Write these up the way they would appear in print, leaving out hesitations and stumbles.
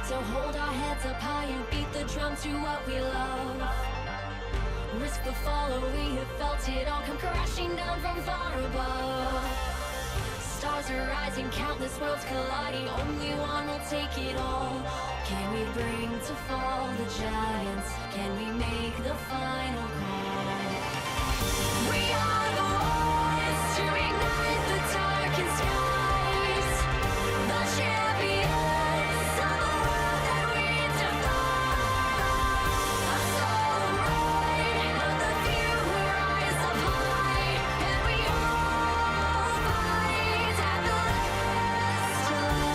to hold our heads up high and beat the drum to what we love. Risk the fall, or we have felt it all come crashing down from far above. Stars are rising, countless worlds colliding, only one will take it all. Can we bring to fall the giants? Can we make the final call? We are the ones to ignite the darkened skies, the champions of the world that we defy. A soul right of the few who rise up high, and we all fight at the last light.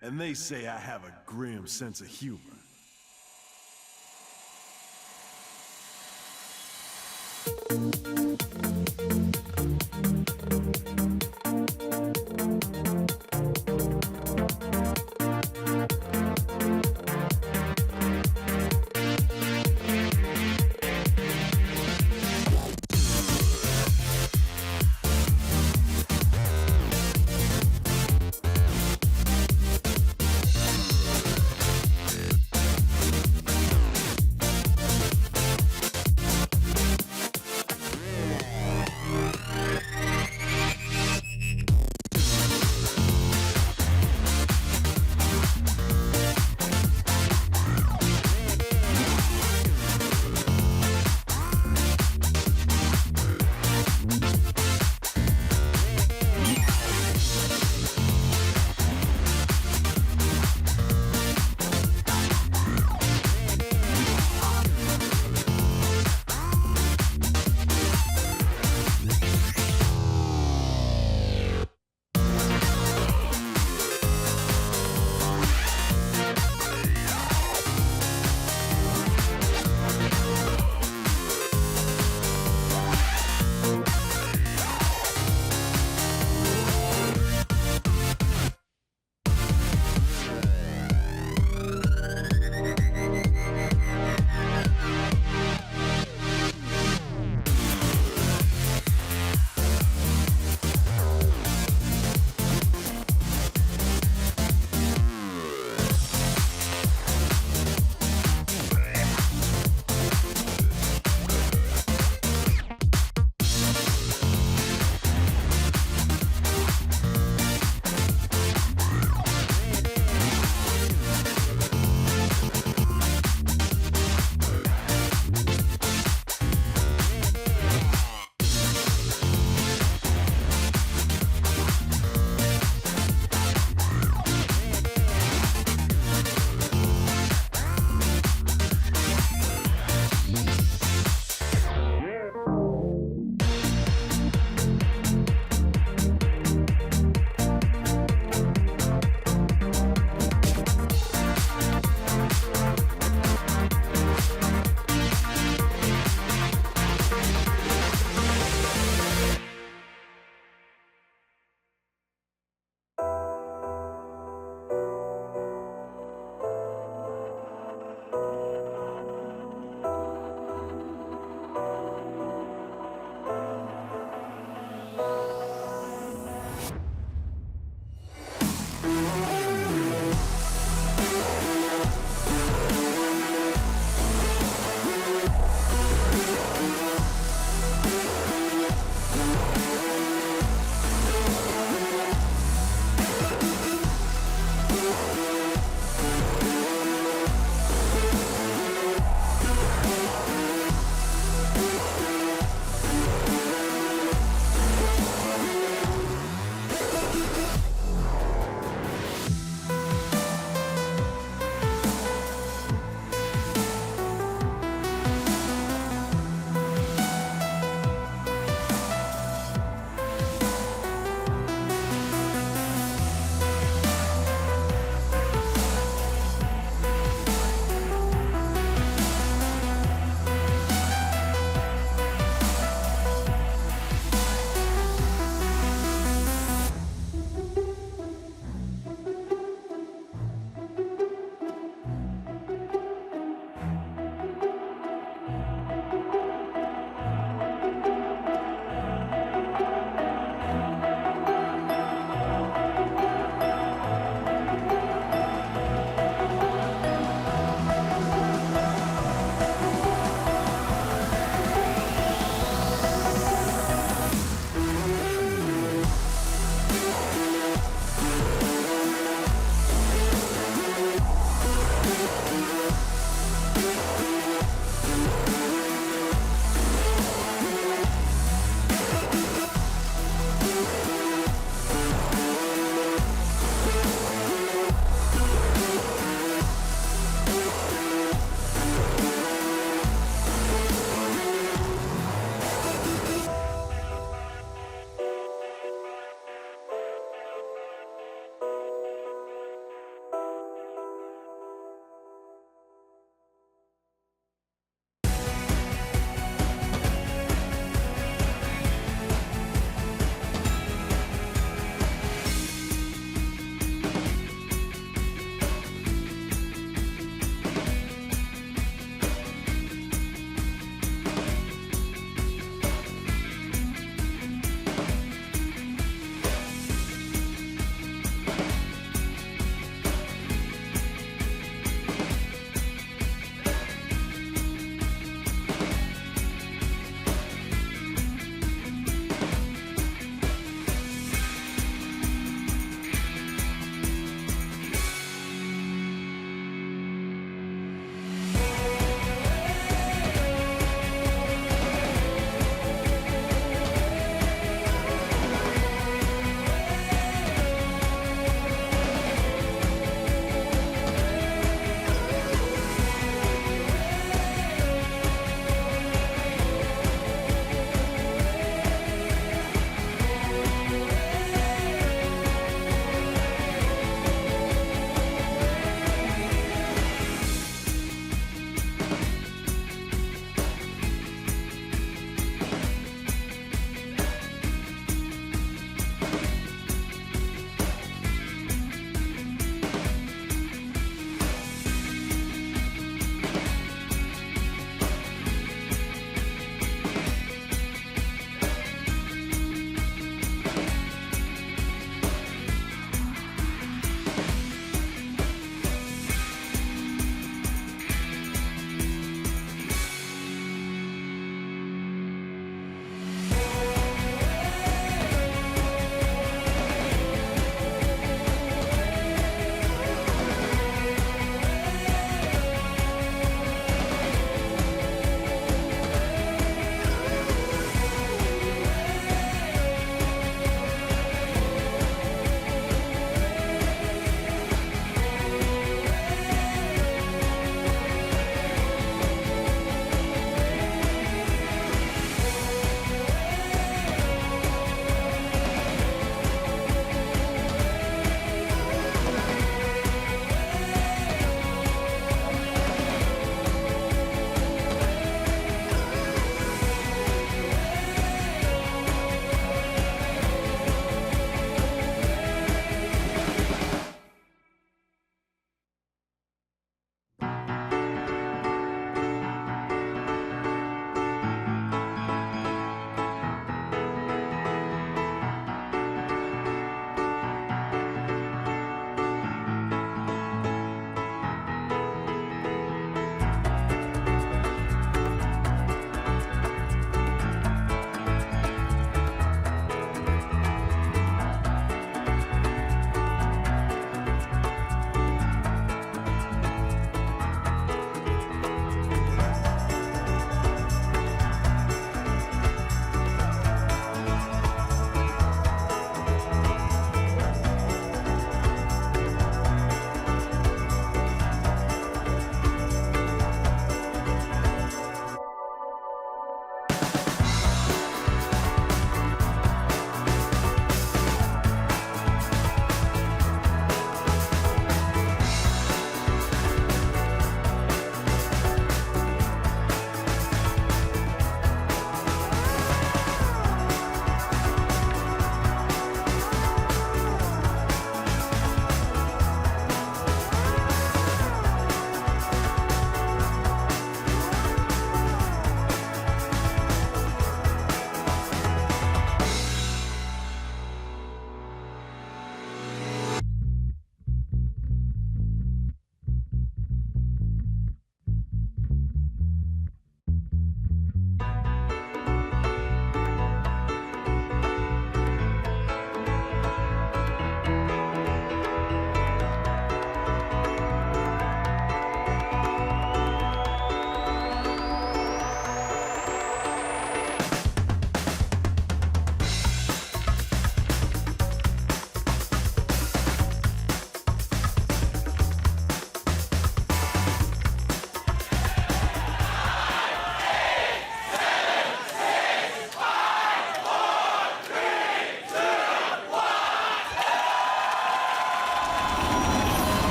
And they say I have a grim sense of humor.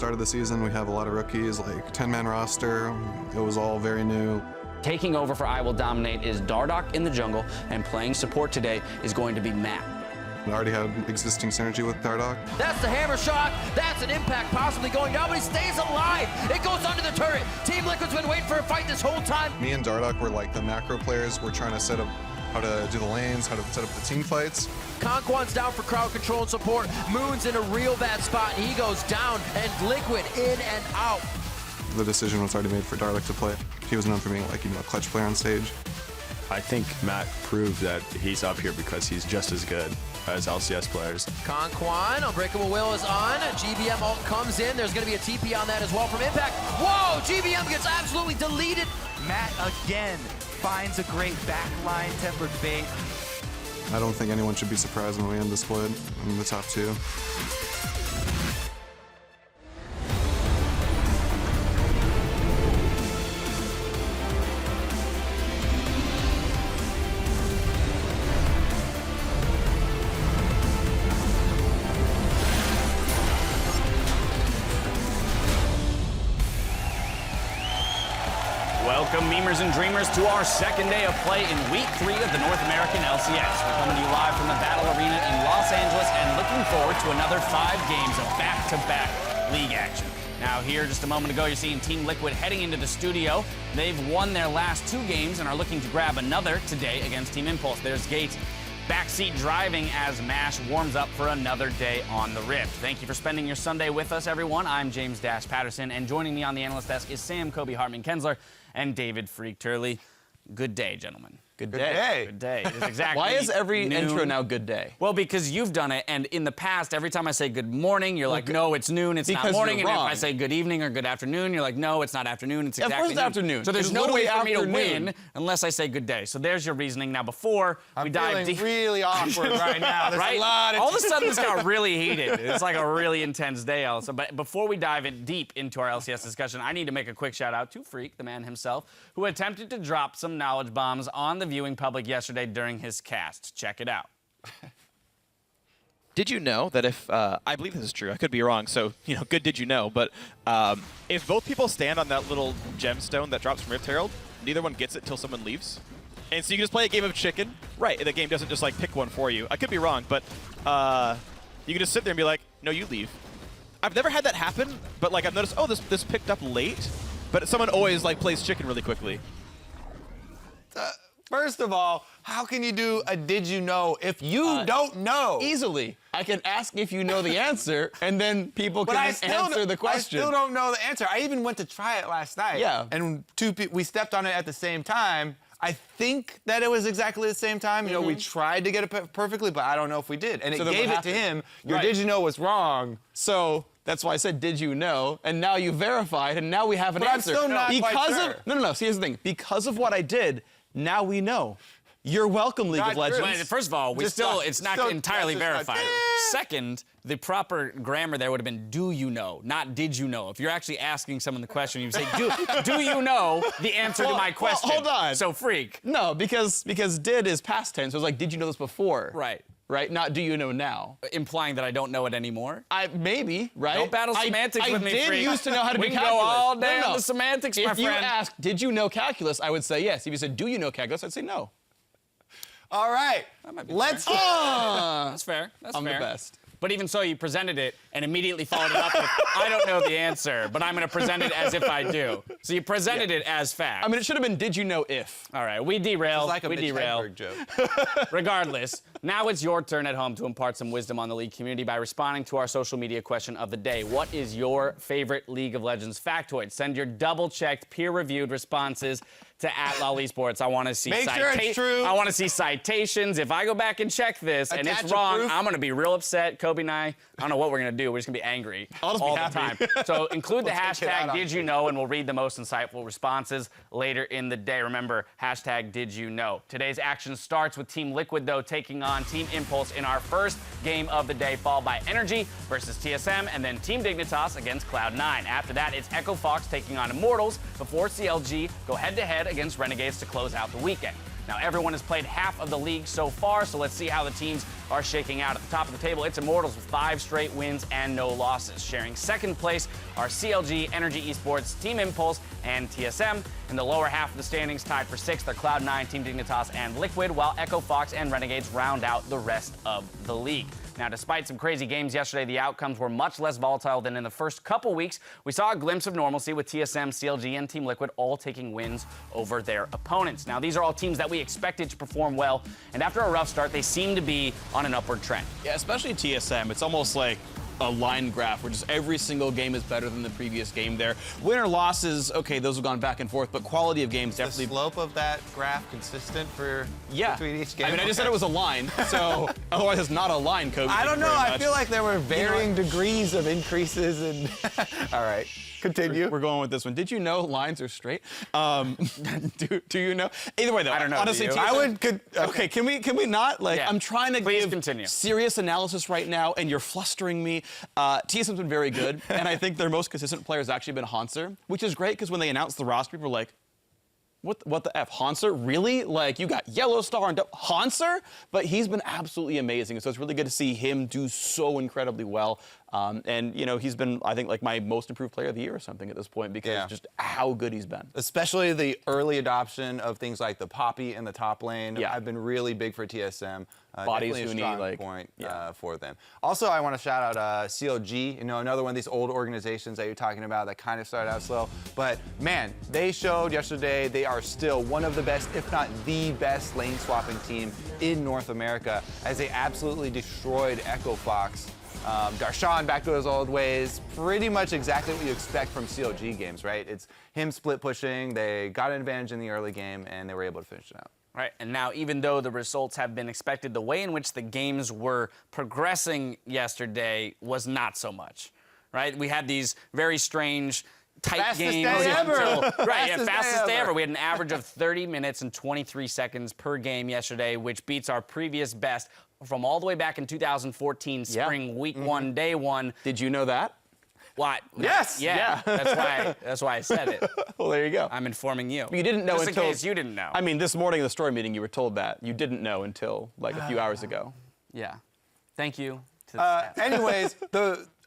start of the season. We have a lot of rookies, like 10-man roster. It was all very new. Taking over for I Will Dominate is Dardoch in the jungle, and playing support today is going to be Matt. I already had existing synergy with Dardoch. That's the hammer shot. That's an impact possibly going down, but he stays alive. It goes under the turret. Team Liquid's been waiting for a fight this whole time. Me and Dardoch were like the macro players. We're trying to set up how to do the lanes, how to set up the team fights. Conquan's down for crowd control and support. Moon's in a real bad spot, and he goes down, and Liquid in and out. The decision was already made for Dardoch to play. He was known for being like, a clutch player on stage. I think Matt proved that he's up here because he's just as good as LCS players. Conquan, Unbreakable Will is on. GBM ult comes in. There's going to be a TP on that as well from Impact. Whoa, GBM gets absolutely deleted. Matt again finds a great backline tempered bait. I don't think anyone should be surprised when we end the split in the top 2. Welcome, memers and dreamers, to our second day of play in Week 3 of the North American LCS. We're coming to you live from the Battle Arena in Los Angeles and looking forward to another 5 games of back-to-back league action. Now here, just a moment ago, you're seeing Team Liquid heading into the studio. They've won their last 2 games and are looking to grab another today against Team Impulse. There's Gate backseat driving as MASH warms up for another day on the Rift. Thank you for spending your Sunday with us, everyone. I'm James Dash Patterson, and joining me on the analyst desk is Sam Kobe Hartman-Kensler and David Freak Turley. Good day, gentlemen. Good day. Good day. It is exactly Why is every noon. intro now good day? Well, because you've done it, and in the past, every time I say good morning, you're like, no, it's noon, it's not Because morning. you're And wrong. if I say good evening or good afternoon, you're like, no, it's not afternoon, it's Of exactly course it's afternoon. So there's It's no way literally for me to afternoon. win unless I say good day. So there's your reasoning. Now, before we dive deep, really awkward right now. There's right? a lot of All of a sudden, this got really heated. It's like a really intense day, also. But before we dive in deep into our LCS discussion, I need to make a quick shout out to Freak, the man himself, who attempted to drop some knowledge bombs on the viewing public yesterday during his cast. Check it out. Did you know that if, I believe this is true, I could be wrong, so, good did you know, but if both people stand on that little gemstone that drops from Rift Herald, neither one gets it till someone leaves. And so you can just play a game of chicken. Right, the game doesn't just, pick one for you. I could be wrong, but you can just sit there and be like, no, you leave. I've never had that happen, but, I've noticed, oh, this picked up late, but someone always, plays chicken really quickly. First of all, how can you do a did you know if you don't know? Easily. I can ask if you know the answer, and then people can answer the question. I still don't know the answer. I even went to try it last night. Yeah. And we stepped on it at the same time. I think that it was exactly the same time. We tried to get it perfectly, but I don't know if we did. And So it then gave what it to happened? him. Your Right. did you know was wrong. So that's why I said, did you know? And now you verified, and now we have an But I'm answer. still not quite sure. No. See, here's the thing. Because of what I did, now we know. You're welcome, League of Not true. Legends. Wait, first of all, it's not entirely that's just not verified. true. Second, the proper grammar there would have been do you know, not did you know. If you're actually asking someone the question, you say, do you know the answer to my question? hold on. So, Freak. No, because did is past tense. So it's like, did you know this before? Right. Right? Not do you know now. Implying that I don't know it anymore? Maybe, right? Don't battle semantics with me, I did Freak. used to know how to We do can calculus. go all day No. on the semantics, my If you friend. asked, did you know calculus, I would say yes. If you said, do you know calculus, I'd say no. All right. Let's That's fair. That's I'm fair. the best. But even so, you presented it and immediately followed it up with, I don't know the answer, but I'm going to present it as if I do. So you presented it as fact. I mean, it should have been, did you know if? All right, we derail. It's like a We Mitch derail. Hedberg joke. Regardless, now it's your turn at home to impart some wisdom on the League community by responding to our social media question of the day. What is your favorite League of Legends factoid? Send your double-checked, peer-reviewed responses to @LolEsports. I want to see Make sure it's true. I want to see citations. If I go back and check this and Attach it's a wrong, proof. I'm going to be real upset. Kobe and I don't know what we're going to do. We're just going to be angry I'll just be all the happy. time. So include the We'll take it out hashtag on Did You Know, and we'll read the most insightful responses later in the day. Remember, hashtag Did You Know. Today's action starts with Team Liquid, though, taking on Team Impulse in our first game of the day, followed by Energy versus TSM, and then Team Dignitas against Cloud9. After that, it's Echo Fox taking on Immortals before CLG go head-to-head against Renegades to close out the weekend. Now, everyone has played half of the league so far, so let's see how the teams are shaking out. At the top of the table, it's Immortals with 5 straight wins and no losses. Sharing second place are CLG, Energy Esports, Team Impulse, and TSM. In the lower half of the standings, tied for 6th, are Cloud9, Team Dignitas, and Liquid, while Echo Fox and Renegades round out the rest of the league. Now, despite some crazy games yesterday, the outcomes were much less volatile than in the first couple weeks. We saw a glimpse of normalcy with TSM, CLG, and Team Liquid all taking wins over their opponents. Now, these are all teams that we expected to perform well, and after a rough start, they seem to be on an upward trend. Yeah, especially TSM. It's almost like a line graph where just every single game is better than the previous game there. Winner losses, okay, those have gone back and forth, but quality of games definitely. The slope of that graph consistent for between each game? I mean, I just said it was a line, so otherwise it's not a line, Kobe. I don't know. I feel like there were varying degrees of increases and all right. Continue. We're going with this one. Did you know lines are straight? Do you know? Either way, though. I don't know. Honestly, do you? I would. Okay, can we not? Like, Yeah. I'm trying to Please give continue. serious analysis right now, and you're flustering me. TSM's been very good, and I think their most consistent player has actually been Hanser, which is great because when they announced the roster, people were like, what the F? Hanser? Really? Like, you got Yellow Star and Hanser? But he's been absolutely amazing. So it's really good to see him do so incredibly well. And, you know, he's been, I think, like my most improved player of the year or something at this point because just how good he's been. Especially the early adoption of things like the Poppy in the top lane. Yeah. I've been really big for TSM. Bodies Definitely a who strong need, like, point for them. Also, I want to shout out CLG, you know, another one of these old organizations that you're talking about that kind of started out slow. But, man, they showed yesterday they are still one of the best, if not the best, lane swapping team in North America as they absolutely destroyed Echo Fox. Darshan back to his old ways, pretty much exactly what you expect from CLG games, right? It's him split pushing, they got an advantage in the early game, and they were able to finish it out. Right, and now even though the results have been expected, the way in which the games were progressing yesterday was not so much, right? We had these very strange tight Fastest games. day ever. Fastest day ever. We had an average of 30 minutes and 23 seconds per game yesterday, which beats our previous best from all the way back in 2014 Spring Week 1, Day 1. Did you know that? What? Yes. Yeah. That's why I said it. Well, there you go. I'm informing you. You didn't know Just until. in case you didn't know. I mean, this morning in the story meeting, you were told that. You didn't know until like a few hours ago. Yeah. Thank you to the staff. Anyways,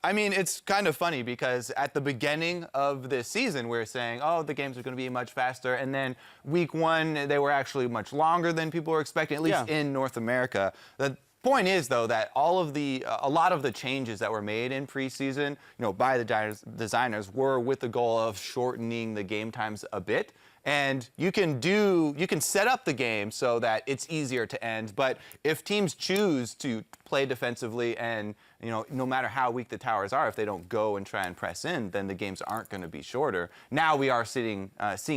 I mean, it's kind of funny because at the beginning of this season, we were saying, oh, the games are going to be much faster. And then week 1, they were actually much longer than people were expecting, at least in North America. The point is, though, that all of a lot of the changes that were made in preseason, you know, by the designers were with the goal of shortening the game times a bit. And you can set up the game so that it's easier to end. But if teams choose to play defensively and, you know, no matter how weak the towers are, if they don't go and try and press in, then the games aren't going to be shorter. Now we are seeing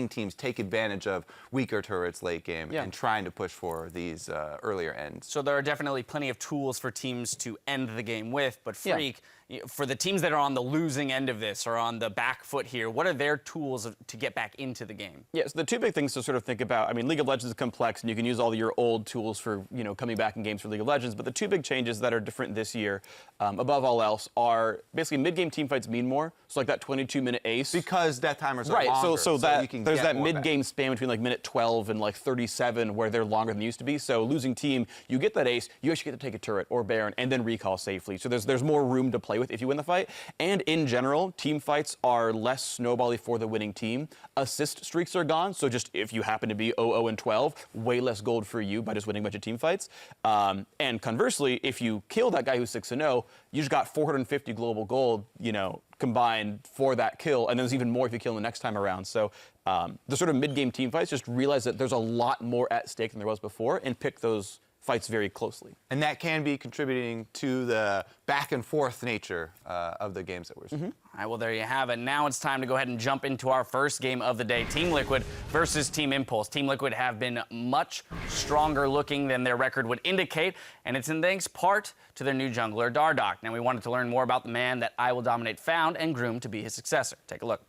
teams take advantage of weaker turrets late game and trying to push for these earlier ends. So there are definitely plenty of tools for teams to end the game with, but Freak, for the teams that are on the losing end of this or on the back foot here, what are their tools to get back into the game? Yeah, so the two big things to sort of think about, I mean, League of Legends is complex, and you can use all your old tools for, you know, coming back in games for League of Legends, but the two big changes that are different this year, above all else, are basically mid-game teamfights mean more, so like that 22-minute ace. Because death timers are right, longer, so you can there's get that more mid-game back. span between like minute 12 and like 37 where they're longer than they used to be, so losing team, you get that ace, you actually get to take a turret or Baron and then recall safely, so there's more room to play with if you win the fight. And in general, team fights are less snowbally for the winning team. Assist streaks are gone, so just if you happen to be 0-0 and 12, way less gold for you by just winning a bunch of team fights. And conversely, if you kill that guy who's 6-0, you just got 450 global gold, you know, combined for that kill, and then there's even more if you kill him the next time around. So the sort of mid-game team fights, just realize that there's a lot more at stake than there was before, and pick those fights very closely. And that can be contributing to the back and forth nature of the games that we're seeing. All right, well, there you have it. Now it's time to go ahead and jump into our first game of the day, Team Liquid versus Team Impulse. Team Liquid have been much stronger looking than their record would indicate, and it's in thanks part to their new jungler, Dardoch. Now, we wanted to learn more about the man that I Will Dominate found and groomed to be his successor. Take a look.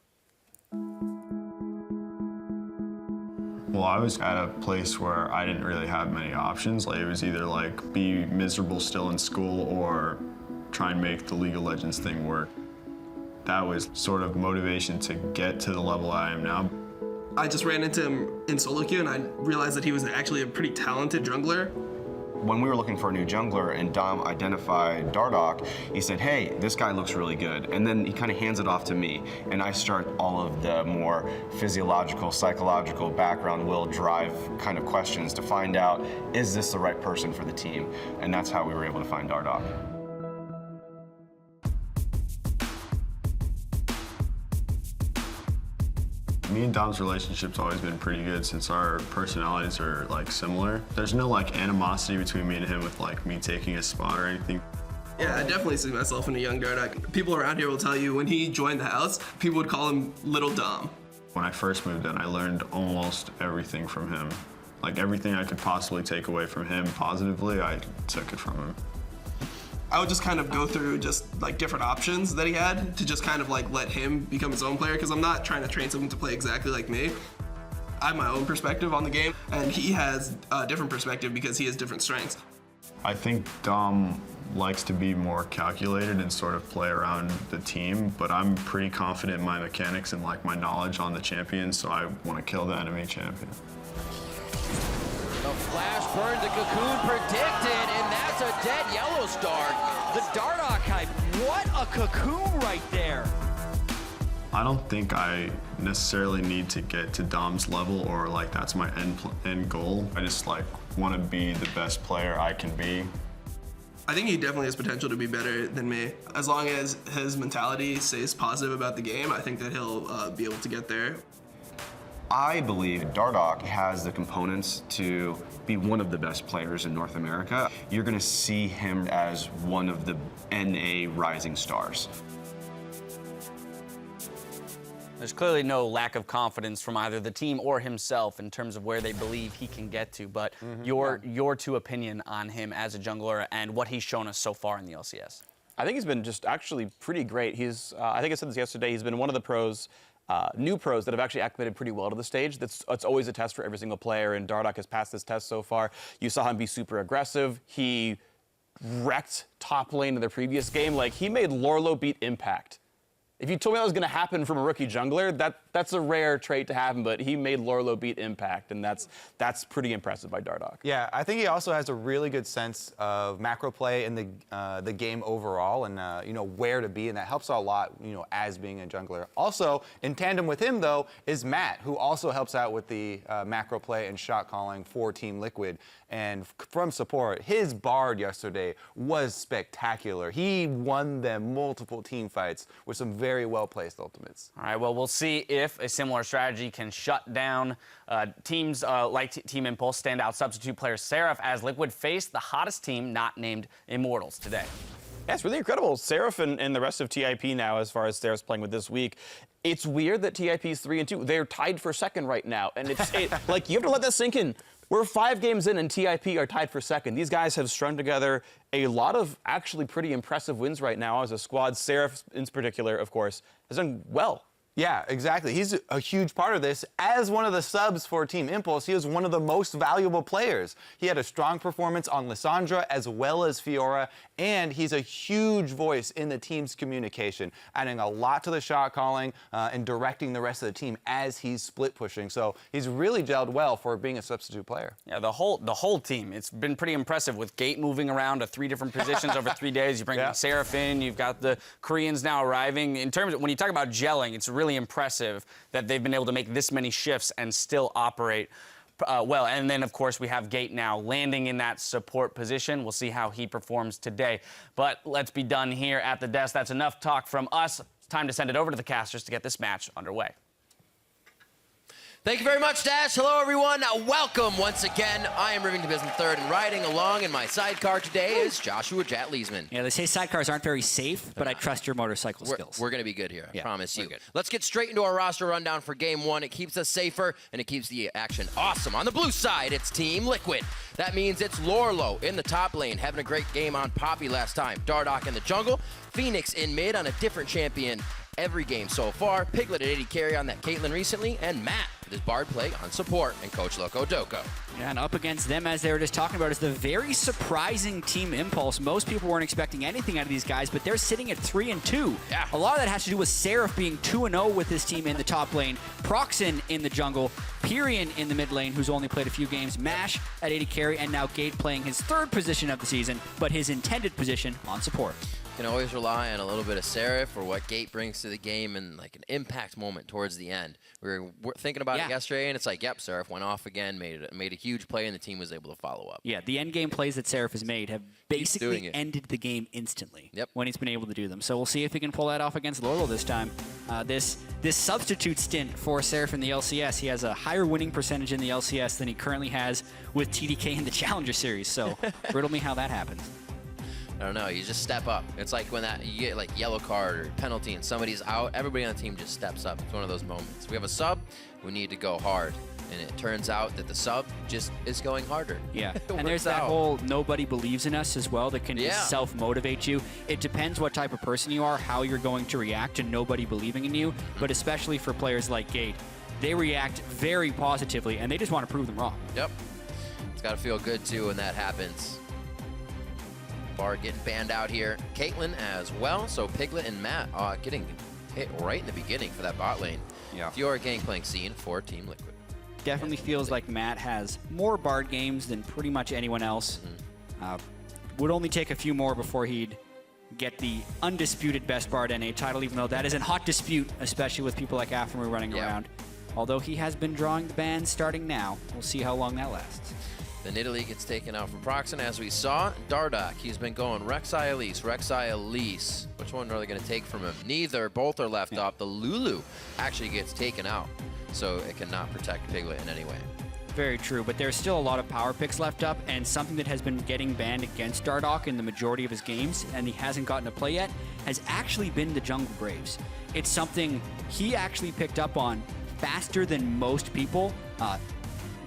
Well, I was at a place where I didn't really have many options. Like, it was either like be miserable still in school or try and make the League of Legends thing work. That was sort of motivation to get to the level I am now. I just ran into him in solo queue and I realized that he was actually a pretty talented jungler. When we were looking for a new jungler and Dom identified Dardoch, he said, hey, this guy looks really good. And then he kind of hands it off to me. And I start all of the more physiological, psychological background will drive kind of questions to find out, is this the right person for the team? And that's how we were able to find Dardoch. Me and Dom's relationship's always been pretty good since our personalities are like similar. There's no like animosity between me and him with like me taking his spot or anything. Yeah, I definitely see myself in a young Dardoch. People around here will tell you when he joined the house, people would call him Little Dom. When I first moved in, I learned almost everything from him. Like everything I could possibly take away from him positively, I took it from him. I would just kind of go through just like different options that he had to just kind of like let him become his own player, because I'm not trying to train someone to play exactly like me. I have my own perspective on the game, and he has a different perspective because he has different strengths. I think Dom likes to be more calculated and sort of play around the team, but I'm pretty confident in my mechanics and like my knowledge on the champion, so I want to kill the enemy champion. The flash burn, the cocoon predicted, and that's a dead yellow star. The Dardoch hype, what a cocoon right there. I don't think I necessarily need to get to Dom's level or like that's my end goal. I just like want to be the best player I can be. I think he definitely has potential to be better than me. As long as his mentality stays positive about the game, I think that he'll be able to get there. I believe Dardoch has the components to be one of the best players in North America. You're going to see him as one of the NA rising stars. There's clearly no lack of confidence from either the team or himself in terms of where they believe he can get to, but your two opinion on him as a jungler and what he's shown us so far in the LCS. I think he's been just actually pretty great. He's, I think I said this yesterday, he's been one of the pros, new pros that have actually acclimated pretty well to the stage. It's always a test for every single player, and Dardoch has passed this test so far. You saw him be super aggressive. He wrecked top lane in the previous game. Like, he made Lorlo beat Impact. If you told me that was going to happen from a rookie jungler, that's a rare trait to happen, but he made Lorlo beat Impact, and that's pretty impressive by Dardoch. Yeah, I think he also has a really good sense of macro play in the game overall, and you know, where to be, and that helps out a lot, you know, as being a jungler. Also, in tandem with him though, is Matt, who also helps out with the macro play and shot calling for Team Liquid. And from support, his Bard yesterday was spectacular. He won them multiple team fights with some very well-placed ultimates. All right, well, we'll see if a similar strategy can shut down teams like Team Impulse. Standout substitute player Seraph as Liquid faced the hottest team not named Immortals today. Yeah, it's really incredible. Seraph and the rest of TIP now, as far as Seraph's playing with this week, it's weird that TIP's 3-2. They're tied for second right now, and it's like, you have to let that sink in. We're 5 games in and TIP are tied for second. These guys have strung together a lot of actually pretty impressive wins right now as a squad. Seraph, in particular, of course, has done well. Yeah, exactly. He's a huge part of this. As one of the subs for Team Impulse, he was one of the most valuable players. He had a strong performance on Lissandra as well as Fiora, and he's a huge voice in the team's communication, adding a lot to the shot calling and directing the rest of the team as he's split pushing. So he's really gelled well for being a substitute player. Yeah, the whole team. It's been pretty impressive with Gate moving around to 3 different positions over 3 days. You bring Seraph in, you've got the Koreans now arriving. In terms of when you talk about gelling, it's really impressive that they've been able to make this many shifts and still operate well. And then, of course, we have Gate now landing in that support position. We'll see how he performs today. But let's be done here at the desk. That's enough talk from us. It's time to send it over to the casters to get this match underway. Thank you very much, Dash. Hello, everyone. Welcome once again. I am Rivington Business Third, and riding along in my sidecar today is Joshua Jat-Leesman. Yeah, they say sidecars aren't very safe, but I trust your motorcycle skills. We're going to be good here, I promise you. Let's get straight into our roster rundown for Game 1. It keeps us safer, and it keeps the action awesome. On the blue side, it's Team Liquid. That means it's Lorlo in the top lane, having a great game on Poppy last time. Dardoch in the jungle, Phoenix in mid on a different champion every game so far. Piglet at AD carry on that Caitlyn recently, and Matt this Bard play on support and Coach Loco Doco. Yeah, and up against them, as they were just talking about, is the very surprising Team Impulse. Most people weren't expecting anything out of these guys, but they're sitting at 3-2. Yeah. A lot of that has to do with Seraph being 2-0 with his team in the top lane, Proxen in the jungle, Pyrian in the mid lane, who's only played a few games, Mash at AD carry, and now Gate playing his third position of the season, but his intended position on support. Can always rely on a little bit of Seraph or what Gate brings to the game and like an impact moment towards the end. We were thinking about it yesterday, and it's like, yep, Seraph went off again, made a huge play, and the team was able to follow up. Yeah, the end game plays that Seraph has made have basically ended the game instantly when he's been able to do them. So we'll see if he can pull that off against Lorlo this time. This substitute stint for Seraph in the LCS, he has a higher winning percentage in the LCS than he currently has with TDK in the Challenger Series. So riddle me how that happens. I don't know. You just step up. It's like when you get like yellow card or penalty and somebody's out, everybody on the team just steps up. It's one of those moments. We have a sub, we need to go hard. And it turns out that the sub just is going harder. Yeah, and there's that whole nobody believes in us as well that can just self-motivate you. It depends what type of person you are, how you're going to react to nobody believing in you. But especially for players like Gate, they react very positively, and they just want to prove them wrong. Yep. It's got to feel good, too, when that happens. Bard getting banned out here. Caitlyn as well. So Piglet and Matt getting hit right in the beginning for that bot lane. Yeah. Fiora gangplank scene for Team Liquid. Definitely feels like Matt has more Bard games than pretty much anyone else. Would only take a few more before he'd get the undisputed best Bard NA title, even though that is in hot dispute, especially with people like Aftermu running around. Although he has been drawing the bans starting now. We'll see how long that lasts. Then Italy gets taken out from Proxen, as we saw. Dardoch, he's been going Rek'Sai Elise, Rek'Sai Elise. Which one are they going to take from him? Neither. Both are left up. The Lulu actually gets taken out, so it cannot protect Piglet in any way. Very true, but there's still a lot of power picks left up, and something that has been getting banned against Dardoch in the majority of his games, and he hasn't gotten to play yet, has actually been the Jungle Graves. It's something he actually picked up on faster than most people.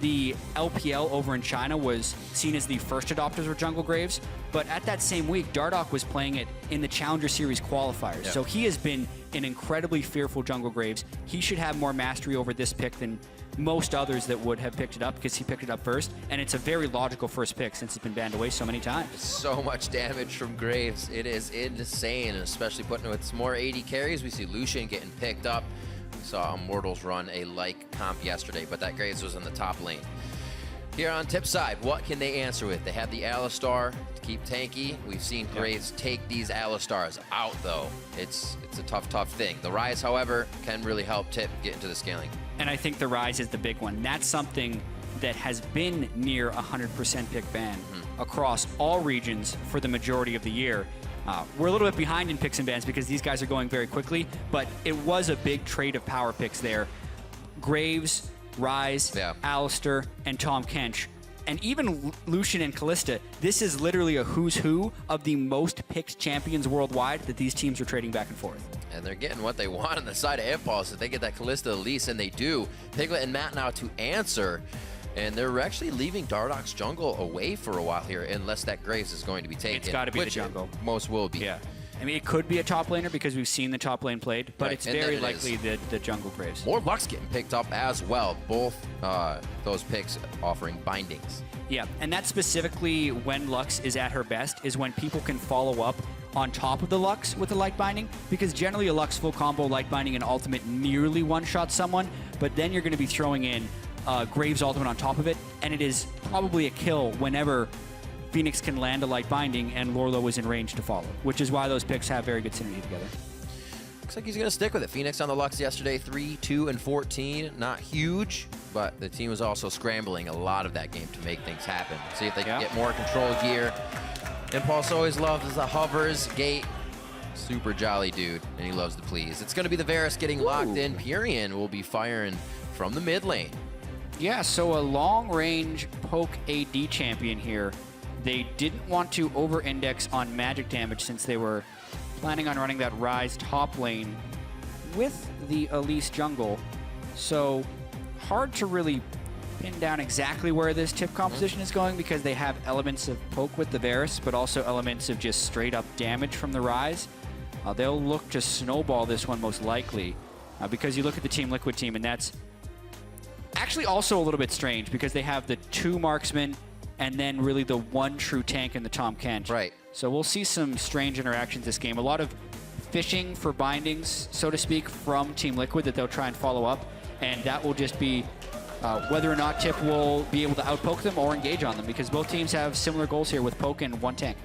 The LPL over in China was seen as the first adopters of Jungle Graves, but at that same week, Dardoch was playing it in the Challenger Series qualifiers. So he has been an incredibly fearful Jungle Graves. He should have more mastery over this pick than most others that would have picked it up because he picked it up first, and it's a very logical first pick since it's been banned away so many times. So much damage from Graves. It is insane, especially putting with some more AD carries. We see Lucian getting picked up. Saw Immortals run a like comp yesterday, but that Graves was in the top lane. Here on tip side, what can they answer with? They have the Alistar to keep tanky. We've seen Graves take these Alistars out, though. It's a tough thing. The Rise, however, can really help Tip get into the scaling. And I think the Rise is the big one. That's something that has been near 100% pick ban across all regions for the majority of the year. We're a little bit behind in picks and bans because these guys are going very quickly, but it was a big trade of power picks there. Graves, Rise, Alistar, and Tahm Kench, and even Lucian and Kalista. This is literally a who's who of the most picked champions worldwide that these teams are trading back and forth. And they're getting what they want on the side of Impulse. If they get that Kalista Elise, and they do. Piglet and Matt now to answer. And they're actually leaving Dardoch's jungle away for a while here, unless that Graves is going to be taken. It's got to be the jungle. Most will be. Yeah. I mean, it could be a top laner because we've seen the top lane played, but it's very likely the jungle Graves. More Lux getting picked up as well. Both those picks offering bindings. Yeah, and that's specifically when Lux is at her best, is when people can follow up on top of the Lux with a light binding, because generally a Lux full combo, light binding, and ultimate nearly one-shot someone, but then you're going to be throwing in Graves ultimate on top of it, and it is probably a kill whenever Phoenix can land a light binding and Lorlo is in range to follow, which is why those picks have very good synergy together. Looks like he's going to stick with it. Phoenix on the Lux yesterday, 3-2-14. Not huge, but the team was also scrambling a lot of that game to make things happen. See if they can get more control here. Impulse always loves the hovers. Gate, super jolly dude, and he loves to please. It's going to be the Varus getting locked in. Pyrian will be firing from the mid lane. Yeah, so a long-range poke AD champion here. They didn't want to over-index on magic damage since they were planning on running that Rise top lane with the Elise jungle. So hard to really pin down exactly where this tip composition is going because they have elements of poke with the Varus, but also elements of just straight-up damage from the Rise. They'll look to snowball this one most likely because you look at the Team Liquid team, and that's actually also a little bit strange because they have the 2 marksmen and then really the 1 true tank in the Tom Kent. Right. So we'll see some strange interactions this game. A lot of fishing for bindings, so to speak, from Team Liquid that they'll try and follow up. And that will just be whether or not Tip will be able to outpoke them or engage on them, because both teams have similar goals here with poke and 1 tank.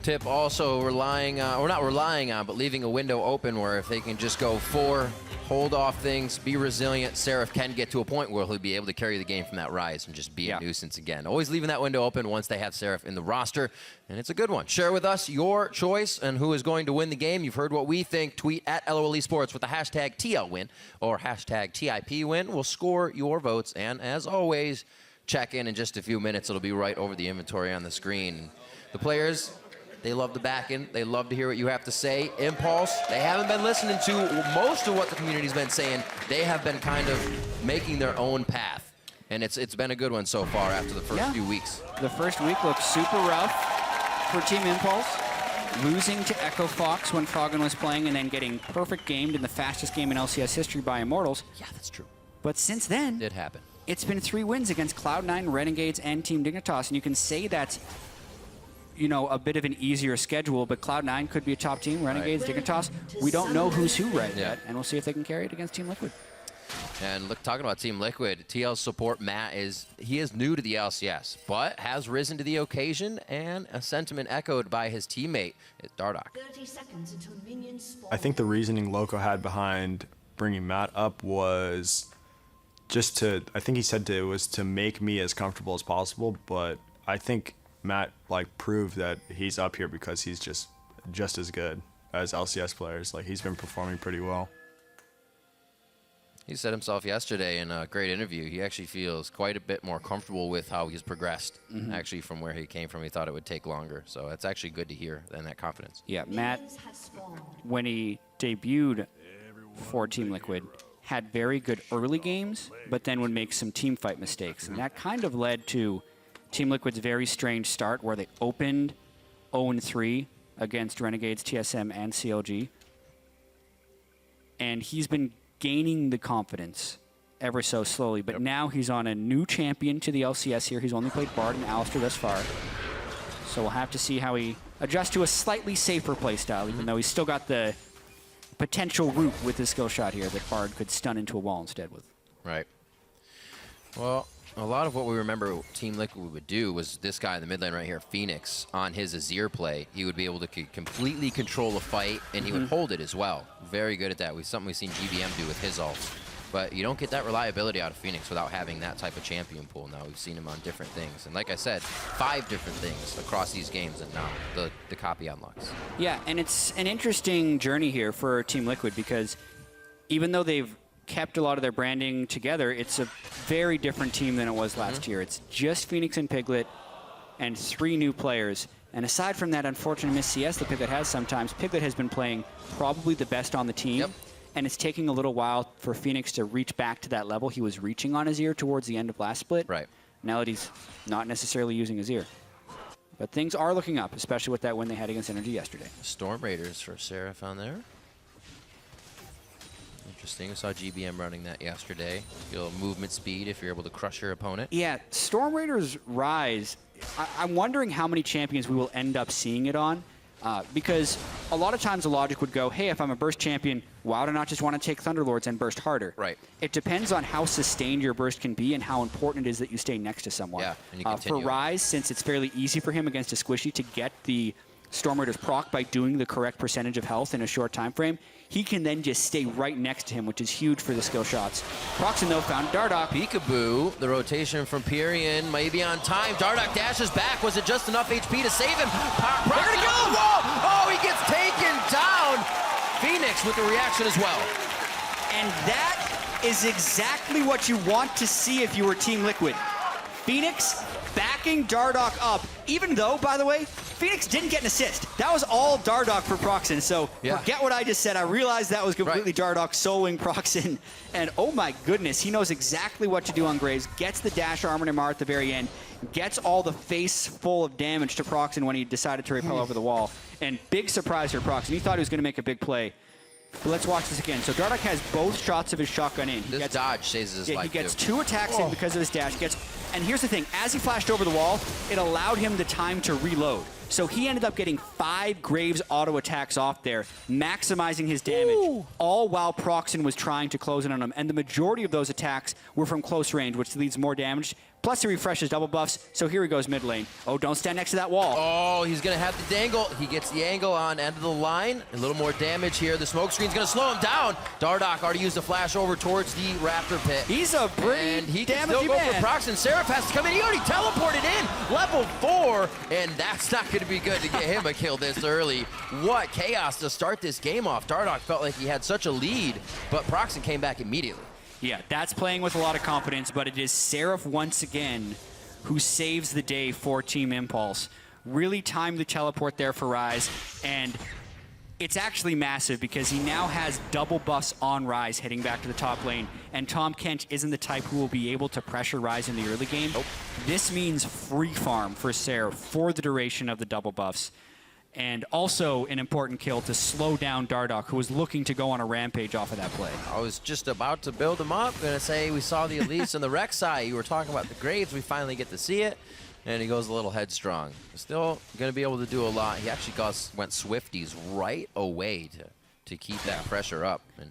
Tip also relying on, or not relying on, but leaving a window open where if they can just go 4, hold off things, be resilient, Seraph can get to a point where he'll be able to carry the game from that rise and just be a nuisance again. Always leaving that window open once they have Seraph in the roster, and it's a good one. Share with us your choice and who is going to win the game. You've heard what we think. Tweet at LOL Esports with the hashtag TLWin or hashtag TIPWin. We'll score your votes, and as always, check in just a few minutes. It'll be right over the inventory on the screen. The players, they love the back-end. They love to hear what you have to say. Impulse, they haven't been listening to most of what the community's been saying. They have been kind of making their own path. And it's been a good one so far after the first few weeks. The first week looked super rough for Team Impulse. Losing to Echo Fox when Froggen was playing and then getting perfect gamed in the fastest game in LCS history by Immortals. Yeah, that's true. But since then, it did happen. It's been 3 wins against Cloud9, Renegades, and Team Dignitas. And you can say that's, you know, a bit of an easier schedule, but Cloud9 could be a top team. Renegades, Dignitas, we don't know who's who right yet, and we'll see if they can carry it against Team Liquid. And look, talking about Team Liquid, TL's support, Matt, he is new to the LCS, but has risen to the occasion, and a sentiment echoed by his teammate, Dardoch. 30 seconds until minions spawn. I think the reasoning Loco had behind bringing Matt up was just to, I think he said it was to make me as comfortable as possible, but I think Matt proved that he's up here because he's just as good as LCS players. He's been performing pretty well. He said himself yesterday in a great interview, he actually feels quite a bit more comfortable with how he's progressed, actually, from where he came from. He thought it would take longer. So it's actually good to hear, and that confidence. Yeah, Matt, when he debuted for Team Liquid, had very good early games, but then would make some team fight mistakes. And that kind of led to Team Liquid's very strange start where they opened 0-3 against Renegades, TSM, and CLG. And he's been gaining the confidence ever so slowly, but now he's on a new champion to the LCS here. He's only played Bard and Alistar thus far. So we'll have to see how he adjusts to a slightly safer playstyle, even though he's still got the potential route with his skill shot here that Bard could stun into a wall instead with. Right. Well, a lot of what we remember Team Liquid would do was this guy in the mid lane right here, Phoenix, on his Azir play. He would be able to completely control a fight, and he would hold it as well. Very good at that. Something we've seen GBM do with his ults. But you don't get that reliability out of Phoenix without having that type of champion pool. Now we've seen him on different things. And like I said, 5 different things across these games, and now the copy unlocks. Yeah, and it's an interesting journey here for Team Liquid because even though they've kept a lot of their branding together, it's a very different team than it was last year. It's just Phoenix and Piglet and 3 new players. And aside from that unfortunate miss CS that Piglet has sometimes, Piglet has been playing probably the best on the team. And it's taking a little while for Phoenix to reach back to that level he was reaching on Azir towards the end of last split. Right. Now that he's not necessarily using Azir. But things are looking up, especially with that win they had against Energy yesterday. Storm Raiders for Seraph on there. Interesting. We saw GBM running that yesterday. Feel movement speed if you're able to crush your opponent. Yeah, Storm Raiders Rise, I'm wondering how many champions we will end up seeing it on. Because a lot of times the logic would go, hey, if I'm a burst champion, why would I not just want to take Thunderlords and burst harder? Right. It depends on how sustained your burst can be and how important it is that you stay next to someone. Yeah, and you for continue. Rise, since it's fairly easy for him against a Squishy to get the Storm Raiders proc by doing the correct percentage of health in a short time frame, he can then just stay right next to him, which is huge for the skill shots. Proxen, though, found Dardoch. Peekaboo, the rotation from Pyrian, maybe on time. Dardoch dashes back. Was it just enough HP to save him? They're gonna kill him! Oh, he gets taken down. Phoenix with the reaction as well. And that is exactly what you want to see if you were Team Liquid. Phoenix backing Dardoch up, even though, by the way, Phoenix didn't get an assist. That was all Dardoch for Proxen, so forget what I just said. I realized that was completely Dardoch soloing Proxen, and oh my goodness, he knows exactly what to do on Graves, gets the dash armor to Mar at the very end, gets all the face full of damage to Proxen when he decided to repel over the wall, and big surprise for Proxen. He thought he was going to make a big play. But let's watch this again. So Dardoch has both shots of his shotgun in. This dodge saves his life, he gets too. 2 attacks in because of his dash. And here's the thing. As he flashed over the wall, it allowed him the time to reload. So he ended up getting 5 Graves auto attacks off there, maximizing his damage, all while Proxen was trying to close in on him. And the majority of those attacks were from close range, which leads more damage. Plus he refreshes double buffs, so here he goes mid lane. Oh, don't stand next to that wall. Oh, he's gonna have the dangle. He gets the angle on end of the line. A little more damage here. The smoke screen's gonna slow him down. Dardoch already used a flash over towards the Raptor pit. He's a pretty and he can still damagey go man. for Proxen. Seraph has to come in. He already teleported in. Level 4, and that's not gonna be good to get him a kill this early. What chaos to start this game off. Dardoch felt like he had such a lead, but Proxen came back immediately. Yeah, that's playing with a lot of confidence, but it is Seraph once again who saves the day for Team Impulse. Really timed the teleport there for Rise, and it's actually massive because he now has double buffs on Rise heading back to the top lane, and Tahm Kench isn't the type who will be able to pressure Rise in the early game. Nope. This means free farm for Seraph for the duration of the double buffs. And also an important kill to slow down Dardoch, who was looking to go on a rampage off of that play. I was just about to build him up. Gonna say we saw the Elise and the Rek'Sai. You were talking about the Graves. We finally get to see it. And he goes a little headstrong. Still gonna be able to do a lot. He actually went Swifties right away to keep that pressure up and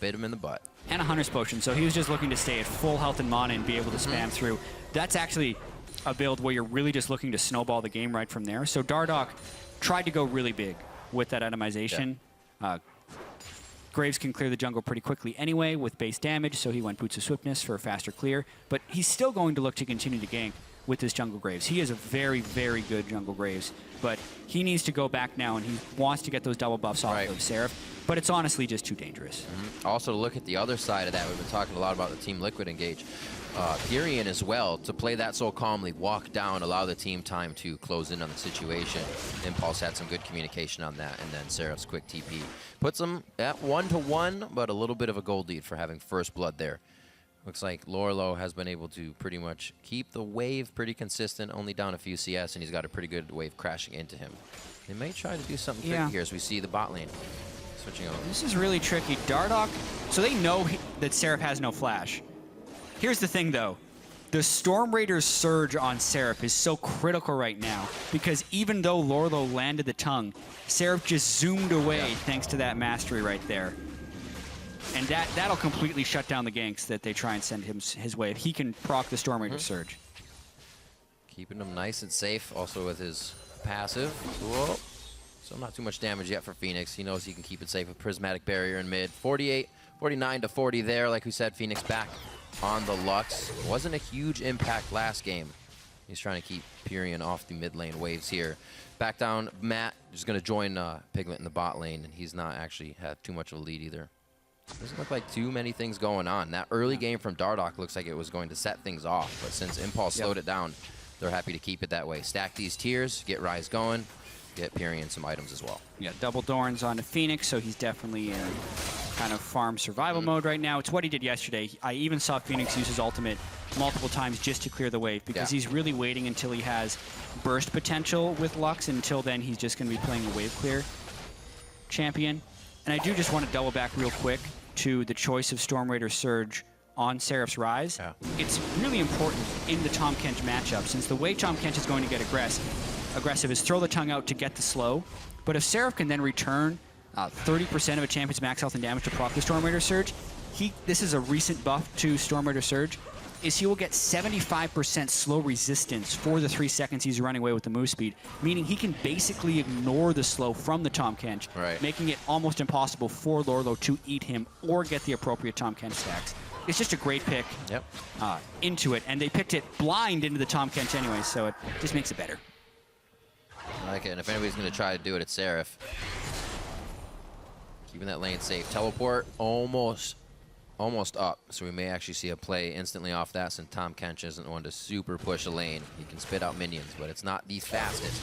bit him in the butt. And a Hunter's Potion, so he was just looking to stay at full health and mana and be able to spam through. That's actually a build where you're really just looking to snowball the game right from there. So Dardoch tried to go really big with that itemization. Yeah. Graves can clear the jungle pretty quickly anyway with base damage, so he went Boots of Swiftness for a faster clear. But he's still going to look to continue to gank with his jungle Graves. He is a very, very good jungle Graves, but he needs to go back now, and he wants to get those double buffs off of Seraph. But it's honestly just too dangerous. Also, to look at the other side of that, we've been talking a lot about the Team Liquid engage. Pyrian as well, to play that so calmly, walk down, allow the team time to close in on the situation. Impulse had some good communication on that, and then Seraph's quick TP puts them at 1-1, but a little bit of a gold lead for having first blood there. Looks like Lorlo has been able to pretty much keep the wave pretty consistent, only down a few CS, and he's got a pretty good wave crashing into him. They may try to do something tricky here as we see the bot lane switching over. This is really tricky. Dardoch, so they know that Seraph has no flash. Here's the thing, though. The Storm Raider's surge on Seraph is so critical right now because even though Lorlo landed the tongue, Seraph just zoomed away thanks to that mastery right there. And that'll completely shut down the ganks that they try and send him his way if he can proc the Storm Raider surge. Keeping him nice and safe, also with his passive. Whoa. So not too much damage yet for Phoenix. He knows he can keep it safe with Prismatic Barrier in mid. 49 to 40 there. Like we said, Phoenix back on the Lux. Wasn't a huge impact last game. He's trying to keep Pyrian off the mid lane waves here. Back down, Matt is going to join Piglet in the bot lane, and he's not actually had too much of a lead either. Doesn't look like too many things going on. That early game from Dardoch looks like it was going to set things off, but since Impulse slowed it down, they're happy to keep it that way. Stack these tiers, get Rise going, get Pyrian some items as well. Yeah, double Dorns onto Phoenix, so he's definitely in kind of farm survival mode right now. It's what he did yesterday. I even saw Phoenix use his ultimate multiple times just to clear the wave because he's really waiting until he has burst potential with Lux. Until then, he's just going to be playing a wave clear champion. And I do just want to double back real quick to the choice of Storm Raider Surge on Seraph's Rise. It's really important in the Tahm Kench matchup since the way Tahm Kench is going to get aggressive is throw the tongue out to get the slow. But if Seraph can then return 30% of a champion's max health and damage to proc the Storm Raider Surge, this is a recent buff to Storm Raider Surge, is he will get 75% slow resistance for the 3 seconds he's running away with the move speed, meaning he can basically ignore the slow from the Tahm Kench, making it almost impossible for Lorlo to eat him or get the appropriate Tahm Kench stacks. It's just a great pick into it, and they picked it blind into the Tahm Kench anyway, so it just makes it better. I like it, and if anybody's going to try to do it, it's Seraph. Keeping that lane safe. Teleport almost up, so we may actually see a play instantly off that since Tahm Kench isn't one to super push a lane. He can spit out minions, but it's not the fastest.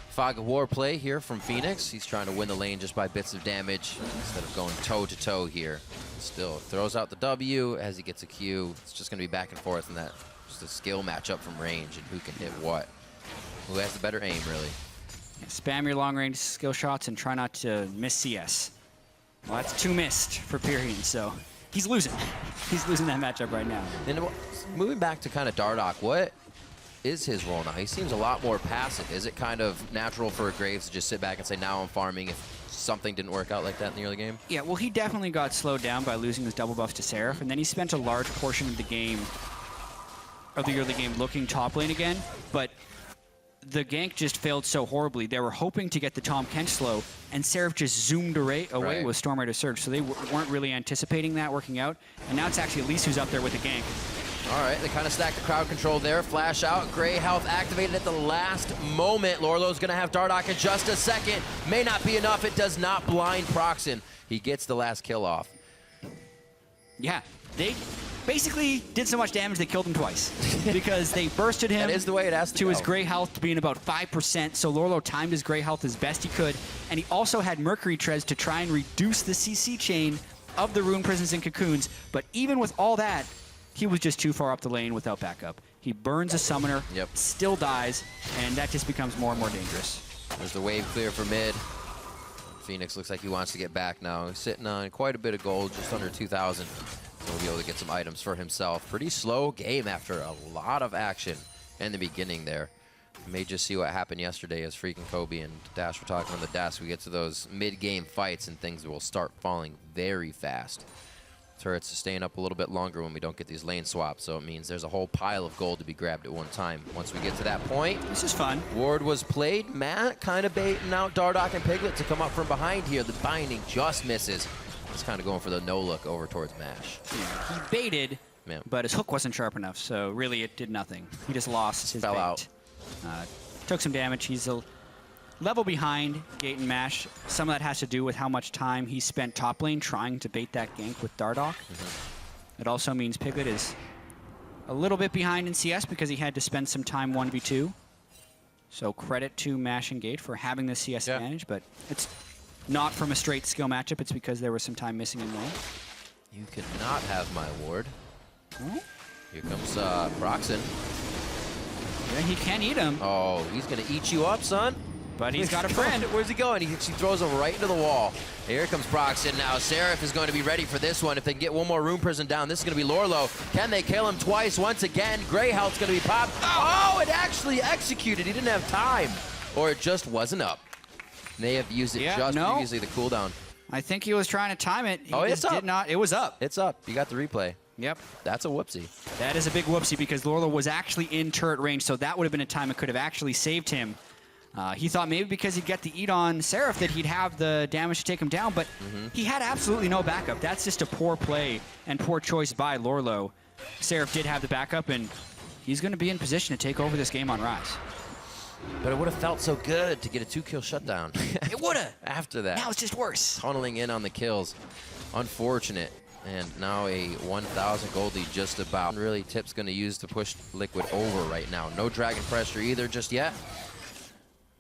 Fog of War play here from Phoenix. He's trying to win the lane just by bits of damage instead of going toe-to-toe here. Still throws out the W as he gets a Q. It's just going to be back and forth in that just a skill matchup from range and who can hit what. Who has the better aim, really. Spam your long-range skill shots and try not to miss CS. Well, that's 2 missed for Pyrian, so he's losing. He's losing that matchup right now. And moving back to kind of Dardoch, what is his role now? He seems a lot more passive. Is it kind of natural for Graves to just sit back and say, now I'm farming if something didn't work out like that in the early game? Yeah, well, he definitely got slowed down by losing his double buffs to Seraph, and then he spent a large portion of the game, of the early game, looking top lane again, but the gank just failed so horribly. They were hoping to get the Tahm Kench slow, and Seraph just zoomed away with Storm Rider Surge, so they weren't really anticipating that working out, and now it's actually Elise who's up there with the gank. All right, they kind of stacked the crowd control there. Flash out, Grey Health activated at the last moment. Lorlo's gonna have Dardoch in just a second. May not be enough, it does not blind Proxen. He gets the last kill off. Yeah, they basically did so much damage they killed him twice because they bursted him That is the way it has to go. his Grey Health being about 5%, so Lorlo timed his Grey Health as best he could, and he also had Mercury Treads to try and reduce the CC chain of the Rune Prisons and Cocoons, but even with all that, he was just too far up the lane without backup. He burns a summoner, still dies, and that just becomes more and more dangerous. There's the wave clear for mid. Phoenix looks like he wants to get back now. He's sitting on quite a bit of gold, just under 2,000. So he'll be able to get some items for himself. Pretty slow game after a lot of action in the beginning there. You may just see what happened yesterday as freaking Kobe and Dash were talking on the desk. We get to those mid-game fights and things will start falling very fast. Turrets are staying up a little bit longer when we don't get these lane swaps, so it means there's a whole pile of gold to be grabbed at one time. Once we get to that point, this is fun. Ward was played. Matt kind of baiting out Dardoch and Piglet to come up from behind here. The binding just misses. He's kind of going for the no-look over towards Mash. Yeah, he baited, but his hook wasn't sharp enough, so really it did nothing. He just lost his fell bait. Out. Took some damage. He's a level behind Gate and Mash. Some of that has to do with how much time he spent top lane trying to bait that gank with Dardoch. It also means Piglet is a little bit behind in CS because he had to spend some time 1v2. So credit to Mash and Gate for having the CS advantage, but it's not from a straight skill matchup. It's because there was some time missing in lane. You cannot have my ward. Here comes Proxen. Yeah, he can eat him. Oh, he's going to eat you up, son. But he's got a friend. Where's he going? He throws him right into the wall. Here comes Proxen now. Seraph is going to be ready for this one. If they can get one more Rune Prison down, this is going to be Lorlo. Can they kill him twice? Once again, Grey Health's going to be popped. Oh, it actually executed. He didn't have time. Or it just wasn't up. They have used it previously, the cooldown. I think he was trying to time it. He it's up. did not. It was up. It's up. You got the replay. Yep. That's a whoopsie. That is a big whoopsie because Lorlo was actually in turret range, so that would have been a time it could have actually saved him. He thought maybe because he'd get the eat on Seraph that he'd have the damage to take him down, but he had absolutely no backup. That's just a poor play and poor choice by Lorlo. Seraph did have the backup, and he's going to be in position to take over this game on Rise. But it would have felt so good to get a 2-kill shutdown. It would have. After that. Now it's just worse. Tunneling in on the kills. Unfortunate. And now a 1,000 gold lead just about. Really, Tip's going to use to push Liquid over right now. No dragon pressure either just yet.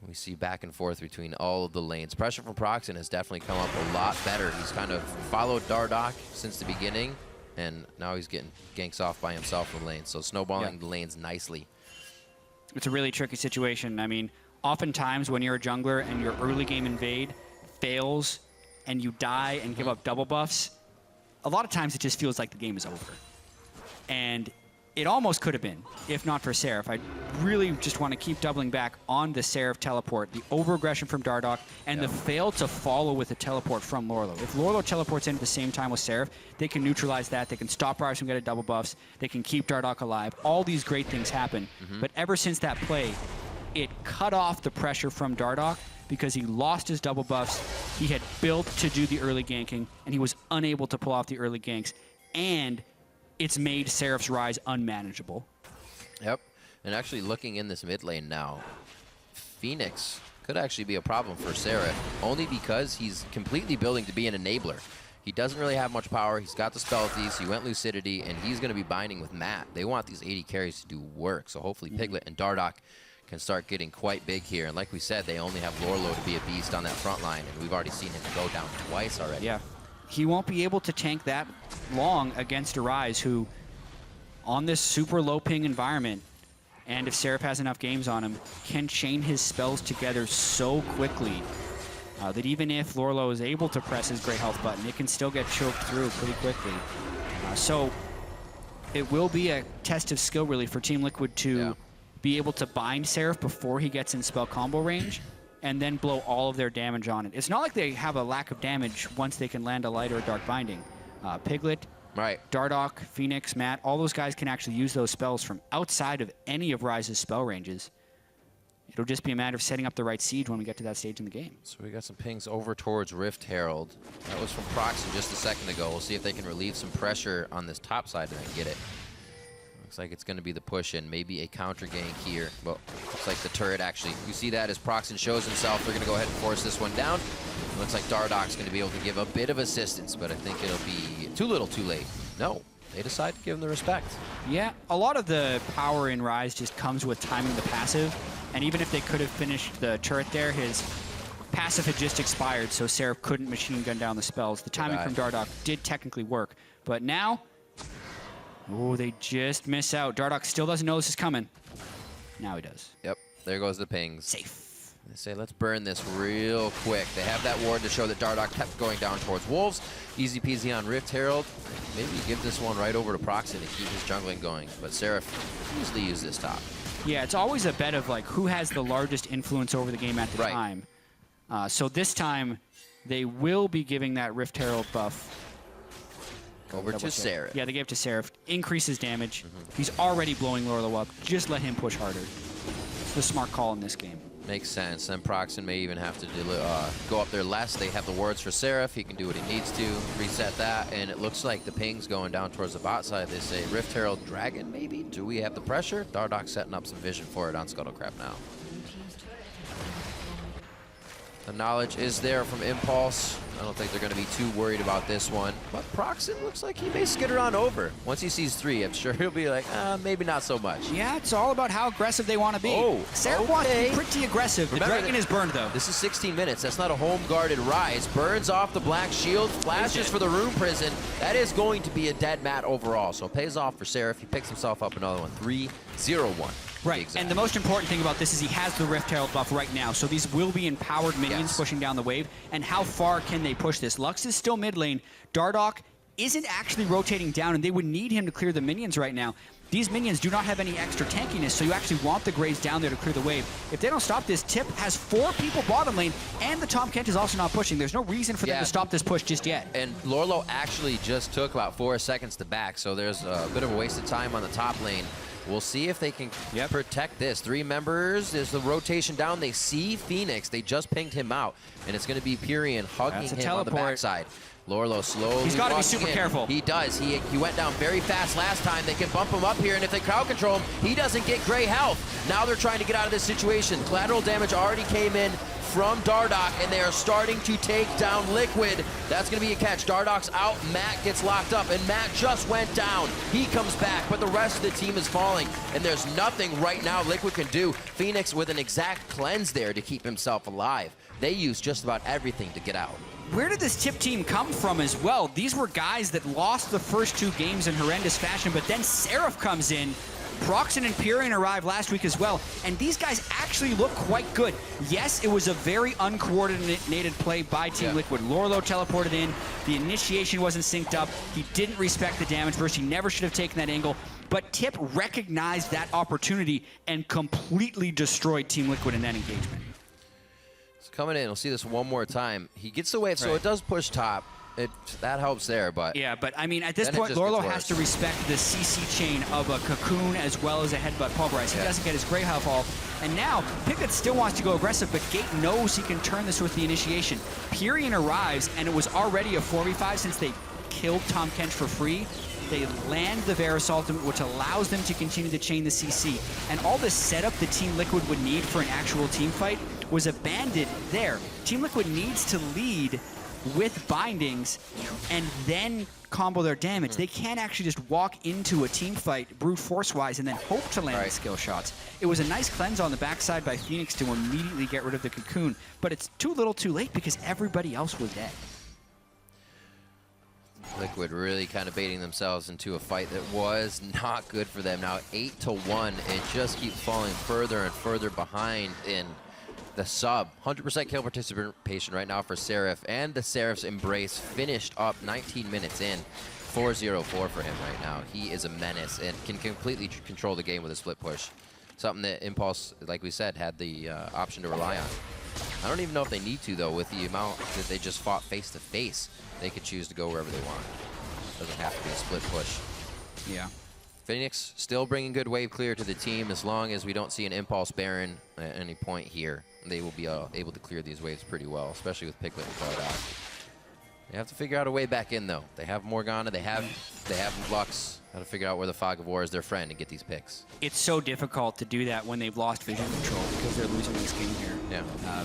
We see back and forth between all of the lanes. Pressure from Proxen has definitely come up a lot better. He's kind of followed Dardoch since the beginning, and now he's getting ganks off by himself in the lane. So snowballing the lanes nicely. It's a really tricky situation. I mean, oftentimes when you're a jungler and your early game invade fails and you die and give up double buffs, a lot of times it just feels like the game is over. And it almost could have been, if not for Seraph. I really just want to keep doubling back on the Seraph teleport, the over-aggression from Dardoch, and the fail to follow with a teleport from Lorlo. If Lorlo teleports in at the same time with Seraph, they can neutralize that. They can stop Rise from getting double buffs. They can keep Dardoch alive. All these great things happen. But ever since that play, it cut off the pressure from Dardoch because he lost his double buffs. He had built to do the early ganking, and he was unable to pull off the early ganks. And it's made Seraph's Rise unmanageable. Yep. And actually looking in this mid lane now, Phoenix could actually be a problem for Seraph, only because he's completely building to be an enabler. He doesn't really have much power. He's got the spell-thies. He went Lucidity, and he's going to be binding with Matt. They want these 80 carries to do work, so hopefully Piglet and Dardoch can start getting quite big here. And like we said, they only have Lorlo to be a beast on that front line, and we've already seen him go down twice already. Yeah. He won't be able to tank that long against a Rise who, on this super low ping environment, and if Seraph has enough games on him, can chain his spells together so quickly that even if Lorlo is able to press his Great Health button, it can still get choked through pretty quickly. So it will be a test of skill, really, for Team Liquid to be able to bind Seraph before he gets in spell combo range, and then blow all of their damage on it. It's not like they have a lack of damage once they can land a light or a dark binding. Piglet, Dardoch, Phoenix, Matt, all those guys can actually use those spells from outside of any of Ryze's spell ranges. It'll just be a matter of setting up the right siege when we get to that stage in the game. So we got some pings over towards Rift Herald. That was from Proxen just a second ago. We'll see if they can relieve some pressure on this top side and then get it. Looks like it's going to be the push in, maybe a counter gank here. But looks like the turret actually, you see that as Proxen shows himself. They're going to go ahead and force this one down. It looks like Dardoch's going to be able to give a bit of assistance, but I think it'll be too little too late. No, they decide to give him the respect. Yeah, a lot of the power in Ryze just comes with timing the passive. And even if they could have finished the turret there, his passive had just expired, so Seraph couldn't machine gun down the spells. The timing from Dardoch did technically work. But now, oh, they just miss out. Dardoch still doesn't know this is coming. Now he does. Yep, there goes the pings. Safe. They say, let's burn this real quick. They have that ward to show that Dardoch kept going down towards Wolves. Easy peasy on Rift Herald. Maybe give this one right over to Proxen to keep his jungling going. But Seraph easily use this top. Yeah, it's always a bet of like who has the largest influence over the game at the time. So this time, they will be giving that Rift Herald buff over to Seraph. Yeah, they gave it to Seraph. Increases damage. He's already blowing Lorlo up. Just let him push harder. It's the smart call in this game. Makes sense. And Proxen may even have to go up there less. They have the wards for Seraph. He can do what he needs to, reset that, and it looks like the ping's going down towards the bot side. They say Rift Herald Dragon, maybe? Do we have the pressure? Dardoch setting up some vision for it on Scuttlecraft now. The knowledge is there from Impulse. I don't think they're going to be too worried about this one. But Proxen looks like he may skitter on over. Once he sees 3, I'm sure he'll be like, maybe not so much. Yeah, it's all about how aggressive they want to be. Seraph wants to be pretty aggressive. Remember, the dragon is burned, though. This is 16 minutes. That's not a home-guarded Ryze. Burns off the black shield, flashes for the Rune Prison. That is going to be a dead mat overall. So it pays off for Seraph. He picks himself up another one. 3-0-1. Right, and the most important thing about this is he has the Rift Herald buff right now, so these will be empowered minions pushing down the wave. And how far can they push this? Lux is still mid lane. Dardoch isn't actually rotating down, and they would need him to clear the minions right now. These minions do not have any extra tankiness, so you actually want the Graves down there to clear the wave. If they don't stop this, Tip has 4 people bottom lane, and the Tom Kent is also not pushing. There's no reason for them to stop this push just yet. And Lorlo actually just took about 4 seconds to back, so there's a bit of a waste of time on the top lane. We'll see if they can protect this. 3 members. There's the rotation down. They see Phoenix. They just pinged him out. And it's going to be Pyrian hugging him on the backside. Lorlo slowly. He's got to be super careful. He does. He went down very fast last time. They can bump him up here, and if they crowd control him, he doesn't get gray health. Now they're trying to get out of this situation. Collateral damage already came in from Dardoch, and they are starting to take down Liquid. That's going to be a catch. Dardoch's out. Matt gets locked up, and Matt just went down. He comes back, but the rest of the team is falling, and there's nothing right now Liquid can do. Phoenix with an exact cleanse there to keep himself alive. They use just about everything to get out. Where did this Tip team come from as well? These were guys that lost the first 2 games in horrendous fashion, but then Seraph comes in. Proxen and Pyrian arrived last week as well, and these guys actually look quite good. Yes, it was a very uncoordinated play by Team Liquid. Lorlo teleported in, the initiation wasn't synced up, he didn't respect the damage burst, he never should have taken that angle, but Tip recognized that opportunity and completely destroyed Team Liquid in that engagement. It's coming in, we'll see this one more time. He gets the wave, so it does push top. That helps there, but... Yeah, but I mean, at this point, Lorlo has to respect the CC chain of a Cocoon as well as a Headbutt Pulverize. He doesn't get his Grey Health all. And now, Piglet still wants to go aggressive, but Gate knows he can turn this with the initiation. Pyrian arrives, and it was already a 4v5 since they killed Tom Kent for free. They land the Varus ultimate, which allows them to continue to chain the CC. And all the setup that Team Liquid would need for an actual team fight was abandoned there. Team Liquid needs to lead with bindings and then combo their damage. They can't actually just walk into a team fight brute force-wise and then hope to land the skill shots. It was a nice cleanse on the backside by Phoenix to immediately get rid of the Cocoon, but it's too little too late because everybody else was dead. Liquid really kind of baiting themselves into a fight that was not good for them. Now 8-1, it just keeps falling further and further behind, and the sub. 100% kill participation right now for Seraph, and the Seraph's Embrace finished up 19 minutes in. 4-0-4 for him right now. He is a menace and can completely control the game with a split push. Something that Impulse, like we said, had the option to rely on. I don't even know if they need to, though, with the amount that they just fought face-to-face. They could choose to go wherever they want. Doesn't have to be a split push. Yeah. Phoenix still bringing good wave clear to the team. As long as we don't see an Impulse Baron at any point here, they will be able to clear these waves pretty well, especially with Piglet and Dardock. They have to figure out a way back in, though. They have Morgana, they have Lux. Got to figure out where the Fog of War is their friend and get these picks. It's so difficult to do that when they've lost vision control because they're losing this game here. Yeah.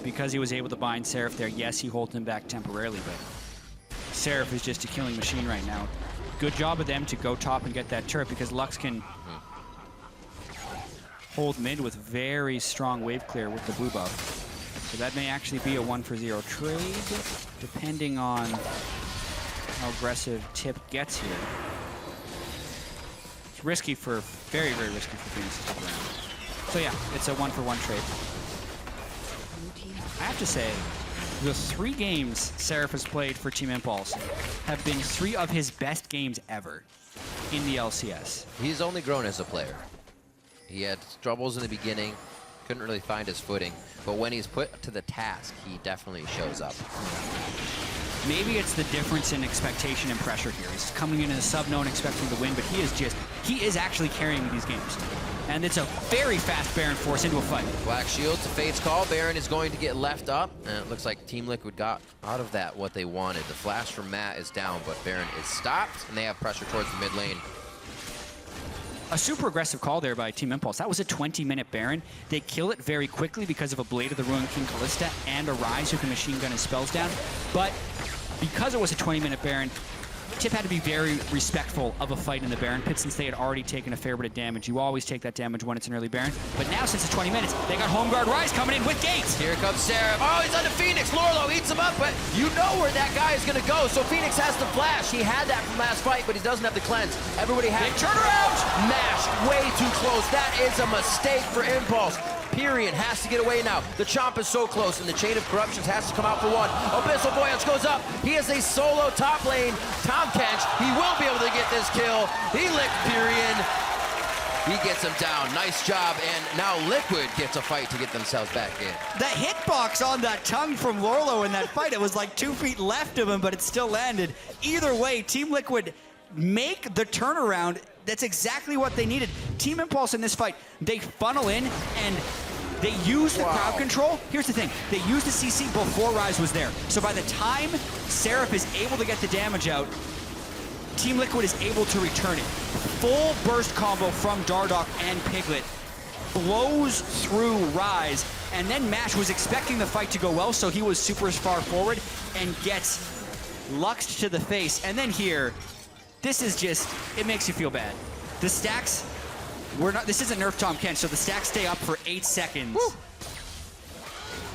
Because he was able to bind Seraph there, yes, he holds him back temporarily, but Seraph is just a killing machine right now. Good job of them to go top and get that turret because Lux can hold mid with very strong wave clear with the blue buff. So that may actually be a 1-for-0 trade, depending on how aggressive Tip gets here. It's risky for, very, very risky for Phoenix to stick around. So yeah, it's a 1-for-1 trade. I have to say, the 3 games Seraph has played for Team Impulse have been 3 of his best games ever in the LCS. He's only grown as a player. He had troubles in the beginning, couldn't really find his footing, but when he's put to the task, he definitely shows up. Maybe it's the difference in expectation and pressure here. He's coming into the sub-zone expecting to win, but he is actually carrying these games. And it's a very fast Baron force into a fight. Black Shield to Fate's call. Baron is going to get left up, and it looks like Team Liquid got out of that what they wanted. The flash from Matt is down, but Baron is stopped, and they have pressure towards the mid lane. A super aggressive call there by Team Impulse. That was a 20-minute Baron. They kill it very quickly because of a Blade of the Ruined King Callista and a Ryze who can machine gun his spells down. But because it was a 20-minute Baron, Tip had to be very respectful of a fight in the Baron pit since they had already taken a fair bit of damage. You always take that damage when it's an early Baron. But now, since it's 20 minutes, they got Home Guard Ryze coming in with gates. Here comes Seraph. Oh, he's on the Phoenix. Lorlo eats him up, but you know where that guy is going to go. So Phoenix has the flash. He had that from last fight, but he doesn't have the cleanse. Everybody has. Big turnaround. Mash way too close. That is a mistake for Impulse. Pyrian has to get away now. The Chomp is so close, and the Chain of Corruptions has to come out for one. Abyssal Voyage goes up. He is a solo top lane. Tom Kench, he will be able to get this kill. He licked Pyrian. He gets him down. Nice job, and now Liquid gets a fight to get themselves back in. The hitbox on that tongue from Lorlo in that fight, it was like 2 feet left of him, but it still landed. Either way, Team Liquid make the turnaround. That's exactly what they needed. Team Impulse in this fight, they funnel in and they use the crowd control. Here's the thing, they used the CC before Ryze was there. So by the time Seraph is able to get the damage out, Team Liquid is able to return it. Full burst combo from Dardock and Piglet blows through Ryze, and then Mash was expecting the fight to go well, so he was super far forward and gets luxed to the face. And then here, this is just, it makes you feel bad. The stacks, this isn't Nerf Tom Kench, so the stacks stay up for 8 seconds. Woo.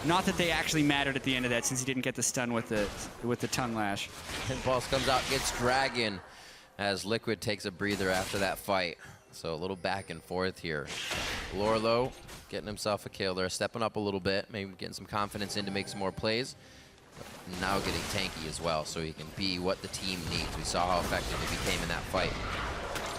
Not that they actually mattered at the end of that since he didn't get the stun with the tongue lash. Impulse comes out, gets Dragon as Liquid takes a breather after that fight. So a little back and forth here. Lorlo getting himself a kill there, stepping up a little bit, maybe getting some confidence in to make some more plays. Now getting tanky as well, so he can be what the team needs. We saw how effective he became in that fight.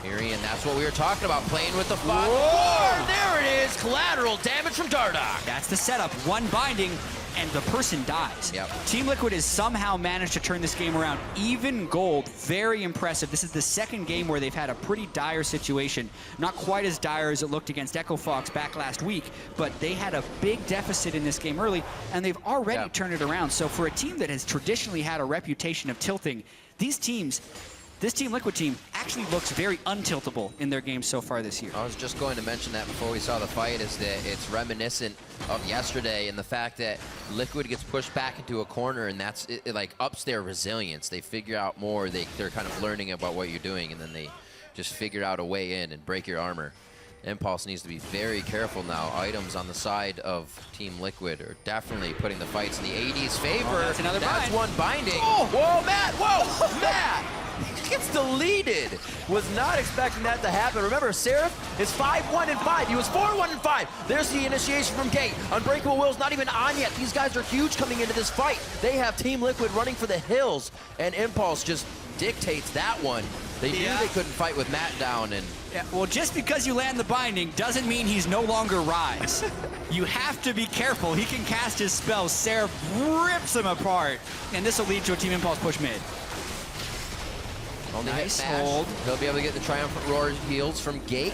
Pyrian, that's what we were talking about, playing with the Fog of War. There it is, collateral damage from Dardock. That's the setup, one binding, and the person dies. Yep. Team Liquid has somehow managed to turn this game around. Even gold, very impressive. This is the second game where they've had a pretty dire situation. Not quite as dire as it looked against Echo Fox back last week, but they had a big deficit in this game early, and they've already turned it around. So for a team that has traditionally had a reputation of tilting, this Team Liquid team actually looks very untiltable in their games so far this year. I was just going to mention that before we saw the fight, is that it's reminiscent of yesterday and the fact that Liquid gets pushed back into a corner, and that's it like ups their resilience. They figure out more, they're kind of learning about what you're doing, and then they just figure out a way in and break your armor. Impulse needs to be very careful now. Items on the side of Team Liquid are definitely putting the fights in the AD's favor. Oh, that's another That's bind. one binding. Oh. Whoa, Matt! Whoa, Matt! He gets deleted. Was not expecting that to happen. Remember, Seraph is 5-1-5. He was 4-1-5. There's the initiation from Gate. Unbreakable Will's not even on yet. These guys are huge coming into this fight. They have Team Liquid running for the hills, and Impulse just dictates that one. They knew they couldn't fight with Matt down, and well, just because you land the binding doesn't mean he's no longer Rise. You have to be careful. He can cast his spells. Seraph rips him apart, and this will lead to a Team Impulse push mid. Only nice hit hold. They'll be able to get the Triumphant Roar heals from Gate.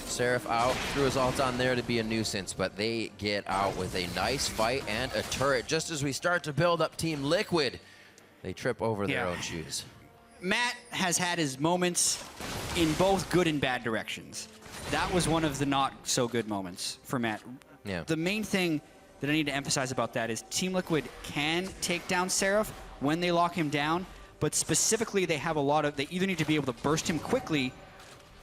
Seraph out, threw his ult on there to be a nuisance, but they get out with a nice fight and a turret. Just as we start to build up Team Liquid, they trip over their own shoes. Matt has had his moments in both good and bad directions. That was one of the not so good moments for Matt. Yeah. The main thing that I need to emphasize about that is Team Liquid can take down Seraph when they lock him down, but specifically they have a lot of, they either need to be able to burst him quickly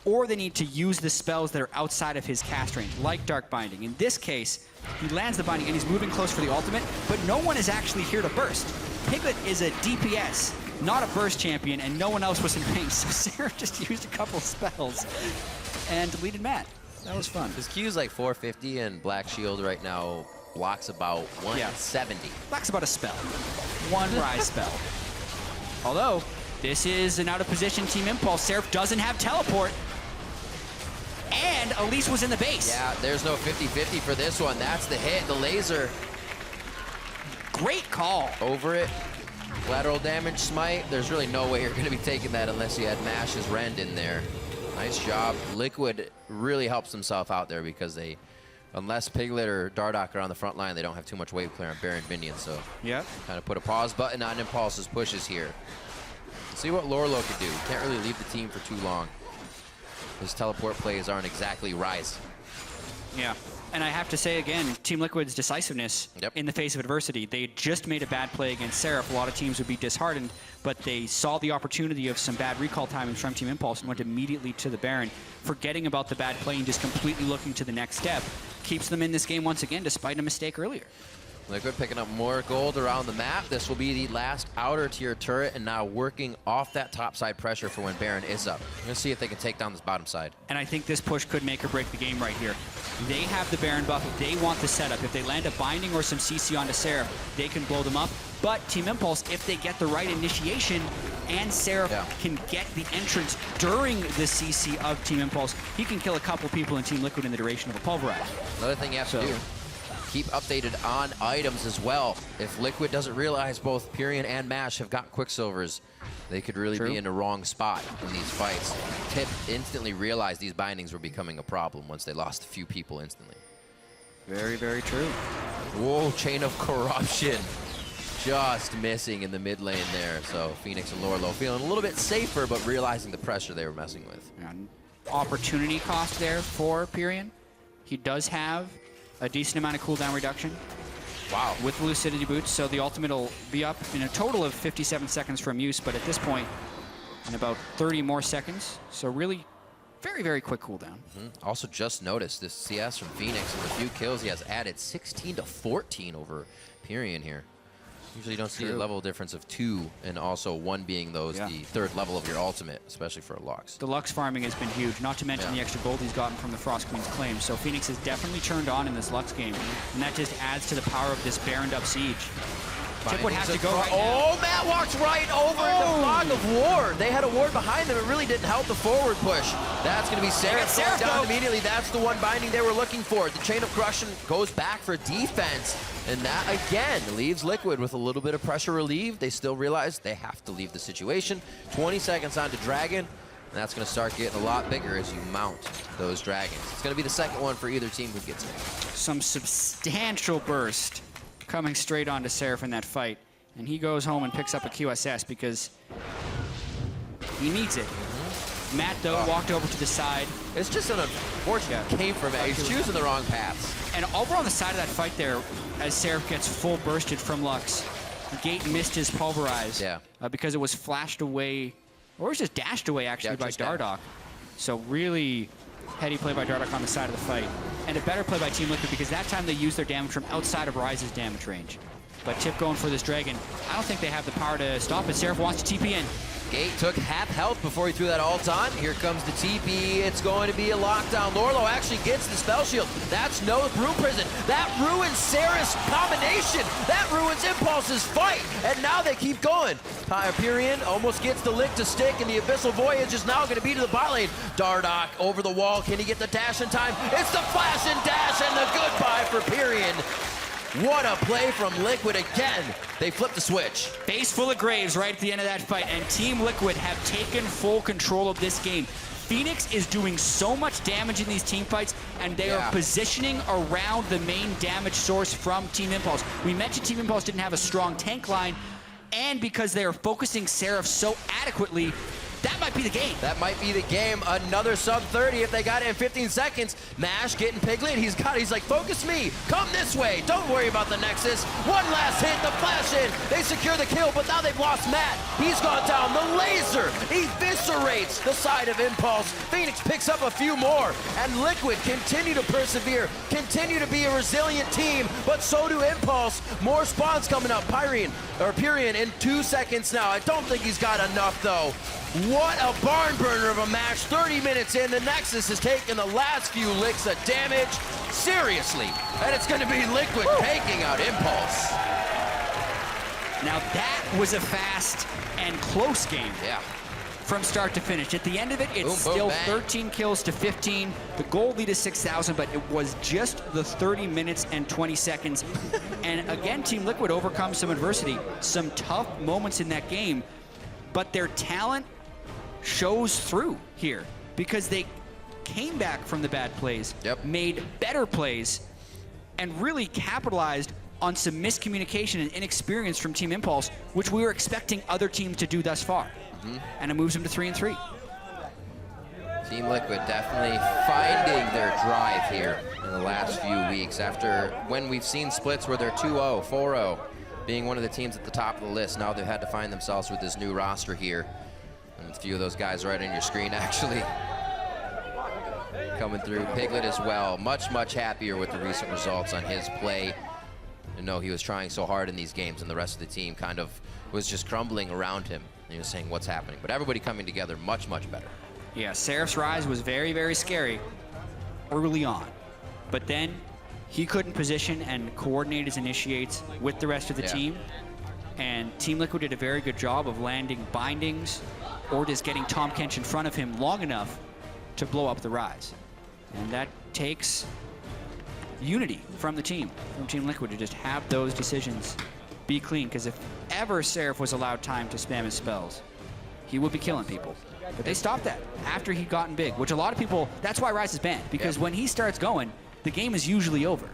or they need to use the spells that are outside of his cast range, like Dark Binding. In this case, he lands the Binding and he's moving close for the ultimate, but no one is actually here to burst. Piglet is a DPS, not a burst champion, and no one else was in range, so Seraph just used a couple spells and deleted Matt. That was fun. His Q is like 450, and Black Shield right now blocks about 170. Blocks about a spell. One Rise spell. Although, this is an out-of-position Team Impulse. Seraph doesn't have teleport. And Elise was in the base. Yeah, there's no 50-50 for this one. That's the hit, the laser. Great call. Over it. Lateral damage smite. There's really no way you're going to be taking that unless you had Mash's Rend in there. Nice job. Liquid really helps himself out there because they, unless Piglet or Dardoch are on the front line, they don't have too much wave clear on Baron Vinian. So kind of put a pause button on Impulse's pushes here. See what Lorlo could do. Can't really leave the team for too long. His teleport plays aren't exactly Rise. Yeah. And I have to say again, Team Liquid's decisiveness in the face of adversity. They had just made a bad play against Seraph. A lot of teams would be disheartened, but they saw the opportunity of some bad recall timings from Team Impulse and went immediately to the Baron, forgetting about the bad play and just completely looking to the next step. Keeps them in this game once again, despite a mistake earlier. Liquid picking up more gold around the map. This will be the last outer tier turret, and now working off that top side pressure for when Baron is up. We're gonna see if they can take down this bottom side. And I think this push could make or break the game right here. They have the Baron buff. They want the setup. If they land a binding or some CC onto Seraph, they can blow them up. But Team Impulse, if they get the right initiation and Seraph can get the entrance during the CC of Team Impulse, he can kill a couple people in Team Liquid in the duration of a pulverize. Another thing you have to do, keep updated on items as well. If Liquid doesn't realize both Pyrian and Mash have got Quicksilvers, they could really be in the wrong spot in these fights. Tip instantly realized these bindings were becoming a problem once they lost a few people instantly. Very, very true. Whoa, Chain of Corruption. Just missing in the mid lane there. So Phoenix and Lorlo feeling a little bit safer, but realizing the pressure they were messing with. Opportunity cost there for Pyrian. He does have a decent amount of cooldown reduction. Wow. With the Lucidity boots, so the ultimate will be up in a total of 57 seconds from use, but at this point, in about 30 more seconds. So really, very, very quick cooldown. Also just noticed this CS from Phoenix, and the few kills he has added 16 to 14 over Pyrian here. Usually you don't see a level difference of 2, and also 1 being the third level of your ultimate, especially for a Lux. The Lux farming has been huge, not to mention the extra gold he's gotten from the Frost Queen's claim. So Phoenix is definitely turned on in this Lux game, and that just adds to the power of this Baroned up siege. Tip would have to go right now. Matt walks right over the fog of ward. They had a ward behind them. It really didn't help the forward push. That's going to be Seraph down immediately. That's the one binding they were looking for. The Chain of Corruption goes back for defense. And that, again, leaves Liquid with a little bit of pressure relieved. They still realize they have to leave the situation. 20 seconds on to Dragon. And that's going to start getting a lot bigger as you mount those Dragons. It's going to be the second one for either team who gets it. Some substantial burst coming straight onto Seraph in that fight. And he goes home and picks up a QSS because he needs it. Matt, though, walked over to the side. It's just an unfortunate game for Matt. He's choosing the wrong paths. And over on the side of that fight there, as Seraph gets full bursted from Lux, Gate missed his pulverize because it was flashed away, or it was just dashed away, actually, by Dardoch. So really heady play by Dardoch on the side of the fight. And a better play by Team Liquid because that time they used their damage from outside of Rise's damage range. But Tip going for this Dragon. I don't think they have the power to stop it. Seraph wants to TP in. Gate took half health before he threw that ult on. Here comes the TP. It's going to be a lockdown. Lorlo actually gets the spell shield. That's no Brew Prison. That ruins Sarah's combination. That ruins Impulse's fight. And now they keep going. Hyperion almost gets the lick to stick, and the Abyssal Voyage is now going to be to the bot lane. Dardoch over the wall. Can he get the dash in time? It's the flash and dash and the goodbye for Pyrion. What a play from Liquid again. They flipped the switch. Face full of graves right at the end of that fight, and Team Liquid have taken full control of this game. Phoenix is doing so much damage in these team fights, and they are positioning around the main damage source from Team Impulse. We mentioned Team Impulse didn't have a strong tank line, and because they are focusing Seraph so adequately, that might be the game. That might be the game. Another sub 30 if they got it in 15 seconds. Mash getting Piglet. He's like, focus me. Come this way. Don't worry about the Nexus. One last hit. The flash in. They secure the kill, but now they've lost Matt. He's gone down. The laser eviscerates the side of Impulse. Phoenix picks up a few more, and Liquid continue to persevere, continue to be a resilient team, but so do Impulse. More spawns coming up. Pyrion in 2 seconds now. I don't think he's got enough, though. What a barn burner of a match. 30 minutes in, the Nexus has taken the last few licks of damage. Seriously. And it's going to be Liquid taking out Impulse. Now that was a fast and close game. Yeah. From start to finish. At the end of it, it's still 13 kills to 15. The goal lead is 6,000, but it was just the 30 minutes and 20 seconds. And again, Team Liquid overcomes some adversity, some tough moments in that game, but their talent shows through here because they came back from the bad plays, made better plays, and really capitalized on some miscommunication and inexperience from Team Impulse, which we were expecting other teams to do thus far. And it moves them to 3-3. Team Liquid definitely finding their drive here in the last few weeks after when we've seen splits where they're 2-0, 4-0, being one of the teams at the top of the list. Now they've had to find themselves with this new roster here. And a few of those guys right on your screen actually coming through. Piglet as well, much happier with the recent results on his play. You know, he was trying so hard in these games and the rest of the team kind of was just crumbling around him. And he was saying what's happening, but everybody coming together much better. Yeah, Seraph's rise was very scary early on, but then he couldn't position and coordinate his initiates with the rest of the team, and Team Liquid did a very good job of landing bindings or just getting Tahm Kench in front of him long enough to blow up the rise. And that takes unity from the team, from Team Liquid, to just have those decisions be clean, because if ever Seraph was allowed time to spam his spells, he would be killing people. But they stopped that after he'd gotten big, which a lot of people, that's why Rise is banned, because when he starts going, the game is usually over.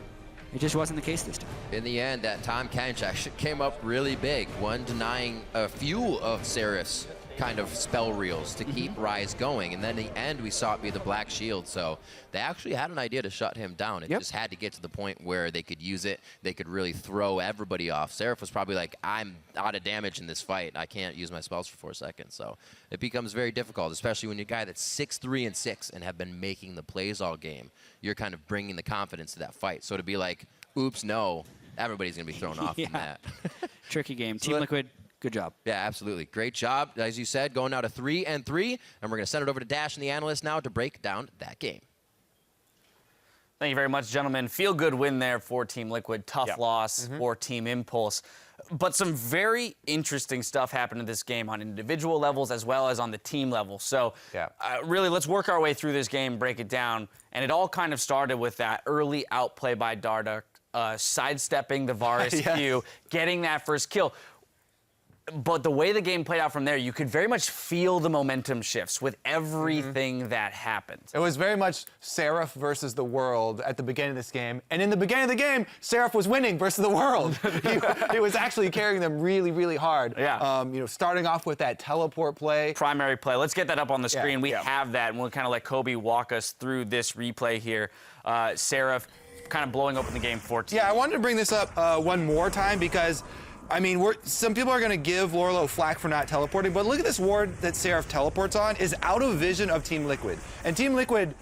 It just wasn't the case this time. In the end, that Tahm Kench actually came up really big, one denying a few of Seraph's kind of spell reels to keep Rise going, and then in the end we saw it be the Black Shield, so they actually had an idea to shut him down. It just had to get to the point where they could use it, they could really throw everybody off. Seraph was probably like, I'm out of damage in this fight, I can't use my spells for 4 seconds, so it becomes very difficult, especially when you're a guy that's 6-3-6 and have been making the plays all game. You're kind of bringing the confidence to that fight, so to be like, oops, no, everybody's gonna be thrown off from that. Tricky game. Team Liquid, good job. Yeah, absolutely. Great job. As you said, going now to 3-3. And we're going to send it over to Dash and the analyst now to break down that game. Thank you very much, gentlemen. Feel good win there for Team Liquid. Tough loss for Team Impulse. But some very interesting stuff happened in this game on individual levels as well as on the team level. So really, let's work our way through this game, break it down. And it all kind of started with that early outplay by Dardoch, sidestepping the Varus Q, getting that first kill. But the way the game played out from there, you could very much feel the momentum shifts with everything that happened. It was very much Seraph versus the world at the beginning of this game. And in the beginning of the game, Seraph was winning versus the world. he was actually carrying them really hard. Yeah. You know, starting off with that teleport play. Primary play. Let's get that up on the screen. We have that, and we'll kind of let Kobe walk us through this replay here. Seraph kind of blowing open the game 14. Yeah, I wanted to bring this up one more time because I mean, some people are going to give Lorlo flack for not teleporting, but look at this ward that Seraph teleports on is out of vision of Team Liquid. And Team Liquid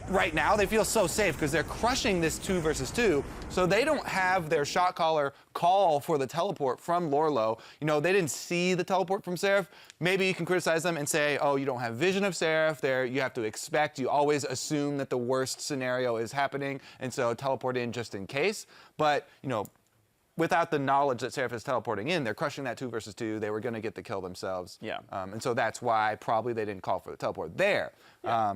right now they feel so safe because they're crushing this 2 versus 2, so they don't have their shot caller call for the teleport from Lorlo. You know, they didn't see the teleport from Seraph. Maybe you can criticize them and say, oh, you don't have vision of Seraph. There, you have to expect, you always assume that the worst scenario is happening, and so teleport in just in case. But, you know, without the knowledge that Seraph is teleporting in, they're crushing that 2 versus 2. They were going to get the kill themselves. Yeah. And so that's why probably they didn't call for the teleport there. Yeah.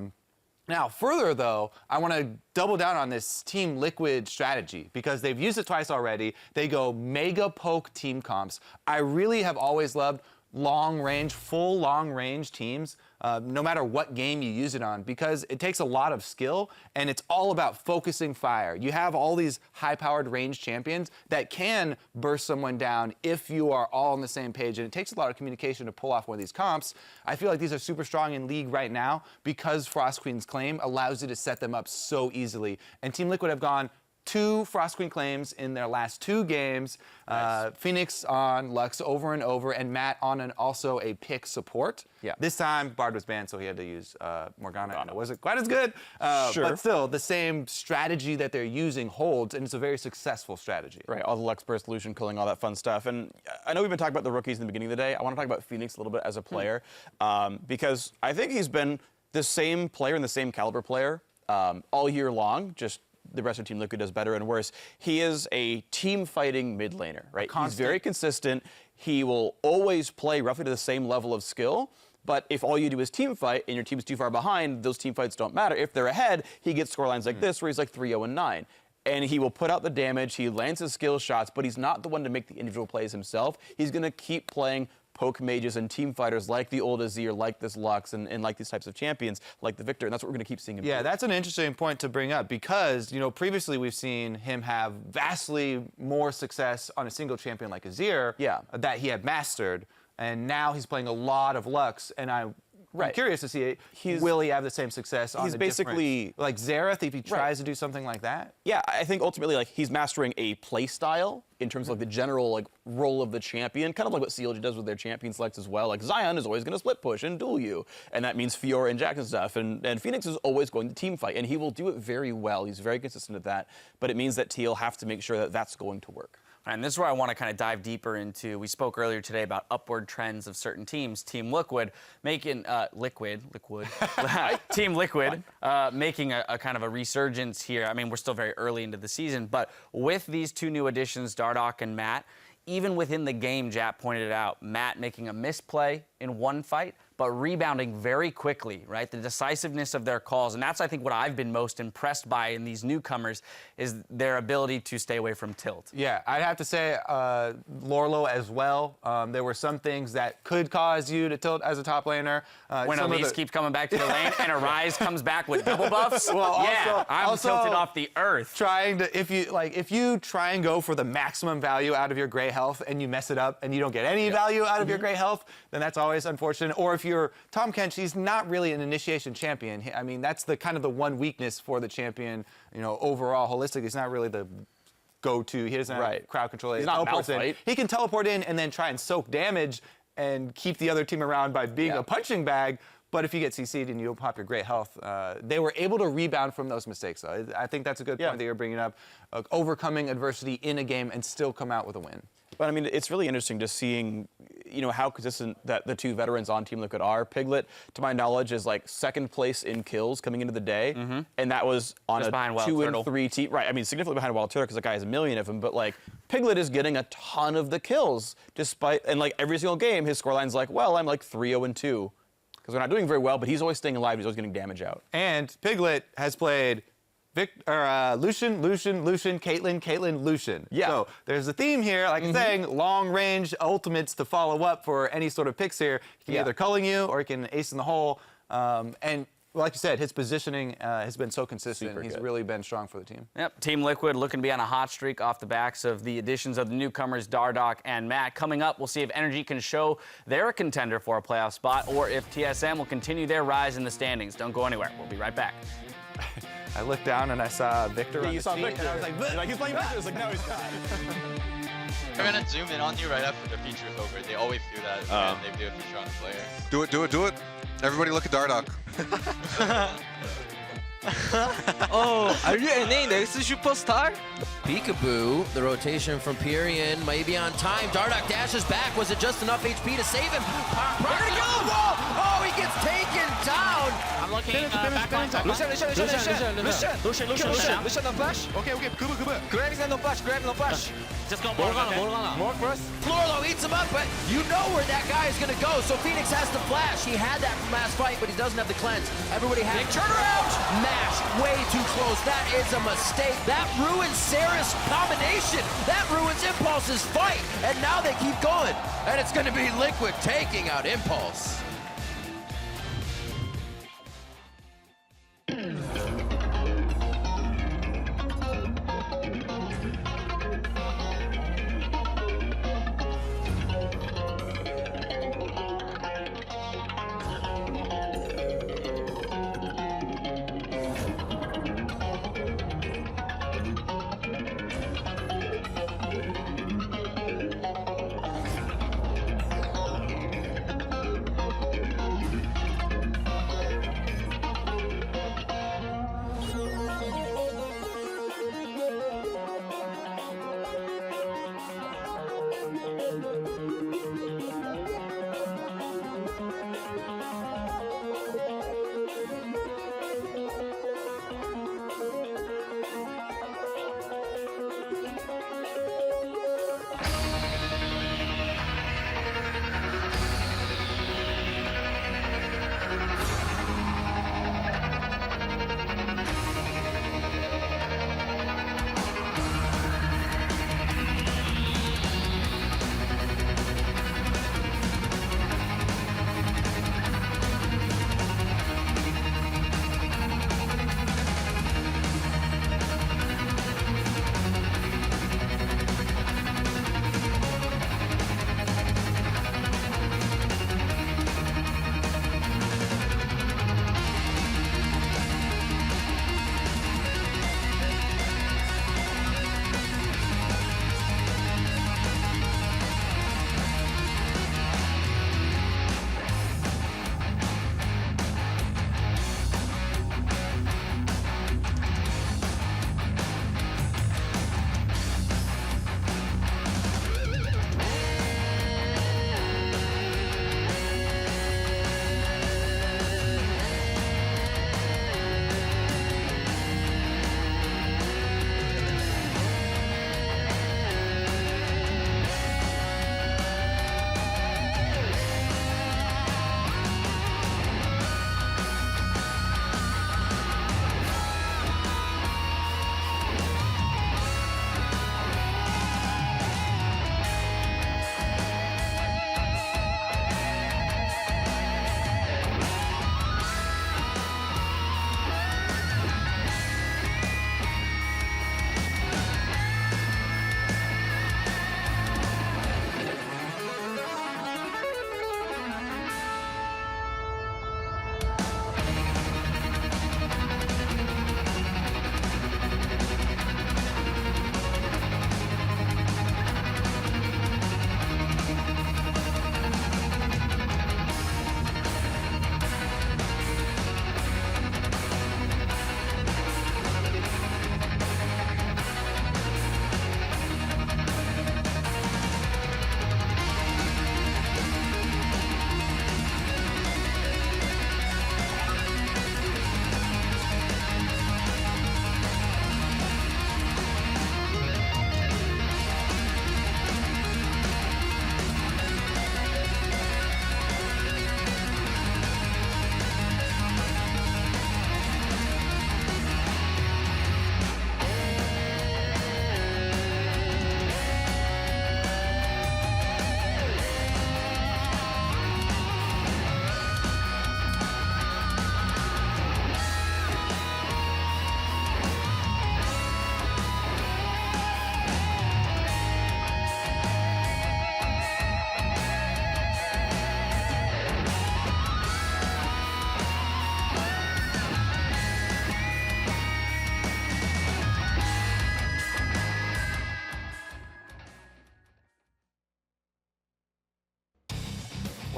Now, further, though, I want to double down on this Team Liquid strategy because they've used it twice already. They go mega poke team comps. I really have always loved long-range, full long-range teams, no matter what game you use it on, because it takes a lot of skill, and it's all about focusing fire. You have all these high-powered range champions that can burst someone down if you are all on the same page, and it takes a lot of communication to pull off one of these comps. I feel like these are super strong in League right now because Frost Queen's claim allows you to set them up so easily, and Team Liquid have gone 2 Frost Queen claims in their last 2 games. Nice. Phoenix on Lux over and over, and Matt on also a pick support. Yeah. This time, Bard was banned, so he had to use Morgana, and it wasn't quite as good. Sure. But still, the same strategy that they're using holds, and it's a very successful strategy. Right, all the Lux Burst, Lucian killing, all that fun stuff. And I know we've been talking about the rookies in the beginning of the day. I want to talk about Phoenix a little bit as a player, because I think he's been the same player and the same caliber player all year long, just the rest of Team Liquid does better and worse. He is a team-fighting mid laner, right? He's very consistent. He will always play roughly to the same level of skill, but if all you do is team fight and your team's too far behind, those team fights don't matter. If they're ahead, he gets scorelines like this where he's like 3-0-9. And he will put out the damage, he lands his skill shots, but he's not the one to make the individual plays himself. He's going to keep playing poke mages and team fighters like the old Azir, like this Lux, and like these types of champions, like the Victor, and that's what we're going to keep seeing him do. Yeah, that's an interesting point to bring up because, you know, previously we've seen him have vastly more success on a single champion like Azir that he had mastered, and now he's playing a lot of Lux, and I'm curious to see, will he have the same success on he's basically like Xerath if he tries to do something like that? Yeah, I think ultimately like he's mastering a play style in terms of like the general like role of the champion, kind of like what CLG does with their champion selects as well. Like Zion is always going to split push and duel you, and that means Fiora and Jack and stuff. And Phoenix is always going to team fight, and he will do it very well. He's very consistent at that, but it means that Teal have to make sure that that's going to work. And this is where I want to kind of dive deeper into. We spoke earlier today about upward trends of certain teams. Team Liquid making Team Liquid making a kind of a resurgence here. I mean, we're still very early into the season, but with these 2 new additions, Dardoch and Matt, even within the game, Jap pointed it out, Matt making a misplay in one fight, but rebounding very quickly, right? The decisiveness of their calls. And that's, I think, what I've been most impressed by in these newcomers is their ability to stay away from tilt. Yeah, I'd have to say Lorlo as well. There were some things that could cause you to tilt as a top laner. When Elise keeps coming back to the lane and Arise comes back with double buffs, I'm tilted off the earth. Trying to, if you try and go for the maximum value out of your gray health and you mess it up and you don't get any value out of your gray health, then that's always unfortunate. Or if you're Tom Kench, he's not really an initiation champion. I mean, that's the kind of the one weakness for the champion, you know, overall, holistic. He's not really the go-to. He doesn't have crowd control. He's not Malphite. He can teleport in and then try and soak damage and keep the other team around by being a punching bag. But if you get CC'd and you don't pop your great health, they were able to rebound from those mistakes, though. I think that's a good point that you're bringing up, overcoming adversity in a game and still come out with a win. But I mean, it's really interesting just seeing, you know, how consistent that the 2 veterans on Team Liquid are. Piglet, to my knowledge, is like 2nd place in kills coming into the day, and that was on just a 2 and 3 team. Right, I mean, significantly behind Wild Turtle because the guy has 1 million of them. But like, Piglet is getting a ton of the kills, despite, and like every single game, his scoreline's like, well, I'm like 3-0-2. Because we're not doing very well, but he's always staying alive. He's always getting damage out. And Piglet has played Lucian, Caitlyn, Lucian. Yeah. So there's a theme here, like I'm saying, long-range ultimates to follow up for any sort of picks here. He can either culling you or he can ace in the hole. And like you said, his positioning has been so consistent. He's really been strong for the team. Yep, Team Liquid looking to be on a hot streak off the backs of the additions of the newcomers, Dardoch and Matt. Coming up, we'll see if Energy can show they're a contender for a playoff spot or if TSM will continue their rise in the standings. Don't go anywhere. We'll be right back. I looked down and I saw Victor. You saw Victor. And I was like, he's playing Victor. I was like, no, he's not. They're gonna zoom in on you right after the feature's over. They always do that when they do a feature on the player. Do it. Everybody look at Dardoch. Oh, are you NA next superstar? Peekaboo, the rotation from Pyrian, maybe on time. Dardoch dashes back. Was it just enough HP to save him? They're gonna go! Whoa! Oh, he gets taken down! I'm looking backline. Lucian no flash. Okay, 그브. Graves no flash, Graves no flash. Just go More first. Florlo eats him up, but you know where that guy is gonna go. So Phoenix has to flash. He had that from last fight, but he doesn't have the cleanse. Everybody has turnaround! Mash, way too close. That is a mistake. That ruins Sarah's combination. That ruins Impulse's fight. And now they keep going. And it's gonna be Liquid taking out Impulse.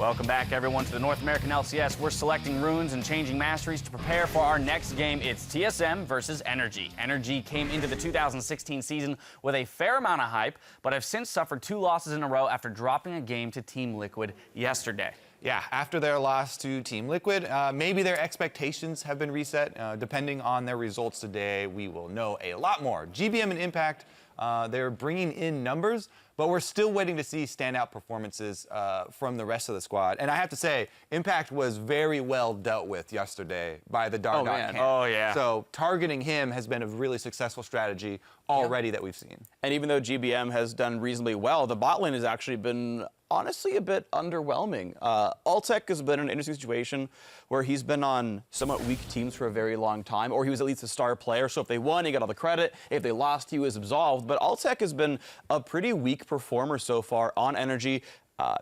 Welcome back, everyone, to the North American LCS. We're selecting runes and changing masteries to prepare for our next game. It's TSM versus Energy. Energy came into the 2016 season with a fair amount of hype, but have since suffered 2 losses in a row after dropping a game to Team Liquid yesterday. Yeah, after their loss to Team Liquid, maybe their expectations have been reset. Depending on their results today, we will know a lot more. GBM and Impact, they're bringing in numbers, but we're still waiting to see standout performances from the rest of the squad. And I have to say, Impact was very well dealt with yesterday by the Dark camp. Oh, yeah. So targeting him has been a really successful strategy already that we've seen. And even though GBM has done reasonably well, the bot lane has actually been honestly a bit underwhelming. Altec has been in an interesting situation where he's been on somewhat weak teams for a very long time, or he was at least a star player. So if they won, he got all the credit. If they lost, he was absolved. But Altec has been a pretty weak performer so far on Energy.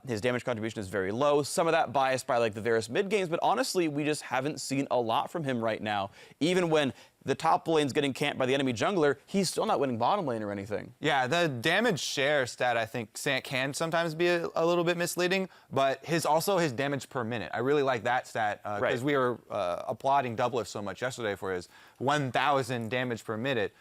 His damage contribution is very low. Some of that biased by like the various mid games, but honestly, we just haven't seen a lot from him right now. Even when the top lane's getting camped by the enemy jungler, he's still not winning bottom lane or anything. Yeah, the damage share stat, I think, can sometimes be a little bit misleading, but also his damage per minute. I really like that stat because we were applauding Doublelift so much yesterday for his 1,000 damage per minute.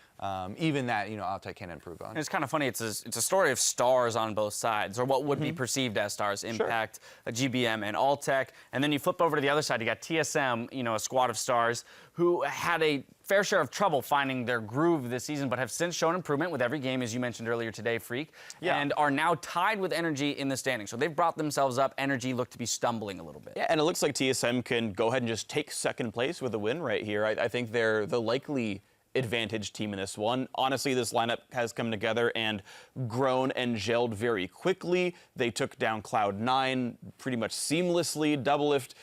Even that, Altec can improve on. It's kind of funny. It's a story of stars on both sides, or what would be perceived as stars. Impact, GBM, and Altec. And then you flip over to the other side. You got TSM, a squad of stars who had a fair share of trouble finding their groove this season, but have since shown improvement with every game, as you mentioned earlier today, Freak, and are now tied with Energy in the standings. So they've brought themselves up. Energy look to be stumbling a little bit. Yeah, and it looks like TSM can go ahead and just take second place with a win right here. I think they're the likely advantage team in this one. Honestly, this lineup has come together and grown and gelled very quickly. They took down Cloud9 pretty much seamlessly. Doublelift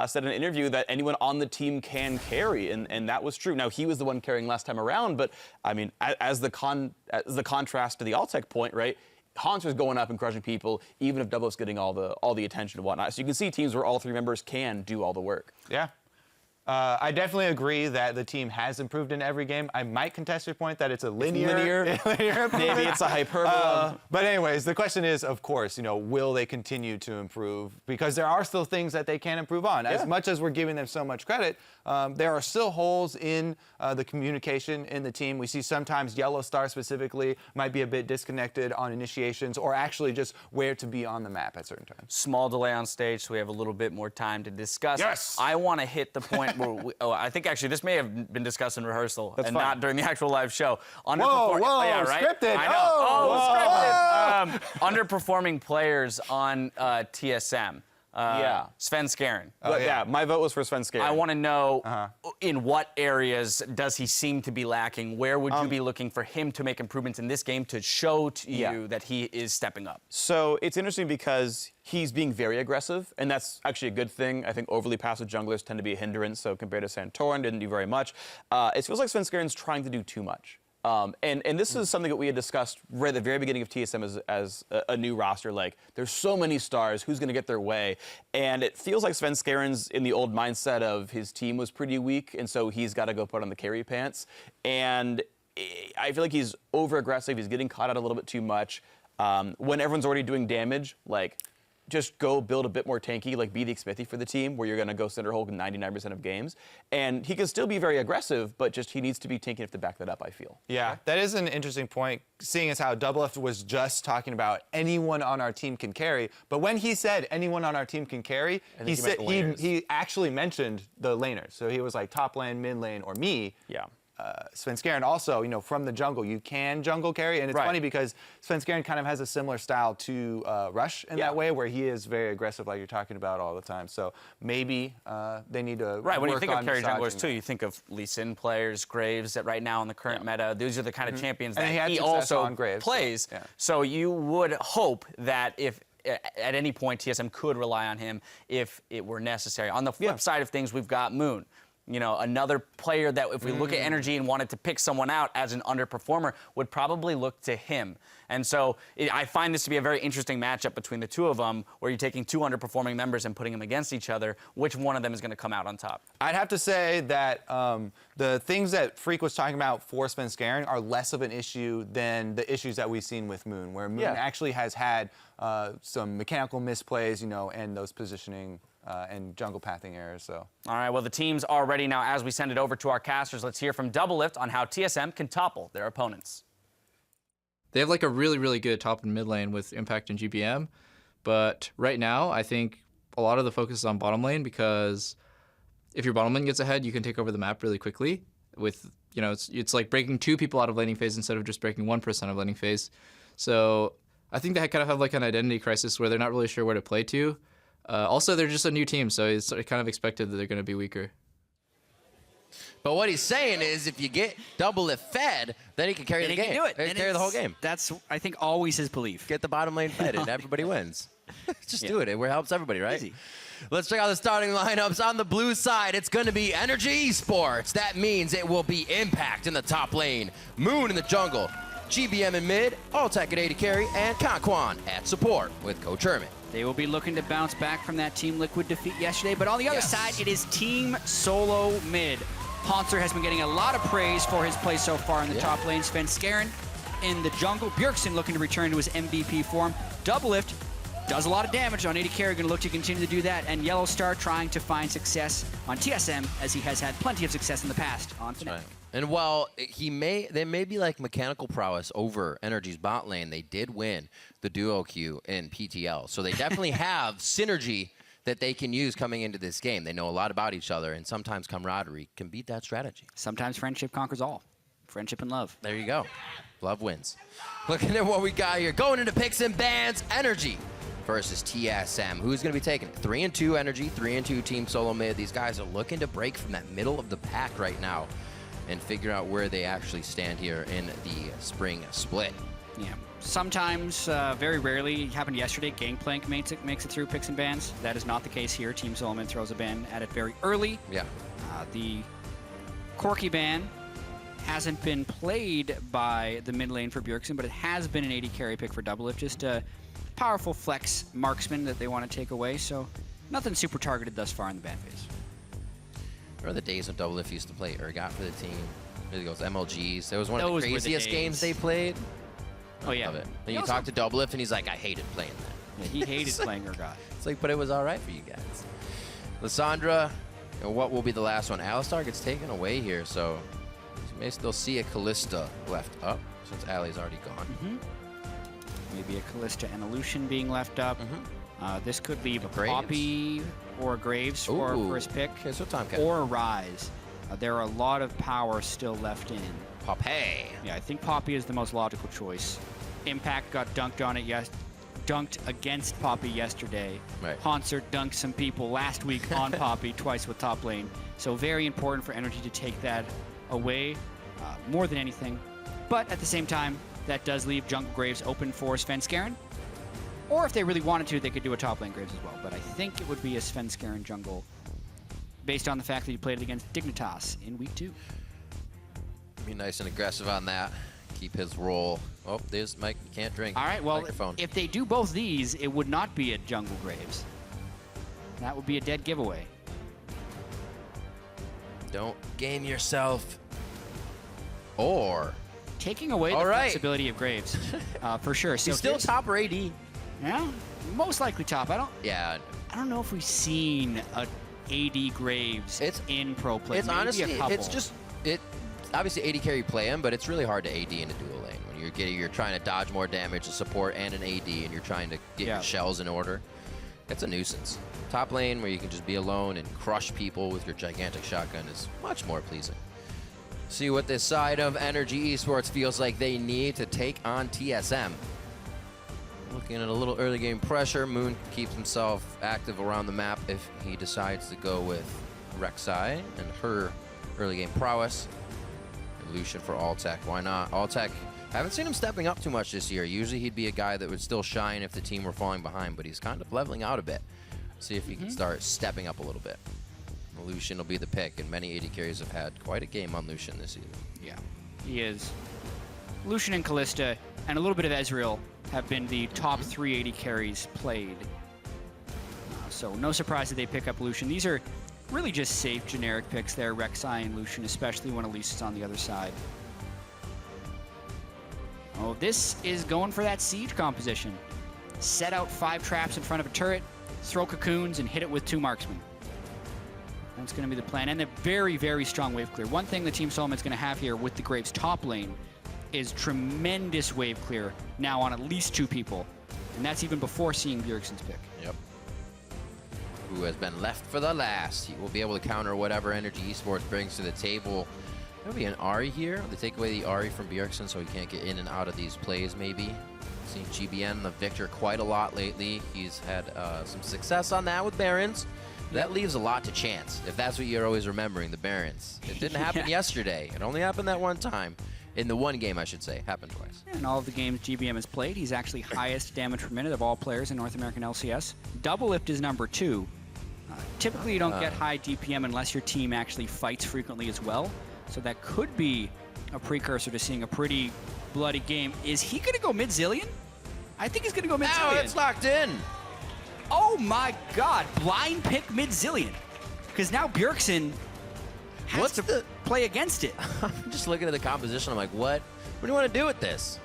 said in an interview that anyone on the team can carry, and that was true. Now, he was the one carrying last time around, but I mean, as the contrast to the Altec point, right? Haunter's going up and crushing people, even if Doublelift's getting all the attention and whatnot. So you can see teams where all 3 members can do all the work. Yeah. I definitely agree that the team has improved in every game. I might contest your point that it's a linear Maybe it's a hyperbole. But anyways, the question is, of course, will they continue to improve? Because there are still things that they can improve on. As much as we're giving them so much credit, there are still holes in the communication in the team. We see sometimes Yellow Star specifically might be a bit disconnected on initiations or actually just where to be on the map at certain times. Small delay on stage, so we have a little bit more time to discuss. Yes! I want to hit the point where I think actually this may have been discussed in rehearsal not during the actual live show. Whoa, yeah, right? Scripted. I know. Scripted. Underperforming players on TSM. Sven Skaren. My vote was for Sven Skaren. I want to know in what areas does he seem to be lacking? Where would you be looking for him to make improvements in this game to show to you that he is stepping up? So it's interesting because he's being very aggressive, and that's actually a good thing. I think overly passive junglers tend to be a hindrance, so compared to Santorin, didn't do very much. It feels like Sven Skaren's trying to do too much. And this is something that we had discussed right at the very beginning of TSM as a new roster. Like, there's so many stars, who's going to get their way? And it feels like Sven Skaren's in the old mindset of his team was pretty weak, and so he's got to go put on the carry pants. And I feel like he's over-aggressive. He's getting caught out a little bit too much. When everyone's already doing damage, like, just go build a bit more tanky, like be the Xmithie for the team, where you're going to go center hold in 99% of games. And he can still be very aggressive, but just he needs to be tanky enough to back that up, I feel. Yeah, that is an interesting point, seeing as how Doublelift was just talking about anyone on our team can carry. But when he said anyone on our team can carry, he actually mentioned the laners. So he was like top lane, mid lane, or me. Yeah. Sven Skaren also, from the jungle, you can jungle carry, and it's funny because Sven Skaren kind of has a similar style to Rush in that way, where he is very aggressive, like you're talking about all the time. So maybe they need to when you think of carry junglers too, you think of Lee Sin players, Graves. That right now in the current meta, those are the kind of champions that he also plays. So you would hope that if at any point TSM could rely on him if it were necessary. On the flip side of things, we've got Moon. You know, another player that if we look at Energy and wanted to pick someone out as an underperformer would probably look to him. And so I find this to be a very interesting matchup between the two of them, where you're taking two underperforming members and putting them against each other. Which one of them is going to come out on top? I'd have to say that the things that Freak was talking about for Svenskeren are less of an issue than the issues that we've seen with Moon, where Moon actually has had some mechanical misplays, you know, and those positioning and jungle pathing errors. So. All right, well, the teams are ready now. As we send it over to our casters, let's hear from Doublelift on how TSM can topple their opponents. They have like a really, really good top and mid lane with Impact and GBM. But right now, I think a lot of the focus is on bottom lane, because if your bottom lane gets ahead, you can take over the map really quickly. With, you know, it's like breaking 2 people out of laning phase instead of just breaking 1% of laning phase. So I think they kind of have like an identity crisis where they're not really sure where to play to. Also, they're just a new team, so it's kind of expected that they're going to be weaker. But what he's saying is, if you get Doublelift fed, then he can carry the game. He can do it. He can carry the whole game. That's, I think, always his belief. Get the bottom lane fed, and everybody wins. Just do it. It helps everybody, right? Easy. Let's check out the starting lineups. On the blue side, it's going to be Energy Esports. That means it will be Impact in the top lane, Moon in the jungle, GBM in mid, Alltech at AD carry, and Conquan at support with Coach Herman. They will be looking to bounce back from that Team Liquid defeat yesterday, but on the other side, it is Team Solo mid. Hauntzer has been getting a lot of praise for his play so far in the top lane. Svenskeren in the jungle. Bjergsen looking to return to his MVP form. Doublelift does a lot of damage on AD carry, going to look to continue to do that. And Yellow Star trying to find success on TSM, as he has had plenty of success in the past on Fnatic. Right. And while there may be like mechanical prowess over Energy's bot lane, they did win the duo queue in PTL. So they definitely have synergy that they can use coming into this game. They know a lot about each other, and sometimes camaraderie can beat that strategy. Sometimes friendship conquers all. Friendship and love. There you go. Love wins. Looking at what we got here. Going into picks and bans, Energy versus TSM. Who's going to be taking it? 3-2 Energy, 3-2 Team Solo mid. These guys are looking to break from that middle of the pack right now and figure out where they actually stand here in the spring split. Yeah. Sometimes, very rarely, it happened yesterday, Gangplank makes it through picks and bans. That is not the case here. Team Solomon throws a ban at it very early. Yeah. The Corki ban hasn't been played by the mid lane for Bjergsen, but it has been an AD carry pick for Doublelift. Just a powerful flex marksman that they want to take away, so nothing super targeted thus far in the ban phase. Remember the days when Doublelift used to play Urgot for the team? There goes MLGs. That was one of the craziest games they played. Oh, yeah. Love it. And you talk to Doublelift, and he's like, I hated playing that. Yeah, he hated playing Urgot. It's like, but it was all right for you guys. Lysandra, what will be the last one? Alistar gets taken away here, so you may still see a Callista left up, since Ali's already gone. Maybe a Callista and a Lucian being left up. This could leave a Graves? Poppy or a Graves for our first pick. Okay, so Tomcat. Or a Rise. There are a lot of power still left in. Poppy. Yeah, I think Poppy is the most logical choice. Impact got dunked on it dunked against Poppy yesterday. Right. Hauntzer dunked some people last week on Poppy, twice with top lane. So very important for Energy to take that away more than anything. But at the same time, that does leave jungle Graves open for Svenskeren. Or if they really wanted to, they could do a top lane Graves as well. But I think it would be a Svenskeren jungle based on the fact that he played it against Dignitas in week 2. Be nice and aggressive on that. Keep his role. Oh, there's Mike. Can't drink. All right, well, microphone. if they do both these, it would not be a jungle Graves. That would be a dead giveaway. Don't game yourself. Or taking away the flexibility of Graves, for sure. So he's still top or AD. Yeah, most likely top. I don't know if we've seen a AD Graves in pro play. It's maybe honestly, a couple. it's just obviously AD carry play him, but it's really hard to AD in a dual lane when you're trying to dodge more damage to support and an AD, and you're trying to get your shells in order. It's a nuisance. Top lane where you can just be alone and crush people with your gigantic shotgun is much more pleasing. See what this side of Energy Esports feels like they need to take on TSM. Looking at a little early game pressure. Moon keeps himself active around the map if he decides to go with Rek'Sai and her early game prowess. Lucian for Alltech. Why not? Alltech, haven't seen him stepping up too much this year. Usually he'd be a guy that would still shine if the team were falling behind, but he's kind of leveling out a bit. See if he can start stepping up a little bit. Lucian will be the pick, and many AD carries have had quite a game on Lucian this season. Yeah, he is. Lucian and Callista and a little bit of Ezreal have been the top 3 AD carries played. So no surprise that they pick up Lucian. These are really just safe generic picks there, Rek'Sai and Lucian, especially when Elise is on the other side. Oh, this is going for that siege composition. Set out 5 traps in front of a turret, throw cocoons, and hit it with 2 marksmen. That's going to be the plan. And a very, very strong wave clear. One thing the Team Solomon's going to have here with the Graves top lane is tremendous wave clear now on at least 2 people. And that's even before seeing Bjergsen's pick. Yep. Who has been left for the last. He will be able to counter whatever Energy Esports brings to the table. There'll be an Ahri here. They take away the Ahri from Bjergsen so he can't get in and out of these plays maybe. Seen GBN, the Victor, quite a lot lately. He's had some success on that with Barons. That leaves a lot to chance, if that's what you're always remembering, the Barons. It didn't happen yesterday. It only happened that one time. In the one game, I should say. Happened twice. In all of the games GBM has played, he's actually highest damage per minute of all players in North American LCS. Double lift is number 2. Typically, you don't get high DPM unless your team actually fights frequently as well. So that could be a precursor to seeing a pretty bloody game. Is he going to go mid-Zillion? I think he's going to go mid-Zillion. Now it's locked in. Oh my god, blind pick mid-Zillion. Because now Bjergsen has to play against it. I'm just looking at the composition. I'm like, what? What do you want to do with this?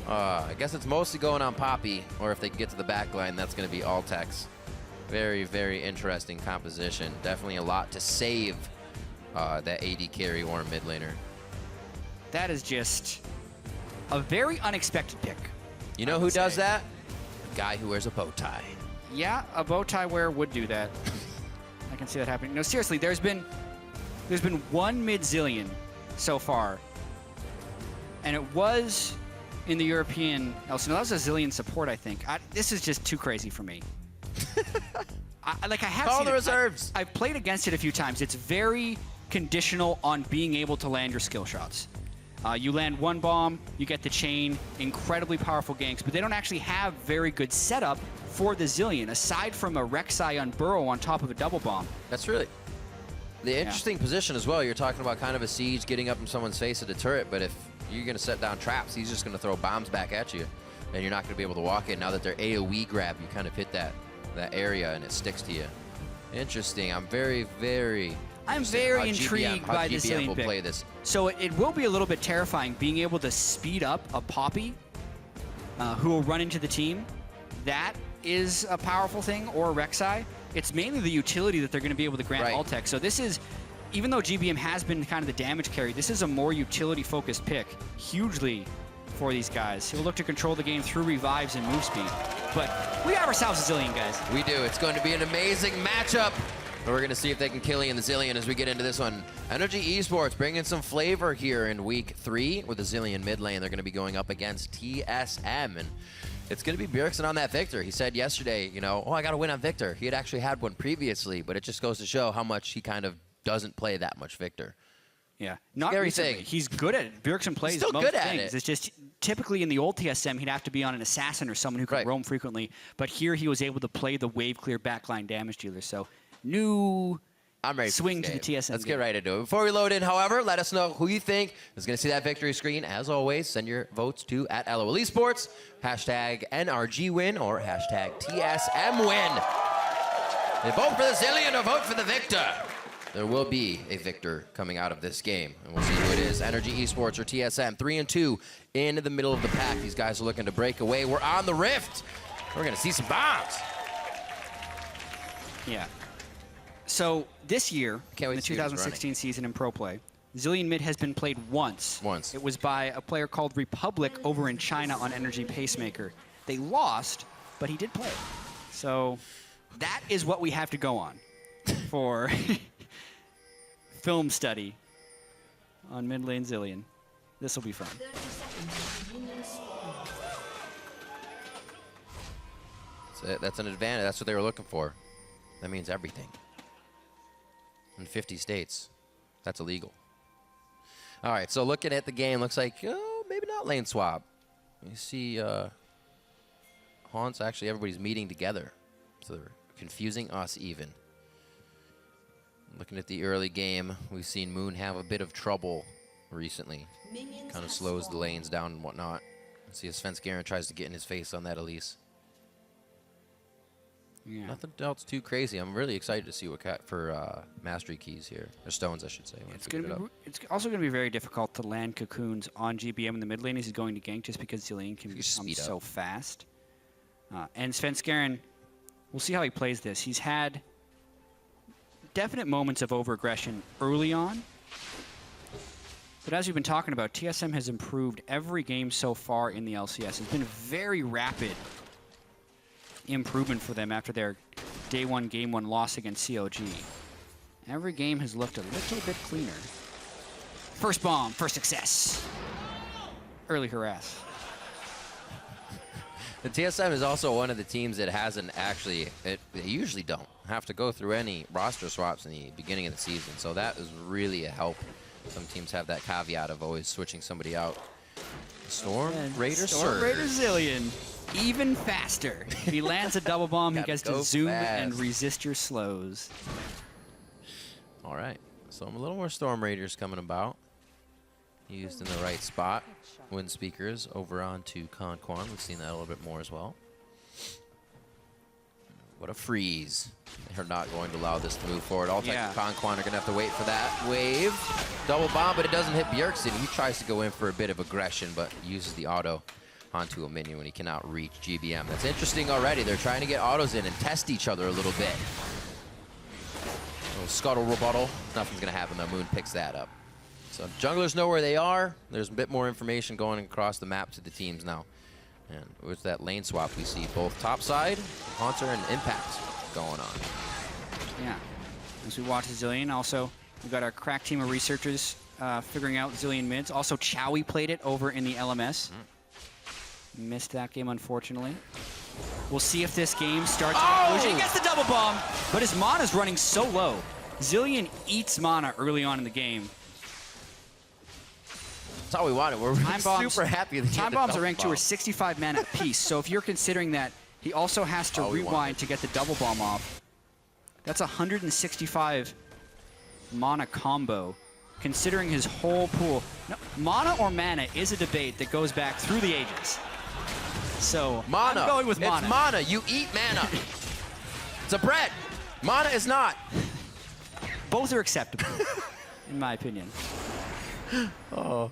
I guess it's mostly going on Poppy, or if they can get to the back line, that's going to be all Tex. Very, very interesting composition. Definitely a lot to save that AD carry or mid laner. That is just a very unexpected pick. You know who does that? The guy who wears a bow tie. Yeah, a bow tie wearer would do that. I can see that happening. No, seriously, there's been one mid-Zillion so far, and it was in the European LCS. No, that was a Zillion support, I think. This is just too crazy for me. I have Call seen the it. reserves. I've played against it a few times. It's very conditional on being able to land your skill shots. You land one bomb, you get the chain, incredibly powerful ganks, but they don't actually have very good setup for the Zillion, aside from a Rek'Sai on Burrow on top of a double bomb. That's really the interesting position as well. You're talking about kind of a siege getting up in someone's face at a turret, but if you're going to set down traps, he's just going to throw bombs back at you, and you're not going to be able to walk in. Now that they're AoE grab, you kind of hit that area, and it sticks to you. Interesting. I'm very, very intrigued by this Zillion pick. Play this. So it will be a little bit terrifying being able to speed up a Poppy who will run into the team. That is a powerful thing, or a Rek'Sai. It's mainly the utility that they're going to be able to grant Altec. So this is, even though GBM has been kind of the damage carry, this is a more utility-focused pick, hugely for these guys. He'll look to control the game through revives and move speed. But we have ourselves a Zillion, guys. We do. It's going to be an amazing matchup. But we're going to see if they can kill in the Zillion as we get into this one. Energy Esports bringing some flavor here in week 3 with the Zillion mid lane. They're going to be going up against TSM. And it's going to be Bjergsen on that Victor. He said yesterday, you know, I got to win on Victor. He had actually had one previously, but it just goes to show how much he kind of doesn't play that much Victor. Yeah, not Scary recently. thing. He's good at it. Bjergsen plays Still most good at things. it. It's just typically in the old TSM, he'd have to be on an assassin or someone who could roam frequently. But here he was able to play the wave clear backline damage dealer. So new swing to the TSM. Let's get right into it. Before we load in, however, let us know who you think is going to see that victory screen. As always, send your votes to @LOL Esports, #NRGWin or #TSMWin. And vote for the Zillion or vote for the Victor. There will be a victor coming out of this game, and we'll see who it is. Energy Esports or TSM, 3-2 in the middle of the pack. These guys are looking to break away. We're on the Rift. We're going to see some bombs. Yeah. So this year, in the 2016 season in Pro Play, Zillion Mid has been played once. It was by a player called Republic over in China on Energy Pacemaker. They lost, but he did play. So that is what we have to go on for film study on mid lane Zillion. This will be fun. That's an advantage. That's what they were looking for. That means everything. In 50 states, that's illegal. All right, so looking at the game, looks like, maybe not lane swap. You see Haunts, actually everybody's meeting together. So they're confusing us even. Looking at the early game, we've seen Moon have a bit of trouble recently. Kind of slows the lanes down and whatnot. Let's see if Svenskeren tries to get in his face on that, Elise. Yeah. Nothing else too crazy. I'm really excited to see what for mastery keys here, or stones, I should say. It's also going to be very difficult to land cocoons on GBM in the mid lane as he's going to gank, just because Zilean can become so fast. And Svenskeren, we'll see how he plays this. He's had definite moments of over-aggression early on. But as we've been talking about, TSM has improved every game so far in the LCS. It's been very rapid improvement for them after their day one, game one loss against COG. Every game has looked a little bit cleaner. First bomb, first success. Early harass. The TSM is also one of the teams that hasn't actually, they usually don't have to go through any roster swaps in the beginning of the season. So that is really a help. Some teams have that caveat of always switching somebody out. Storm Raider Zilean, even faster. If he lands a double bomb, he gets to zoom and resist your slows. All right, so a little more Storm Raiders coming about. Used in the right spot. Wind speakers over onto Conquan. We've seen that a little bit more as well. What a freeze. They're not going to allow this to move forward. All and Conquan are going to have to wait for that wave. Double bomb, but it doesn't hit Bjergsen. He tries to go in for a bit of aggression, but uses the auto onto a minion when he cannot reach GBM. That's interesting already. They're trying to get autos in and test each other a little bit. A little scuttle rebuttal. Nothing's going to happen though. Moon picks that up. So junglers know where they are. There's a bit more information going across the map to the teams now. And with that lane swap, we see both topside, Haunter, and Impact going on. Yeah. As we watch Zilean, also, we've got our crack team of researchers figuring out Zilean mids. Also, Chowie played it over in the LMS. Missed that game, unfortunately. We'll see if this game starts. Oh! He gets the double bomb, but his mana's running so low. Zilean eats mana early on in the game. That's all we wanted. We're super happy. Time bombs are ranked 2 or 65 mana apiece. So if you're considering that he also has to rewind to get the double bomb off, that's 165 mana combo. Considering his whole pool, mana or mana is a debate that goes back through the ages. So mana. I'm going with mana. It's mana. You eat mana. It's a bread. Mana is not. Both are acceptable, in my opinion. Oh.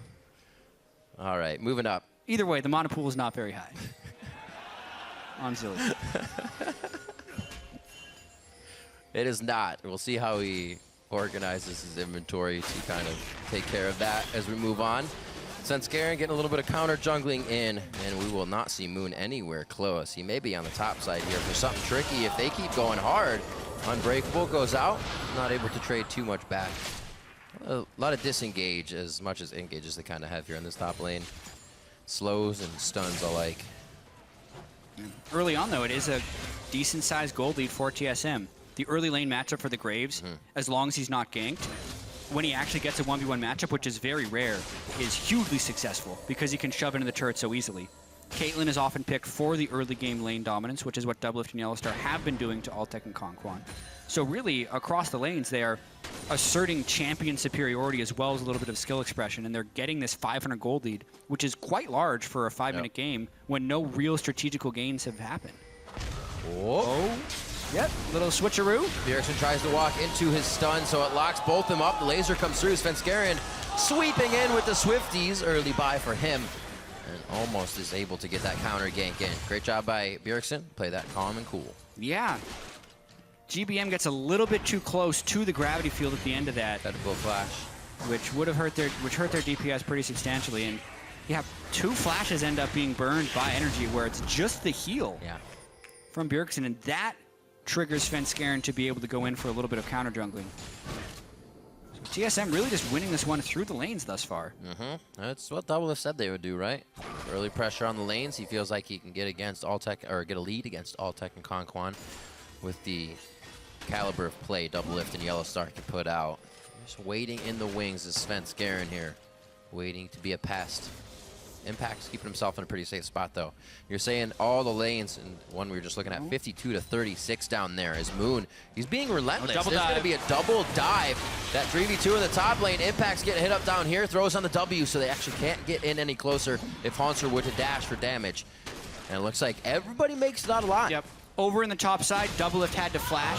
All right, moving up. Either way, the mana pool is not very high on Zilean. It is not. We'll see how he organizes his inventory to kind of take care of that as we move on. Svenskeren getting a little bit of counter jungling in, and we will not see Moon anywhere close. He may be on the top side here for something tricky. If they keep going hard, Unbreakable goes out, not able to trade too much back. A lot of disengage as much as engage as they kind of have here in this top lane. Slows and stuns alike. Early on, though, it is a decent-sized gold lead for TSM. The early lane matchup for the Graves, as long as he's not ganked, when he actually gets a 1v1 matchup, which is very rare, is hugely successful because he can shove into the turret so easily. Caitlyn is often picked for the early game lane dominance, which is what Doublelift and Yellowstar have been doing to Altec and Conquan. So really, across the lanes, they are asserting champion superiority as well as a little bit of skill expression, and they're getting this 500 gold lead, which is quite large for a 5-minute game when no real strategical gains have happened. Oh. Yep, little switcheroo. Bjergsen tries to walk into his stun, so it locks both of them up. The laser comes through. Svenskeren sweeping in with the Swifties. Early buy for him. And almost is able to get that counter gank in. Great job by Bjergsen. Play that calm and cool. Yeah. GBM gets a little bit too close to the gravity field at the end of that. That will flash. Which would have hurt their DPS pretty substantially. And yeah, 2 flashes end up being burned by energy where it's just the heal from Bjergsen, and that triggers Svenskeren to be able to go in for a little bit of counter jungling. So TSM really just winning this one through the lanes thus far. That's what Doublelift said they would do, right? Early pressure on the lanes. He feels like he can get against Altec, or get a lead against Altec and Conquan with the caliber of play Doublelift and Yellowstar can put out. Just waiting in the wings is Svenskeren here, waiting to be a pest. Impact's keeping himself in a pretty safe spot, though. You're saying all the lanes, and one we were just looking at, 52 to 36 down there is Moon. He's being relentless. There's going to be a double dive. That 3v2 in the top lane. Impact's getting hit up down here, throws on the W, so they actually can't get in any closer if Haunter were to dash for damage. And it looks like everybody makes it out alive. Yep. Over in the top side, Doublelift had to flash.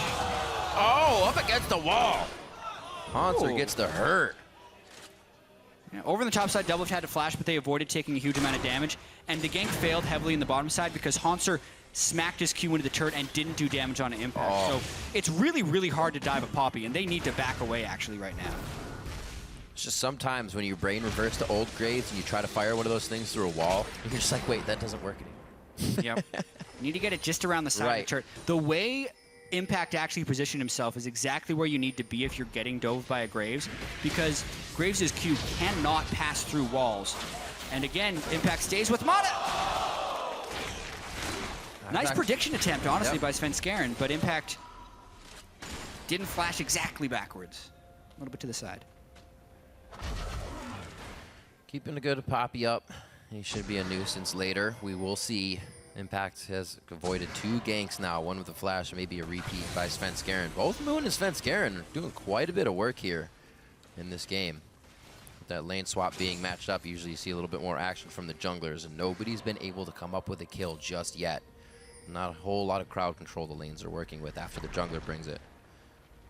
Oh, up against the wall. Haunter gets the hurt. Yeah, over in the top side, Doublelift had to flash, but they avoided taking a huge amount of damage. And the gank failed heavily in the bottom side because Haunter smacked his Q into the turret and didn't do damage on impact. So it's really, really hard to dive a Poppy, and they need to back away, actually, right now. It's just sometimes when you brain reverse to old grades and you try to fire one of those things through a wall, you're just like, wait, that doesn't work anymore. Yep. You need to get it just around the side of the turret. The way Impact actually positioned himself is exactly where you need to be if you're getting dove by a Graves, because Graves' Q cannot pass through walls. And again, Impact stays with Mana. Nice prediction attempt, honestly, by Svenskeren, but Impact didn't flash exactly backwards. A little bit to the side. Keeping a good Poppy up. He should be a nuisance later. We will see. Impact has avoided 2 ganks now, one with a flash, maybe a repeat by Svenskeren. Both Moon and Svenskeren are doing quite a bit of work here in this game. With that lane swap being matched up, usually you see a little bit more action from the junglers, and nobody's been able to come up with a kill just yet. Not a whole lot of crowd control the lanes are working with after the jungler brings it.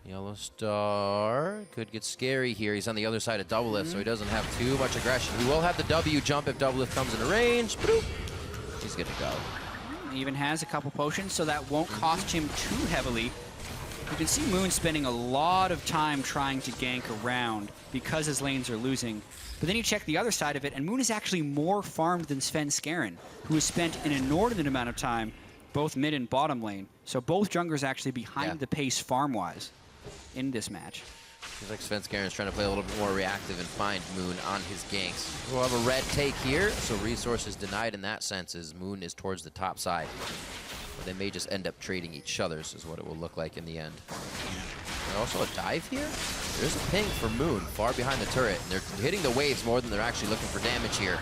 Yellow Star could get scary here. He's on the other side of Doublelift, so he doesn't have too much aggression. He will have the W jump if Doublelift comes into range. Boop. He's good to go. He even has a couple potions, so that won't cost him too heavily. You can see Moon spending a lot of time trying to gank around because his lanes are losing. But then you check the other side of it, and Moon is actually more farmed than Svenskeren, who has spent an inordinate amount of time both mid and bottom lane. So both junglers actually behind the pace farm-wise in this match. Seems like Svenskeren's trying to play a little bit more reactive and find Moon on his ganks. We'll have a red take here, so resources denied in that sense as Moon is towards the top side. But they may just end up trading each other's is what it will look like in the end. There's also a dive here. There's a ping for Moon far behind the turret, and they're hitting the waves more than they're actually looking for damage here.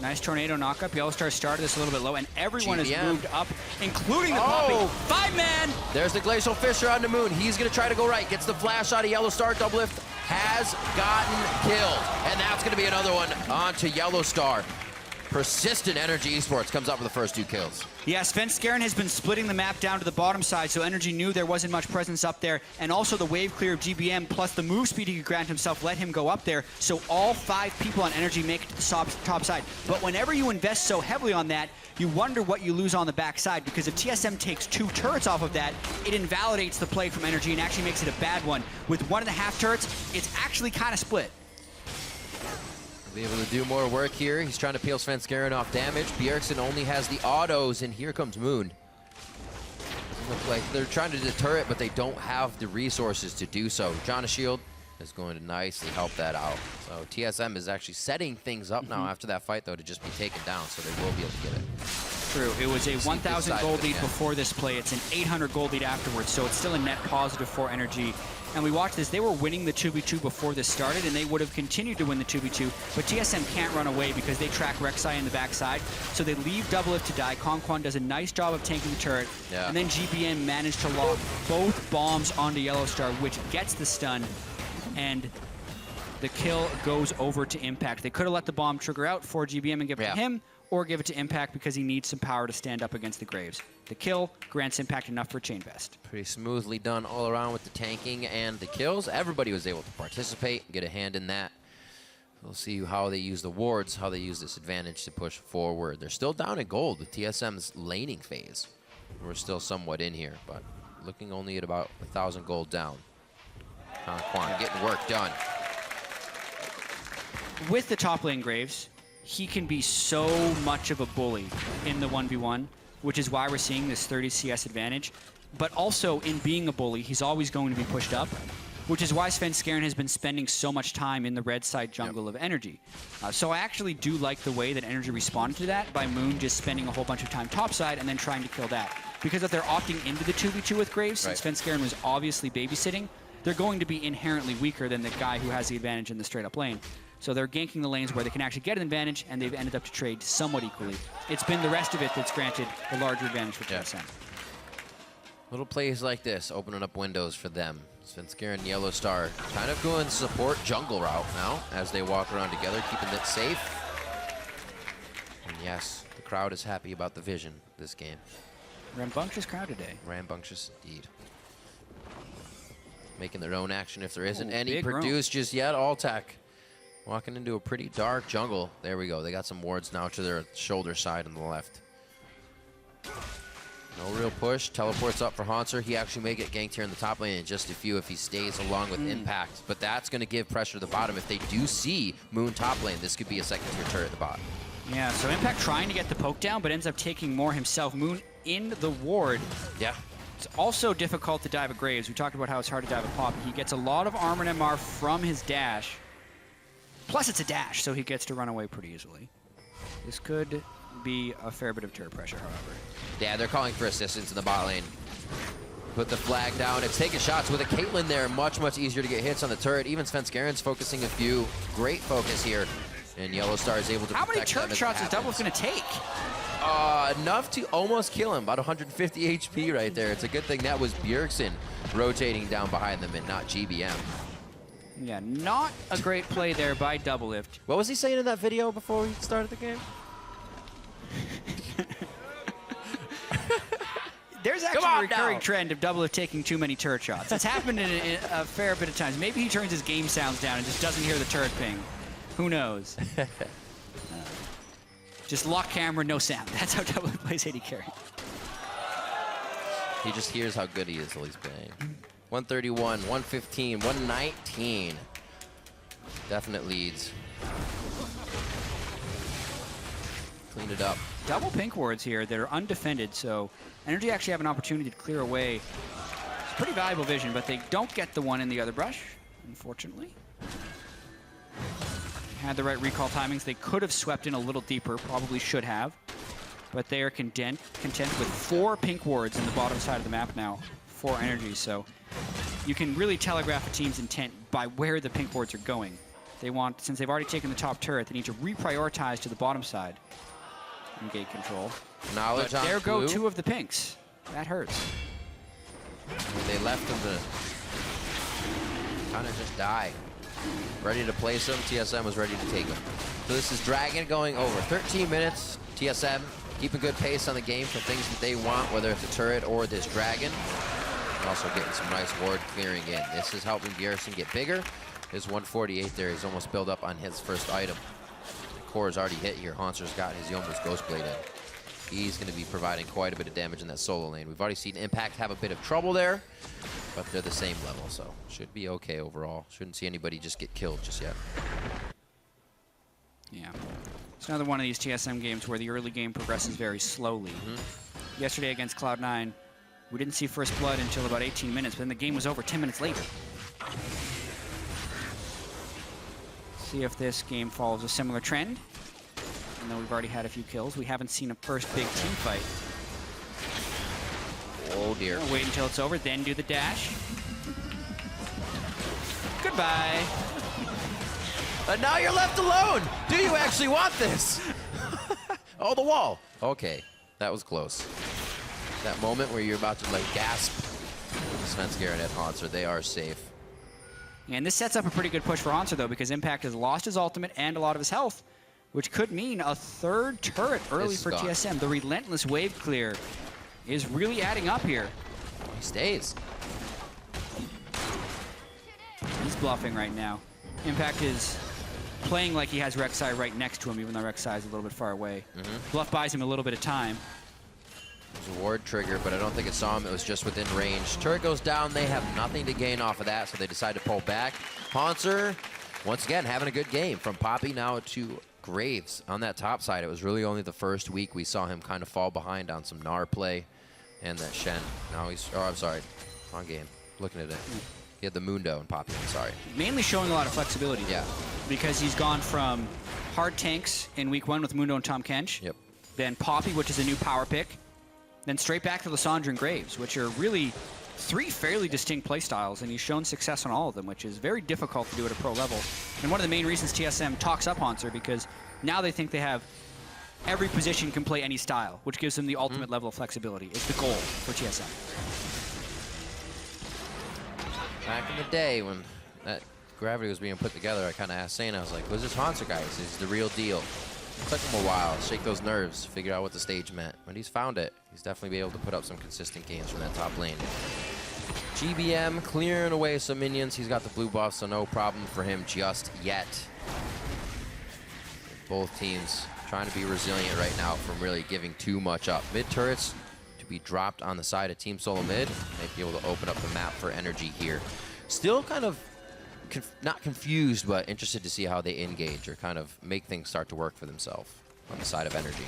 Nice tornado knockup. Yellowstar started this a little bit low, and everyone has moved up, including the Poppy. 5-man! There's the Glacial Fissure on the Moon. He's going to try to go right. Gets the flash out of Yellowstar. Doublelift has gotten killed. And that's going to be another one onto Yellowstar. Persistent Energy Esports comes up with the first 2 kills. Yeah, Svenskeren has been splitting the map down to the bottom side, so Energy knew there wasn't much presence up there, and also the wave clear of GBM plus the move speed he could grant himself let him go up there, so all 5 people on Energy make it to the top side. But whenever you invest so heavily on that, you wonder what you lose on the back side, because if TSM takes 2 turrets off of that, it invalidates the play from Energy and actually makes it a bad one. With 1.5 turrets, it's actually kind of split. Be able to do more work here. He's trying to peel Svenskeren off damage. Bjergsen only has the autos, and here comes Moon. Doesn't look like they're trying to deter it, but they don't have the resources to do so. John Shield is going to nicely help that out. So TSM is actually setting things up now after that fight, though, to just be taken down, so they will be able to get it. True. It was a 1,000 gold lead before this play. It's an 800 gold lead afterwards, so it's still a net positive for Energy. And we watched this. They were winning the 2v2 before this started, and they would have continued to win the 2v2, but TSM can't run away because they track Rek'Sai in the backside, so they leave Doublelift to die. Konquan does a nice job of tanking the turret, and then GBM managed to lock both bombs onto Yellowstar, which gets the stun, and the kill goes over to Impact. They could have let the bomb trigger out for GBM and give it to him, or give it to Impact because he needs some power to stand up against the Graves. The kill grants Impact enough for Chain Vest. Pretty smoothly done all around with the tanking and the kills. Everybody was able to participate and get a hand in that. We'll see how they use the wards, how they use this advantage to push forward. They're still down in gold with TSM's laning phase. We're still somewhat in here, but looking only at about 1,000 gold down. Quan getting work done. With the top lane Graves, he can be so much of a bully in the 1v1, which is why we're seeing this 30 CS advantage. But also, in being a bully, he's always going to be pushed up, which is why Svenskeren has been spending so much time in the red side jungle of Energy. So I actually do like the way that Energy responded to that by Moon just spending a whole bunch of time topside and then trying to kill that. Because if they're opting into the 2v2 with Graves, since Svenskeren was obviously babysitting, they're going to be inherently weaker than the guy who has the advantage in the straight up lane. So they're ganking the lanes where they can actually get an advantage, and they've ended up to trade somewhat equally. It's been the rest of it that's granted the larger advantage for TSM. Little plays like this, opening up windows for them. FLICKR and Yellowstar kind of going support jungle route now as they walk around together, keeping it safe. And yes, the crowd is happy about the vision this game. Rambunctious crowd today. Rambunctious indeed. Making their own action if there isn't Oh, any big produced just yet. Alltech walking into a pretty dark jungle. There we go. They got some wards now to their shoulder side on the left. No real push. Teleports up for Haunter. He actually may get ganked here in the top lane in just a few if he stays along with Impact. But that's going to give pressure to the bottom. If they do see Moon top lane, this could be a second tier turret at the bottom. Yeah, so Impact trying to get the poke down, but ends up taking more himself. Moon in the ward. Yeah. It's also difficult to dive at Graves. We talked about how it's hard to dive at Poppy. He gets a lot of armor and MR from his dash. Plus it's a dash, so he gets to run away pretty easily. This could be a fair bit of turret pressure, however. Yeah, they're calling for assistance in the bot lane. Put the flag down. It's taking shots with a Caitlyn there. Much, much easier to get hits on the turret. Even FLICKR's focusing a few. Great focus here. And Yellowstar is able to How many protect turret them as it shots is happens. Doublelift going to take? Enough to almost kill him. About 150 HP right there. It's a good thing that was Bjergsen rotating down behind them and not GBM. Yeah, not a great play there by Doublelift. What was he saying in that video before we started the game? There's actually a recurring trend of Doublelift taking too many turret shots. It's happened in a fair bit of times. Maybe he turns his game sounds down and just doesn't hear the turret ping. Who knows? Just lock camera, no sound. That's how Doublelift plays AD carry. He just hears how good he is while he's playing. 131, 115, 119. Definite leads. Clean it up. Double pink wards here that are undefended, so Energy actually have an opportunity to clear away. It's pretty valuable vision, but they don't get the one in the other brush, unfortunately. Had the right recall timings. They could have swept in a little deeper, probably should have. But they are content with 4 pink wards in the bottom side of the map now for Energy, so you can really telegraph a team's intent by where the pink wards are going. They want, since they've already taken the top turret, they need to reprioritize to the bottom side and gate control. Knowledge but on there go blue. 2 of the pinks. That hurts. They left him to kind of just die. Ready to place him. TSM was ready to take him. So this is Dragon going over 13 minutes. TSM keeping good pace on the game for things that they want, whether it's a turret or this Dragon. And also getting some nice ward clearing in. This is helping Bjergsen get bigger. His 148 there, he's almost built up on his first item. Core is already hit here. Haunter's got his Yomu's Ghostblade in. He's going to be providing quite a bit of damage in that solo lane. We've already seen Impact have a bit of trouble there, but they're the same level, so should be okay overall. Shouldn't see anybody just get killed just yet. Yeah. It's another one of these TSM games where the early game progresses very slowly. Yesterday against Cloud9, we didn't see first blood until about 18 minutes, but then the game was over 10 minutes later. See if this game follows a similar trend. Even though we've already had a few kills, we haven't seen a first big team fight. Oh dear. We'll wait until it's over, then do the dash. Goodbye. But now you're left alone. Do you actually want this? Oh, the wall. Okay, that was close. That moment where you're about to like gasp. FLICKR and Haunter, they are safe. And this sets up a pretty good push for Haunter though, because Impact has lost his ultimate and a lot of his health, which could mean a third turret early for gone. TSM. The relentless wave clear is really adding up here. He stays. He's bluffing right now. Impact is playing like he has Rek'Sai right next to him, even though Rek'Sai is a little bit far away. Bluff buys him a little bit of time. There's a ward trigger, but I don't think it saw him. It was just within range. Turret goes down. They have nothing to gain off of that, so they decide to pull back. Haunter, once again, having a good game. From Poppy now to Graves on that top side. It was really only the first week we saw him kind of fall behind on some Gnar play and that Shen. Now he's, oh, I'm sorry, wrong game. Looking at it. He had the Mundo and Poppy, I'm sorry. Mainly showing a lot of flexibility. Yeah. Because he's gone from hard tanks in week 1 with Mundo and Tom Kench. Yep. Then Poppy, which is a new power pick. Then straight back to Lissandra and Graves, which are really 3 fairly distinct playstyles, and he's shown success on all of them, which is very difficult to do at a pro level. And one of the main reasons TSM talks up Haunter, because now they think they have every position can play any style, which gives them the ultimate level of flexibility. It's the goal for TSM. Back in the day when that Gravity was being put together, I kind of asked Sane, I was like, who's this Haunter guy? Is this the real deal? It took him a while, shake those nerves, figure out what the stage meant. But he's found it. He's definitely been able to put up some consistent games from that top lane. GBM clearing away some minions. He's got the blue buff, so no problem for him just yet. Both teams trying to be resilient right now from really giving too much up. Mid turrets to be dropped on the side of Team Solo Mid. Might be able to open up the map for Energy here. Still kind of not confused, but interested to see how they engage or kind of make things start to work for themselves on the side of Energy.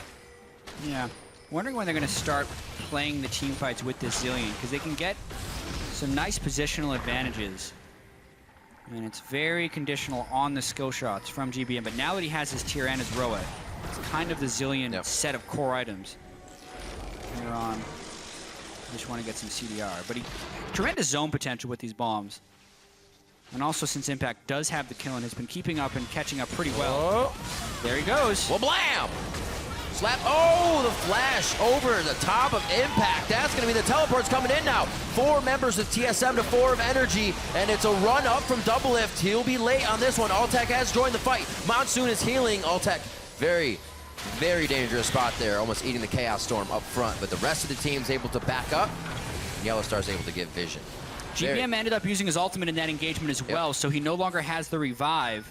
Yeah. Wondering when they're going to start playing the team fights with this Zilean, because they can get some nice positional advantages. And it's very conditional on the skill shots from GBM, but now that he has his tier and his Roa, it's kind of the Zilean set of core items. Here on, just want to get some CDR, but tremendous zone potential with these bombs. And also, since Impact does have the kill and has been keeping up and catching up pretty well. There he goes. Well, blam! Slap. Oh, the flash over the top of Impact. That's going to be the teleports coming in now. 4 members of TSM to 4 of Energy, and it's a run up from Doublelift. He'll be late on this one. Altec has joined the fight. Monsoon is healing. Altec, very, very dangerous spot there, almost eating the Chaos Storm up front, but the rest of the team's able to back up. Yellow Star's able to give vision. GBM ended up using his ultimate in that engagement as well, so he no longer has the revive,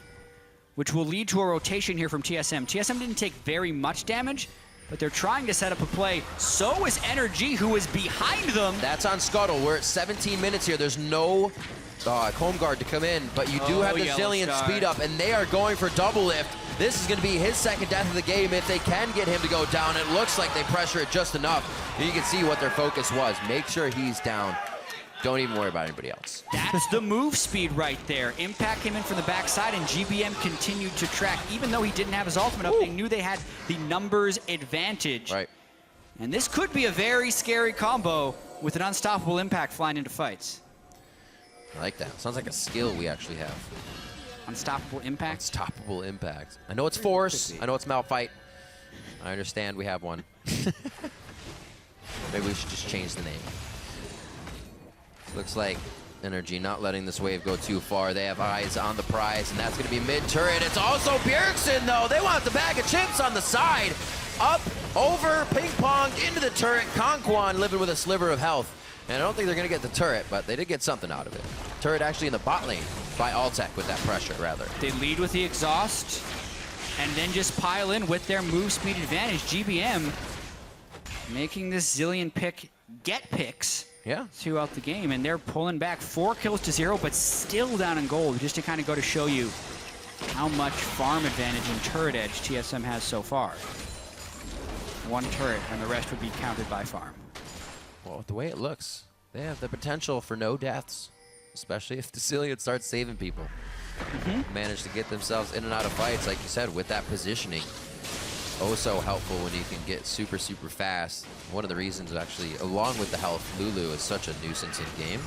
which will lead to a rotation here from TSM. TSM didn't take very much damage, but they're trying to set up a play. So is Energy, who is behind them. That's on Scuttle. We're at 17 minutes here. There's no home guard to come in, but you do have the Zilean speed up, and they are going for Doublelift. This is going to be his second death of the game if they can get him to go down. It looks like they pressure it just enough. You can see what their focus was. Make sure he's down. Don't even worry about anybody else. That's the move speed right there. Impact came in from the backside, and GBM continued to track. Even though he didn't have his ultimate up, they knew they had the numbers advantage. Right. And this could be a very scary combo with an unstoppable Impact flying into fights. I like that. Sounds like a skill we actually have. Unstoppable Impact? Unstoppable Impact. I know it's Force. I know it's Malphite. I understand we have one. Maybe we should just change the name. Looks like Energy not letting this wave go too far. They have eyes on the prize, and that's going to be mid-turret. It's also Bjergsen, though. They want the bag of chips on the side. Up, over, ping-pong, into the turret. Conquan living with a sliver of health. And I don't think they're going to get the turret, but they did get something out of it. Turret actually in the bot lane by Altec with that pressure, rather. They lead with the exhaust, and then just pile in with their move speed advantage. GBM making this Zilean pick get picks. Yeah. Throughout the game, and they're pulling back 4 kills to 0, but still down in gold, just to kind of go to show you how much farm advantage and turret edge TSM has so far. 1 turret, and the rest would be counted by farm. Well, the way it looks, they have the potential for no deaths, especially if the Zilean starts saving people. Manage to get themselves in and out of fights, like you said, with that positioning. Oh, so helpful when you can get super, super fast. One of the reasons, actually, along with the health, Lulu is such a nuisance in game.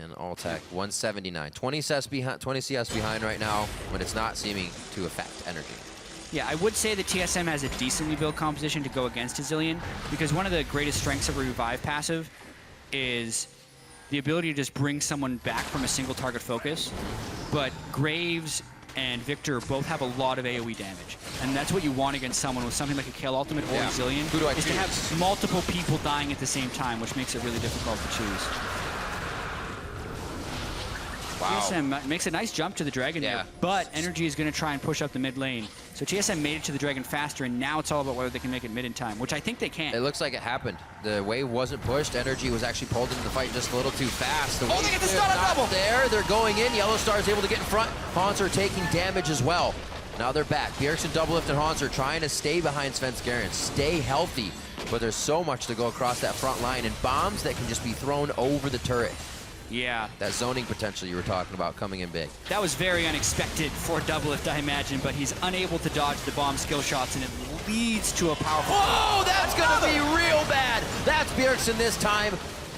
And Altec, 179. 20 CS behind right now, when it's not seeming to affect Energy. Yeah, I would say that TSM has a decently built composition to go against a Zilean, because one of the greatest strengths of a revive passive is the ability to just bring someone back from a single target focus. But Graves and Victor both have a lot of AoE damage. And that's what you want against someone with something like a Kale Ultimate or a Zilean, is to have multiple people dying at the same time, which makes it really difficult to choose. Wow. TSM makes a nice jump to the Dragon there, but Energy is going to try and push up the mid lane. So TSM made it to the Dragon faster, and now it's all about whether they can make it mid in time, which I think they can. It looks like it happened. The wave wasn't pushed. Energy was actually pulled into the fight just a little too fast. They get the stun on double! There, they're going in. Yellow Star is able to get in front. Haunter taking damage as well. Now they're back. Bjergsen, Doublelift, and Haunter trying to stay behind Svenskeren, stay healthy. But there's so much to go across that front line, and bombs that can just be thrown over the turret. Yeah. That zoning potential you were talking about coming in big. That was very unexpected for Doublelift, I imagine, but he's unable to dodge the bomb skill shots, and it leads to a powerful... Oh, that's going to be real bad. That's Bjergsen this time.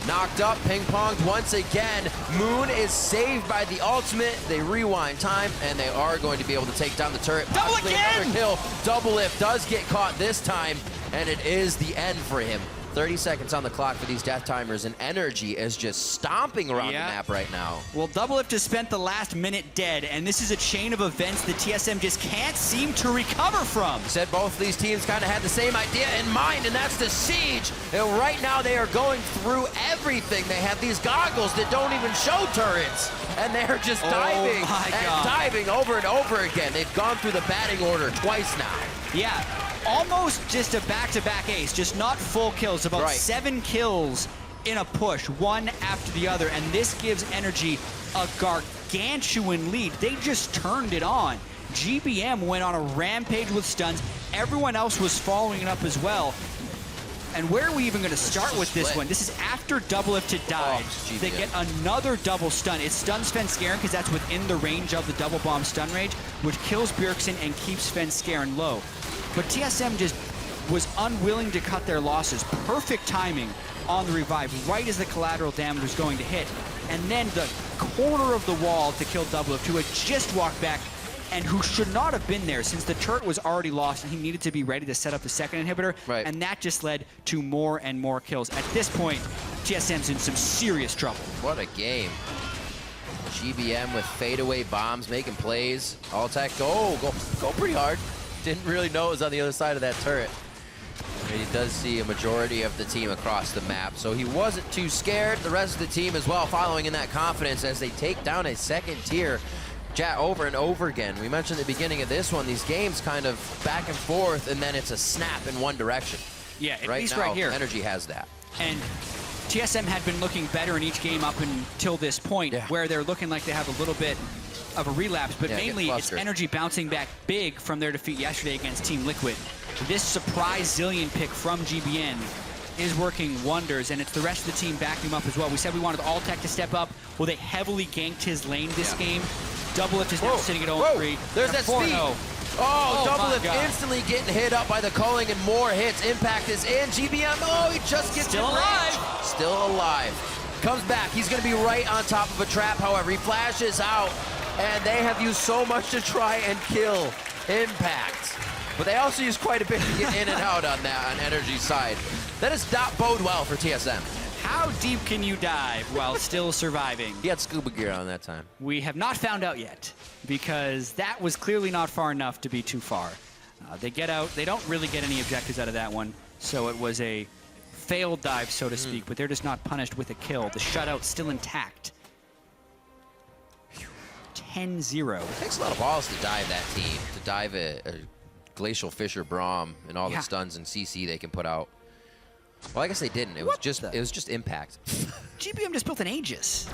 Knocked up, ping-ponged once again. Moon is saved by the ultimate. They rewind time, and they are going to be able to take down the turret. Double Possibly again! another kill. Double lift does get caught this time, and it is the end for him. 30 seconds on the clock for these death timers, and Energy is just stomping around the map right now. Well, Doublelift has spent the last minute dead, and this is a chain of events that TSM just can't seem to recover from. Said both of these teams kind of had the same idea in mind, and that's the siege. And right now they are going through everything. They have these goggles that don't even show turrets, and they're just diving and diving over and over again. They've gone through the batting order twice now. Yeah, almost just a back-to-back ace, just not full kills, about 7 kills in a push, one after the other, and this gives Energy a gargantuan lead. They just turned it on. GBM went on a rampage with stuns. Everyone else was following it up as well. And where are we even going to start with this one? This is after Doublelift to die. They get another double stun. It stuns Svenskeren because that's within the range of the double bomb stun range, which kills Bjergsen and keeps Svenskeren low. But TSM just was unwilling to cut their losses. Perfect timing on the revive, right as the collateral damage was going to hit. And then the corner of the wall to kill Doublelift, who had just walked back and who should not have been there since the turret was already lost and he needed to be ready to set up the second inhibitor. And that just led to more and more kills. At this point, TSM's in some serious trouble. What a game. GBM with fadeaway bombs, making plays. All attack, go pretty hard. Didn't really know it was on the other side of that turret. And he does see a majority of the team across the map, so he wasn't too scared. The rest of the team as well following in that confidence as they take down a second tier. Chat over and over again. We mentioned at the beginning of this one, these games kind of back and forth, and then it's a snap in one direction. Yeah, at right least now, right here. Energy has that. And TSM had been looking better in each game up until this point, where they're looking like they have a little bit of a relapse, but mainly it's Energy bouncing back big from their defeat yesterday against Team Liquid. This surprise Zillion pick from GBN is working wonders, and it's the rest of the team backing him up as well. We said we wanted Alltech to step up. Well, they heavily ganked his lane this game. Doublelift is now sitting at 0-3. There's that speed. Oh, Doublelift instantly getting hit up by the culling and more hits. Impact is in. GBM, he just gets still alive. Still alive. Comes back. He's going to be right on top of a trap, however. He flashes out, and they have used so much to try and kill Impact. But they also use quite a bit to get in and out on that, on Energy's side. That does not bode well for TSM. How deep can you dive while still surviving? He had scuba gear on that time. We have not found out yet, because that was clearly not far enough to be too far. They get out. They don't really get any objectives out of that one, so it was a failed dive, so to speak, but they're just not punished with a kill. The shutout still intact. 10-0. It takes a lot of balls to dive that team, to dive a Glacial Fissure Braum and all the stuns and CC they can put out. Well, I guess they didn't. It was just Impact. GBM just built an Aegis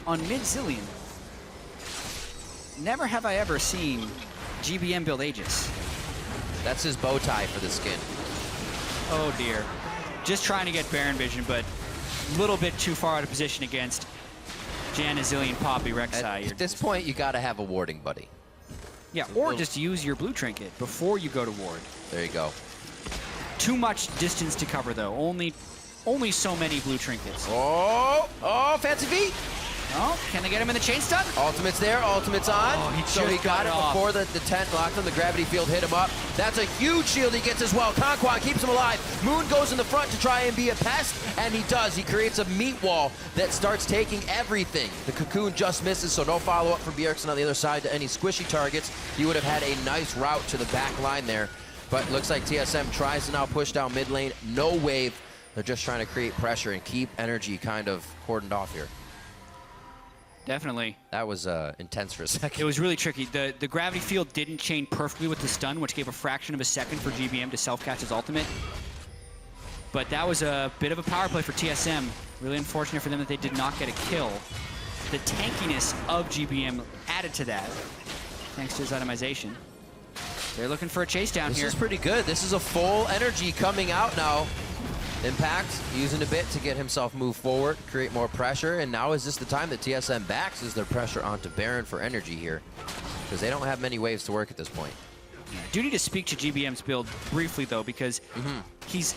on mid-Zillion. Never have I ever seen GBM build Aegis. That's his bow tie for the skin. Oh dear. Just trying to get Baron Vision, but a little bit too far out of position against Janazillion, Poppy, Rek'Sai. At this point, you got to have a warding buddy. Yeah, or just use your blue trinket before you go to ward. There you go. Too much distance to cover, though. Only so many blue trinkets. Oh, fancy feet. Oh, can they get him in the chain stun? Ultimate's there, ultimate's on. Oh, so he got it before the tent locked him. The gravity field hit him up. That's a huge shield he gets as well. Conquan keeps him alive. Moon goes in the front to try and be a pest, and he does. He creates a meat wall that starts taking everything. The cocoon just misses, so no follow-up for Bjergsen on the other side to any squishy targets. He would have had a nice route to the back line there. But looks like TSM tries to now push down mid lane. No wave. They're just trying to create pressure and keep Energy kind of cordoned off here. Definitely. That was intense for a second. It was really tricky. The gravity field didn't chain perfectly with the stun, which gave a fraction of a second for GBM to self-catch his ultimate. But that was a bit of a power play for TSM. Really unfortunate for them that they did not get a kill. The tankiness of GBM added to that, thanks to his itemization. They're looking for a chase down here. This is pretty good. This is a full Energy coming out now. Impact using a bit to get himself moved forward, create more pressure, and now is this the time that TSM backs their pressure onto Baron for Energy here, because they don't have many waves to work at this point. Yeah, I do need to speak to GBM's build briefly, though, because he's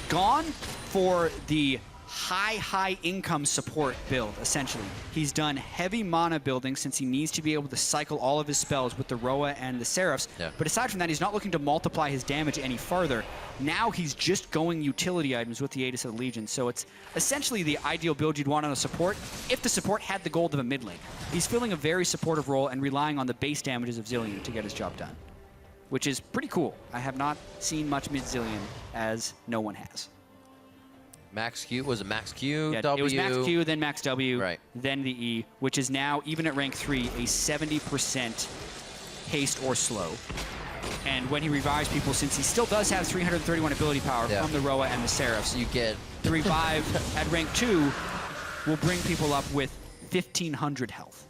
gone for the high income support build, essentially. He's done heavy mana building since he needs to be able to cycle all of his spells with the Roa and the Seraphs. Yeah. But aside from that, he's not looking to multiply his damage any farther. Now he's just going utility items with the Aegis of the Legion. So it's essentially the ideal build you'd want on a support if the support had the gold of a mid lane. He's filling a very supportive role and relying on the base damages of Zillion to get his job done, which is pretty cool. I have not seen much mid Zillion, as no one has. Max Q, was it Max Q, Yeah, W? it was Max Q, then Max W, Right. then the E, which is now, even at rank 3, a 70% haste or slow. And when he revives people, since he still does have 331 ability power from the Roa and the Seraphs, you get the revive at rank 2 will bring people up with 1,500 health.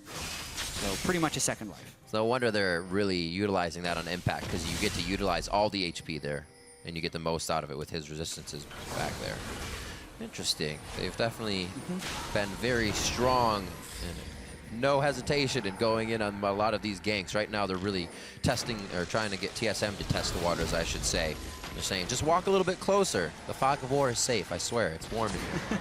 So pretty much a second life. It's no wonder they're really utilizing that on Impact, because you get to utilize all the HP there, and you get the most out of it with his resistances back there. Interesting. They've definitely been very strong and no hesitation in going in on a lot of these ganks. Right now they're really testing, or trying to get TSM to test the waters, I should say. They're saying, just walk a little bit closer. The fog of war is safe, I swear. It's warm in here.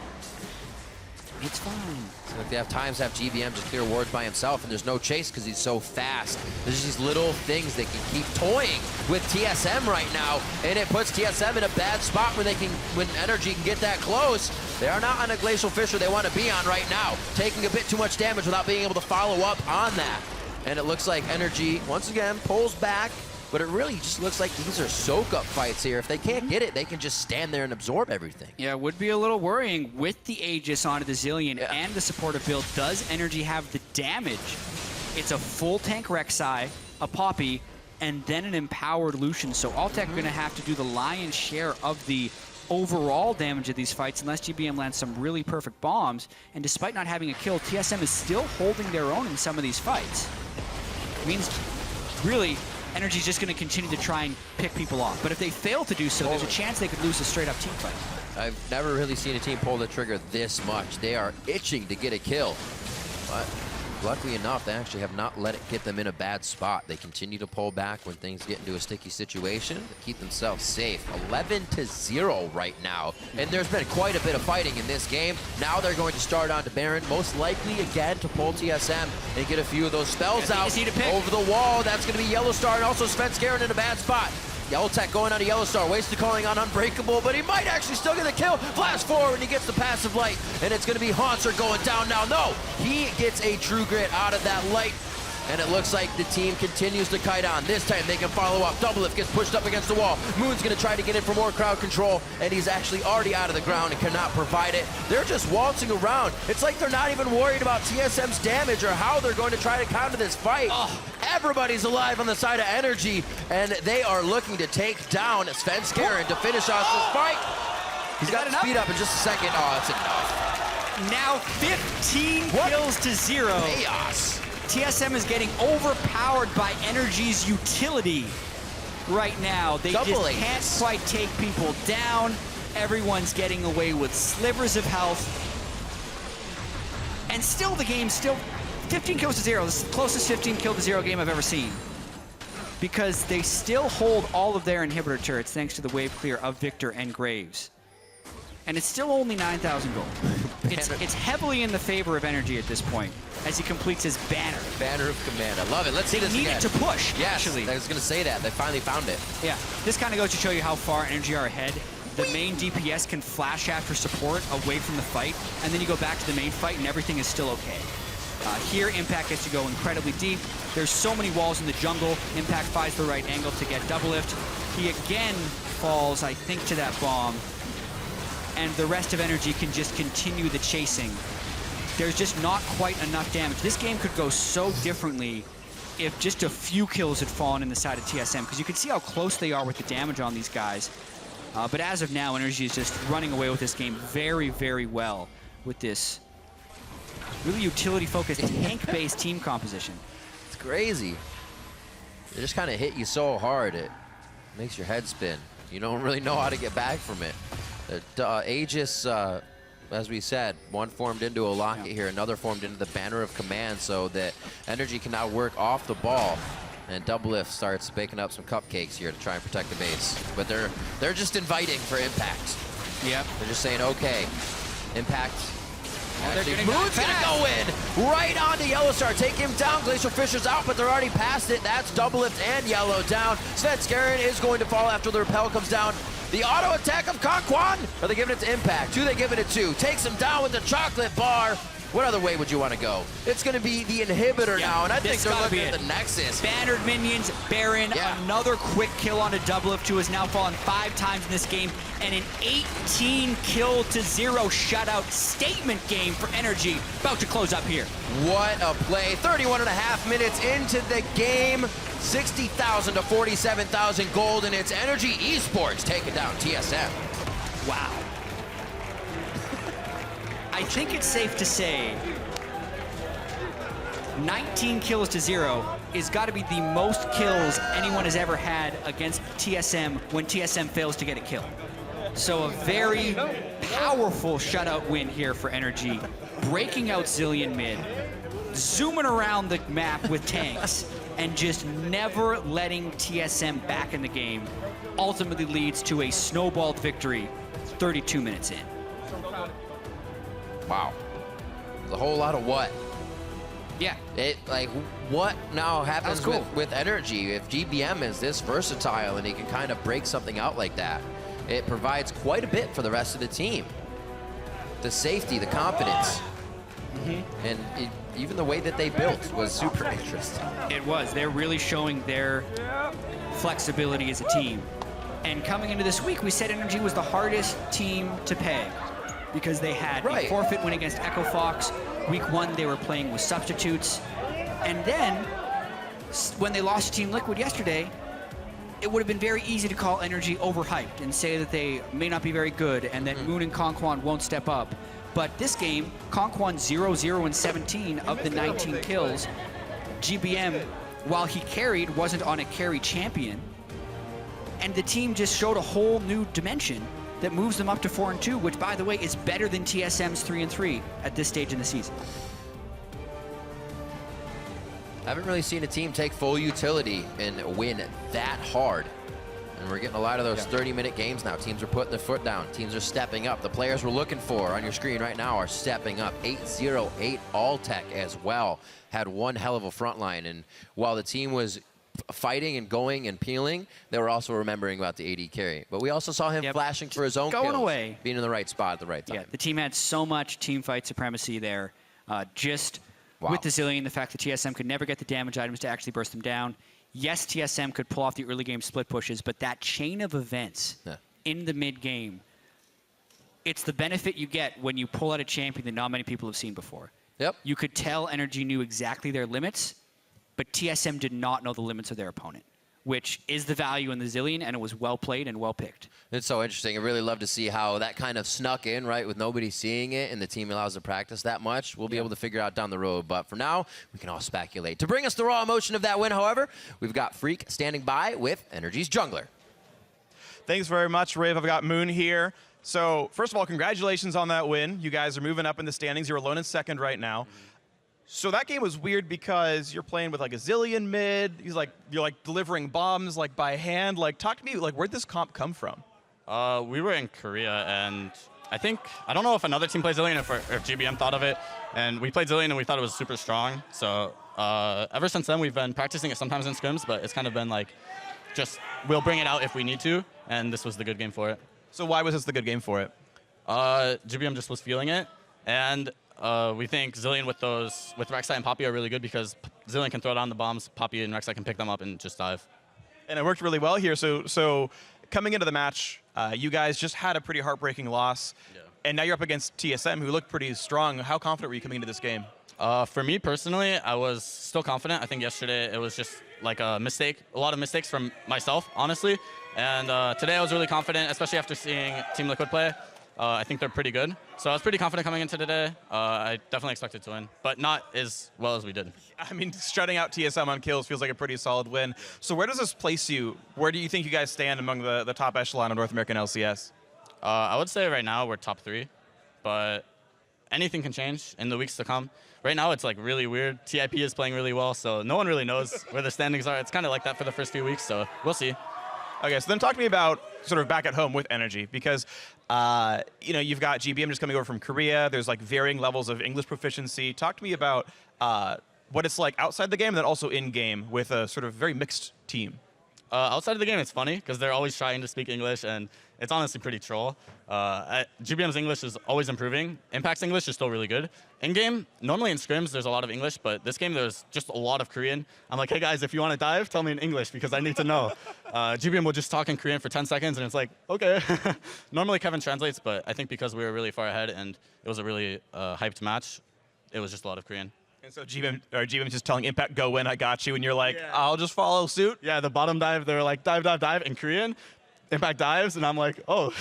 It's fine. So like they have times to have GBM just clear wards by himself, and there's no chase because he's so fast. There's these little things they can keep toying with TSM right now, and it puts TSM in a bad spot when Energy can get that close. They are not on a Glacial Fissure they want to be on right now, taking a bit too much damage without being able to follow up on that. And it looks like Energy, once again, pulls back, but it really just looks like these are soak-up fights here. If they can't get it, they can just stand there and absorb everything. Yeah, it would be a little worrying with the Aegis onto the Zillion and the supportive build. Does Energy have the damage? It's a full tank Rek'Sai, a Poppy, and then an empowered Lucian. So Altec are going to have to do the lion's share of the overall damage of these fights unless GBM lands some really perfect bombs. And despite not having a kill, TSM is still holding their own in some of these fights. It means, really, Energy's just going to continue to try and pick people off. But if they fail to do so, there's a chance they could lose a straight-up team fight. I've never really seen a team pull the trigger this much. They are itching to get a kill. But luckily enough, they actually have not let it get them in a bad spot. They continue to pull back when things get into a sticky situation to keep themselves safe. 11-0 right now. And there's been quite a bit of fighting in this game. Now they're going to start on to Baron, most likely again to pull TSM and get a few of those spells out over the wall. That's going to be Yellowstar and also Svenskeren in a bad spot. Yellowtech going on to Yellowstar, wasted calling on Unbreakable, but he might actually still get the kill. Flash forward and he gets the passive light, and it's going to be Haunter going down now. No, he gets a True Grit out of that light, and it looks like the team continues to kite on. This time they can follow up. Doublelift gets pushed up against the wall. Moon's going to try to get in for more crowd control, and he's actually already out of the ground and cannot provide it. They're just waltzing around. It's like they're not even worried about TSM's damage or how they're going to try to counter this fight. Everybody's alive on the side of Energy, and they are looking to take down Svenskeren to finish off this fight. He's got to speed up in just a second. Oh, that's enough. Now 15 kills to 0. Chaos. TSM is getting overpowered by Energy's utility right now. They just can't quite take people down. Everyone's getting away with slivers of health. And still the game's still 15 kills to 0. This is the closest 15 kill to 0 game I've ever seen. Because they still hold all of their inhibitor turrets thanks to the wave clear of Victor and Graves. And it's still only 9,000 gold. It's heavily in the favor of Energy at this point as he completes his banner. Banner of Command. I love it. Let's see this again. They need it to push, yes, actually. I was going to say that. They finally found it. Yeah, this kind of goes to show you how far Energy are ahead. The main DPS can flash after support away from the fight, and then you go back to the main fight and everything is still okay. Here, Impact gets to go incredibly deep. There's so many walls in the jungle. Impact finds the right angle to get Doublelift. He again falls, I think, to that bomb. And the rest of Energy can just continue the chasing. There's just not quite enough damage. This game could go so differently if just a few kills had fallen in the side of TSM, because you can see how close they are with the damage on these guys. But as of now, Energy is just running away with this game very, very well with this really utility-focused, tank-based team composition. It's crazy. They just kind of hit you so hard, it makes your head spin. You don't really know how to get back from it. Aegis, as we said, one formed into a locket here, another formed into the Banner of Command, so that Energy can now work off the ball. And Doublelift starts baking up some cupcakes here to try and protect the base. But they're just inviting for impact. Yep. They're just saying, okay, impact. Actually, getting Moon's back gonna go in right onto Yellow Star. Take him down. Glacial Fisher's out, but they're already past it. That's Doublelift and Yellow down. Svenskeren is going to fall after the repel comes down. The auto attack of Conquan. Are they giving it to Impact? Who are they giving it to? Takes him down with the chocolate bar. What other way would you want to go? It's going to be the inhibitor now, and I think they're looking at the Nexus. Bannered minions, Baron, another quick kill onto Doublelift, who has now fallen 5 times in this game, and an 18 kill to 0 shutout statement game for Energy. About to close up here. What a play. 31.5 minutes into the game. 60,000 to 47,000 gold, and it's Energy Esports taking down TSM. Wow. I think it's safe to say 19 kills to 0 is got to be the most kills anyone has ever had against TSM when TSM fails to get a kill. So a very powerful shutout win here for Energy, breaking out Zilean mid, zooming around the map with tanks, and just never letting TSM back in the game ultimately leads to a snowballed victory 32 minutes in. Wow. There's a whole lot of what. Yeah. What now happens cool. with Energy? If GBM is this versatile and he can kind of break something out like that, it provides quite a bit for the rest of the team. The safety, the confidence. And even the way that they built was super interesting. It was. They're really showing their flexibility as a team. And coming into this week, we said Energy was the hardest team to peg because they had a forfeit win against Echo Fox. Week 1, they were playing with substitutes. And then, when they lost to Team Liquid yesterday, it would have been very easy to call Energy overhyped and say that they may not be very good and that Moon and Conquan won't step up. But this game, Conquan 0-0 and 17 of the 19 kills. GBM, while he carried, wasn't on a carry champion. And the team just showed a whole new dimension that moves them up to 4-2, which, by the way, is better than TSM's 3-3 at this stage in the season. I haven't really seen a team take full utility and win that hard. And we're getting a lot of those 30-minute games now. Teams are putting their foot down. Teams are stepping up. The players we're looking for on your screen right now are stepping up. 808 Alltech as well had one hell of a front line. And while the team was fighting and going and peeling, they were also remembering about the AD carry. But we also saw him flashing for his own going kills, away. being in the right spot at the right time. Yeah, the team had so much team fight supremacy there. With the Zilean, the fact that TSM could never get the damage items to actually burst them down. Yes, TSM could pull off the early game split pushes, but that chain of events in the mid game, it's the benefit you get when you pull out a champion that not many people have seen before. Yep. You could tell Energy knew exactly their limits, but TSM did not know the limits of their opponent, which is the value in the Zilean, and it was well played and well picked. It's so interesting. I really love to see how that kind of snuck in, right, with nobody seeing it, and the team allows to practice that much. We'll be able to figure out down the road, but for now, we can all speculate. To bring us the raw emotion of that win, however, we've got Freak standing by with Energy's jungler. Thanks very much, Riv. I've got Moon here. So, first of all, congratulations on that win. You guys are moving up in the standings. You're alone in second right now. So that game was weird because you're playing with like a Zilean mid. You're like delivering bombs like by hand. Like, talk to me, like, where'd this comp come from? We were in Korea, and I don't know if another team played Zilean, if GBM thought of it, and we played Zilean and we thought it was super strong. So ever since then, we've been practicing it sometimes in scrims, but it's kind of been like, just we'll bring it out if we need to, and this was the good game for it. So why was this the good game for it? GBM just was feeling it, and we think Zilean with Rek'Sai and Poppy are really good because Zilean can throw down the bombs, Poppy and Rek'Sai can pick them up and just dive. And it worked really well here. So coming into the match, you guys just had a pretty heartbreaking loss, and now you're up against TSM, who looked pretty strong. How confident were you coming into this game? For me personally, I was still confident. I think yesterday it was just like a lot of mistakes from myself, honestly. And today I was really confident, especially after seeing Team Liquid play. I think they're pretty good. So I was pretty confident coming into today. I definitely expected to win, but not as well as we did. I mean, shutting out TSM on kills feels like a pretty solid win. So where does this place you? Where do you think you guys stand among the top echelon of North American LCS? I would say right now we're top 3, but anything can change in the weeks to come. right now it's like really weird. TIP is playing really well, so no one really knows where the standings are. It's kind of like that for the first few weeks, so we'll see. Okay, so then talk to me about sort of back at home with Energy, because you've got GBM just coming over from Korea. There's like varying levels of English proficiency. Talk to me about what it's like outside the game and then also in game with a sort of very mixed team. Outside of the game, it's funny because they're always trying to speak English, and it's honestly pretty troll. GBM's English is always improving. Impact's English is still really good. In game, normally in scrims, there's a lot of English, but this game, there's just a lot of Korean. I'm like, hey guys, if you want to dive, tell me in English because I need to know. GBM will just talk in Korean for 10 seconds, and it's like, okay. Normally Kevin translates, but I think because we were really far ahead and it was a really hyped match, it was just a lot of Korean. And so GBM's just telling Impact, go in, I got you, and you're like, I'll just follow suit? Yeah, the bottom dive, they're like, dive, dive, dive in Korean. Impact dives, and I'm like, oh.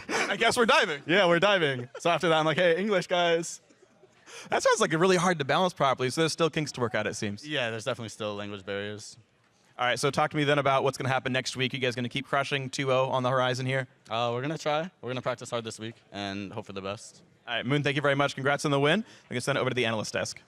I guess we're diving. Yeah, we're diving. So after that, I'm like, hey, English, guys. That sounds like really hard to balance properly, so there's still kinks to work out, it seems. Yeah, there's definitely still language barriers. All right, so talk to me then about what's going to happen next week. You guys going to keep crushing 2-0 on the horizon here? We're going to try. We're going to practice hard this week and hope for the best. All right, Moon, thank you very much. Congrats on the win. I'm going to send it over to the analyst desk.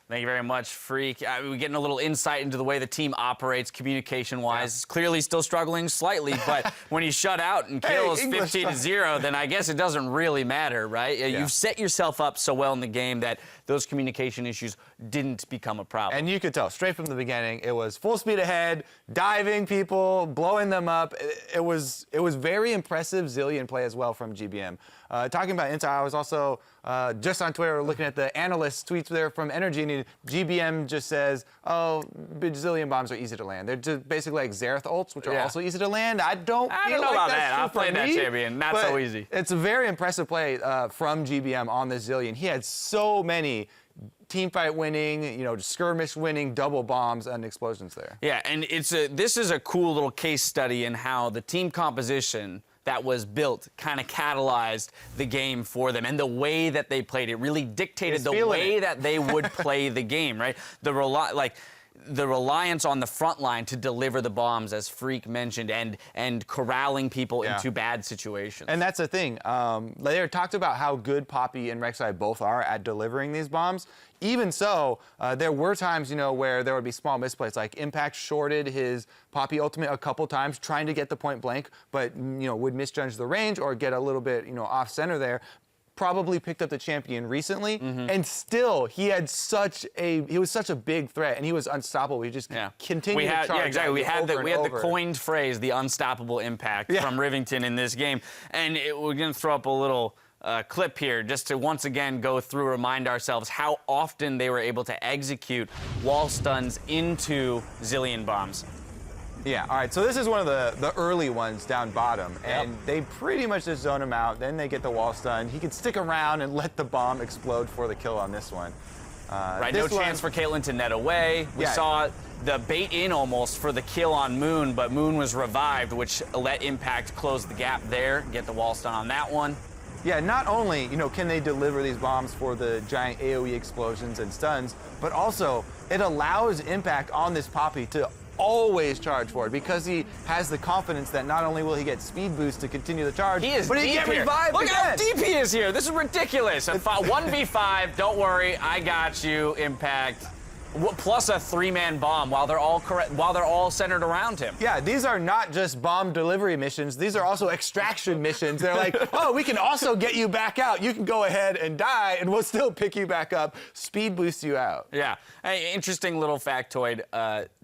Thank you very much, Freak. We're getting a little insight into the way the team operates communication-wise. Yeah. Clearly still struggling slightly, but when you shut out and kills 15-0, then I guess it doesn't really matter, right? Yeah. You've set yourself up so well in the game that those communication issues didn't become a problem. And you could tell straight from the beginning, it was full speed ahead, diving people, blowing them up. It was very impressive Zilean play as well from GBM. Talking about Intel, I was also just on Twitter looking at the analyst tweets there from Energy, and GBM just says, oh, Zilean bombs are easy to land. They're just basically like Xerath ults, which are also easy to land. I don't know about that. I've played that champion. Not so easy. It's a very impressive play from GBM on this Zilean. He had so many teamfight winning, skirmish winning, double bombs and explosions there. Yeah, and this is a cool little case study in how the team composition that was built kind of catalyzed the game for them, and the way that they played it really dictated the way that they would play the game, right? The reliance on the front line to deliver the bombs, as Freak mentioned, and corralling people into bad situations. And that's the thing. They talked about how good Poppy and Rek'Sai both are at delivering these bombs. Even so, there were times, where there would be small misplays, like Impact shorted his Poppy ultimate a couple times trying to get the point blank, but, would misjudge the range or get a little bit, off center there. Probably picked up the champion recently, and still he was such a big threat, and he was unstoppable. He just continued to charge. Yeah, exactly. We had the coined phrase, the unstoppable Impact from Rivington in this game, and we're gonna throw up a little clip here just to once again go through, remind ourselves how often they were able to execute wall stuns into Zilean bombs. Yeah, all right, so this is one of the early ones down bottom, and they pretty much just zone him out, then they get the wall stun. He could stick around and let the bomb explode for the kill on this one. No chance for Caitlyn to net away. We saw the bait in almost for the kill on Moon, but Moon was revived, which let Impact close the gap there, get the wall stun on that one. Yeah, not only, can they deliver these bombs for the giant AoE explosions and stuns, but also it allows Impact on this Poppy to always charge forward because he has the confidence that not only will he get speed boost to continue the charge, but he get revived Look again. how deep he is here. This is ridiculous. 1v5, don't worry, I got you, Impact. Plus a 3-man bomb while they're all centered around him. Yeah, these are not just bomb delivery missions. These are also extraction missions. They're like, oh, we can also get you back out. You can go ahead and die, and we'll still pick you back up, speed boost you out. Yeah. Hey, interesting little factoid.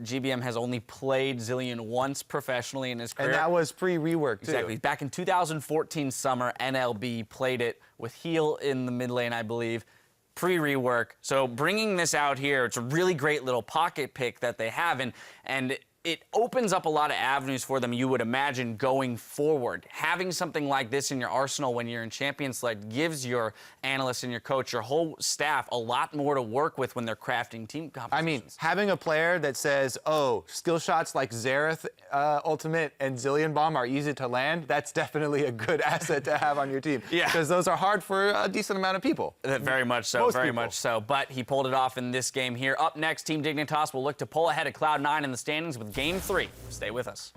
GBM has only played Zilean once professionally in his career. And that was pre-rework, too. Exactly. Back in 2014 summer, NLB played it with Heal in the mid lane, I believe. Pre-rework. So bringing this out here, it's a really great little pocket pick that they have, and it opens up a lot of avenues for them, you would imagine, going forward. Having something like this in your arsenal when you're in Champion Select gives your analyst and your coach, your whole staff, a lot more to work with when they're crafting team compositions. I mean, having a player that says, oh, skill shots like Xerath Ultimate and Zilean Bomb are easy to land, that's definitely a good asset to have on your team. Yeah. Because those are hard for a decent amount of people. Very much so, very much so. But he pulled it off in this game here. Up next, Team Dignitas will look to pull ahead of Cloud9 in the standings with Game 3. Stay with us.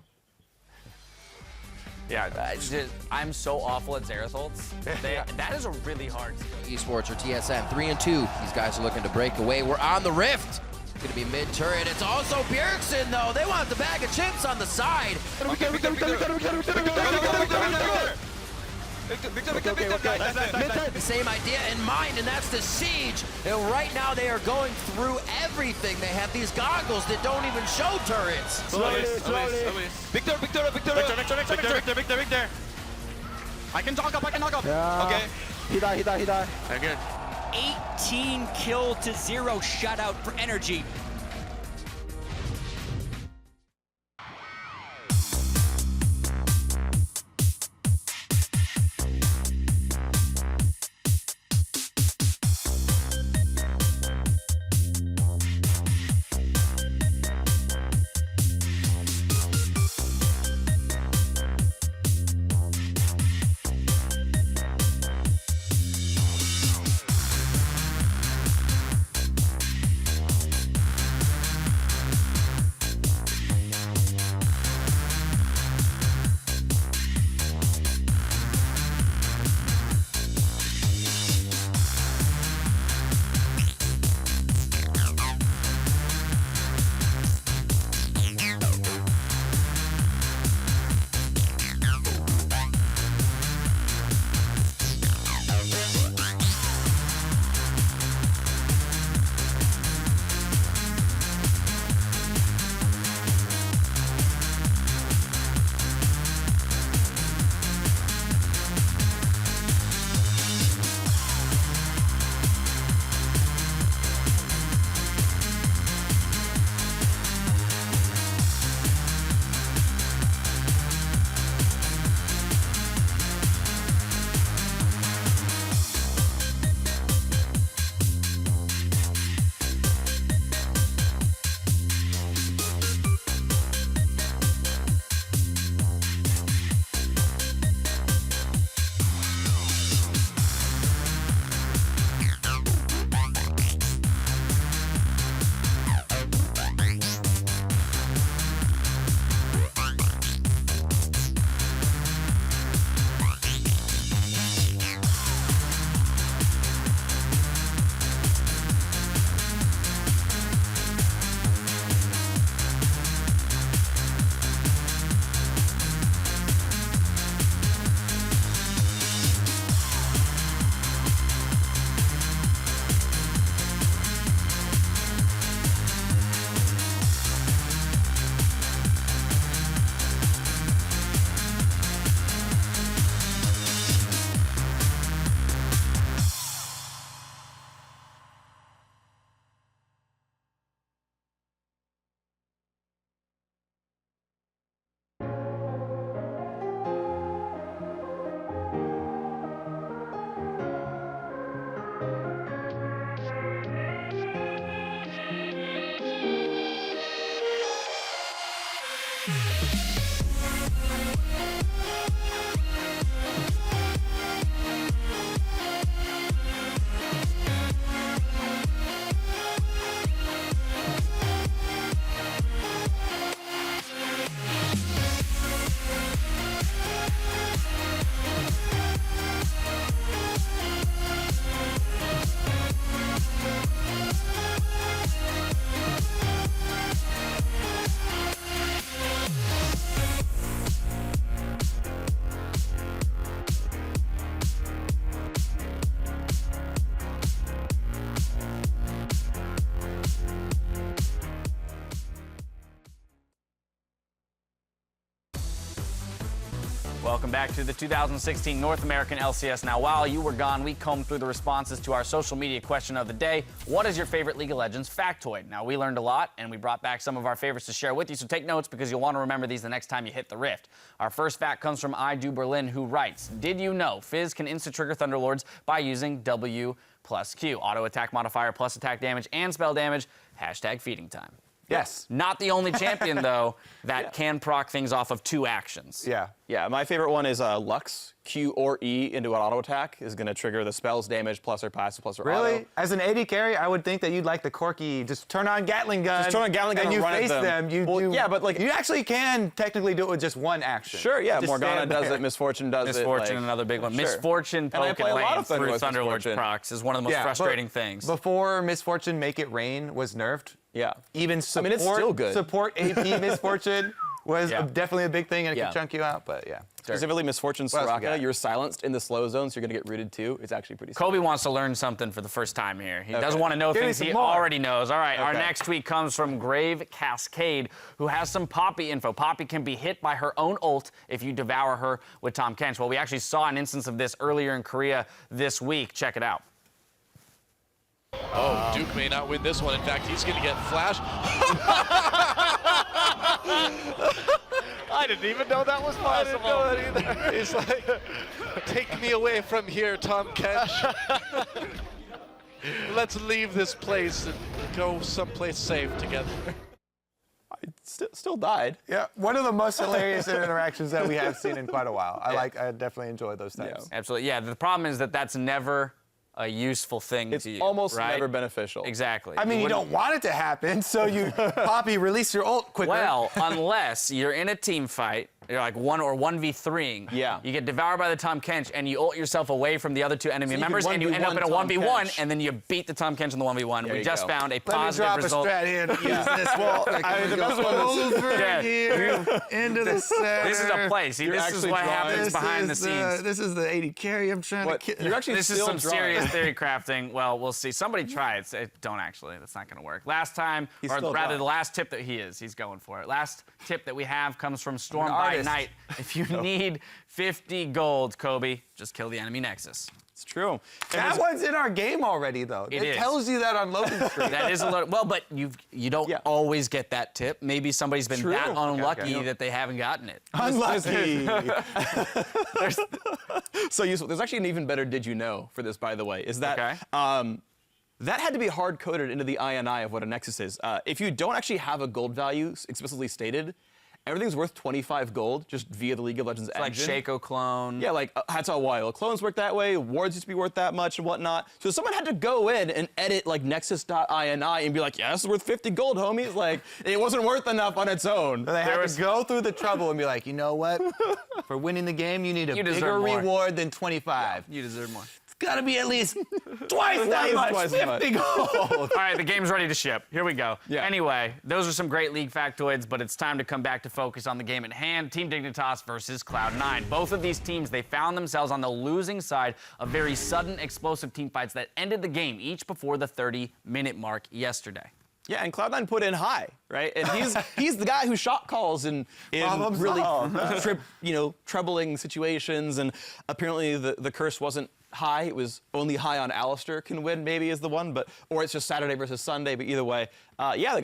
Yeah, I'm so awful at Xerath ults. That is a really hard skill. Esports or TSM, 3 and 2. These guys are looking to break away. We're on the Rift. It's gonna be mid-turret. It's also Bjergsen, though. They want the bag of chips on the side. The same idea in mind, and that's the siege. And right now they are going through everything. They have these goggles that don't even show turrets. Slowly. Victor. I can knock up. Yeah. Okay. He died. Very good. 18 kill to 0 shutout for Energy. Welcome back to the 2016 North American LCS. Now, while you were gone, we combed through the responses to our social media question of the day. What is your favorite League of Legends factoid? Now, we learned a lot, and we brought back some of our favorites to share with you, so take notes because you'll want to remember these the next time you hit the Rift. Our first fact comes from I Do Berlin, who writes, did you know Fizz can insta-trigger Thunderlords by using W plus Q? Auto attack modifier plus attack damage and spell damage. Hashtag feeding time. Yes. Not the only champion, though, that can proc things off of 2 actions. Yeah. Yeah, my favorite one is Lux. Q or E into an auto attack is going to trigger the spell's damage plus or passive plus or Really? auto. As an AD carry, I would think that you'd like the quirky, just turn on Gatling gun. Just turn on Gatling gun and and you run at face them. Yeah, but like you actually can technically do it with just one action. Sure, yeah. Just Morgana stand does there. it. Misfortune does it. Misfortune, like, another big one. sure. Misfortune And I poking play a lot lane of through Thunderlord's Thunderlord's Misfortune. procs is one of the most Yeah, frustrating but things. Before Misfortune Make It Rain was nerfed, yeah. Even support, I mean, it's still good. Support AP Misfortune was definitely a big thing, and it Yeah. could chunk you out, but yeah. Specifically Misfortune What else we Soraka, got? you're silenced in the slow zone, so you're going to get rooted too. It's actually pretty Kobe wants to learn something for the first time here. He Okay. doesn't want to know Give me things some he more. already knows. All right, our Okay. next tweet comes from Grave Cascade, who has some Poppy info. Poppy can be hit by her own ult if you devour her with Tahm Kench. Well, we actually saw an instance of this earlier in Korea this week. Check it out. Oh, Duke may not win this one. In fact, he's going to get flash. I didn't even know that was possible. I didn't know that either. He's like, take me away from here, Tahm Kench. Let's leave this place and go someplace safe together. Still died. Yeah, one of the most hilarious interactions that we have seen in quite a while. I definitely enjoy those types. Absolutely. Yeah, the problem is that that's never a useful thing It's to you. almost right? never beneficial. Exactly. I mean, you don't want it to happen, so you, Poppy, release your ult quicker. Well, unless you're in a team fight, you're like 1v3ing. Yeah. You get devoured by the Tahm Kench, and you ult yourself away from the other 2 enemy So you members, can and you end up in a 1v1 1v1, Kench. and then you beat the Tahm Kench in the 1v1. There We you just go. found a Let me positive drop result. a strat here to use this. Well, I mean, the best one is over Yeah. here into the center. This is a play. See, You're this is actually what drawing- happens This behind the is scenes. This is the 80 carry I'm trying What? to kill. You're actually This is still some drawing. serious theory crafting. Well, we'll see. Somebody try it. Don't actually. That's not going to work. Last time, He's or still rather, drawing. the last tip that he's going for it. Last tip that we have comes from Storm an by artist. Night. If you need 50 gold, Kobe, just kill the enemy Nexus. It's true. That one's in our game already, though. It is. tells you that on loading screen. That is a little, well, but you don't always get that tip. Maybe somebody's been True. that unlucky Okay. that they haven't gotten it. Unlucky. So useful. There's actually an even better did you know for this, by the way, is that Okay. that had to be hard-coded into the INI of what a Nexus is. If you don't actually have a gold value explicitly stated, everything's worth 25 gold just via the League of Legends Like engine. Shaco clone. Yeah, like that's all while clones work that way, wards used to be worth that much and whatnot. So someone had to go in and edit like nexus.ini and be like, yeah, this is worth 50 gold, homies. Like, it wasn't worth enough on its own. They had to go through the trouble and be like, you know what? For winning the game, you need a You deserve bigger more. reward than 25. You deserve more. It's got to be at least twice that much. Twice as much. 50 gold. All right, the game's ready to ship. Here we go. Yeah. Anyway, those are some great league factoids, but it's time to come back to focus on the game at hand. Team Dignitas versus Cloud9. Both of these teams, they found themselves on the losing side of very sudden, explosive team fights that ended the game, each before the 30-minute mark yesterday. Yeah, and Cloud9 put in high, right? And he's the guy who shot calls in Problem really solved. troubling situations. And apparently the curse wasn't high. It was only high on Alistair can win, maybe is the one, or it's just Saturday versus Sunday. But either way, yeah, they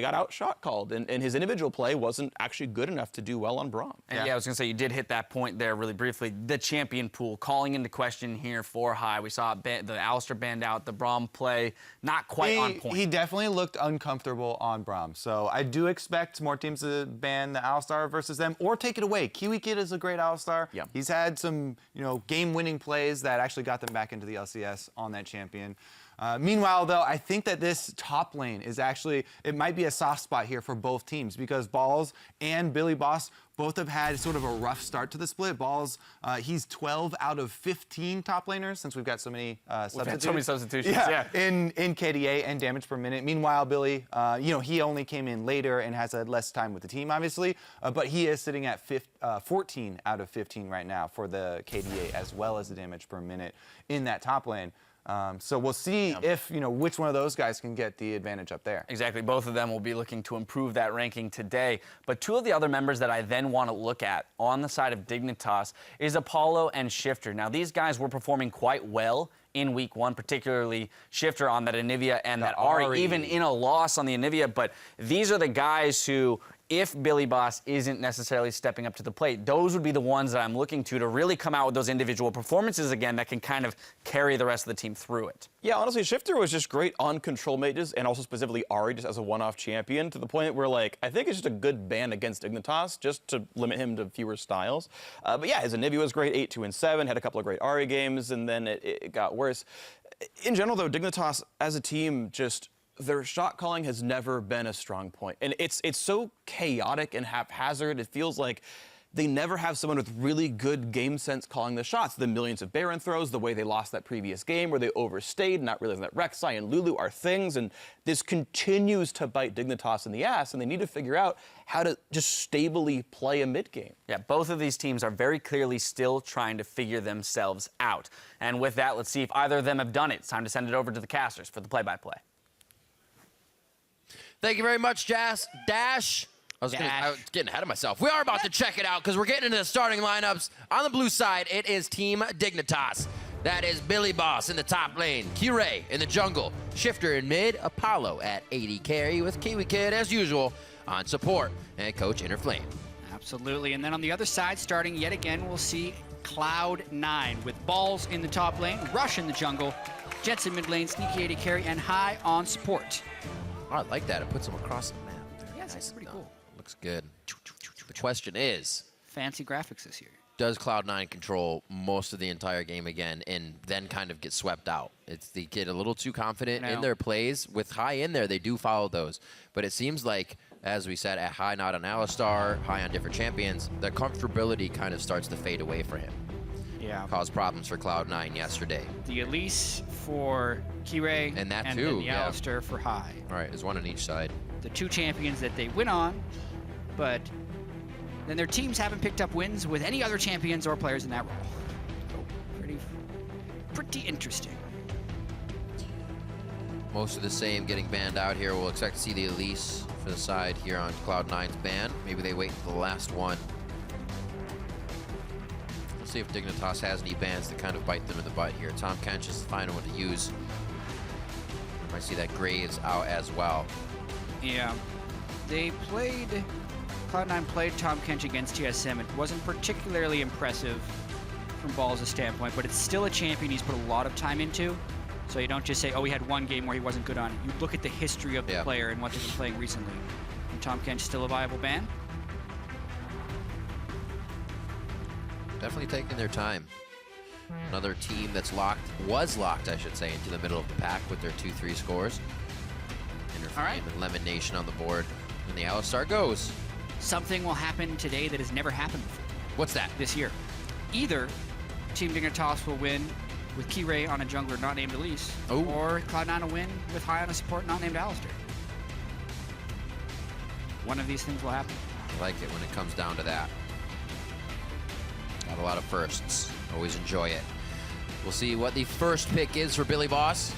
got out shot called, and his individual play wasn't actually good enough to do well on Braum. And yeah, I was gonna say you did hit that point there really briefly. The champion pool calling into question here for high. We saw the Alistair banned out, the Braum play not quite on point. He definitely looked uncomfortable on Braum. So I do expect more teams to ban the Alistar versus them or take it away. Kiwi Kid is a great Alistar. Yeah. He's had some, game-winning plays that actually got them back into the LCS on that champion. Meanwhile, though, I think that this top lane is actually, it might be a soft spot here for both teams because Balls and Billy Boss both have had sort of a rough start to the split. Balls, he's 12 out of 15 top laners since we've got so many substitutes. We've had so many substitutions, yeah. In KDA and damage per minute. Meanwhile, Billy, he only came in later and has had less time with the team, obviously, but he is sitting at 14 out of 15 right now for the KDA as well as the damage per minute in that top lane. So we'll see if, which one of those guys can get the advantage up there. Exactly. Both of them will be looking to improve that ranking today. But two of the other members that I then want to look at on the side of Dignitas is Apollo and Shifter. Now, these guys were performing quite well in week one, particularly Shifter on that Anivia and that Ahri, even in a loss on the Anivia. But these are the guys who, if Billy Boss isn't necessarily stepping up to the plate, those would be the ones that I'm looking to really come out with those individual performances again that can kind of carry the rest of the team through it. Yeah, honestly, Shifter was just great on control mages and also specifically Ari just as a one-off champion to the point where, like, I think it's just a good ban against Dignitas just to limit him to fewer styles. But yeah, his Anivia was great, 8-2-7, had a couple of great Ari games, and then it got worse. In general, though, Dignitas as a team just... their shot calling has never been a strong point. And it's so chaotic and haphazard. It feels like they never have someone with really good game sense calling the shots. The millions of Baron throws, the way they lost that previous game where they overstayed, not realizing that Rek'Sai and Lulu are things. And this continues to bite Dignitas in the ass, and they need to figure out how to just stably play a mid game. Yeah, both of these teams are very clearly still trying to figure themselves out. And with that, let's see if either of them have done it. It's time to send it over to the casters for the play-by-play. Thank you very much, Dash. I was getting ahead of myself. We are about to check it out because we're getting into the starting lineups. On the blue side, it is Team Dignitas. That is Billy Boss in the top lane, Kirei in the jungle, Shifter in mid, Apollo at 80 carry with Kiwi Kid as usual on support, and Coach Interflame. Absolutely, and then on the other side, starting yet again, we'll see Cloud9 with Balls in the top lane, Rush in the jungle, Jets in mid lane, Sneaky 80 carry, and High on support. Oh, I like that. It puts them across the map. Yes, that's pretty cool. Looks good. The question is... fancy graphics this year. Does Cloud9 control most of the entire game again and then kind of get swept out? They get a little too confident in their plays. With High in there, they do follow those. But it seems like, as we said, at High not on Alistar, High on different champions, the comfortability kind of starts to fade away for him. Yeah. Caused problems for Cloud9 yesterday. The Elise for Kirei, and that and too, then the Alistar for High. All right, there's one on each side. The two champions that they win on, but then their teams haven't picked up wins with any other champions or players in that role. So pretty interesting. Most of the same getting banned out here. We'll expect to see the Elise for the side here on Cloud9's ban. Maybe they wait until the last one. See if Dignitas has any bans that kind of bite them in the butt here. Tom Kench is the final one to use. Might see that Graves out as well. Yeah, Cloud9 played Tom Kench against TSM. It wasn't particularly impressive from Balls' standpoint, but it's still a champion he's put a lot of time into. So you don't just say, oh, he had one game where he wasn't good on it. You look at the history of the player and what they've been playing recently. And Tom Kench still a viable ban? Definitely taking their time. Another team that's was locked, I should say, into the middle of the pack with their 2-3 scores. Interflame and Lemon Nation on the board. And the Alistar goes. Something will happen today that has never happened before. What's that? This year. Either Team Dignitas will win with Kirei on a jungler not named Elise, or Cloud9 will win with High on a support not named Alistar. One of these things will happen. I like it when it comes down to that. Got a lot of firsts. Always enjoy it. We'll see what the first pick is for Billy Boss.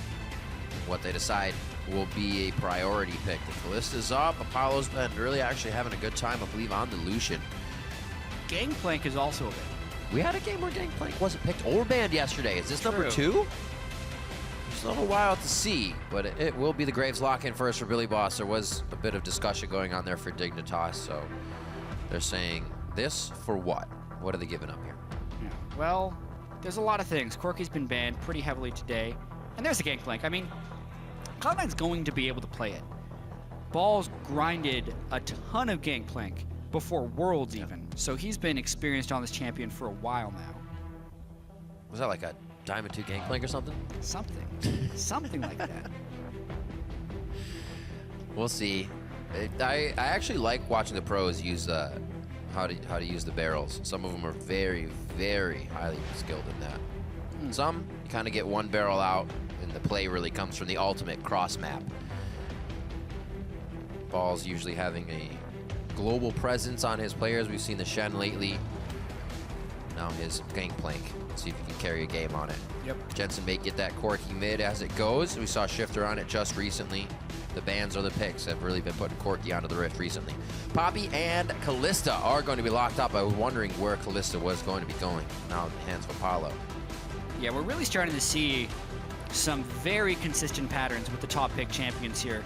What they decide will be a priority pick. The Callista's up. Apollo's been really actually having a good time, I believe, on the Lucian. Gangplank is also a bit. We had a game where Gangplank wasn't picked or banned yesterday. Is this number 2? It's a little while to see, but it will be the Graves lock-in first for Billy Boss. There was a bit of discussion going on there for Dignitas, so they're saying this for what? What are they giving up here? Yeah. Well, there's a lot of things. Corky's been banned pretty heavily today. And there's the Gangplank. I mean, Cloud9's going to be able to play it. Balls grinded a ton of Gangplank before Worlds even. So he's been experienced on this champion for a while now. Was that like a Diamond 2 Gangplank or something? Something like that. We'll see. I actually like watching the pros use how to use the barrels. Some of them are very, very highly skilled in that. Some, you kind of get one barrel out, and the play really comes from the ultimate cross map. Balls usually having a global presence on his players. We've seen the Shen lately. Now his Gangplank. Let's see if he can carry a game on it. Yep. Jensen may get that Corky mid as it goes. We saw Shifter on it just recently. The bans or the picks have really been putting Corky onto the Rift recently. Poppy and Callista are going to be locked up. I was wondering where Callista was going to be going. Now in the hands of Apollo. Yeah, we're really starting to see some very consistent patterns with the top pick champions here.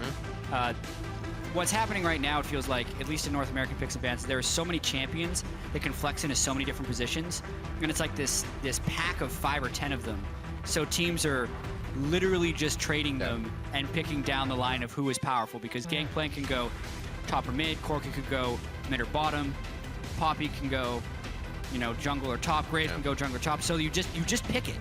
what's happening right now, it feels like, at least in North American picks and bans, there are so many champions that can flex into so many different positions, and it's like this pack of 5 or 10 of them. So teams are literally just trading them and picking down the line of who is powerful, because Gangplank can go top or mid, Corki could go mid or bottom, Poppy can go, you know, jungle or top, Graves can go jungle or top. So you just pick it,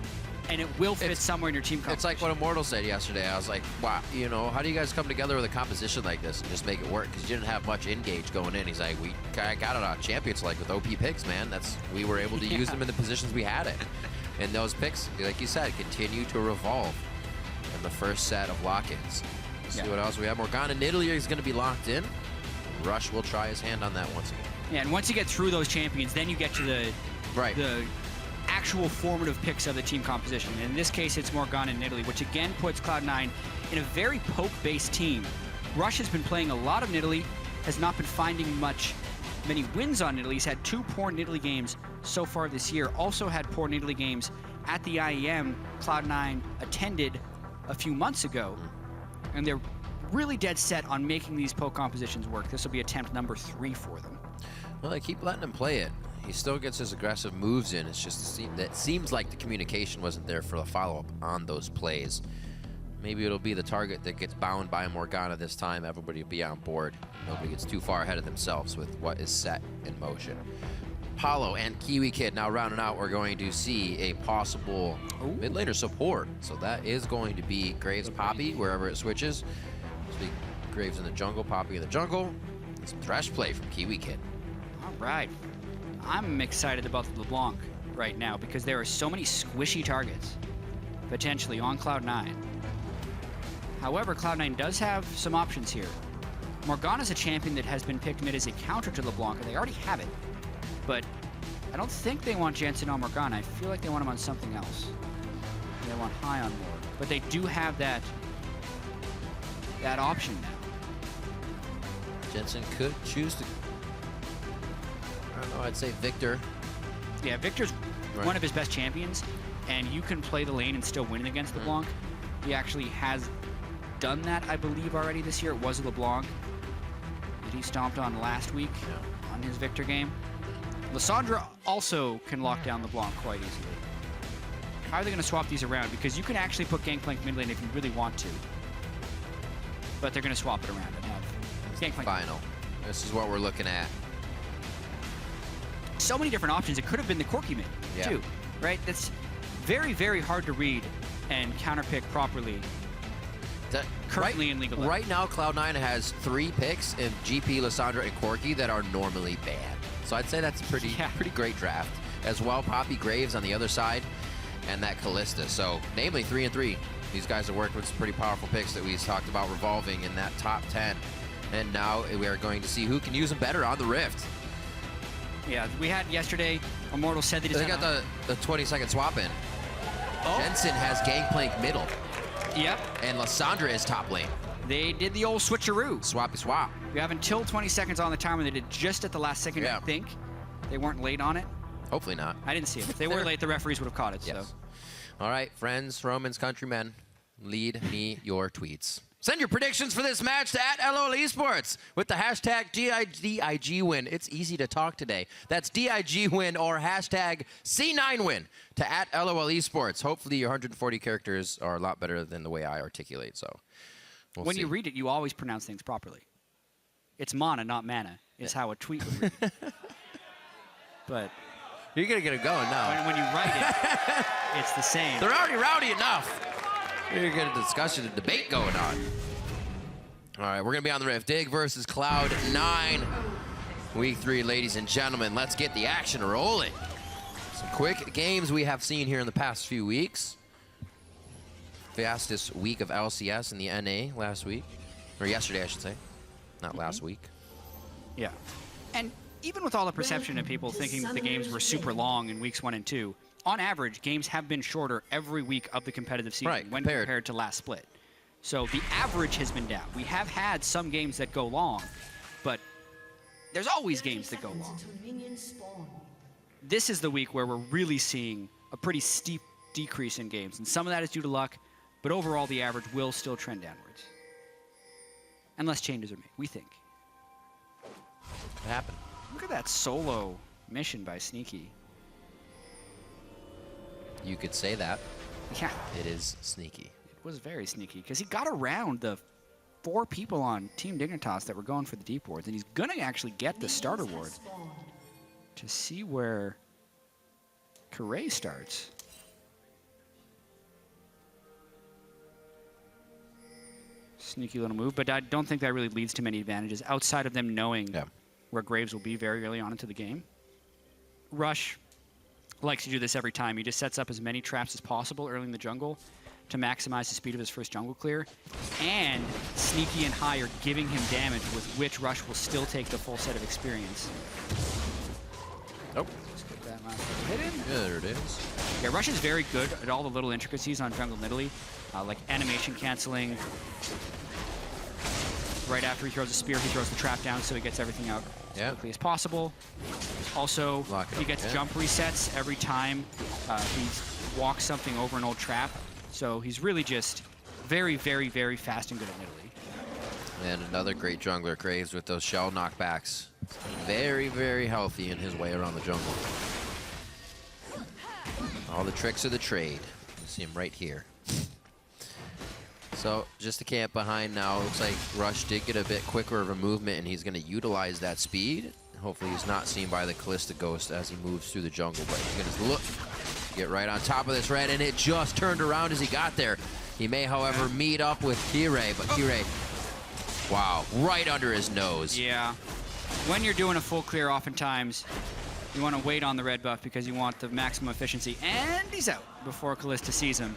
and it will fit somewhere in your team composition. It's like what Immortal said yesterday. I was like, wow, you know, how do you guys come together with a composition like this and just make it work? Because you didn't have much engage going in. He's like, I got it on champions like with OP picks, man. We were able to use them in the positions we had it. And those picks, like you said, continue to revolve in the first set of lock-ins. See what else we have. Morgana Nidalee is going to be locked in. Rush will try his hand on that once again. Yeah, and once you get through those champions, then you get to the actual formative picks of the team composition. And in this case, it's Morgana Nidalee, which again puts Cloud9 in a very poke-based team. Rush has been playing a lot of Nidalee, has not been finding many wins on Nidalee. He's had 2 poor Nidalee games so far this year. Also had poor Nidalee games at the IEM Cloud9 attended a few months ago. And they're really dead set on making these poke compositions work. This will be attempt number 3 for them. Well, they keep letting him play it. He still gets his aggressive moves in. It's just that seems like the communication wasn't there for the follow-up on those plays. Maybe it'll be the target that gets bound by Morgana this time. Everybody will be on board. Nobody gets too far ahead of themselves with what is set in motion. Paulo and Kiwi Kid now rounding out. We're going to see a possible mid laner support. So that is going to be Graves Poppy wherever it switches. So Graves in the jungle, Poppy in the jungle. Some thresh play from Kiwi Kid. All right. I'm excited about the LeBlanc right now because there are so many squishy targets potentially on Cloud9. However, Cloud9 does have some options here. Morgana's a champion that has been picked mid as a counter to LeBlanc, and they already have it. But I don't think they want Jensen on Morgana. I feel like they want him on something else. They want High on Ward. But they do have that option now. Jensen could choose to... I don't know, I'd say Victor. Yeah, Victor's one of his best champions, and you can play the lane and still win against LeBlanc. He actually has done that, I believe, already this year. It was LeBlanc that he stomped on last week on his Victor game. Lissandra also can lock down LeBlanc quite easily. How are they going to swap these around? Because you can actually put Gangplank mid lane if you really want to. But they're going to swap it around and have Gangplank. Final. This is what we're looking at. So many different options. It could have been the Corki mid, too, right? That's very, very hard to read and counterpick properly. Currently in League of Legends. Right now, Cloud9 has 3 picks in GP, Lissandra, and Corki that are normally banned. So I'd say that's a pretty great draft. As well, Poppy Graves on the other side, and that Callista. So, namely 3 and 3. These guys have worked with some pretty powerful picks that we talked about revolving in that top 10. And now we are going to see who can use them better on the Rift. Yeah, we had yesterday, Immortal said they just got the 20-second swap in. Jensen has Gangplank middle. Yep. And Lissandra is top lane. They did the old switcheroo. Swappy swap. We have until 20 seconds on the timer. They did just at the last second, I think. They weren't late on it. Hopefully not. I didn't see it. If they were late, the referees would have caught it. Yes. So. All right, friends, Romans, countrymen, lead me your tweets. Send your predictions for this match to @LOL Esports with the hashtag DIGwin. It's easy to talk today. That's DIGwin or hashtag C9win to @LOL Esports. Hopefully your 140 characters are a lot better than the way I articulate. So when you read it, you always pronounce things properly. It's mana, not mana, is how a tweet would read. But you're going to get it going now. When you write it, it's the same. They're already rowdy enough. You're going to discussion and debate going on. All right, we're going to be on the Rift. Dig versus Cloud9. Week 3, ladies and gentlemen. Let's get the action rolling. Some quick games we have seen here in the past few weeks. Fastest week of LCS in the NA last week. Or yesterday, I should say. Not last week. Yeah. And even with all the perception of people thinking that the games were super long in weeks 1 and 2, on average, games have been shorter every week of the competitive season when compared to last split. So the average has been down. We have had some games that go long, but there's always games that go long. This is the week where we're really seeing a pretty steep decrease in games, and some of that is due to luck, but overall the average will still trend downwards. unless changes are made, we think. What happened? Look at that solo mission by Sneaky. You could say that. Yeah. It is sneaky. It was very sneaky because he got around the 4 people on Team Dignitas that were going for the deep wards, and he's going to actually get the starter ward to see where Correa starts. Sneaky little move, but I don't think that really leads to many advantages outside of them knowing where Graves will be very early on into the game. Rush likes to do this every time. He just sets up as many traps as possible early in the jungle to maximize the speed of his first jungle clear. And Sneaky and High are giving him damage, with which Rush will still take the full set of experience. Nope. Let's get that last hit in. Yeah, there it is. Yeah, Rush is very good at all the little intricacies on jungle Nidalee, like animation canceling. Right after he throws a spear, he throws the trap down so he gets everything out as quickly as possible. Also, he gets jump resets every time he walks something over an old trap. So he's really just very, very, very fast and good at Nidalee. And another great jungler, Graves, with those shell knockbacks. Very, very healthy in his way around the jungle. All the tricks of the trade. You see him right here. So just a camp behind now. Looks like Rush did get a bit quicker of a movement, and he's going to utilize that speed. Hopefully he's not seen by the Callista Ghost as he moves through the jungle, but he's going to look, get right on top of this red, and it just turned around as he got there. He may, however, meet up with Kirei, but Kirei, wow, right under his nose. Yeah. When you're doing a full clear, oftentimes you want to wait on the red buff because you want the maximum efficiency, and he's out before Callista sees him.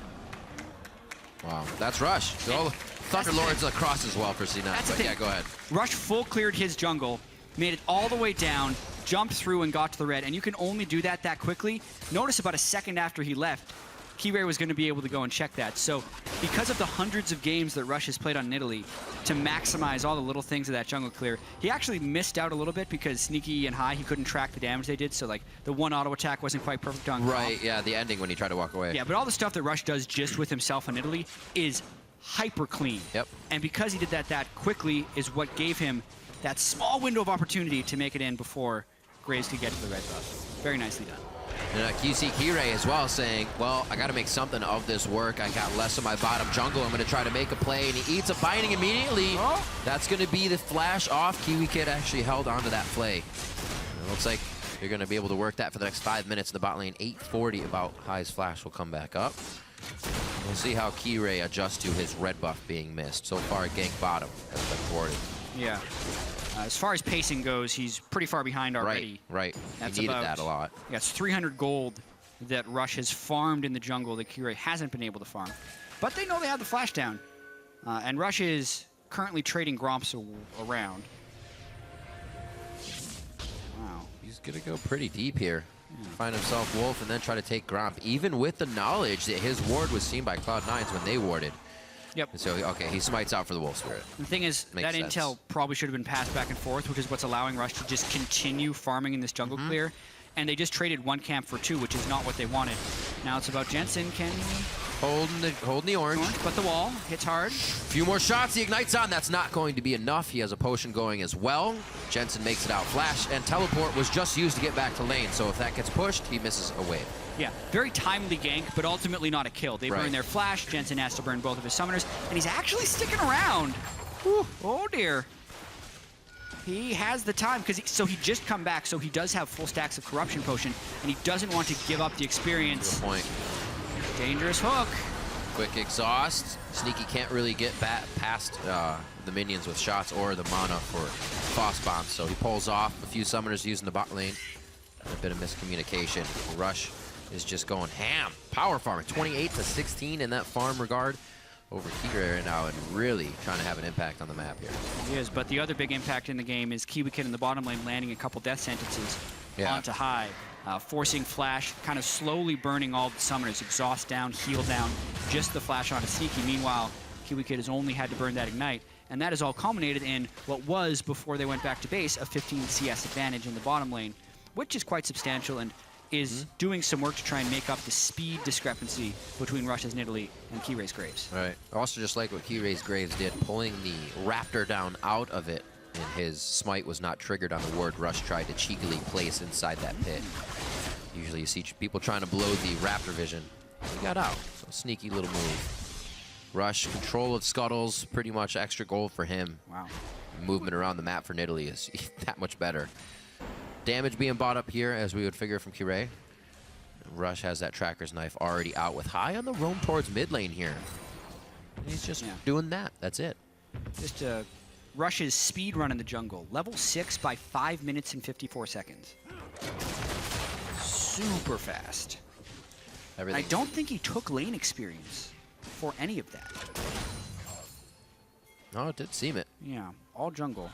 Wow, that's Rush. So Thunderlord's across as well for C9, but yeah, go ahead. Rush full cleared his jungle, made it all the way down, jumped through and got to the red, and you can only do that quickly. Notice about a second after he left, Kirei was going to be able to go and check that. So because of the hundreds of games that Rush has played on Nidalee to maximize all the little things of that jungle clear, he actually missed out a little bit because Sneaky and High, he couldn't track the damage they did. So like the one auto attack wasn't quite perfect on Right, yeah, the ending when he tried to walk away. Yeah, but all the stuff that Rush does just with himself on Nidalee is hyper clean. Yep. And because he did that quickly is what gave him that small window of opportunity to make it in before Graves could get to the red buff. Very nicely done. And you see Kirei as well saying, well, I got to make something of this work. I got less of my bottom jungle. I'm going to try to make a play. And he eats a binding immediately. That's going to be the flash off. Kiwi Kid actually held onto that play. It looks like you're going to be able to work that for the next 5 minutes in the bot lane. 8:40 about High's flash will come back up. We'll see how Kirei adjusts to his red buff being missed. So far, gank bottom has been thwarted. Yeah. As far as pacing goes, he's pretty far behind already. Right. That's he needed about, that a lot. Yeah, it's 300 gold that Rush has farmed in the jungle that Kirei hasn't been able to farm. But they know they have the flash down. And Rush is currently trading Gromps around. Wow. He's going to go pretty deep here. Find himself Wolf and then try to take Gromp, even with the knowledge that his ward was seen by Cloud9s when they warded. Yep. So, okay, he smites out for the Wolf Spirit. The thing is, Makes that sense. intel probably should have been passed back and forth, which is what's allowing Rush to just continue farming in this jungle clear. And they just traded 1 camp for 2, which is not what they wanted. Now it's about Jensen. Can he holding the orange. But the wall hits hard. Few more shots. He ignites on. That's not going to be enough. He has a potion going as well. Jensen makes it out. Flash and teleport was just used to get back to lane. So if that gets pushed, he misses a wave. Yeah, very timely gank, but ultimately not a kill. They burn their flash. Jensen has to burn both of his summoners, and he's actually sticking around. Whew. Oh dear. He has the time, because he just come back, so he does have full stacks of corruption potion, and he doesn't want to give up the experience. Good point. Dangerous hook. Quick exhaust. Sneaky can't really get past the minions with shots or the mana for Frost Bomb, so he pulls off. A few summoners using the bot lane. A bit of miscommunication. Rush is just going ham. Power farming, 28 to 16 in that farm regard over Kirei right now, and really trying to have an impact on the map here. He is, but the other big impact in the game is Kiwi Kid in the bottom lane landing a couple death sentences onto High, forcing Flash, kind of slowly burning all the summoners, exhaust down, heal down, just the flash onto Sneaky. Meanwhile, Kiwi Kid has only had to burn that ignite, and that has all culminated in what was, before they went back to base, a 15 CS advantage in the bottom lane, which is quite substantial, and is doing some work to try and make up the speed discrepancy between Rush's Nidalee and Kiray's Graves. Right. Also, just like what Kiray's Graves did, pulling the Raptor down out of it, and his smite was not triggered on the ward Rush tried to cheekily place inside that pit. Usually you see people trying to blow the Raptor vision. He got out. So sneaky little move. Rush, control of Scuttles, pretty much extra gold for him. Wow. Movement around the map for Nidalee is that much better. Damage being bought up here, as we would figure from Kiray. Rush has that Tracker's Knife already out with High on the roam towards mid lane here. He's just doing that. That's it. Just Rush's speed run in the jungle. Level 6 by 5 minutes and 54 seconds. Super fast. I don't think he took lane experience for any of that. No, it did seem it. Yeah, all jungle.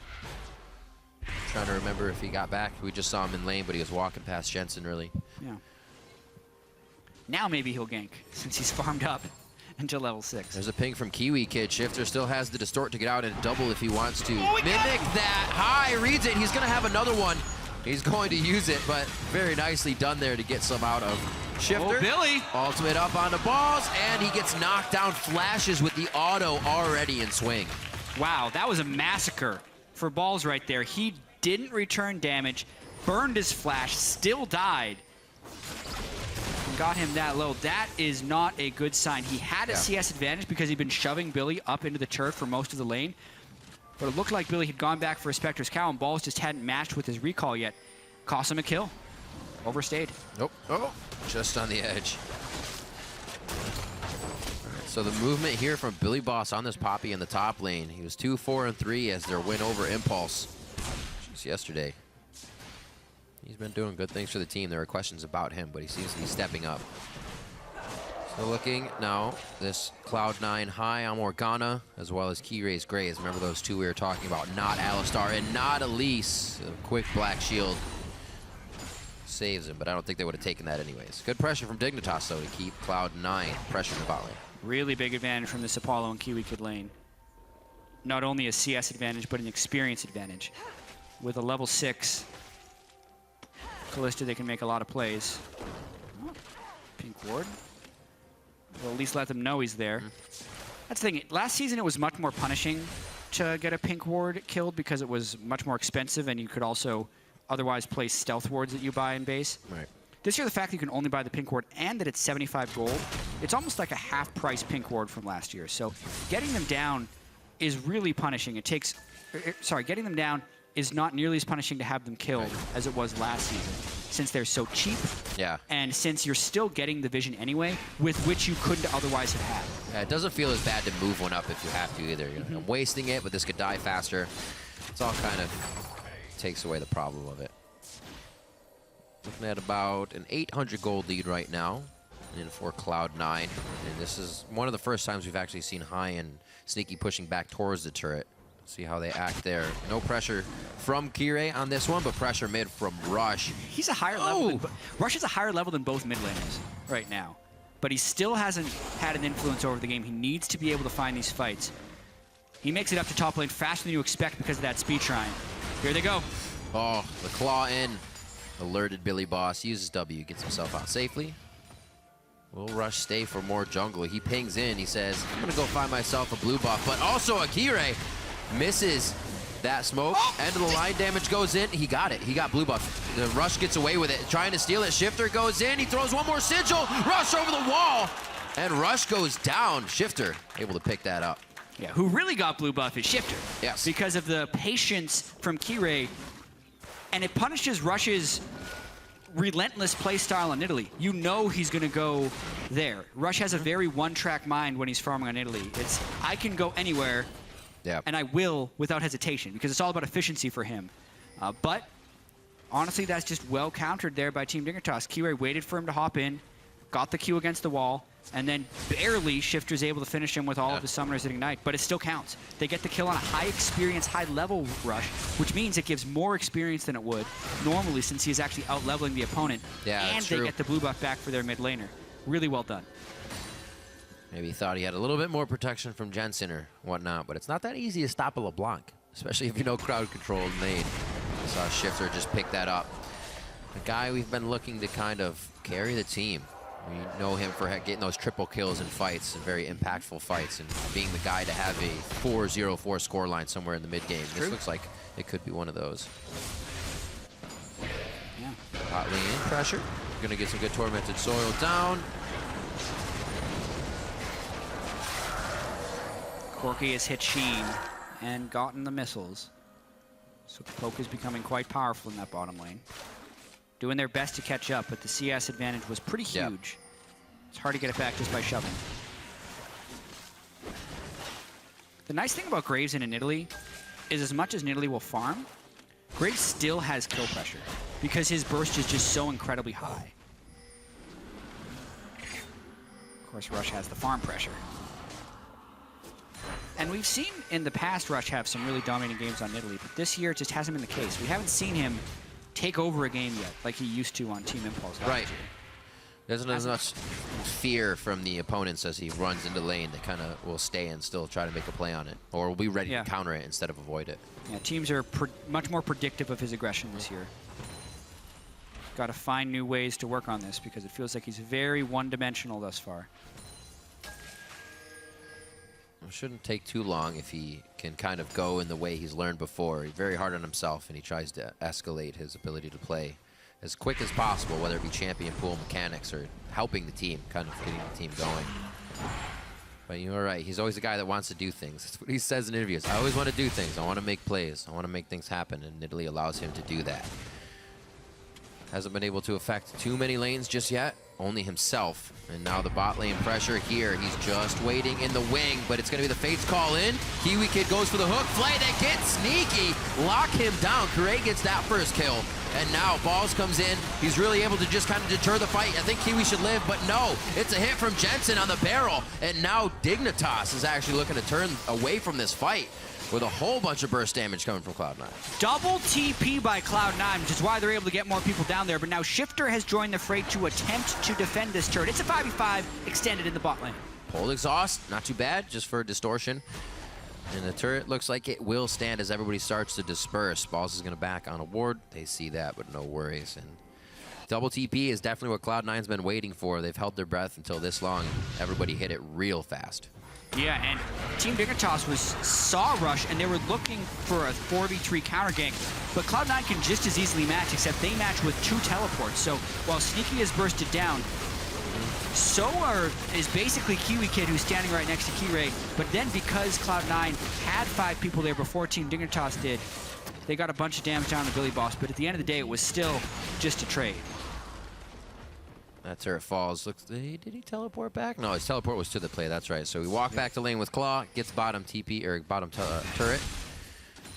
Trying to remember if he got back. We just saw him in lane, but he was walking past Jensen, really. Yeah. Now maybe he'll gank, since he's farmed up until level 6. There's a ping from Kiwi Kid. Shifter still has the distort to get out and double if he wants to. Mimic that. High reads it. He's going to have another one. He's going to use it, but very nicely done there to get some out of Shifter. Oh, Billy. Ultimate up on the balls, and he gets knocked down. Flashes with the auto already in swing. Wow, that was a massacre for balls right there. He didn't return damage, burned his flash, still died. Got him that low. That is not a good sign. He had a CS advantage because he'd been shoving Billy up into the turret for most of the lane. But it looked like Billy had gone back for a Spectre's Cow, and balls just hadn't matched with his recall yet. Cost him a kill. Overstayed. Nope. Oh, just on the edge. So the movement here from Billy Boss on this Poppy in the top lane. He was 2, 4, and 3 as their win over Impulse just yesterday. He's been doing good things for the team. There are questions about him, but he seems to be stepping up. So looking now, this Cloud9 High on Morgana, as well as Kiray's Graves. Remember those two we were talking about, not Alistar and not Elise. A quick Black Shield saves him, but I don't think they would have taken that anyways. Good pressure from Dignitas, though, to keep Cloud9 pressuring the bot lane. Really big advantage from this Apollo and Kiwi Kid lane. Not only a CS advantage, but an experience advantage. With a level 6 Kalista, they can make a lot of plays. Oh, pink ward. We'll at least let them know he's there. That's the thing. Last season, it was much more punishing to get a pink ward killed because it was much more expensive, and you could also otherwise place stealth wards that you buy in base. Right. This year, the fact that you can only buy the pink ward and that it's 75 gold, it's almost like a half-price pink ward from last year. So getting them down is really punishing. It takes, getting them down is not nearly as punishing to have them killed as it was last season, since they're so cheap. Yeah. And since you're still getting the vision anyway, with which you couldn't otherwise have had. Yeah, it doesn't feel as bad to move one up if you have to either. You know, I'm wasting it, but this could die faster. It's all kind of takes away the problem of it. Looking at about an 800 gold lead right now in for Cloud9. And this is one of the first times we've actually seen High and Sneaky pushing back towards the turret. See how they act there. No pressure from Kiray on this one, but pressure mid from Rush. He's a higher level. Rush is a higher level than both mid laners right now. But he still hasn't had an influence over the game. He needs to be able to find these fights. He makes it up to top lane faster than you expect because of that speed shrine. Here they go. Oh, the claw in. Alerted Billy Boss. Uses W. Gets himself out safely. Will Rush stay for more jungle? He pings in. He says, I'm going to go find myself a blue buff. But also a Kiray. Misses that smoke. End of the line damage goes in. He got it. He got blue buff. The Rush gets away with it. Trying to steal it. Shifter goes in. He throws one more sigil. Rush over the wall. And Rush goes down. Shifter able to pick that up. Yeah, who really got blue buff is Shifter. Yes. Because of the patience from Kiray. And it punishes Rush's relentless play style on Nidalee. You know he's going to go there. Rush has a very one-track mind when he's farming on Nidalee. It's, I can go anywhere. Yeah. And I will without hesitation because it's all about efficiency for him. But honestly, that's just well countered there by Team Dignitas. Kiray waited for him to hop in, got the Q against the wall, and then barely Shifter's able to finish him with all of the summoners at Ignite. But it still counts. They get the kill on a high experience, high level Rush, which means it gives more experience than it would normally since he's actually out leveling the opponent. Yeah, and they get the blue buff back for their mid laner. Really well done. Maybe he thought he had a little bit more protection from Jensen or whatnot, but it's not that easy to stop a LeBlanc, especially if you know crowd control in lane. I saw Shifter just pick that up. A guy we've been looking to kind of carry the team. We know him for getting those triple kills in fights and very impactful fights and being the guy to have a 4-0-4 scoreline somewhere in the mid game. This looks like it could be one of those. Yeah. Hot lane in pressure. Gonna get some good tormented soil down. Corki has hit Sheen and gotten the missiles. So the poke is becoming quite powerful in that bottom lane. Doing their best to catch up, but the CS advantage was pretty huge. Yep. It's hard to get it back just by shoving. The nice thing about Graves in Italy is as much as Italy will farm, Graves still has kill pressure because his burst is just so incredibly high. Of course, Rush has the farm pressure. And we've seen in the past Rush have some really dominating games on Italy, but this year it just hasn't been the case. We haven't seen him take over a game yet, like he used to on Team Impulse last year. There's not as much fear from the opponents as he runs into lane that kind of will stay and still try to make a play on it, or will be ready to counter it instead of avoid it. Yeah, teams are much more predictive of his aggression this year. Got to find new ways to work on this because it feels like he's very one-dimensional thus far. It shouldn't take too long if he can kind of go in the way he's learned before. He's very hard on himself, and he tries to escalate his ability to play as quick as possible, whether it be champion pool mechanics or helping the team, kind of getting the team going. But you're right, he's always a guy that wants to do things. That's what he says in interviews. I always want to do things. I want to make plays. I want to make things happen, and Italy allows him to do that. Hasn't been able to affect too many lanes just yet. Only himself. And now the bot lane pressure here. He's just waiting in the wing, but it's going to be the Fates call in. Kiwi Kid goes for the hook. Flay that gets sneaky. Lock him down. Kure gets that first kill. And now Balls comes in. He's really able to just kind of deter the fight. I think Kiwi should live, but no. It's a hit from Jensen on the barrel. And now Dignitas is actually looking to turn away from this fight with a whole bunch of burst damage coming from Cloud9. Double TP by Cloud9, which is why they're able to get more people down there. But now Shifter has joined the fray to attempt to defend this turret. It's a 5v5 extended in the bot lane. Pulled exhaust, not too bad, just for distortion. And the turret looks like it will stand as everybody starts to disperse. Balls is going to back on a ward. They see that, but no worries. And double TP is definitely what Cloud9's been waiting for. They've held their breath until this long. Everybody hit it real fast. Yeah, and Team Dignitas saw Rush, and they were looking for a 4v3 counter gank. But Cloud9 can just as easily match, except they match with 2 teleports. So while Sneaky is bursted down, so is basically Kiwi Kid, who's standing right next to Keyray. But then because Cloud9 had 5 people there before Team Dignitas did, they got a bunch of damage down on the Billy Boss. But at the end of the day, it was still just a trade. That turret falls. Did he teleport back? No, his teleport was to the play. That's right. So we walk back to lane with Claw, gets bottom TP or bottom turret,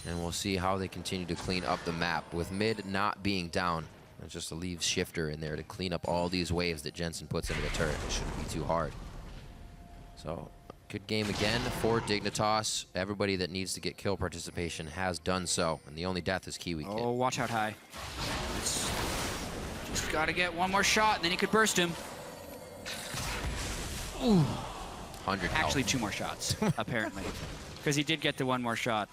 and we'll see how they continue to clean up the map with mid not being down. It just leaves Shifter in there to clean up all these waves that Jensen puts into the turret. It shouldn't be too hard. So good game again for Dignitas. Everybody that needs to get kill participation has done so, and the only death is Kiwi Kid. Oh, watch out high. Just gotta get one more shot, and then he could burst him. Ooh. 100 Actually, 2 more shots, apparently. Because he did get the 1 more shot.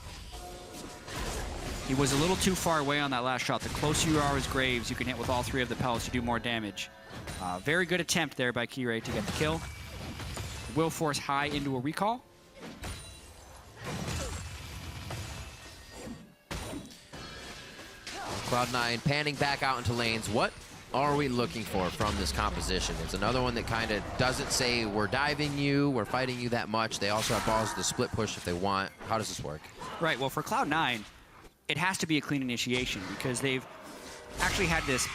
He was a little too far away on that last shot. The closer you are as Graves, you can hit with all 3 of the pellets to do more damage. Very good attempt there by Keyray to get the kill. Will force high into a recall. Cloud9 panning back out into lanes. What are we looking for from this composition? It's another one that kind of doesn't say we're diving you, we're fighting you that much. They also have balls to split push if they want. How does this work? Right, well for Cloud9, it has to be a clean initiation because they've actually had this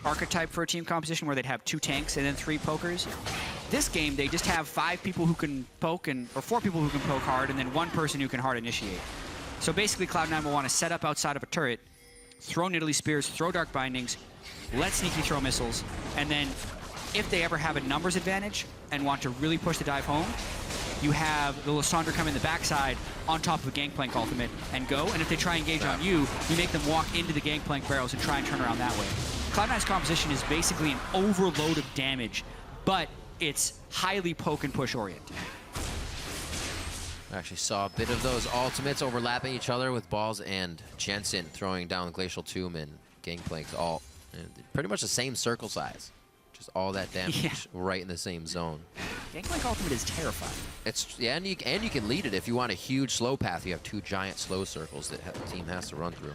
archetype for a team composition where they'd have 2 tanks and then 3 pokers. This game, they just have 5 people who can poke, or 4 people who can poke hard, and then 1 person who can hard initiate. So basically Cloud9 will want to set up outside of a turret, throw Nidalee Spears, throw Dark Bindings, let Sneaky throw missiles, and then if they ever have a numbers advantage and want to really push the dive home, you have the Lissandra come in the backside on top of a Gangplank ultimate and go, and if they try and engage on you, you make them walk into the Gangplank barrels and try and turn around that way. Cloud9's composition is basically an overload of damage, but it's highly poke and push oriented. I actually saw a bit of those ultimates overlapping each other with Balls and Jensen throwing down Glacial Tomb and Gangplank's ult. And pretty much the same circle size. Just all that damage right in the same zone. Gangplank ultimate is terrifying. And you can lead it if you want a huge slow path. You have 2 giant slow circles that the team has to run through.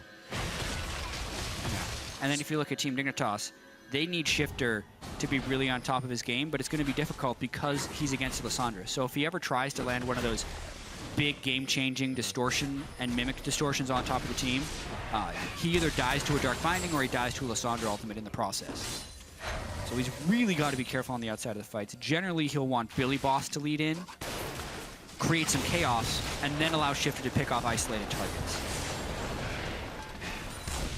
And then if you look at Team Dignitas, they need Shifter to be really on top of his game, but it's going to be difficult because he's against Lysandra. So if he ever tries to land one of those big game-changing distortion and mimic distortions on top of the team, he either dies to a Dark Binding or he dies to a Lysandra ultimate in the process. So he's really got to be careful on the outside of the fights. Generally, he'll want Billy Boss to lead in, create some chaos, and then allow Shifter to pick off isolated targets.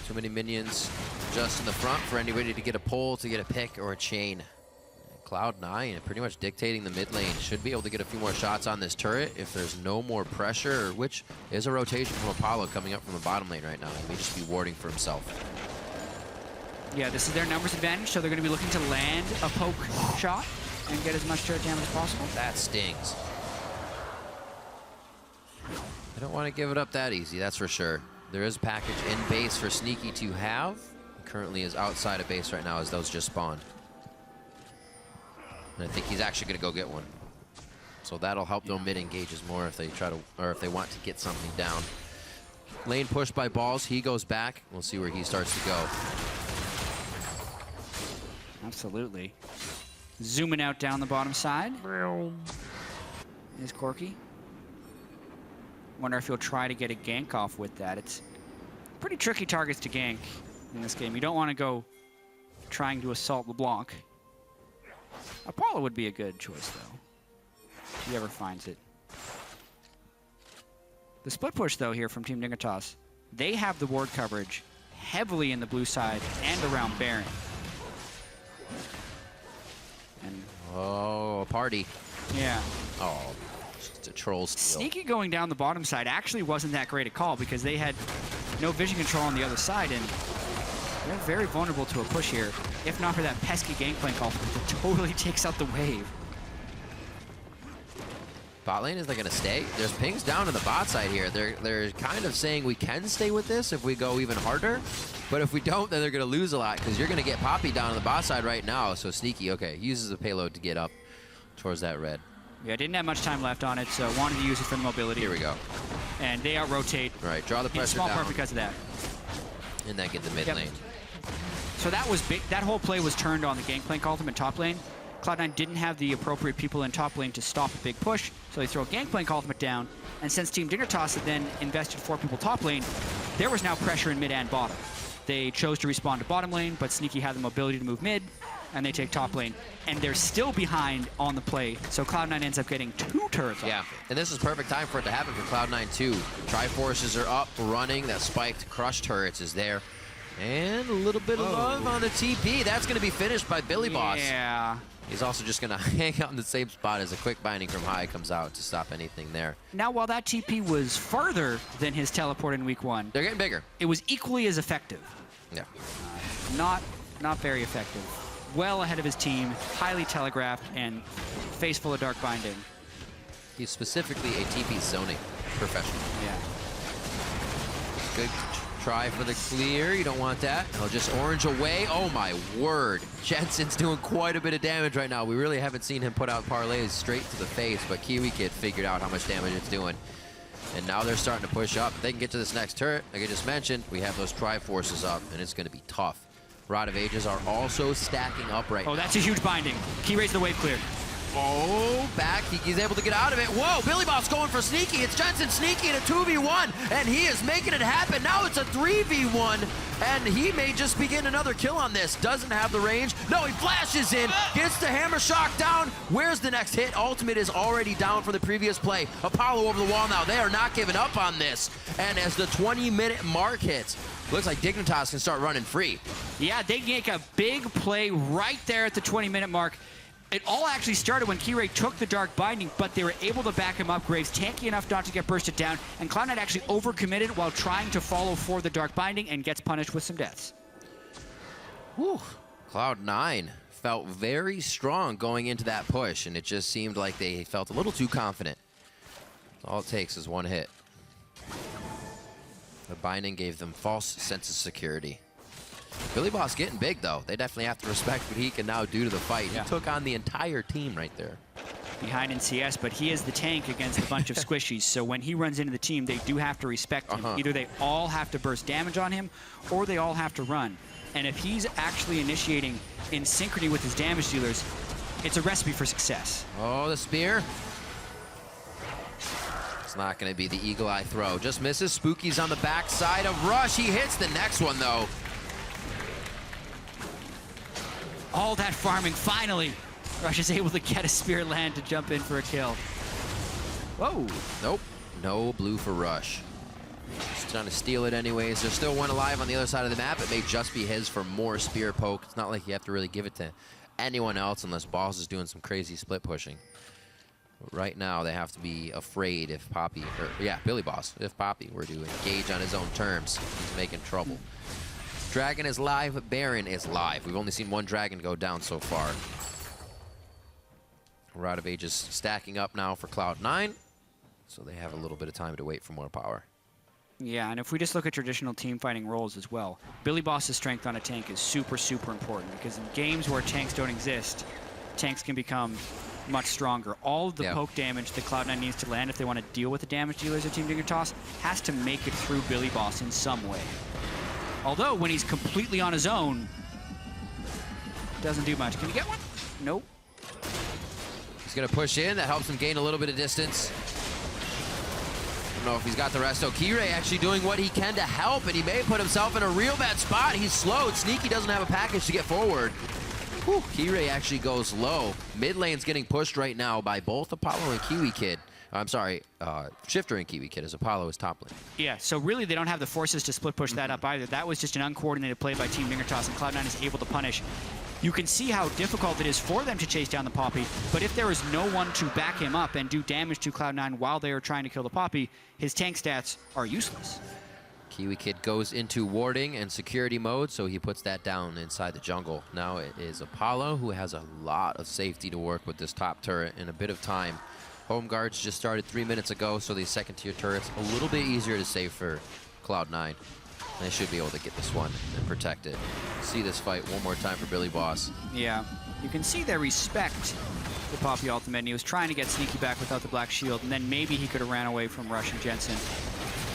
Too many minions just in the front for anybody to get a pull, to get a pick, or a chain. Cloud9 pretty much dictating the mid lane. Should be able to get a few more shots on this turret if there's no more pressure, which is a rotation from Apollo coming up from the bottom lane right now. He may just be warding for himself. Yeah, this is their numbers advantage, so they're going to be looking to land a poke shot and get as much turret damage as possible. That stings. I don't want to give it up that easy, that's for sure. There is a package in base for Sneaky to have. He currently is outside of base right now as those just spawned. And I think he's actually going to go get one. So that'll help their mid engages more if they try to, or if they want to get something down. Lane pushed by Balls. He goes back. We'll see where he starts to go. Absolutely. Zooming out down the bottom side is Corky. Wonder if he'll try to get a gank off with that. It's pretty tricky targets to gank in this game. You don't want to go trying to assault LeBlanc. Apollo would be a good choice, though, if he ever finds it. The split push, though, here from Team Dignitas, they have the ward coverage heavily in the blue side and around Baron. And oh, a party. Yeah. Oh, just a troll steal. Sneaky going down the bottom side actually wasn't that great a call because they had no vision control on the other side, and they're very vulnerable to a push here. If not for that pesky Gangplank ultimate that totally takes out the wave. Bot lane, is they going to stay? There's pings down in the bot side here. They're kind of saying we can stay with this if we go even harder. But if we don't, then they're going to lose a lot because you're going to get Poppy down on the bot side right now. So Sneaky, okay, uses the payload to get up towards that red. Yeah, didn't have much time left on it, so wanted to use it for the mobility. Here we go. And they out-rotate. Right, draw the pressure in small down. part because of that. And then get the mid lane. So that was big. That whole play was turned on the Gangplank ultimate top lane. Cloud9 didn't have the appropriate people in top lane to stop a big push, so they throw a Gangplank ultimate down, and since Team Dignitas had then invested 4 people top lane, there was now pressure in mid and bottom. They chose to respawn to bottom lane, but Sneaky had the mobility to move mid, and they take top lane. And they're still behind on the play, so Cloud9 ends up getting 2 turrets off. Yeah, and this is perfect time for it to happen for Cloud9 too. Triforces are up, running. That spiked crush turrets is there. And a little bit of love on the TP. That's going to be finished by Billy Boss. Yeah. He's also just going to hang out in the same spot as a quick binding from high comes out to stop anything there. Now, while that TP was farther than his teleport in week 1, they're getting bigger. It was equally as effective. Yeah. Not very effective. Well ahead of his team, highly telegraphed, and face full of dark binding. He's specifically a TP zoning professional. Yeah. Good try for the clear. You don't want that. He'll just orange away. Oh my word. Jensen's doing quite a bit of damage right now. We really haven't seen him put out parlays straight to the face, but Kiwi Kid figured out how much damage it's doing. And now they're starting to push up. If they can get to this next turret, like I just mentioned, we have those Triforces up, and it's going to be tough. Rod of Ages are also stacking up right now. Oh, that's a huge binding. Key raised the wave clear. Oh, back. He's able to get out of it. Whoa, Billy Boss going for Sneaky. It's Jensen Sneaky in a 2v1, and he is making it happen. Now it's a 3v1, and he may just be getting another kill on this. Doesn't have the range. No, he flashes in, gets the hammer shock down. Where's the next hit? Ultimate is already down for the previous play. Apollo over the wall now. They are not giving up on this. And as the 20-minute mark hits, looks like Dignitas can start running free. Yeah, they make a big play right there at the 20-minute mark. It all actually started when Kirei took the Dark Binding, but they were able to back him up. Graves tanky enough not to get bursted down, and Cloud9 actually overcommitted while trying to follow for the Dark Binding and gets punished with some deaths. Whew. Cloud9 felt very strong going into that push, and it just seemed like they felt a little too confident. All it takes is one hit. The Binding gave them false sense of security. Billy Boss getting big, though. They definitely have to respect what he can now do to the fight. Yeah. He took on the entire team right there. Behind in CS, but he is the tank against a bunch of squishies. So when he runs into the team, they do have to respect him. Either they all have to burst damage on him, or they all have to run. And if he's actually initiating in synchrony with his damage dealers, it's a recipe for success. Oh, the spear. It's not going to be the eagle eye throw. Just misses. Spooky's on the backside of Rush. He hits the next one, though. All that farming, finally. Rush is able to get a Spirit Land to jump in for a kill. Whoa. Nope. No blue for Rush. Just trying to steal it anyways. There's still one alive on the other side of the map. It may just be his for more spear poke. It's not like you have to really give it to anyone else unless Boss is doing some crazy split pushing. But right now, they have to be afraid if Poppy, or yeah, Billy Boss, if Poppy were to engage on his own terms, he's making trouble. Dragon is live. Baron is live. We've only seen one Dragon go down so far. Rod of Ages stacking up now for Cloud9, so they have a little bit of time to wait for more power. Yeah, and if we just look at traditional team fighting roles as well, Billy Boss's strength on a tank is super, super important because in games where tanks don't exist, tanks can become much stronger. All of the poke damage that Cloud9 needs to land if they want to deal with the damage dealers of Team Dignitas has to make it through Billy Boss in some way. Although, when he's completely on his own, doesn't do much. Can you get one? Nope. He's going to push in. That helps him gain a little bit of distance. I don't know if he's got the resto. Kirei actually doing what he can to help, and he may put himself in a real bad spot. He's slowed. Sneaky doesn't have a package to get forward. Whew, Kirei actually goes low. Mid lane's getting pushed right now by both Apollo and Kiwi Kid. I'm sorry, Shifter and Kiwi Kid, as Apollo is top lane. Yeah, so really they don't have the forces to split push that up either. That was just an uncoordinated play by Team Dignitas, and Cloud9 is able to punish. You can see how difficult it is for them to chase down the Poppy, but if there is no one to back him up and do damage to Cloud9 while they are trying to kill the Poppy, his tank stats are useless. Kiwi Kid goes into warding and security mode, so he puts that down inside the jungle. Now it is Apollo, who has a lot of safety to work with this top turret in a bit of time. Home guards just started 3 minutes ago, so these second-tier turrets a little bit easier to save for Cloud9. They should be able to get this one and protect it. See this fight one more time for Billy Boss. Yeah, you can see their respect the Poppy ultimate, and he was trying to get Sneaky back without the Black Shield, and then maybe he could have ran away from Rush and Jensen.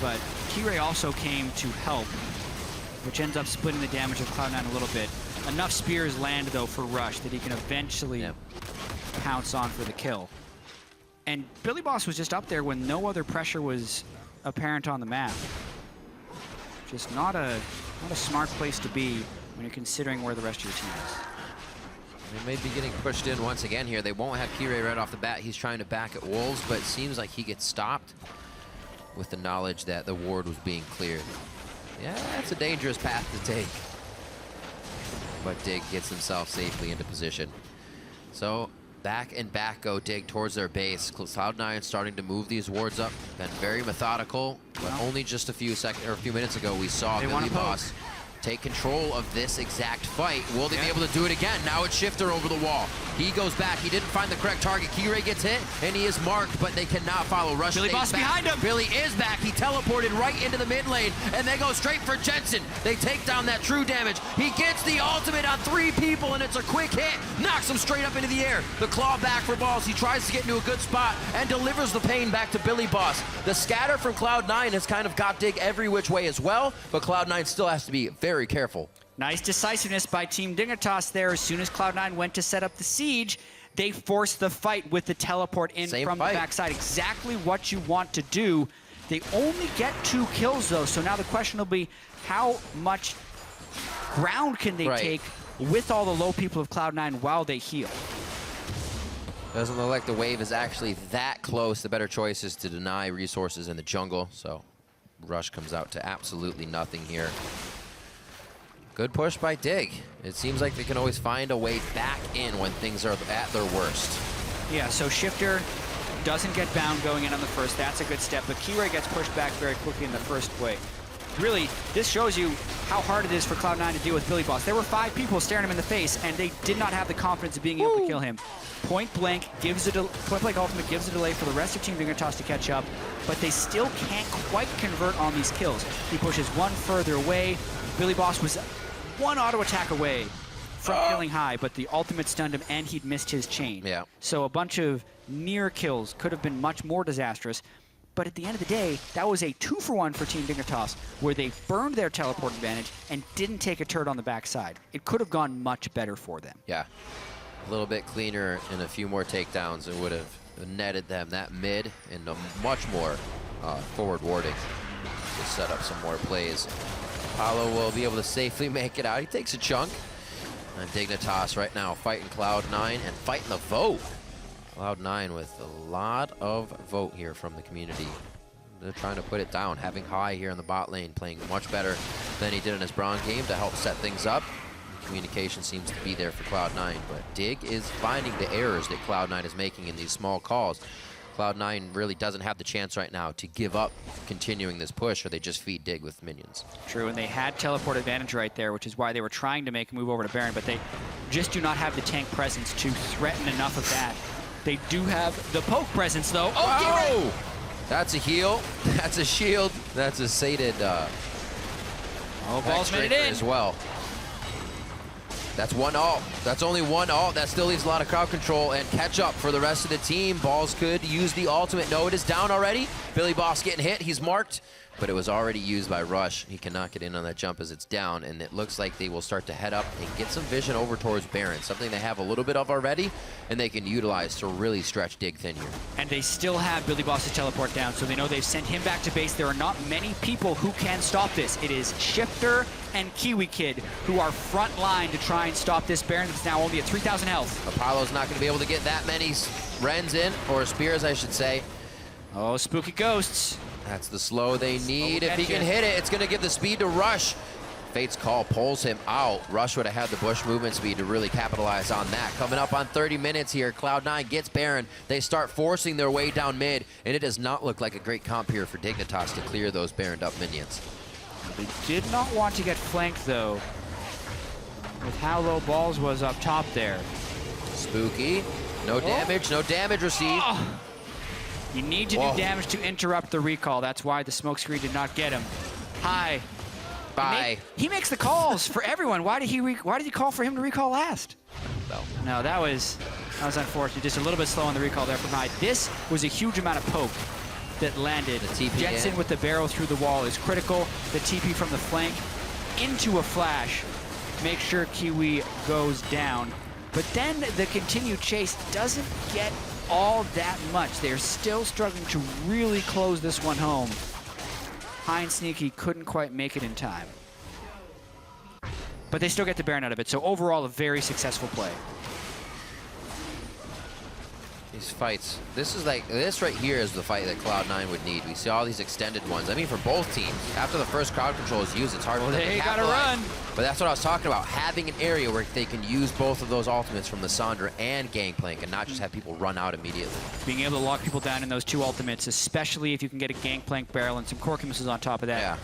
But Kirei also came to help, which ends up splitting the damage of Cloud9 a little bit. Enough spears land, though, for Rush that he can eventually pounce on for the kill. And Billy Boss was just up there when no other pressure was apparent on the map. Just not a smart place to be when you're considering where the rest of your team is. They may be getting pushed in once again here. They won't have Kirei right off the bat. He's trying to back at Wolves, but it seems like he gets stopped with the knowledge that the ward was being cleared. Yeah, that's a dangerous path to take. But Dig gets himself safely into position. So back and back go Dig towards their base. Cloud9 starting to move these wards up. Been very methodical, but only just a few minutes ago we saw Billy Boss take control of this exact fight. Will they be able to do it again? Now it's Shifter over the wall. He goes back. He didn't find the correct target. Kirei gets hit, and he is marked, but they cannot follow. Rush Billy Boss behind him. Billy is back. He teleported right into the mid lane, and they go straight for Jensen. They take down that true damage. He gets the ultimate on 3 people, and it's a quick hit. Knocks him straight up into the air. The claw back for Balls. He tries to get into a good spot and delivers the pain back to Billy Boss. The scatter from Cloud9 has kind of got Dig every which way as well, but Cloud9 still has to be very careful. Nice decisiveness by Team Dignitas there. As soon as Cloud9 went to set up the siege, they forced the fight with the teleport in from the backside. Exactly what you want to do. They only get 2 kills, though, so now the question will be how much ground can they take with all the low people of Cloud9 while they heal? Doesn't look like the wave is actually that close. The better choice is to deny resources in the jungle, so Rush comes out to absolutely nothing here. Good push by Dig. It seems like they can always find a way back in when things are at their worst. Yeah, so Shifter doesn't get bound going in on the first. That's a good step, but Kirei gets pushed back very quickly in the first way. Really, this shows you how hard it is for Cloud9 to deal with Billy Boss. There were 5 people staring him in the face, and they did not have the confidence of being able to kill him. Point Blank ultimate gives a delay for the rest of Team Dignitas to catch up, but they still can't quite convert on these kills. He pushes one further away. Billy Boss was one auto attack away from killing High, but the ultimate stunned him and he'd missed his chain. Yeah. So a bunch of near kills could have been much more disastrous. But at the end of the day, that was a 2-for-1 for Team Dignitas, where they burned their teleport advantage and didn't take a turret on the backside. It could have gone much better for them. Yeah, a little bit cleaner and a few more takedowns and would have netted them that mid and a much more forward warding to set up some more plays. Apollo will be able to safely make it out. He takes a chunk. And Dignitas right now fighting Cloud9 and fighting the vote. Cloud9 with a lot of vote here from the community. They're trying to put it down. Having High here in the bot lane, playing much better than he did in his bronze game to help set things up. Communication seems to be there for Cloud9, but Dig is finding the errors that Cloud9 is making in these small calls. Cloud9 really doesn't have the chance right now to give up continuing this push, or they just feed Dig with minions. True, and they had teleport advantage right there, which is why they were trying to make a move over to Baron, but they just do not have the tank presence to threaten enough of that. They do have the poke presence, though. Oh! That's a heal. That's a shield. That's a sated Ball's made it in as well. That's one ult. That's only one ult. That still leaves a lot of crowd control and catch up for the rest of the team. Balls could use the ultimate. No, it is down already. Billy Boss getting hit. He's marked, but it was already used by Rush. He cannot get in on that jump as it's down, and it looks like they will start to head up and get some vision over towards Baron, something they have a little bit of already, and they can utilize to really stretch Dig thin here. And they still have Billy Boss's teleport down, so they know they've sent him back to base. There are not many people who can stop this. It is Shifter and Kiwi Kid who are front line to try and stop this Baron that's now only at 3,000 health. Apollo's not going to be able to get that many Rens in, or Spears, I should say. Oh, spooky ghosts. That's the slow they need. If he can hit it, it's going to give the speed to Rush. Fate's Call pulls him out. Rush would have had the bush movement speed to really capitalize on that. Coming up on 30 minutes here, Cloud9 gets Baron. They start forcing their way down mid, and it does not look like a great comp here for Dignitas to clear those Baroned up minions. They did not want to get flanked, though, with how low Balls was up top there. Spooky. No damage received. Oh. You need to do damage to interrupt the recall. That's why the smoke screen did not get him. High. Bye. He makes the calls for everyone. Why did he call for him to recall last? No, that was unfortunate. Just a little bit slow on the recall there from High. This was a huge amount of poke that landed. Jensen with the barrel through the wall is critical. The TP from the flank into a flash. Make sure Kiwi goes down. But then the continued chase doesn't get all that much. They're still struggling to really close this one home. High and Sneaky couldn't quite make it in time. But they still get the Baron out of it, so overall a very successful play. These fights, this right here is the fight that Cloud9 would need. We see all these extended ones. I mean, for both teams, after the first crowd control is used, it's hard for them to capitalize. Gotta run. But that's what I was talking about, having an area where they can use both of those ultimates from the Sandra and Gangplank and not just have people run out immediately. Being able to lock people down in those two ultimates, especially if you can get a Gangplank barrel and some Corki missiles on top of that,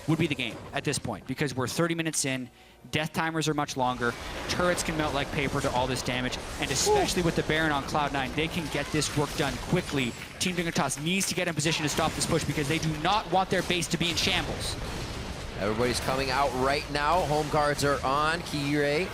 would be the game at this point, because we're 30 minutes in. Death timers are much longer. Turrets can melt like paper to all this damage, and especially with the Baron on Cloud9, they can get this work done quickly. Team Dignitas needs to get in position to stop this push because they do not want their base to be in shambles. Everybody's coming out right now. Home guards are on. Kire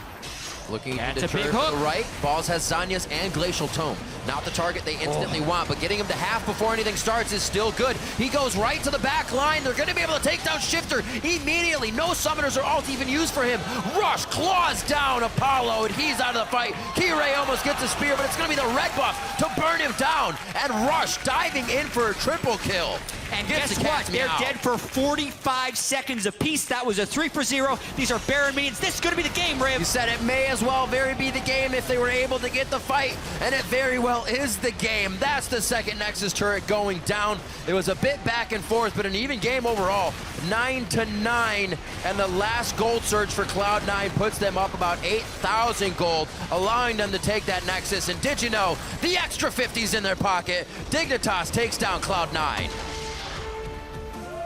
looking to turn to the right. Balls has Zanya's and Glacial Tome. Not the target they instantly want, but getting him to half before anything starts is still good. He goes right to the back line. They're going to be able to take down Shifter immediately. No summoners or ult even used for him. Rush claws down Apollo, and he's out of the fight. Kire almost gets a spear, but it's going to be the red buff to burn him down. And Rush diving in for a triple kill. And guess what? They're dead for 45 seconds apiece. That was a 3-for-0. These are Baron minions. This is going to be the game, Riv. You said it may as well very be the game if they were able to get the fight, and it very well is the game. That's the second Nexus turret going down. It was a bit back and forth, but an even game overall. 9-9, and the last gold surge for Cloud9 puts them up about 8,000 gold, allowing them to take that Nexus. And did you know, the extra 50s in their pocket. Dignitas takes down Cloud9.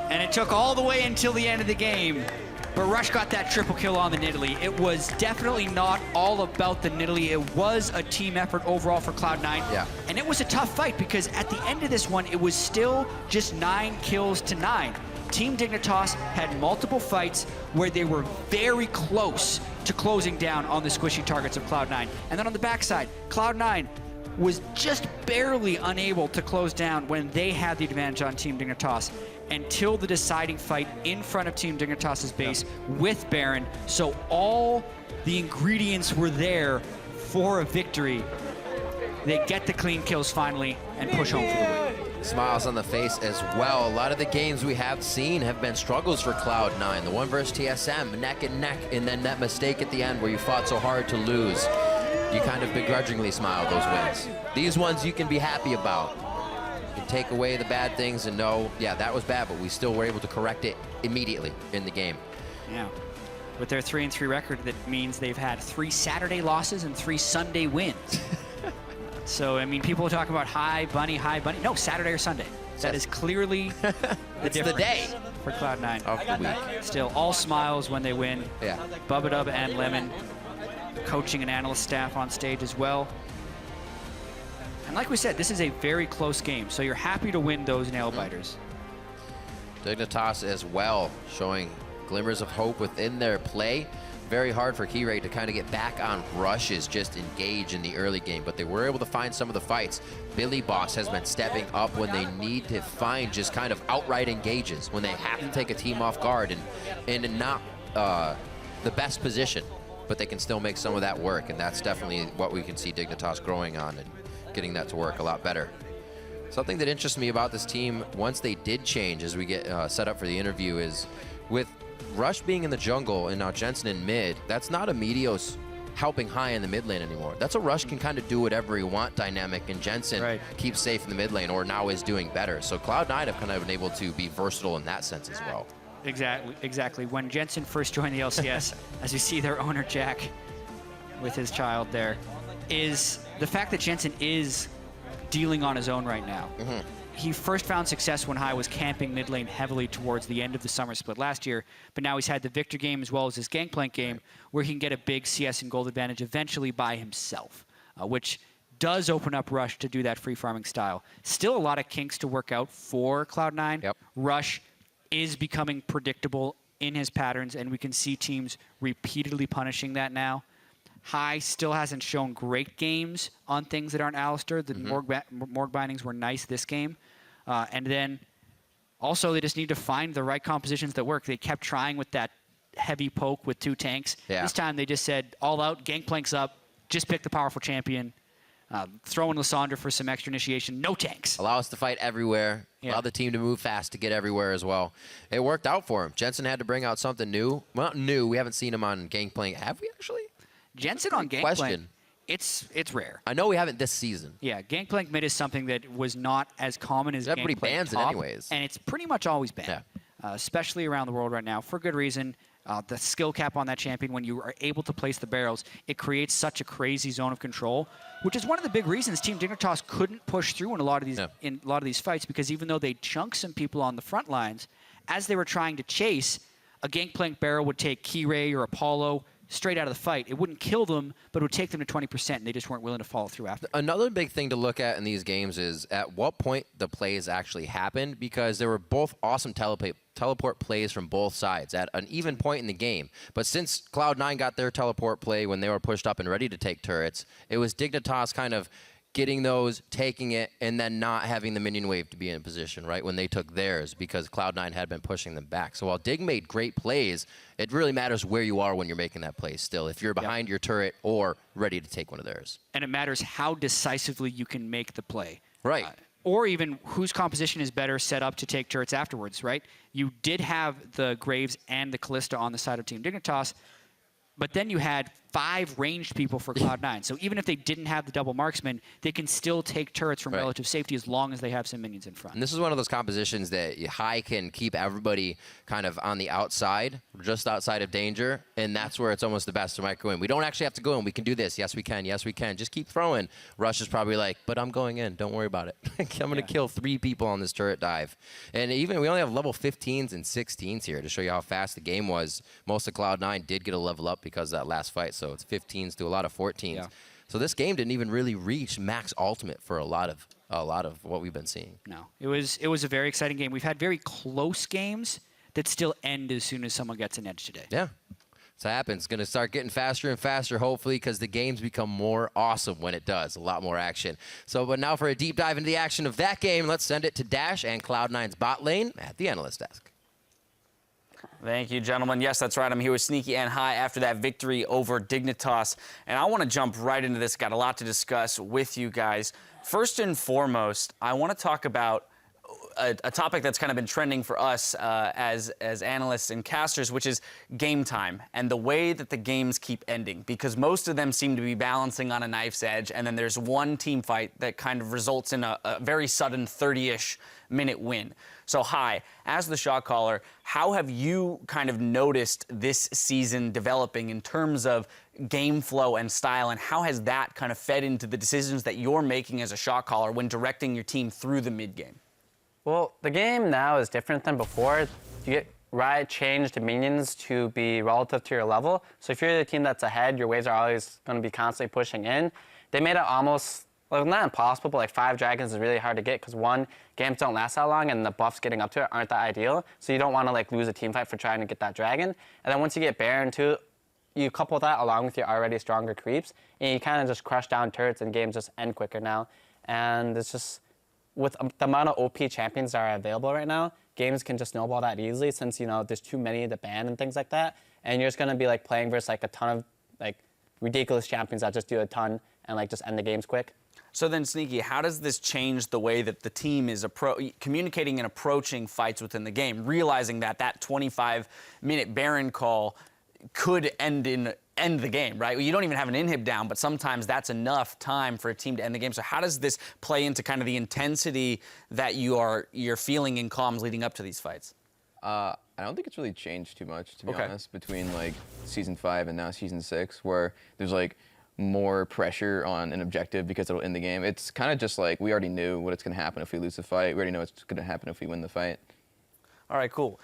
And it took all the way until the end of the game. But Rush got that triple kill on the Nidalee. It was definitely not all about the Nidalee. It was a team effort overall for Cloud9. Yeah. And it was a tough fight because at the end of this one, it was still just 9 kills to 9. Team Dignitas had multiple fights where they were very close to closing down on the squishy targets of Cloud9. And then on the backside, Cloud9 was just barely unable to close down when they had the advantage on Team Dignitas until the deciding fight in front of Team Dignitas' base with Baron. So all the ingredients were there for a victory. They get the clean kills finally and push home for the win. Smiles on the face as well. A lot of the games we have seen have been struggles for Cloud9. The one versus TSM, neck and neck, and then that mistake at the end where you fought so hard to lose. You kind of begrudgingly smile those wins. These ones you can be happy about. You can take away the bad things and know, yeah, that was bad, but we still were able to correct it immediately in the game. Yeah. With their 3-3 record, that means they've had 3 Saturday losses and 3 Sunday wins. So, I mean, people talk about high bunny. No, Saturday or Sunday. That is clearly the difference the day for Cloud9 of the week. Still, all smiles when they win. Yeah. Bubba Dub and Lemon coaching and analyst staff on stage as well. And like we said, this is a very close game, so you're happy to win those nail biters. Dignitas as well, showing glimmers of hope within their play. Very hard for Keyray to kind of get back on rushes, just engage in the early game, but they were able to find some of the fights. Billy Boss has been stepping up when they need to find just kind of outright engages, when they have to take a team off guard and not the best position, but they can still make some of that work, and that's definitely what we can see Dignitas growing on and getting that to work a lot better. Something that interests me about this team, once they did change as we get set up for the interview, is with Rush being in the jungle and now Jensen in mid, that's not a Meteos helping high in the mid lane anymore. That's a Rush can kind of do whatever he want dynamic, and Jensen keeps safe in the mid lane, or now is doing better. So Cloud9 have kind of been able to be versatile in that sense as well. Exactly. When Jensen first joined the LCS, as we see their owner Jack with his child there, is the fact that Jensen is dealing on his own right now. He first found success when High was camping mid lane heavily towards the end of the summer split last year, but now he's had the Victor game as well as his Gangplank game, where he can get a big CS and gold advantage eventually by himself, which does open up Rush to do that free farming style. Still a lot of kinks to work out for Cloud9. Rush is becoming predictable in his patterns, and we can see teams repeatedly punishing that now. High still hasn't shown great games on things that aren't Alistair. The Morg bindings were nice this game. And then also they just need to find the right compositions that work. They kept trying with that heavy poke with 2 tanks. This time they just said, all out, Gangplank's up, just pick the powerful champion, throw in Lysandra for some extra initiation, no tanks. Allow us to fight everywhere. Allow the team to move fast to get everywhere as well. It worked out for him. Jensen had to bring out something new. Well, not new. We haven't seen him on Gangplank. Have we actually? Jensen on Gangplank, it's rare. I know we haven't this season. Yeah, Gangplank mid is something that was not as common as everybody Gangplank bans top, it anyways, and it's pretty much always banned, especially around the world right now for good reason. The skill cap on that champion, when you are able to place the barrels, it creates such a crazy zone of control, which is one of the big reasons Team Dignitas couldn't push through in a lot of these fights, because even though they chunked some people on the front lines, as they were trying to chase, a Gangplank barrel would take Keyray or Apollo straight out of the fight. It wouldn't kill them, but it would take them to 20%, and they just weren't willing to follow through after. Another big thing to look at in these games is at what point the plays actually happened, because there were both awesome teleport plays from both sides at an even point in the game. But since Cloud9 got their teleport play when they were pushed up and ready to take turrets, it was Dignitas kind of getting those, taking it, and then not having the minion wave to be in position, right, when they took theirs, because Cloud9 had been pushing them back. So while Dig made great plays, it really matters where you are when you're making that play still, if you're behind your turret or ready to take one of theirs. And it matters how decisively you can make the play. Right. Or even whose composition is better set up to take turrets afterwards, right? You did have the Graves and the Callista on the side of Team Dignitas, but then you had 5 ranged people for Cloud9. So even if they didn't have the double marksman, they can still take turrets from relative safety as long as they have some minions in front. And this is one of those compositions that High can keep everybody kind of on the outside, just outside of danger, and that's where it's almost the best to micro in. We don't actually have to go in. We can do this. Yes, we can. Yes, we can. Just keep throwing. Rush is probably like, but I'm going in. Don't worry about it. I'm going to kill 3 people on this turret dive. And even we only have level 15s and 16s here to show you how fast the game was. Most of Cloud9 did get a level up because of that last fight, so it's 15s to a lot of 14s. So this game didn't even really reach max ultimate for a lot of a lot of what we've been seeing. No, it was a very exciting game. We've had very close games that still end as soon as someone gets an edge today. Yeah. So it happens. It's going to start getting faster and faster, hopefully, because the games become more awesome when it does. A lot more action. But now for a deep dive into the action of that game, let's send it to Dash and Cloud9's bot lane at the analyst desk. Thank you, gentlemen. Yes, that's right. I'm here with Sneaky and High after that victory over Dignitas. And I want to jump right into this. Got a lot to discuss with you guys. First and foremost, I want to talk about a topic that's kind of been trending for us as analysts and casters, which is game time and the way that the games keep ending, because most of them seem to be balancing on a knife's edge, and then there's one team fight that kind of results in a very sudden 30-ish minute win. So, Hi, as the shot caller, how have you kind of noticed this season developing in terms of game flow and style, and how has that kind of fed into the decisions that you're making as a shot caller when directing your team through the mid game? Well, the game now is different than before. You get changed minions to be relative to your level. So if you're the team that's ahead, your waves are always going to be constantly pushing in. They made it almost, well, not impossible, but like 5 dragons is really hard to get because one, games don't last that long and the buffs getting up to it aren't that ideal. So you don't want to like lose a team fight for trying to get that dragon. And then once you get Baron too, you couple that along with your already stronger creeps, and you kind of just crush down turrets and games just end quicker now. And it's just, with the amount of OP champions that are available right now, games can just snowball that easily since, you know, there's too many to ban and things like that. And you're just going to be like playing versus like a ton of like ridiculous champions that just do a ton and like just end the games quick. So then, Sneaky, how does this change the way that the team is communicating and approaching fights within the game, realizing that that 25-minute Baron call could end the game, right? You don't even have an inhib down, but sometimes that's enough time for a team to end the game. So how does this play into kind of the intensity that you're feeling in comms leading up to these fights? I don't think it's really changed too much, to be honest, between like season 5 and now season 6, where there's like more pressure on an objective because it'll end the game. It's kind of just like we already knew what's going to happen if we lose the fight. We already know what's going to happen if we win the fight. All right, cool.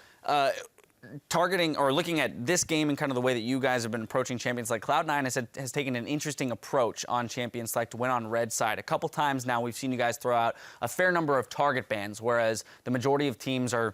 Targeting or looking at this game and kind of the way that you guys have been approaching champions, like Cloud9 has taken an interesting approach on champion select to win on red side. A couple times now we've seen you guys throw out a fair number of target bans, whereas the majority of teams are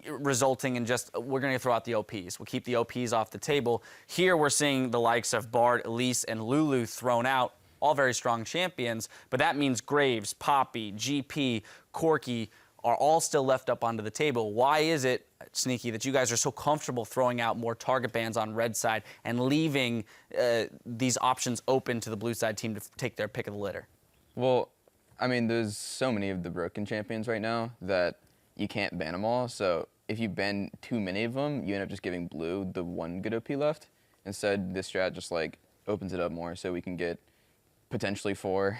resulting in just, we're going to throw out the OPs. We'll keep the OPs off the table. Here we're seeing the likes of Bard, Elise, and Lulu thrown out, all very strong champions, but that means Graves, Poppy, GP, Corki are all still left up onto the table. Why is it, Sneaky, that you guys are so comfortable throwing out more target bans on red side and leaving these options open to the blue side team to take their pick of the litter? Well, I mean, there's so many of the broken champions right now that you can't ban them all. So if you ban too many of them, you end up just giving blue the one good OP left. Instead, this strat just like opens it up more so we can get potentially 4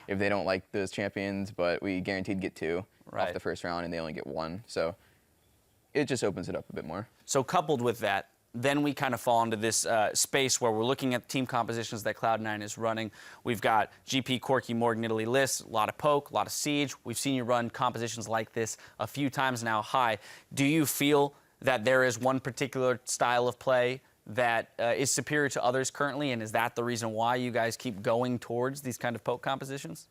if they don't like those champions, but we guaranteed get 2 off the first round and they only get 1. So it just opens it up a bit more. So coupled with that, then we kind of fall into this space where we're looking at team compositions that Cloud9 is running. We've got GP, Corki, Morgan, Italy, List, a lot of poke, a lot of siege. We've seen you run compositions like this a few times now. High, do you feel that there is one particular style of play that is superior to others currently, and is that the reason why you guys keep going towards these kind of poke compositions?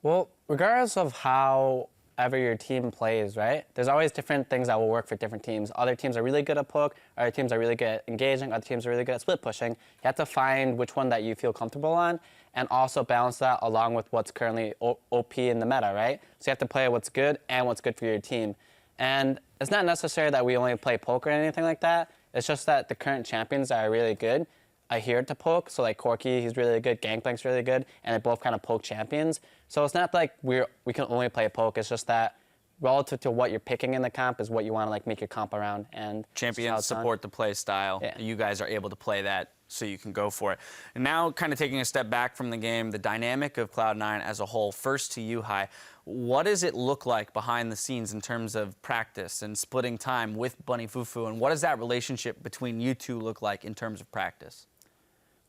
Well, regardless of however your team plays, right, there's always different things that will work for different teams. Other teams are really good at poke, other teams are really good at engaging, other teams are really good at split pushing. You have to find which one that you feel comfortable on and also balance that along with what's currently OP in the meta, right? So you have to play what's good and what's good for your team. And it's not necessary that we only play poke or anything like that. It's just that the current champions that are really good adhere to poke. So like Corki, he's really good, Gangplank's really good, and they both kind of poke champions. So it's not like we can only play poke. It's just that relative to what you're picking in the comp is what you want to like make your comp around. And champions support the play style. Yeah. You guys are able to play that, so you can go for it. And now kind of taking a step back from the game, the dynamic of Cloud9 as a whole. First to you, High. What does it look like behind the scenes in terms of practice and splitting time with Bunny Fufu? And what does that relationship between you two look like in terms of practice?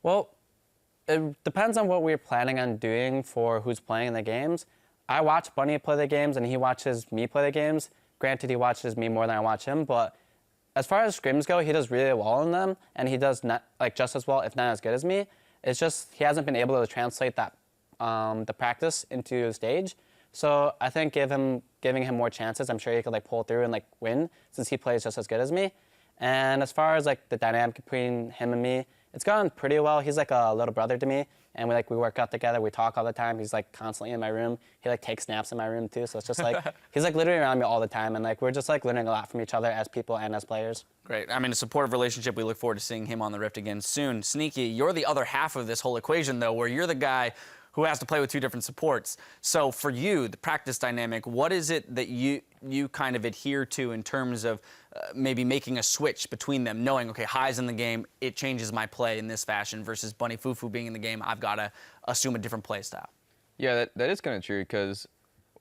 Well, it depends on what we're planning on doing for who's playing in the games. I watch Bunny play the games and he watches me play the games. Granted, he watches me more than I watch him, but as far as scrims go, he does really well in them, and he does not like just as well, if not as good as me. It's just he hasn't been able to translate that the practice into the stage. So I think giving him more chances, I'm sure he could like pull through and like win since he plays just as good as me. And as far as like the dynamic between him and me, it's gone pretty well. He's like a little brother to me, and we work out together. We talk all the time. He's like constantly in my room. He like takes naps in my room too. So it's just like he's like literally around me all the time, and like we're just like learning a lot from each other as people and as players. Great. I mean, a supportive relationship. We look forward to seeing him on the Rift again soon. Sneaky, you're the other half of this whole equation, though, where you're the guy who has to play with two different supports. So for you, the practice dynamic, what is it that you kind of adhere to in terms of maybe making a switch between them, knowing, okay, High's in the game, it changes my play in this fashion, versus Bunny Fufu being in the game, I've got to assume a different play style? Yeah, that is kind of true because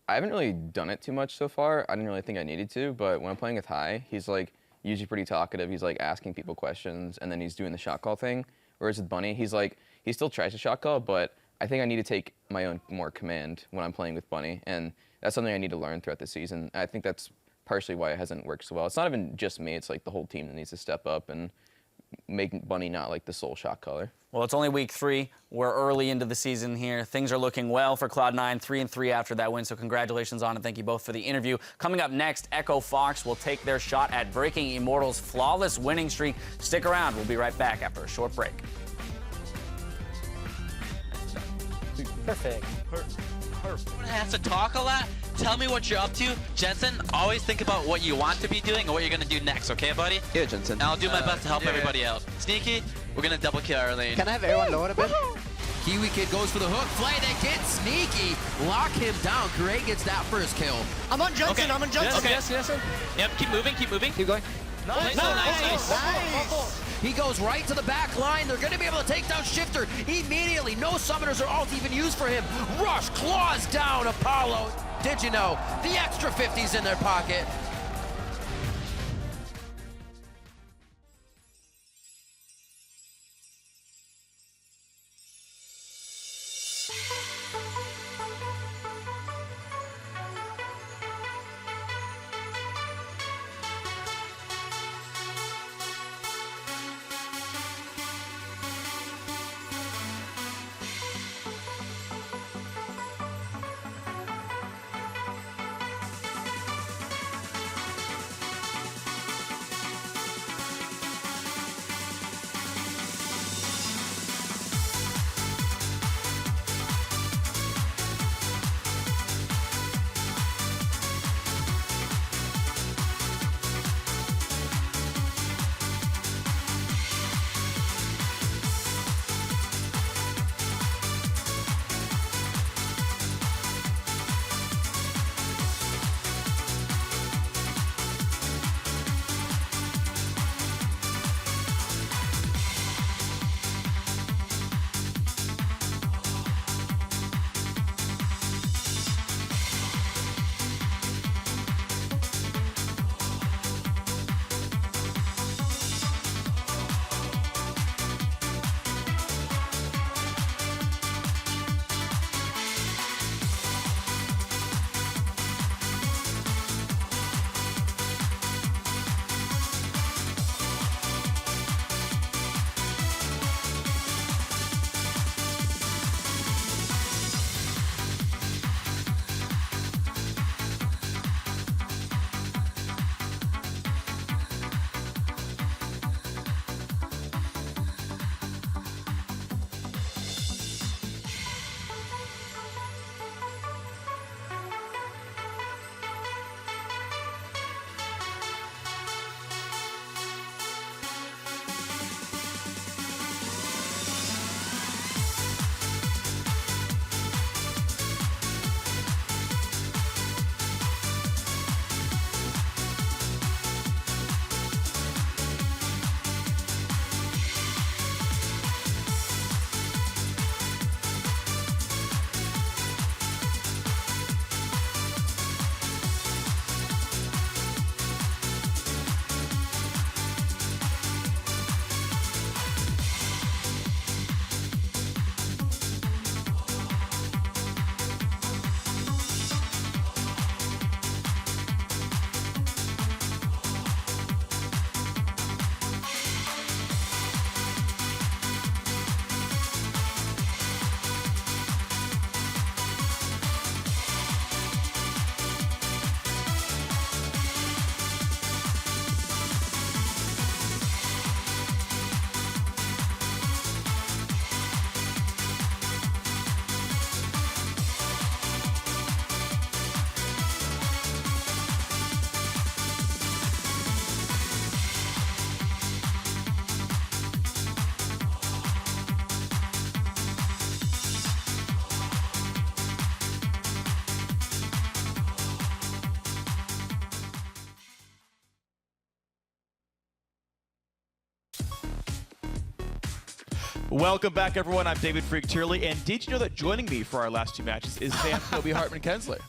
I haven't really done it too much so far. I didn't really think I needed to, but when I'm playing with High, he's like usually pretty talkative. He's like asking people questions, and then he's doing the shot call thing. Whereas with Bunny, he still tries to shot call, but I think I need to take my own more command when I'm playing with Bunny, and that's something I need to learn throughout the season. I think that's partially why it hasn't worked so well. It's not even just me, it's like the whole team that needs to step up and make Bunny not like the sole shot caller. Well, it's only week 3. We're early into the season here. Things are looking well for Cloud9, 3-3 after that win, so congratulations on it. Thank you both for the interview. Coming up next, Echo Fox will take their shot at breaking Immortal's flawless winning streak. Stick around. We'll be right back after a short break. Perfect. Everyone has to talk a lot. Tell me what you're up to. Jensen, always think about what you want to be doing and what you're going to do next, okay, buddy? Yeah, Jensen. And I'll do my best to help everybody out. Sneaky, we're going to double kill our lane. Can I have everyone lower a bit? Kiwi Kid goes for the hook. Flight against Sneaky. Lock him down. Gray gets that first kill. I'm on Jensen, Okay. I'm on Jensen. Yes, Yep, keep moving, keep moving. Keep going. Nice. He goes right to the back line. They're going to be able to take down Shifter immediately. No summoners or ult even used for him. Rush claws down Apollo. Did you know? The extra 50's in their pocket. Welcome back, everyone. I'm David Freak Turley, and did you know that joining me for our last 2 matches is Sam Kobe Hartman Kensler?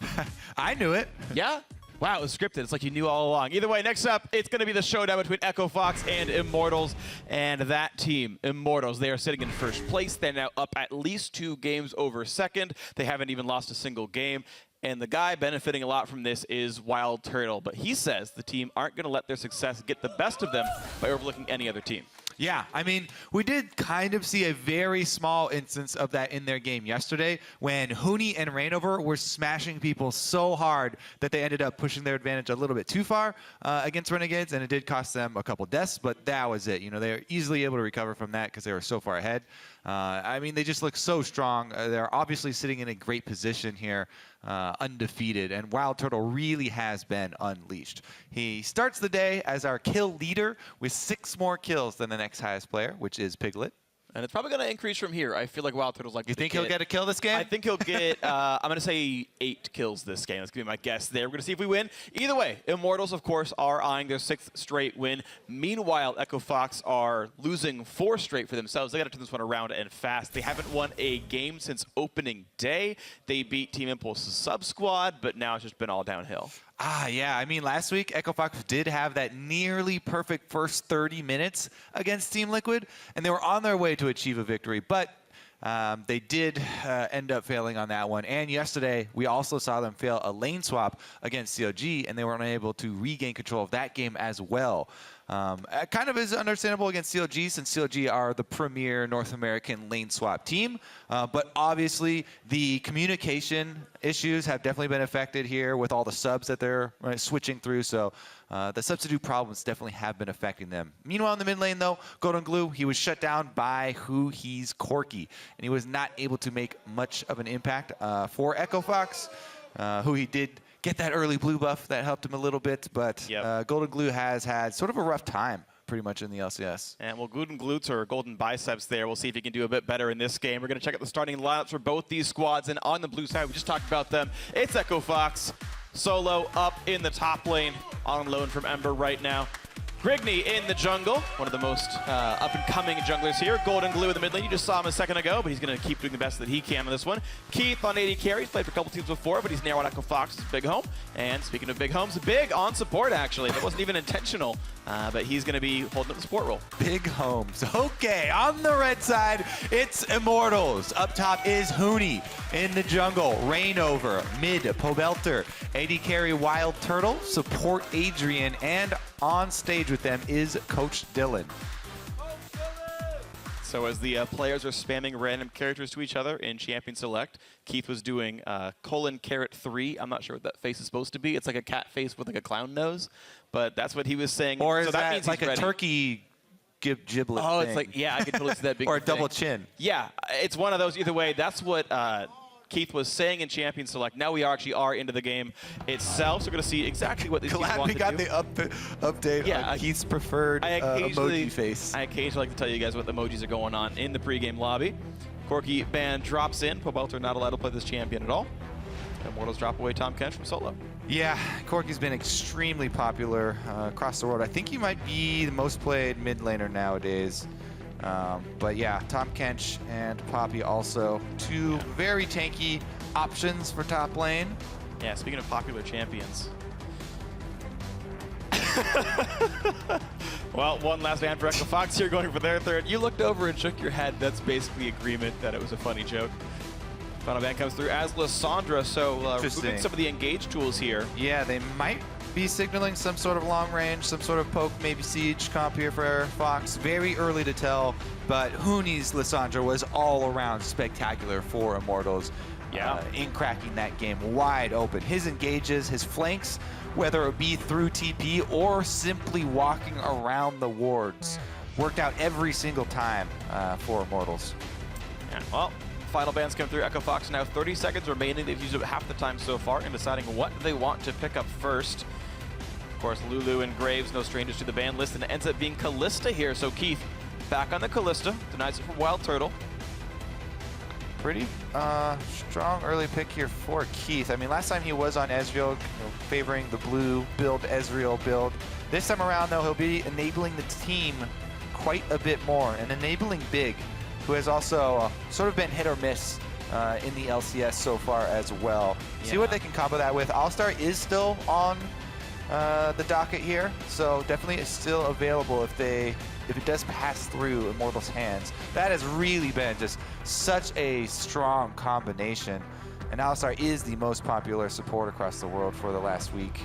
I knew it. Yeah? Wow, it was scripted. It's like you knew all along. Either way, next up, it's going to be the showdown between Echo Fox and Immortals. And that team, Immortals, they are sitting in first place. They're now up at least 2 games over second. They haven't even lost a single game. And the guy benefiting a lot from this is Wild Turtle. But he says the team aren't going to let their success get the best of them by overlooking any other team. Yeah, I mean, we did kind of see a very small instance of that in their game yesterday when Huni and Rainover were smashing people so hard that they ended up pushing their advantage a little bit too far against Renegades, and it did cost them a couple deaths, but that was it. You know, they were easily able to recover from that because they were so far ahead. I mean, they just look so strong. They're obviously sitting in a great position here, undefeated, and Wild Turtle really has been unleashed. He starts the day as our kill leader with 6 more kills than the next highest player, which is Piglet. And it's probably going to increase from here. I feel like Wild Turtle's like. You think he'll get a kill this game? I think he'll get, I'm going to say 8 kills this game. That's going to be my guess there. We're going to see if we win. Either way, Immortals, of course, are eyeing their 6th straight win. Meanwhile, Echo Fox are losing 4 straight for themselves. They got to turn this one around and fast. They haven't won a game since opening day. They beat Team Impulse's sub-squad, but now it's just been all downhill. Yeah. I mean, last week, Echo Fox did have that nearly perfect first 30 minutes against Team Liquid, and they were on their way to achieve a victory, but they did end up failing on that one. And yesterday, we also saw them fail a lane swap against COG, and they weren't able to regain control of that game as well. Kind of is understandable against COG, since COG are the premier North American lane swap team. But obviously, the communication issues have definitely been affected here with all the subs that they're switching through. So the substitute problems definitely have been affecting them. Meanwhile, in the mid lane, though, Golden Glue, he was shut down by he's Corky, and he was not able to make much of an impact for Echo Fox, who he did get that early blue buff that helped him a little bit, but Golden Glue has had sort of a rough time pretty much in the LCS. And well, Golden Glutes or Golden Biceps there. We'll see if he can do a bit better in this game. We're going to check out the starting lineups for both these squads, and on the blue side, we just talked about them. It's Echo Fox, solo up in the top lane, on loan from Ember right now. Grigney in the jungle, one of the most up-and-coming junglers here. Golden Glue in the mid lane, you just saw him a second ago, but he's going to keep doing the best that he can on this one. Keith on AD carry, he's played for a couple teams before, but he's now on Echo Fox's big home. And speaking of big homes, big on support, actually. That wasn't even intentional, but he's going to be holding up the support role. Big homes. Okay, on the red side, it's Immortals. Up top is Huni. In the jungle, Rainover. Mid, Pobelter. AD carry, Wild Turtle. Support, Adrian. And on stage with them is Coach Dylan. So as the players are spamming random characters to each other in Champion Select, Keith was doing :3. I'm not sure what that face is supposed to be. It's like a cat face with like a clown nose, but that's what he was saying. Or is so that means like a ready. Turkey giblet Oh, thing? it's like, yeah, I can totally see that being Or a thing. double chin. Yeah, it's one of those. Either way, that's what Keith was saying in Champion Select. Now we actually are into the game itself, so we're going to see exactly what these teams Glad want we to got do. the update on Keith's preferred emoji face. I occasionally like to tell you guys what the emojis are going on in the pregame lobby. Corky Band drops in. Pobelter not allowed to play this champion at all. Immortals drop away Tom Kench from solo. Yeah, Corky's been extremely popular across the world. I think he might be the most played mid laner nowadays. But yeah, Tom Kench and Poppy also 2 very tanky options for top lane. Yeah, speaking of popular champions. Well, one last man for Echo Fox here going for their 3rd. You looked over and shook your head. That's basically agreement that it was a funny joke. Final ban comes through as Lysandra, so removing some of the engage tools here. Yeah, they might be signaling some sort of long range, some sort of poke, maybe siege comp here for Fox. Very early to tell, but Huni's Lysandra was all around spectacular for Immortals. In cracking that game wide open. His engages, his flanks, whether it be through TP or simply walking around the wards, worked out every single time for Immortals. Yeah, well, final bans come through. Echo Fox now 30 seconds remaining. They've used up half the time so far in deciding what they want to pick up first. Of course, Lulu and Graves, no strangers to the ban list, and it ends up being Callista here. So Keith, back on the Callista, denies it for Wild Turtle. Pretty strong early pick here for Keith. I mean, last time he was on Ezreal, favoring the blue build, Ezreal build. This time around, though, he'll be enabling the team quite a bit more and enabling big. who has also sort of been hit or miss in the LCS so far as well. See what they can combo that with. All-Star is still on the docket here, so definitely is still available if it does pass through Immortal's hands. That has really been just such a strong combination. And All-Star is the most popular support across the world for the last week.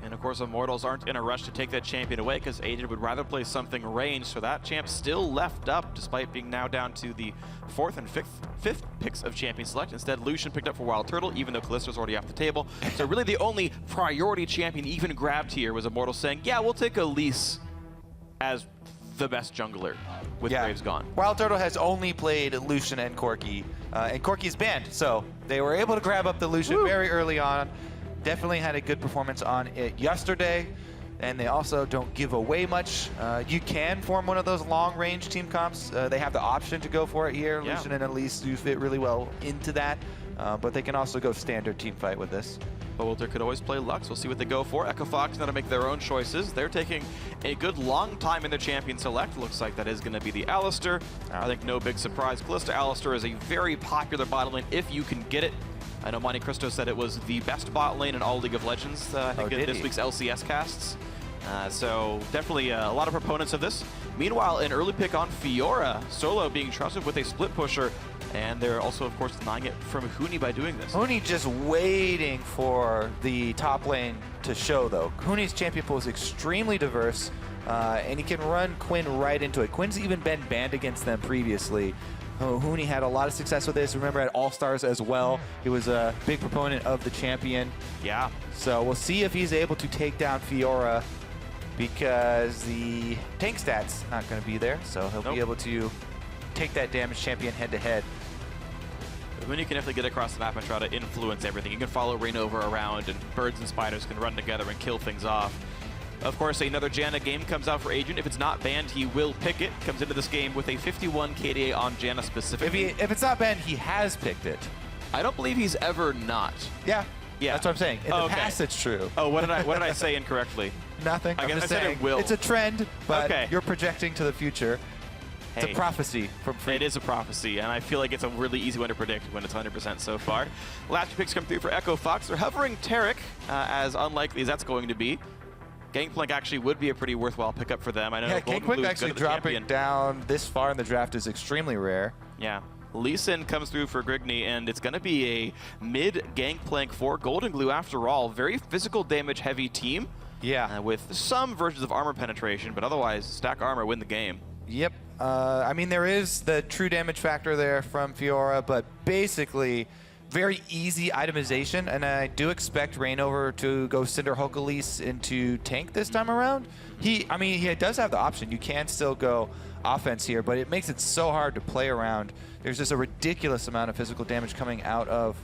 And of course, Immortals aren't in a rush to take that champion away because Agent would rather play something ranged, so that champ still left up despite being now down to the 4th and 5th picks of champion select. Instead, Lucian picked up for Wild Turtle, even though Callisto's already off the table. So really the only priority champion even grabbed here was Immortals saying, yeah, we'll take Elise as the best jungler with Graves gone. Wild Turtle has only played Lucian and Corki, and Corki's banned, so they were able to grab up the Lucian very early on. Definitely had a good performance on it yesterday, and they also don't give away much. You can form one of those long-range team comps. They have the option to go for it here. Yeah. Lucian and Elise do fit really well into that, but they can also go standard team fight with this. Bewilder could always play Lux. We'll see what they go for. Echo Fox now to make their own choices. They're taking a good long time in their champion select. Looks like that is going to be the Alistar. I think no big surprise. Kalista Alistar is a very popular bot lane if you can get it. I know Monte Cristo said it was the best bot lane in all League of Legends, I think, in this week's LCS casts. So definitely a lot of proponents of this. Meanwhile, an early pick on Fiora, Solo being trusted with a split pusher, and they're also, of course, denying it from Huni by doing this. Huni just waiting for the top lane to show, though. Huni's champion pool is extremely diverse, and he can run Quinn right into it. Quinn's even been banned against them previously. Huni had a lot of success with this. Remember, at All-Stars as well, he was a big proponent of the champion. Yeah. So we'll see if he's able to take down Fiora, because the tank stat's not going to be there, so he'll be able to take that damage champion head-to-head. Huni can definitely get across the map and try to influence everything. You can follow Rainover around, and birds and spiders can run together and kill things off. Of course, another Janna game comes out for Agent. If it's not banned, he will pick it. Comes into this game with a 51 KDA on Janna specifically. If it's not banned, he has picked it. I don't believe he's ever not. Yeah, that's what I'm saying. In the past, it's true. Oh, what did I say incorrectly? Nothing. I I'm guess just I said saying, it will. it's a trend, but Okay. you're projecting to the future. It's a prophecy from Free. It is a prophecy, and I feel like it's a really easy one to predict when it's 100% so far. Last two picks come through for Echo Fox. They're hovering Taric, as unlikely as that's going to be. Gangplank actually would be a pretty worthwhile pickup for them. I know Gangplank actually dropping down this far in the draft is extremely rare. Yeah. Lee Sin comes through for Grigny, and it's going to be a mid Gangplank for Golden Glue after all. Very physical damage heavy team. Yeah. With some versions of armor penetration, but otherwise stack armor, win the game. Yep. I mean, there is the true damage factor there from Fiora, but basically very easy itemization, and I do expect Rainover to go Cinder Hulk Elise into tank this time around. He does have the option. You can still go offense here, but it makes it so hard to play around. There's just a ridiculous amount of physical damage coming out of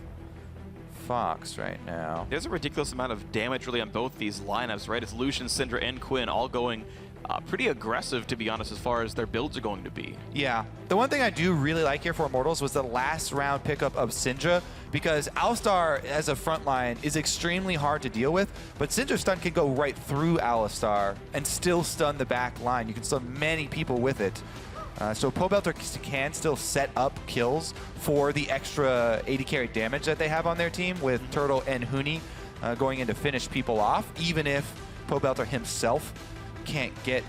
Fox right now. There's a ridiculous amount of damage really on both these lineups, right? It's Lucian, Syndra, and Quinn all going pretty aggressive, to be honest, as far as their builds are going to be. Yeah. The one thing I do really like here for Immortals was the last round pickup of Syndra, because Alistar as a front line is extremely hard to deal with, but Syndra's stun can go right through Alistar and still stun the back line. You can stun many people with it. So Pobelter can still set up kills for the extra 80 carry damage that they have on their team with Turtle and Huni going in to finish people off, even if Pobelter himself can't get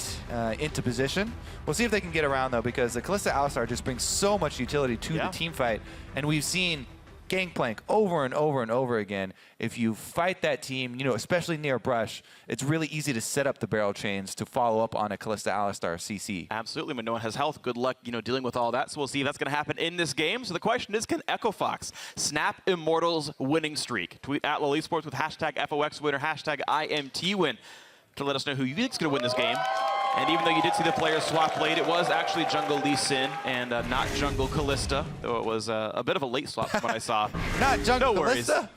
into position. We'll see if they can get around, though, because the Kalista Alistar just brings so much utility to the team fight, and we've seen Gangplank over and over and over again. If you fight that team, especially near brush, it's really easy to set up the barrel chains to follow up on a Kalista Alistar CC. Absolutely, when no one has health, good luck, dealing with all that. So we'll see if that's going to happen in this game. So the question is, can Echo Fox snap Immortals' winning streak? Tweet at LOL Esports with hashtag FOXWin or hashtag IMTWin to let us know who you think is going to win this game. And even though you did see the players swap late, it was actually Jungle Lee Sin and not Jungle Kalista, though it was a bit of a late swap from what I saw. Not Jungle No worries. Kalista?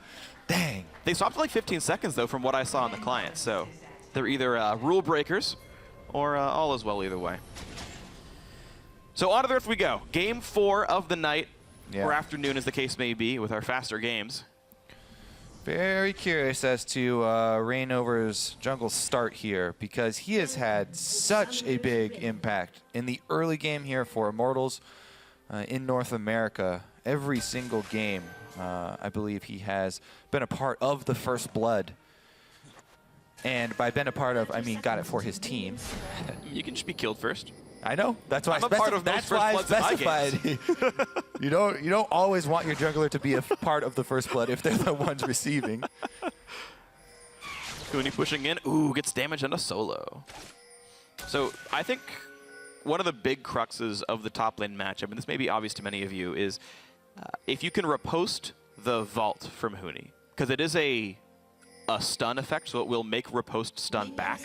Dang. They swapped for like 15 seconds, though, from what I saw on the client. So they're either rule breakers or all is well either way. So on to the earth we go. Game 4 of the night, or afternoon as the case may be, with our faster games. Very curious as to Rainover's jungle start here, because he has had such a big impact in the early game here for Immortals. in North America. Every single game, I believe he has been a part of the First Blood. And by been a part of, I mean got it for his team. You can just be killed first. I know. That's why I'm a part of that's those why I First Bloods in my specified. you don't always want your jungler to be a part of the First Blood if they're the ones receiving. Huni pushing in. Ooh, gets damage on a solo. So I think one of the big cruxes of the top lane matchup, and this may be obvious to many of you, is if you can riposte the vault from Huni, because it is a stun effect, so it will make riposte stun back.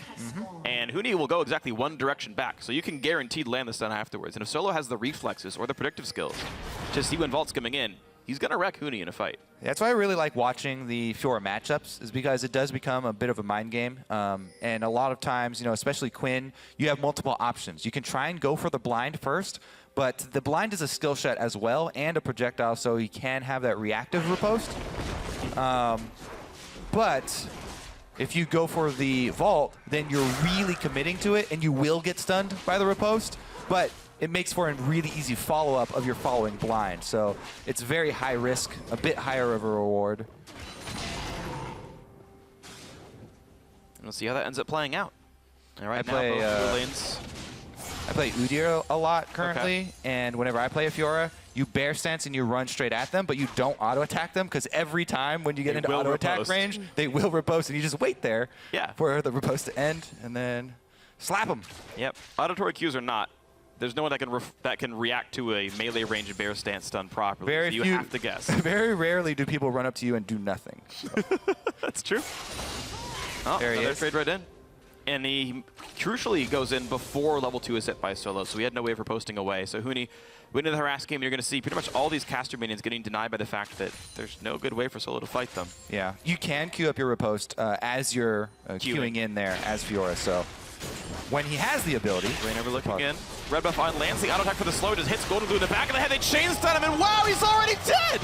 And Huni will go exactly one direction back, so you can guaranteed land the stun afterwards. And if Solo has the reflexes or the predictive skills to see when Vault's coming in, he's going to wreck Huni in a fight. That's why I really like watching the Fiora matchups, is because it does become a bit of a mind game. And a lot of times, especially Quinn, you have multiple options. You can try and go for the blind first, but the blind is a skill set as well and a projectile, so you can have that reactive riposte. But if you go for the vault, then you're really committing to it, and you will get stunned by the riposte. But it makes for a really easy follow-up of your following blind. So it's very high risk, a bit higher of a reward. And we'll see how that ends up playing out. All right, I play, both lanes. I play Udyr a lot currently, and whenever I play a Fiora, you bear stance and you run straight at them, but you don't auto-attack them, because every time when you get into auto-attack range, they will riposte, and you just wait there for the riposte to end, and then slap them. Yep. Auditory cues or not, there's no one that can react to a melee range bear stance stun properly. So you have to guess. Very rarely do people run up to you and do nothing. So. That's true. Oh, there he another is. trade right in. And he crucially goes in before level 2 is hit by Solo, so he had no way of riposting away. So Huni, winning the harass game, you're going to see pretty much all these caster minions getting denied by the fact that there's no good way for Solo to fight them. Yeah, you can queue up your riposte as you're queuing in there as Fiora, so when he has the ability. Rainover looking in. Red buff on, lands the auto attack for the slow, just hits Golden Glue in the back of the head. They chain stun him, and wow, he's already dead!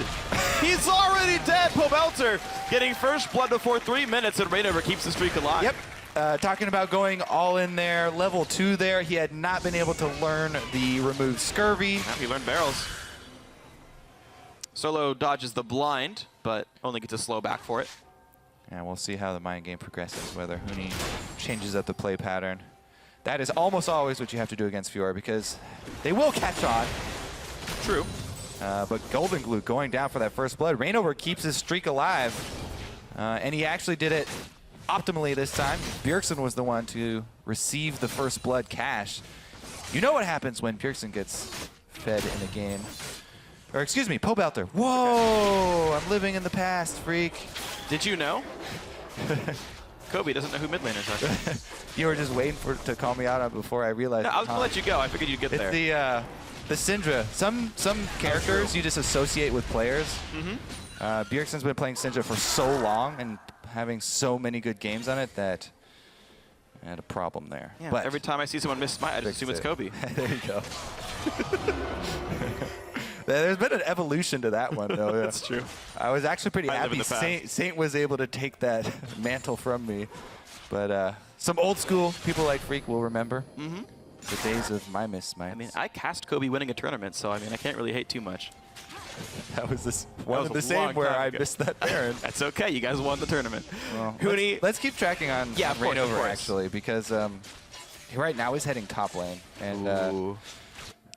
He's already dead! Pobelter getting first blood before 3 minutes, and Rainover keeps the streak alive. Yep. Talking about going all in there, level 2 there. He had not been able to learn the remove scurvy. Now he learned barrels. Solo dodges the blind, but only gets a slow back for it. And we'll see how the mind game progresses, whether Huni changes up the play pattern. That is almost always what you have to do against Fiora, because they will catch on. True. But Golden Glue going down for that first blood. Rainover keeps his streak alive. And he actually did it optimally this time. Bjergsen was the one to receive the first blood cash. You know what happens when Bjergsen gets fed in a game. Or excuse me, Pobelter. Whoa, I'm living in the past, freak. Did you know? Kobe doesn't know who mid laners are. You were just waiting to call me out on before I realized. No, I was going to let you go. I figured you'd get there. It's the Syndra. Some characters you just associate with players. Bjergsen's been playing Syndra for so long and having so many good games on it that I had a problem there. Yeah, but every time I see someone miss smite, I just assume it's Kobe. There you go. There's been an evolution to that one, though. That's true. I was actually pretty I live in happy the past. Saint was able to take that mantle from me. But some old school people like Freak will remember the days of my miss smites. I mean, I cast Kobe winning a tournament, so I mean, I can't really hate too much. That was one of the same where I missed that Baron. That's okay. You guys won the tournament. Well, Huni, let's keep tracking on of course, Rainover, actually, because right now he's heading top lane. And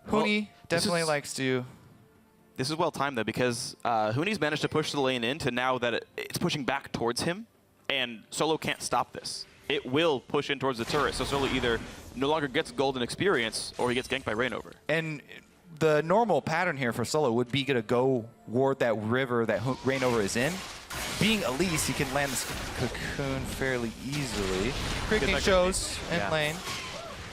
Huni definitely likes to... This is well timed, though, because Huni's managed to push the lane in to now that it's pushing back towards him, and Solo can't stop this. It will push in towards the turret, so Solo either no longer gets golden experience or he gets ganked by Rainover. And the normal pattern here for Solo would be to go ward that river that Rainover is in. Being Elise, he can land this cocoon fairly easily. Krigni shows in lane.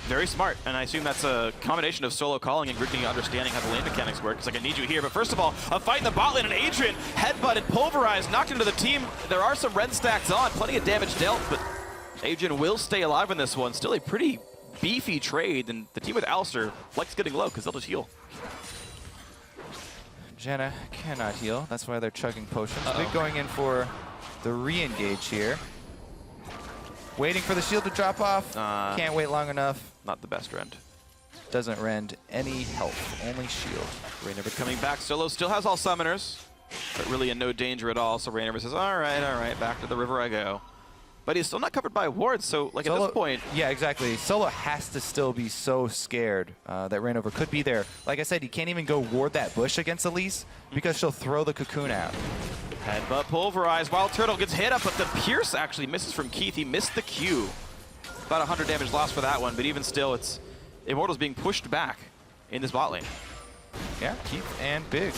Very smart, and I assume that's a combination of Solo calling and Krigni understanding how the lane mechanics work. It's like, I need you here. But first of all, a fight in the bot lane, and Adrian headbutted, pulverized, knocked into the team. There are some red stacks on, plenty of damage dealt, but Adrian will stay alive in this one. Still a pretty beefy trade, and the team with Alistair likes getting low because they'll just heal. Janna cannot heal. That's why they're chugging potions. Big going in for the re-engage here. Waiting for the shield to drop off. Can't wait long enough. Not the best rend. doesn't rend any health, only shield. Rainover coming back. Solo still has all summoners, but really in no danger at all. So Rainover says, all right, back to the river I go. But he's still not covered by wards, so like Solo, at this point... Yeah, exactly. Solo has to still be so scared that Rainover could be there. Like I said, he can't even go ward that bush against Elise because she'll throw the cocoon out. Headbutt pulverized. Wild Turtle gets hit up, but the Pierce actually misses from Keith. He missed the Q. About 100 damage lost for that one, but even still, it's Immortals being pushed back in this bot lane. Yeah, Keith and Big.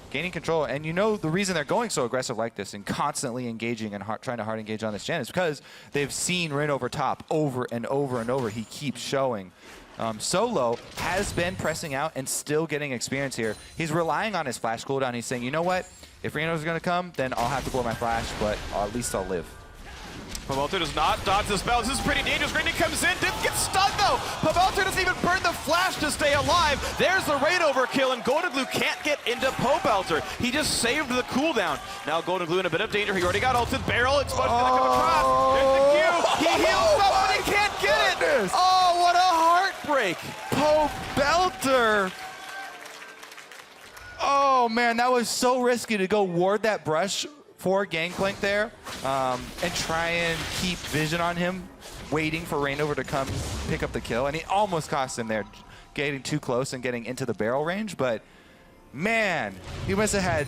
Gaining control, and you know the reason they're going so aggressive like this and constantly engaging and trying to hard engage on this gen is because they've seen Rainover top over and over and over. He keeps showing. Solo has been pressing out and still getting experience here. He's relying on his flash cooldown. He's saying, you know what? If Rainover's going to come, then I'll have to blow my flash, but at least I'll live. Pavelter does not dodge the spell. This is pretty dangerous. Granny comes in, didn't get stunned though. Pavelter doesn't even burn the flash to stay alive. There's the Rainover kill, and Golden Glue can't get into Pavelter. He just saved the cooldown. Now Golden Glue in a bit of danger. He already got ulted. Barrel, it's gonna come across. There's the Q. He heals up, but he can't get it. Oh, what a heartbreak. Pavelter. Oh man, that was so risky to go ward that brush for Gangplank there and try and keep vision on him, waiting for Rainover to come pick up the kill. And it almost cost him there, getting too close and getting into the barrel range. But man, he must have had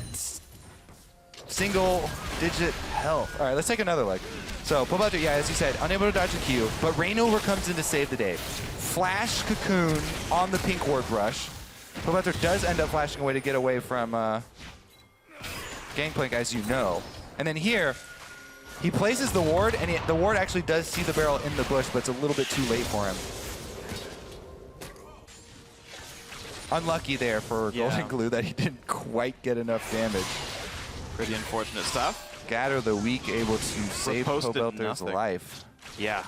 single-digit health. All right, let's take another look. So Pavelter, yeah, as you said, unable to dodge the Q, but Rainover comes in to save the day. Flash Cocoon on the pink ward brush. Pavelter does end up flashing away to get away from Gangplank, as you know. And then here, he places the ward, and the ward actually does see the barrel in the bush, but it's a little bit too late for him. Unlucky there for Golden Glue that he didn't quite get enough damage. Pretty unfortunate stuff. Gather the weak able to save Pavelter's life. Yeah,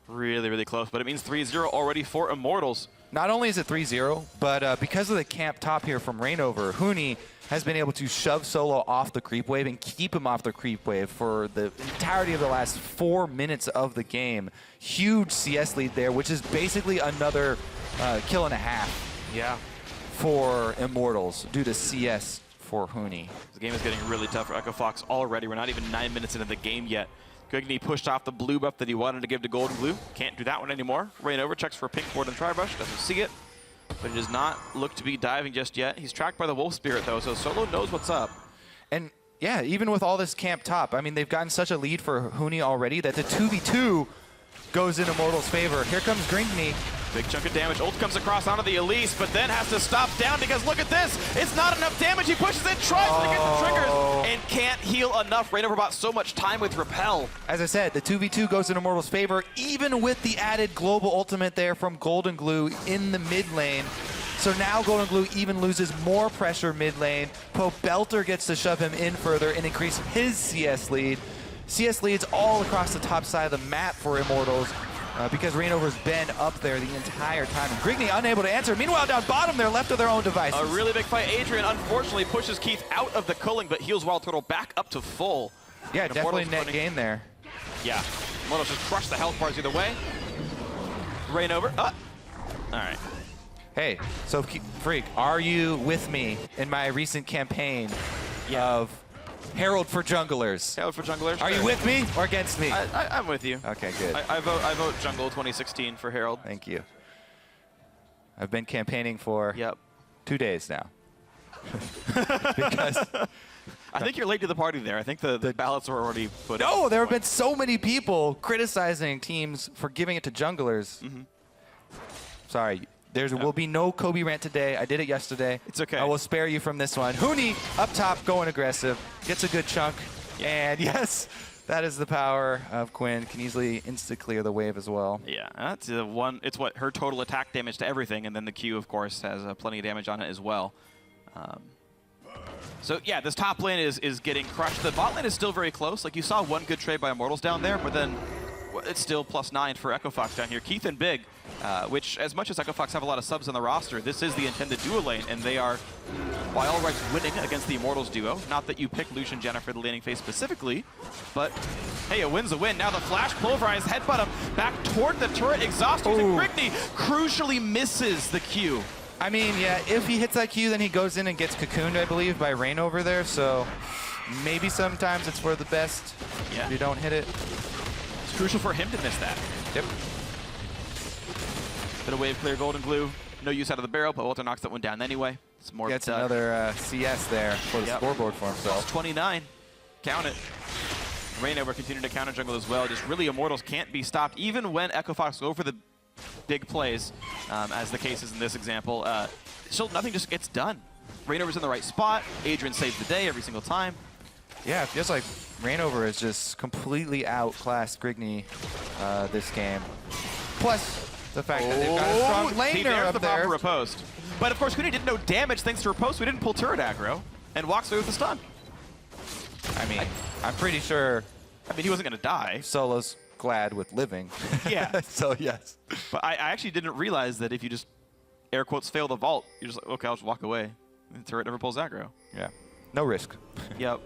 really, really close. But it means 3-0 already for Immortals. Not only is it 3-0, but because of the camp top here from Rainover, Huni has been able to shove Solo off the creep wave and keep him off the creep wave for the entirety of the last 4 minutes of the game. Huge CS lead there, which is basically another kill and a half. Yeah. For Immortals due to CS for Huni. The game is getting really tough for Echo Fox already. We're not even 9 minutes into the game yet. Gugni pushed off the blue buff that he wanted to give to Golden Glue. Can't do that one anymore. Rainover checks for a pink ward and Tribrush. Doesn't see it. But it does not look to be diving just yet. He's tracked by the Wolf Spirit, though, so Solo knows what's up. And, yeah, even with all this camp top, I mean, they've gotten such a lead for Huni already that the 2v2 goes in Immortals' favor. Here comes Grinkney. Big chunk of damage. Ult comes across onto the Elise, but then has to stop down because look at this. It's not enough damage. He pushes it, tries to get the triggers, and can't heal enough. Rainover bought so much time with Repel. As I said, the 2v2 goes in Immortals' favor, even with the added global ultimate there from Golden Glue in the mid lane. So now Golden Glue even loses more pressure mid lane. Pavelter gets to shove him in further and increase his CS lead. CS leads all across the top side of the map for Immortals. Because Rainover's been up there the entire time. And Grigney unable to answer. Meanwhile, down bottom, they're left to their own devices. A really big fight. Adrian unfortunately pushes Keith out of the culling, but heals Wild Turtle back up to full. Yeah, and definitely net gain there. Yeah. Immortals just crushed the health bars either way. Rainover. All right. Hey, so Freak, are you with me in my recent campaign of Herald for Junglers? Herald for Junglers. Are you with me or against me? I'm with you. Okay, good. I vote Jungle 2016 for Herald. Thank you. I've been campaigning for 2 days now. Because I think you're late to the party there. I think the ballots were already put in. No, there have been so many people criticizing teams for giving it to junglers. Sorry. There will be no Kobe rant today. I did it yesterday. It's okay. I will spare you from this one. Huni up top going aggressive. Gets a good chunk. And yes, that is the power of Quinn. Can easily insta-clear the wave as well. Yeah, that's the one. It's what her total attack damage to everything. And then the Q, of course, has plenty of damage on it as well. So yeah, this top lane is getting crushed. The bot lane is still very close. Like you saw one good trade by Immortals down there, but then it's still +9 for Echo Fox down here. Keith and Big, which as much as Echo Fox have a lot of subs on the roster, this is the intended duo lane, and they are, by all rights, winning against the Immortals duo. Not that you pick Lucian Jenna for the laning phase specifically, but hey, a win's a win. Now the flash pulverized headbutt him back toward the turret. Exhaust using Grigney crucially misses the Q. I mean, yeah, if he hits that Q, then he goes in and gets cocooned, I believe, by Rain over there. So maybe sometimes it's for the best if you don't hit it. It's crucial for him to miss that. Yep. Bit of wave clear, Golden Glue. No use out of the barrel, but Walter knocks that one down anyway. It's more Gets another CS there for the scoreboard for himself. 29. Count it. Rainover continuing to counter jungle as well. Just really, Immortals can't be stopped, even when Echo Fox go for the big plays, as the case is in this example. Still, nothing just gets done. Rainover's in the right spot. Adrian saves the day every single time. Yeah, it feels like Rainover is just completely outclassed Grigney this game. Plus, the fact that they've got a strong laner up the there. proper riposte. But of course, Kuni did no damage thanks to riposte. We didn't pull turret aggro, and walks away with the stun. I mean, I'm pretty sure. I mean, he wasn't going to die. Solo's glad with living. Yeah. So yes. But I actually didn't realize that if you just air quotes fail the vault, you're just like, okay, I'll just walk away. And the turret never pulls aggro. Yeah. No risk. Yep.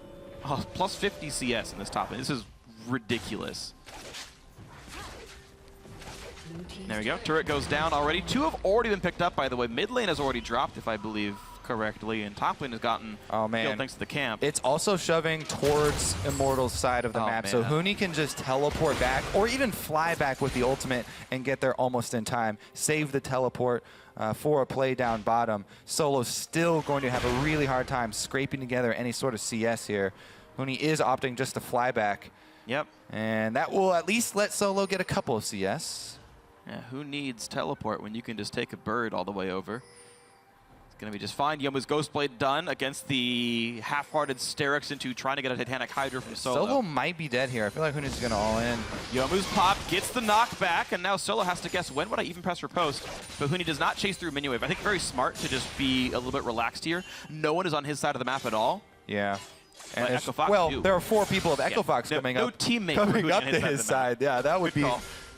Oh, plus 50 CS in this top lane. This is ridiculous. There we go. Turret goes down already. 2 have already been picked up, by the way. Mid lane has already dropped, if I believe correctly, and top lane has gotten killed thanks to the camp. It's also shoving towards Immortal's side of the map, so Huni can just teleport back or even fly back with the ultimate and get there almost in time. Save the teleport for a play down bottom. Solo's still going to have a really hard time scraping together any sort of CS here. Huni is opting just to fly back. Yep. And that will at least let Solo get a couple of CS. Yeah, who needs teleport when you can just take a bird all the way over? It's going to be just fine. Yomu's Ghostblade done against the half-hearted Sterix into trying to get a Titanic Hydra from Solo. Solo might be dead here. I feel like Huni's going to all in. Yomu's pop gets the knockback, and now Solo has to guess when would I even press riposte. But Huni does not chase through minion wave. I think very smart to just be a little bit relaxed here. No one is on his side of the map at all. Yeah. And Echo Fox there are 4 people of Echo Fox coming up to his side. Yeah, that would be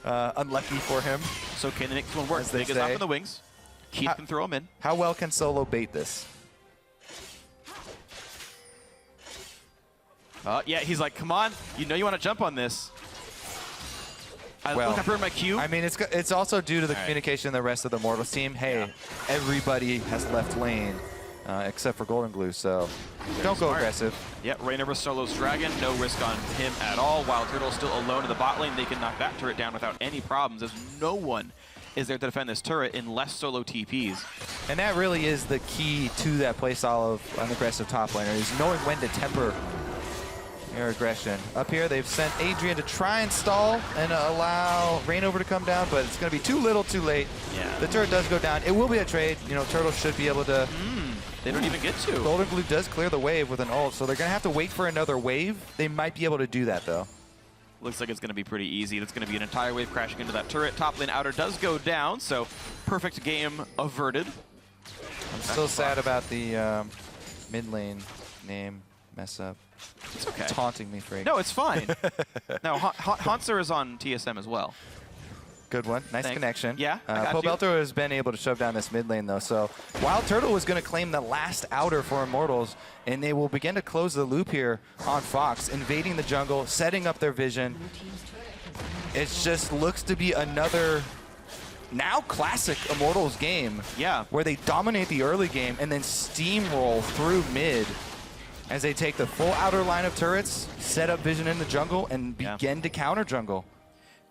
unlucky for him. So can they make this one work? Big is up in the wings. Keith can throw him in. How well can Solo bait this? Yeah, he's like, come on. You know you want to jump on this. Look, I burned my Q. I mean, it's also due to the communication of the rest of the Mortals team. Hey, everybody has left lane except for Golden Glue, so don't go aggressive. Yeah, Rainover Solo's Dragon, no risk on him at all. While Turtle's still alone in the bot lane, they can knock that turret down without any problems, as no one is there to defend this turret unless Solo TPs. And that really is the key to that playstyle of an aggressive top laner, is knowing when to temper your aggression. Up here, they've sent Adrian to try and stall and allow Rainover to come down, but it's going to be too little, too late. Yeah. The turret does go down. It will be a trade. You know, Turtle should be able to... They don't even get to. Golden Glue does clear the wave with an ult, so they're going to have to wait for another wave. They might be able to do that, though. Looks like it's going to be pretty easy. That's going to be an entire wave crashing into that turret. Top lane outer does go down, so perfect game averted. I'm still sad about the mid lane name mess up. It's okay. It's haunting me, Freak. No, it's fine. No, Hanser is on TSM as well. Good one. Nice connection. Yeah, I got you. Pobelter has been able to shove down this mid lane, though. So Wild Turtle is going to claim the last outer for Immortals, and they will begin to close the loop here on Fox, invading the jungle, setting up their vision. It just looks to be another now classic Immortals game. Yeah. Where they dominate the early game and then steamroll through mid as they take the full outer line of turrets, set up vision in the jungle, and begin to counter jungle.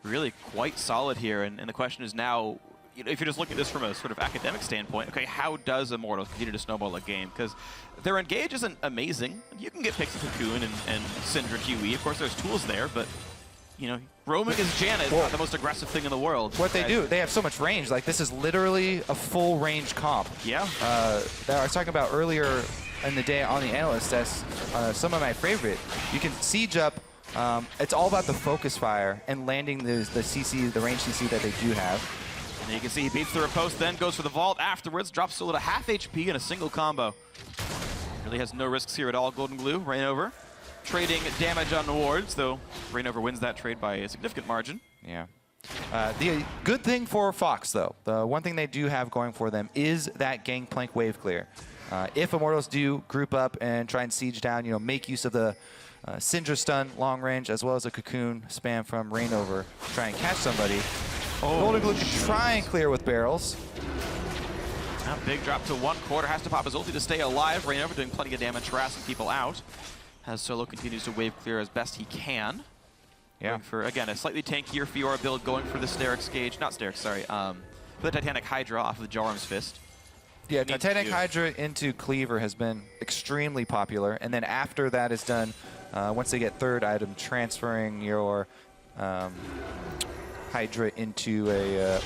Really quite solid here, and the question is now, you know, if you're just looking at this from a sort of academic standpoint, okay, how does Immortals continue to snowball a game? Because their engage isn't amazing. You can get Pixie Cocoon and Syndra QE. Of course, there's tools there, but, you know, roaming as Janet is not the most aggressive thing in the world. What they do, they have so much range. Like, this is literally a full range comp. Yeah. That I was talking about earlier in the day on the analyst test, some of my favorite. You can siege up. It's all about the focus fire and landing the CC, the range CC that they do have. And you can see he beats the riposte, then goes for the vault afterwards, drops Solo to half HP in a single combo. Really has no risks here at all. Golden Glue, Rainover, trading damage on the wards, though Rainover wins that trade by a significant margin. Yeah. The good thing for Fox, though, the one thing they do have going for them is that Gangplank wave clear. If Immortals do group up and try and siege down, you know, make use of the Syndra stun long range as well as a cocoon spam from Reignover, try and catch somebody. Golden Glue can try and clear with barrels. Now big drop to 1/4, has to pop his ulti to stay alive. Reignover doing plenty of damage, harassing people out. As Solo continues to wave clear as best he can. Yeah. Going for, again, a slightly tankier Fiora build, going for the Sterix gauge, not Sterix, sorry, for the Titanic Hydra off of the Jarum's Fist. Yeah, Titanic Hydra into Cleaver has been extremely popular, and then after that is done, once they get third item, transferring your Hydra into a...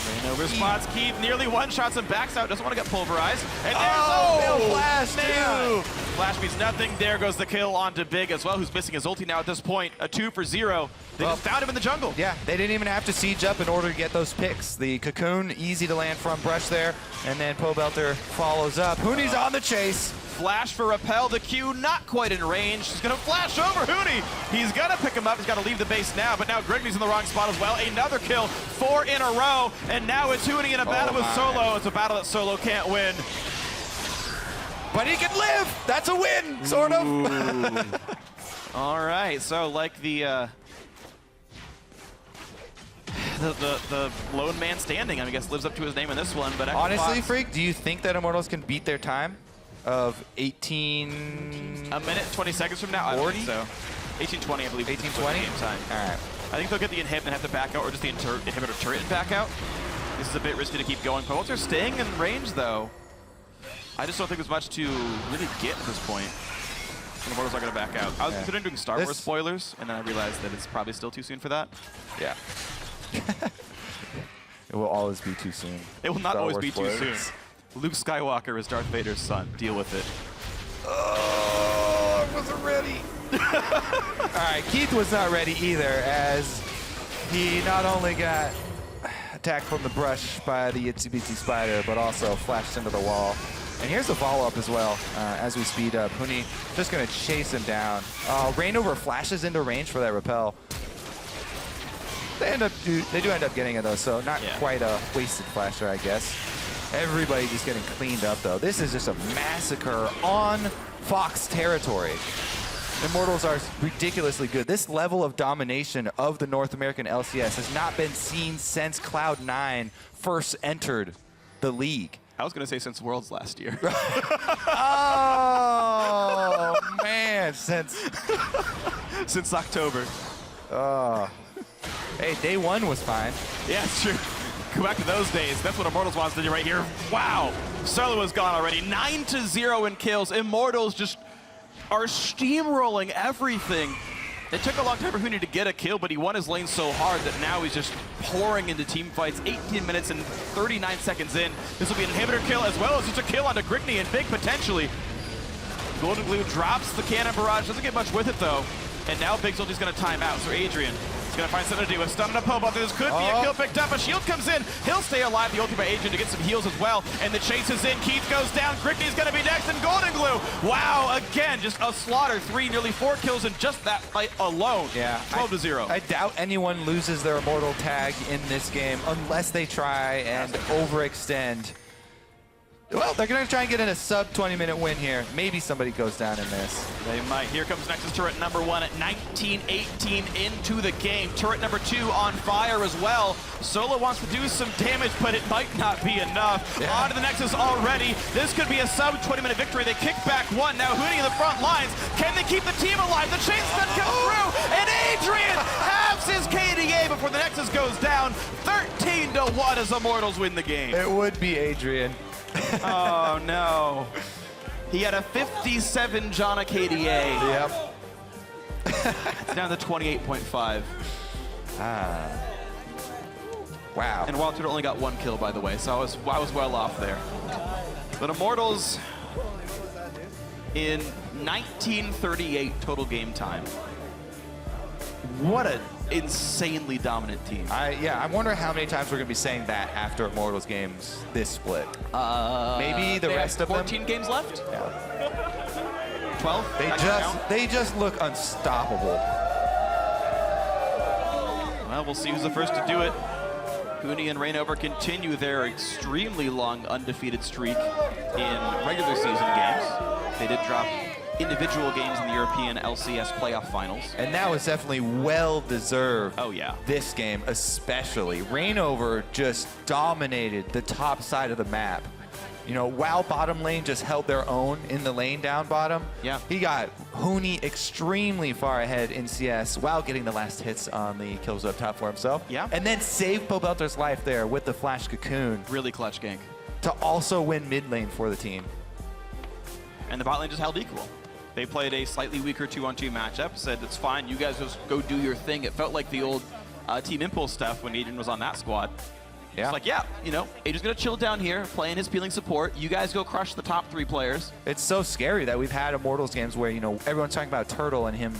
Reignover spots Keith, nearly one-shots and backs out, doesn't want to get pulverized. And there's Flash, too! Flash means nothing. There goes the kill onto Big as well, who's missing his ulti now at this point. A 2 for 0. They just found him in the jungle. Yeah, they didn't even have to siege up in order to get those picks. The Cocoon, easy to land from Brush there, and then Pobelter follows up. Hooney's on the chase. Flash for Repel, the Q not quite in range. He's gonna flash over Hooney. He's gonna pick him up, he's gotta leave the base now, but now Grigny's in the wrong spot as well. Another kill, 4 in a row, and now it's Hooney in a battle with Solo. It's a battle that Solo can't win. But he can live! That's a win, sort of. All right, so like the lone man standing, I guess, lives up to his name in this one. But honestly, Freak, do you think that Immortals can beat their time of 18... A minute, 20 seconds from now? I don't think so. 18:20, I believe. 18:20? Game time. All right. I think they'll get the inhib and have to back out, or just the inhibitor turret and back out. This is a bit risky to keep going. But once they're staying in range, though, I just don't think there's much to really get at this point. And the Immortals are going to back out. I was considering doing Star Wars spoilers, and then I realized that it's probably still too soon for that. Yeah. It will always be too soon. It will not always be too soon. Luke Skywalker is Darth Vader's son. Deal with it. Oh, I wasn't ready. All right, Keith was not ready either, as he not only got attacked from the brush by the Itsy Bitsy Spider, but also flashed into the wall. And here's the follow-up as well, as we speed up. Hooney just going to chase him down. Reignover flashes into range for that repel. They do end up getting it, though, so not quite a wasted flasher, I guess. Everybody just getting cleaned up, though. This is just a massacre on Fox territory. Immortals are ridiculously good. This level of domination of the North American LCS has not been seen since Cloud9 first entered the league. I was going to say since Worlds last year. Oh, man, since October. Hey, day one was fine. Yeah, it's true. Go back to those days. That's what Immortals wants to do right here. Wow. Solo is gone already. 9-0 in kills. Immortals just are steamrolling everything. It took a long time for Hooney to get a kill, but he won his lane so hard that now he's just pouring into team fights. 18 minutes and 39 seconds in. This will be an inhibitor kill as well as just a kill onto Grigny and Big potentially. Golden Glue drops the cannon barrage. Doesn't get much with it though. And now Big Zulti's going to time out. So Adrian is going to find something to do. A stun and a Pobelter. This could be a kill picked up. A shield comes in. He'll stay alive. The ulti by Adrian to get some heals as well. And the chase is in. Keith goes down. Grigny's going to be next. And Golden Glue. Wow. Again, just a slaughter. Nearly 4 kills in just that fight alone. Yeah. 12-0. I doubt anyone loses their Immortal tag in this game unless they try and overextend. Well, they're going to try and get in a sub-20-minute win here. Maybe somebody goes down in this. They might. Here comes Nexus turret number 1 at 19-18 into the game. Turret number 2 on fire as well. Solo wants to do some damage, but it might not be enough. Yeah. On to the Nexus already. This could be a sub-20-minute victory. They kick back 1. Now Hooney in the front lines. Can they keep the team alive? The chain stun comes through, and Adrian halves his KDA before the Nexus goes down. 13-1 as Immortals win the game. It would be Adrian. Oh, no. He had a 57 Jana KDA. Yep. It's down to 28.5. Wow. And Wild Turtle only got 1 kill, by the way, so I was well off there. But Immortals in 1938 total game time. What an insanely dominant team. I wonder how many times we're going to be saying that after Immortals games this split. Maybe the rest of 14 games left? Yeah. 12? They just look unstoppable. Well, we'll see who's the first to do it. Huni and Rainover continue their extremely long undefeated streak in regular season games. They did drop individual games in the European LCS playoff finals. And that was definitely well-deserved. Oh, yeah. This game especially. Rainover just dominated the top side of the map. You know, while bottom lane just held their own in the lane down bottom, he got Huni extremely far ahead in CS while getting the last hits on the kills up top for himself. Yeah. And then saved Pobelter's life there with the flash cocoon. Really clutch gank. To also win mid lane for the team. And the bot lane just held equal. They played a slightly weaker 2-on-2 matchup, said it's fine, you guys just go do your thing. It felt like the old Team Impulse stuff when Adrian was on that squad. Yeah. It's like, yeah, you know, Adrian's gonna chill down here, playing his peeling support. You guys go crush the top 3 players. It's so scary that we've had Immortals games where, you know, everyone's talking about Turtle and him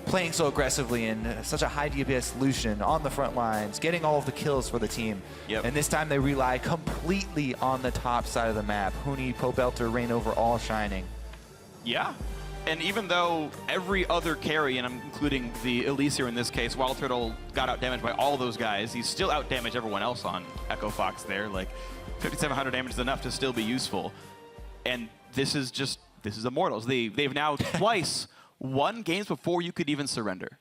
playing so aggressively and such a high DPS Lucian on the front lines, getting all of the kills for the team. Yep. And this time they rely completely on the top side of the map. Huni, Pobelter, Rainover all shining. Yeah. And even though every other carry, and I'm including the Elise here in this case, Wild Turtle got out-damaged by all those guys, he's still out-damaged everyone else on Echo Fox there. Like, 5,700 damage is enough to still be useful. And this is Immortals. They've now twice won games before you could even surrender.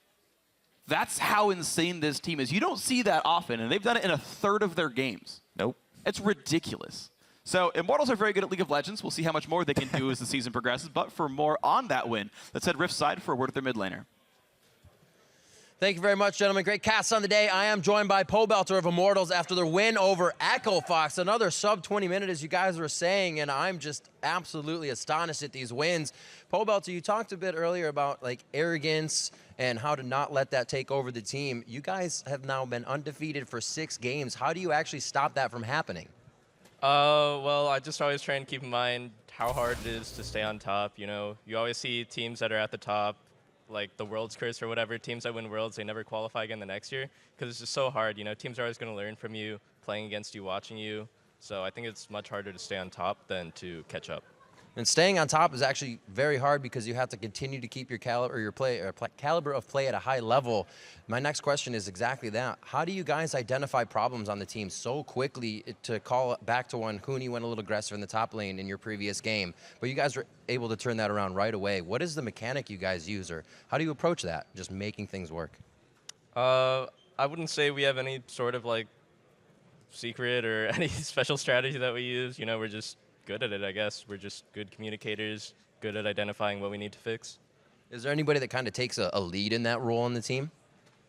That's how insane this team is. You don't see that often, and they've done it in a third of their games. Nope. It's ridiculous. So Immortals are very good at League of Legends. We'll see how much more they can do as the season progresses. But for more on that win, let's head Rift side for a word with their mid laner. Thank you very much, gentlemen. Great cast on the day. I am joined by Pobelter of Immortals after their win over Echo Fox. Another sub-20 minute, as you guys were saying, and I'm just absolutely astonished at these wins. Pobelter, you talked a bit earlier about like arrogance and how to not let that take over the team. You guys have now been undefeated for 6 games. How do you actually stop that from happening? Well, I just always try and keep in mind how hard it is to stay on top. You know, you always see teams that are at the top, like the World's Curse or whatever, teams that win Worlds, they never qualify again the next year because it's just so hard. You know, teams are always going to learn from you, playing against you, watching you. So I think it's much harder to stay on top than to catch up. And staying on top is actually very hard because you have to continue to keep your caliber of play at a high level. My next question is exactly that. How do you guys identify problems on the team so quickly to call back to when Huni went a little aggressive in the top lane in your previous game, but you guys were able to turn that around right away? What is the mechanic you guys use, or how do you approach that, just making things work? I wouldn't say we have any sort of like secret or any special strategy that we use. You know, we're just good at it, I guess. We're just good communicators, good at identifying what we need to fix. Is there anybody that kind of takes a lead in that role on the team?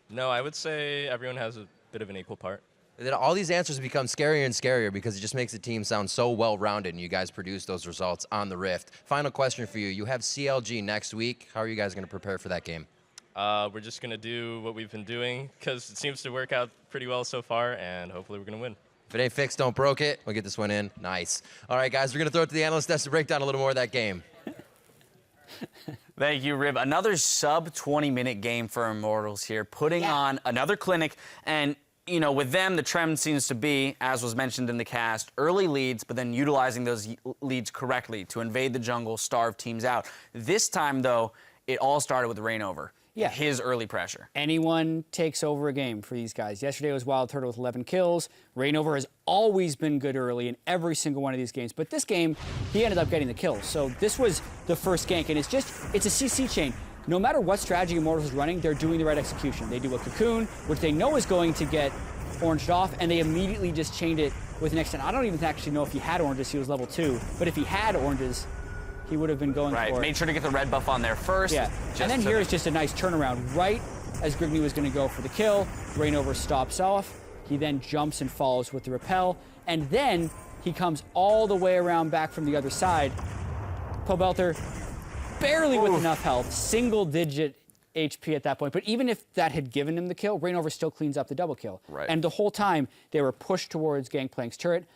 No, I would say everyone has a bit of an equal part. All these answers become scarier and scarier because it just makes the team sound so well-rounded, and you guys produce those results on the Rift. Final question for you. You have CLG next week. How are you guys going to prepare for that game? We're just going to do what we've been doing because it seems to work out pretty well so far, and hopefully we're going to win. If it ain't fixed, don't broke it. We'll get this one in. Nice. All right, guys, we're going to throw it to the analyst desk to break down a little more of that game. Thank you, Rib. Another sub-20-minute game for Immortals here, putting on another clinic. And, you know, with them, the trend seems to be, as was mentioned in the cast, early leads, but then utilizing those leads correctly to invade the jungle, starve teams out. This time, though, it all started with Rainover. Yeah. His early pressure. Anyone takes over a game for these guys. Yesterday was Wild Turtle with 11 kills. Rainover has always been good early in every single one of these games. But this game, he ended up getting the kills. So this was the first gank, and it's a CC chain. No matter what strategy Immortals is running, they're doing the right execution. They do a cocoon, which they know is going to get oranged off, and they immediately just chained it with an extend. I don't even actually know if he had oranges. He was level 2. But if he had oranges, he would have been going for it. Made sure to get the red buff on there first. Yeah, and then here's just a nice turnaround. Right as Grigney was going to go for the kill, Rainover stops off. He then jumps and follows with the repel, and then he comes all the way around back from the other side. Pobelter barely with enough health, single-digit HP at that point. But even if that had given him the kill, Rainover still cleans up the double kill. Right. And the whole time, they were pushed towards Gangplank's turret.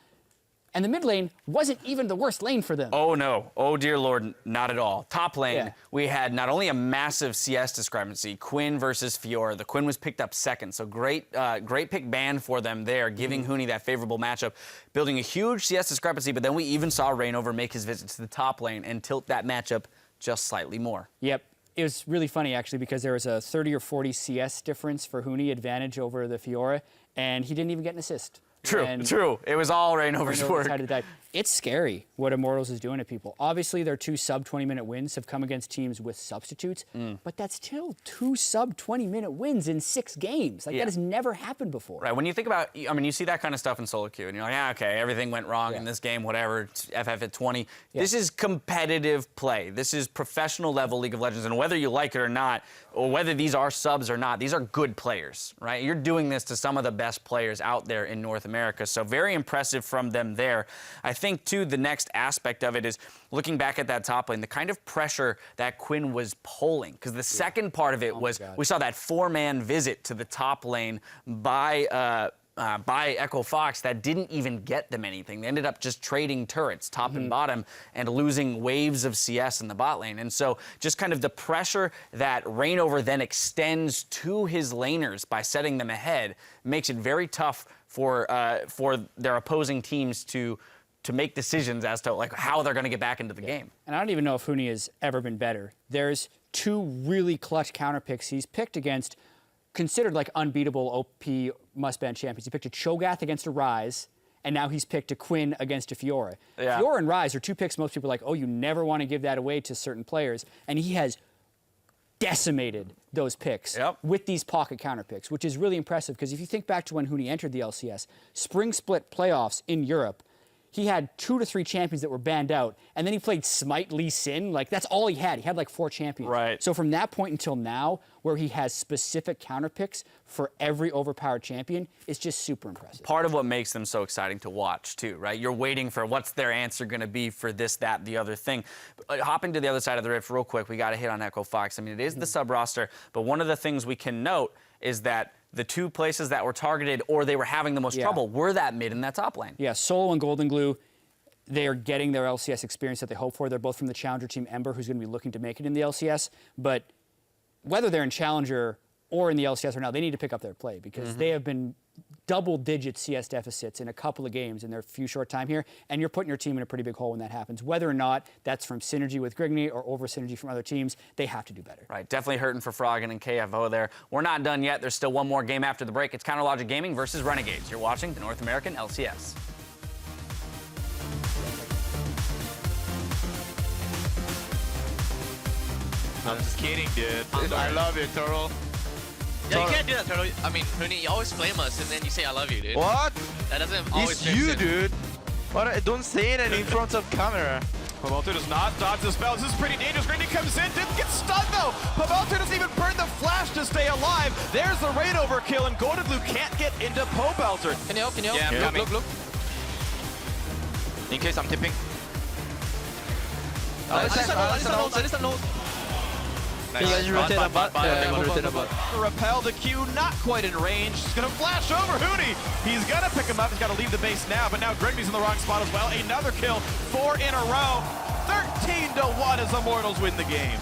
And the mid lane wasn't even the worst lane for them. Oh, no. Oh, dear Lord, not at all. Top lane, we had not only a massive CS discrepancy, Quinn versus Fiora. The Quinn was picked up second, so great pick ban for them there, giving Huni that favorable matchup, building a huge CS discrepancy, but then we even saw Rainover make his visit to the top lane and tilt that matchup just slightly more. Yep. it was really funny, actually, because there was a 30 or 40 CS difference for Huni advantage over the Fiora, and he didn't even get an assist. True. It was all Rainover's work. It's scary what Immortals is doing to people. Obviously, their 2 sub-20-minute wins have come against teams with substitutes, but that's still 2 sub-20-minute wins in 6 games. Like, that has never happened before. Right. When you think about, I mean, you see that kind of stuff in solo queue, and you're like, yeah, okay, everything went wrong in this game, whatever, it's FF at 20. This is competitive play. This is professional level League of Legends, and whether you like it or not, or whether these are subs or not, these are good players, right? You're doing this to some of the best players out there in North America, so very impressive from them there. I think, too, the next aspect of it is looking back at that top lane, the kind of pressure that Quinn was pulling, because the second part of it was we saw that 4-man visit to the top lane by Echo Fox that didn't even get them anything. They ended up just trading turrets, top and bottom, and losing waves of CS in the bot lane. And so just kind of the pressure that Rainover then extends to his laners by setting them ahead makes it very tough for their opposing teams to make decisions as to like how they're going to get back into the game. And I don't even know if Huni has ever been better. There's 2 really clutch counter picks he's picked against considered like unbeatable OP must-ban champions. He picked a Cho'Gath against a Ryze, and now he's picked a Quinn against a Fiora. Fiora and Ryze are 2 picks most people are like, oh, you never want to give that away to certain players. And he has decimated those picks with these pocket counter picks, which is really impressive because if you think back to when Huni entered the LCS, Spring Split playoffs in Europe, he had 2 to 3 champions that were banned out, and then he played Smite Lee Sin. Like, that's all he had. He had like 4 champions. Right. So from that point until now, where he has specific counter picks for every overpowered champion, it's just super impressive. Part of what makes them so exciting to watch, too, right? You're waiting for what's their answer going to be for this, that, the other thing. Hopping to the other side of the rift real quick, we got to hit on Echo Fox. I mean, it is the sub-roster, but one of the things we can note is that the 2 places that were targeted or they were having the most trouble were that mid and that top lane. Yeah, Solo and Golden Glue, they are getting their LCS experience that they hope for. They're both from the Challenger team Ember, who's going to be looking to make it in the LCS. But whether they're in Challenger or in the LCS or not, they need to pick up their play because they have been double-digit CS deficits in a couple of games in their few short time here, and you're putting your team in a pretty big hole when that happens. Whether or not that's from synergy with Grigney or over-synergy from other teams, they have to do better. Right, definitely hurting for Froggen and KFO there. We're not done yet. There's still one more game after the break. It's Counterlogic Gaming versus Renegades. You're watching the North American LCS. I'm just kidding, dude. I love you, Toro. Yeah, you can't do that, Turtle. I mean, Huni, you always flame us and then you say I love you, dude. What? That doesn't always It's make you, sense. dude. What? Don't say it in front of camera. Pavelto does not dodge the spell. This is pretty dangerous. Grindy comes in, didn't get stunned though. Pavelto doesn't even burn the flash to stay alive. There's the raid overkill, and Golden Blue can't get into Pobelter. Can you help? Can you help? Yeah, look. In case I'm tipping. Listen, no. Nice. Repel the Q, not quite in range. He's gonna flash over Huni. He's gonna pick him up. He's gotta leave the base now, but now Gregny's in the wrong spot as well. Another kill, 4 in a row. 13-1 as Immortals win the game.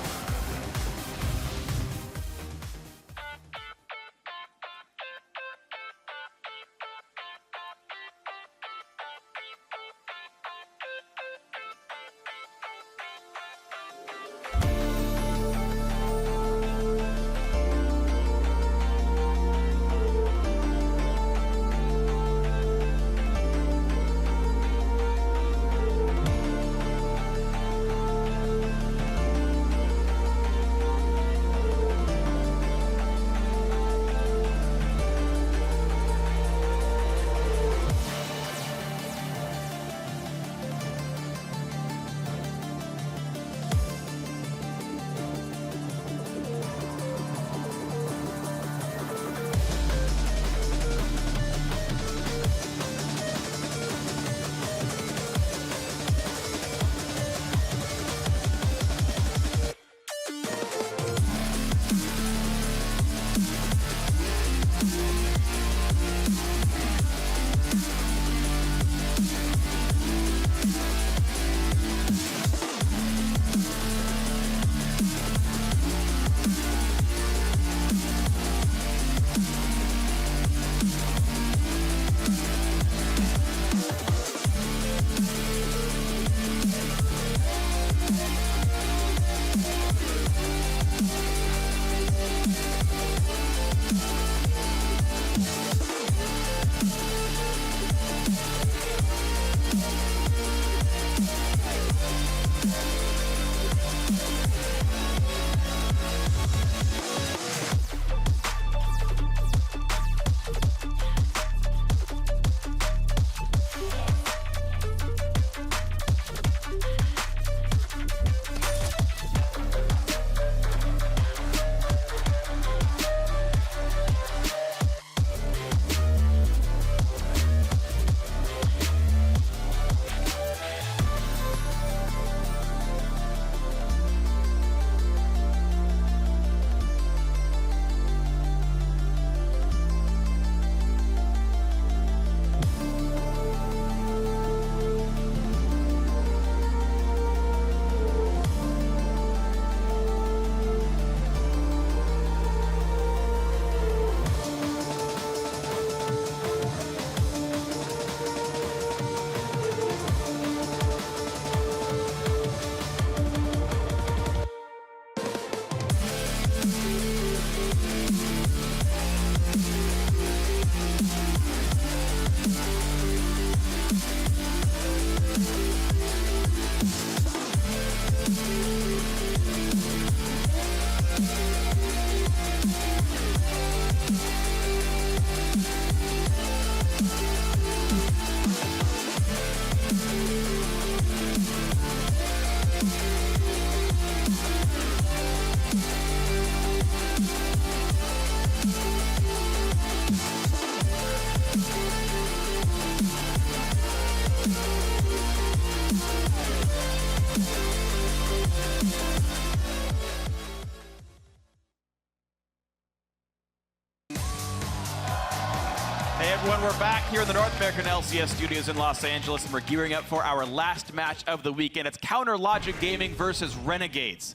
we're back here in the North American LCS studios in Los Angeles, and we're gearing up for our last match of the weekend. It's Counter Logic Gaming versus Renegades.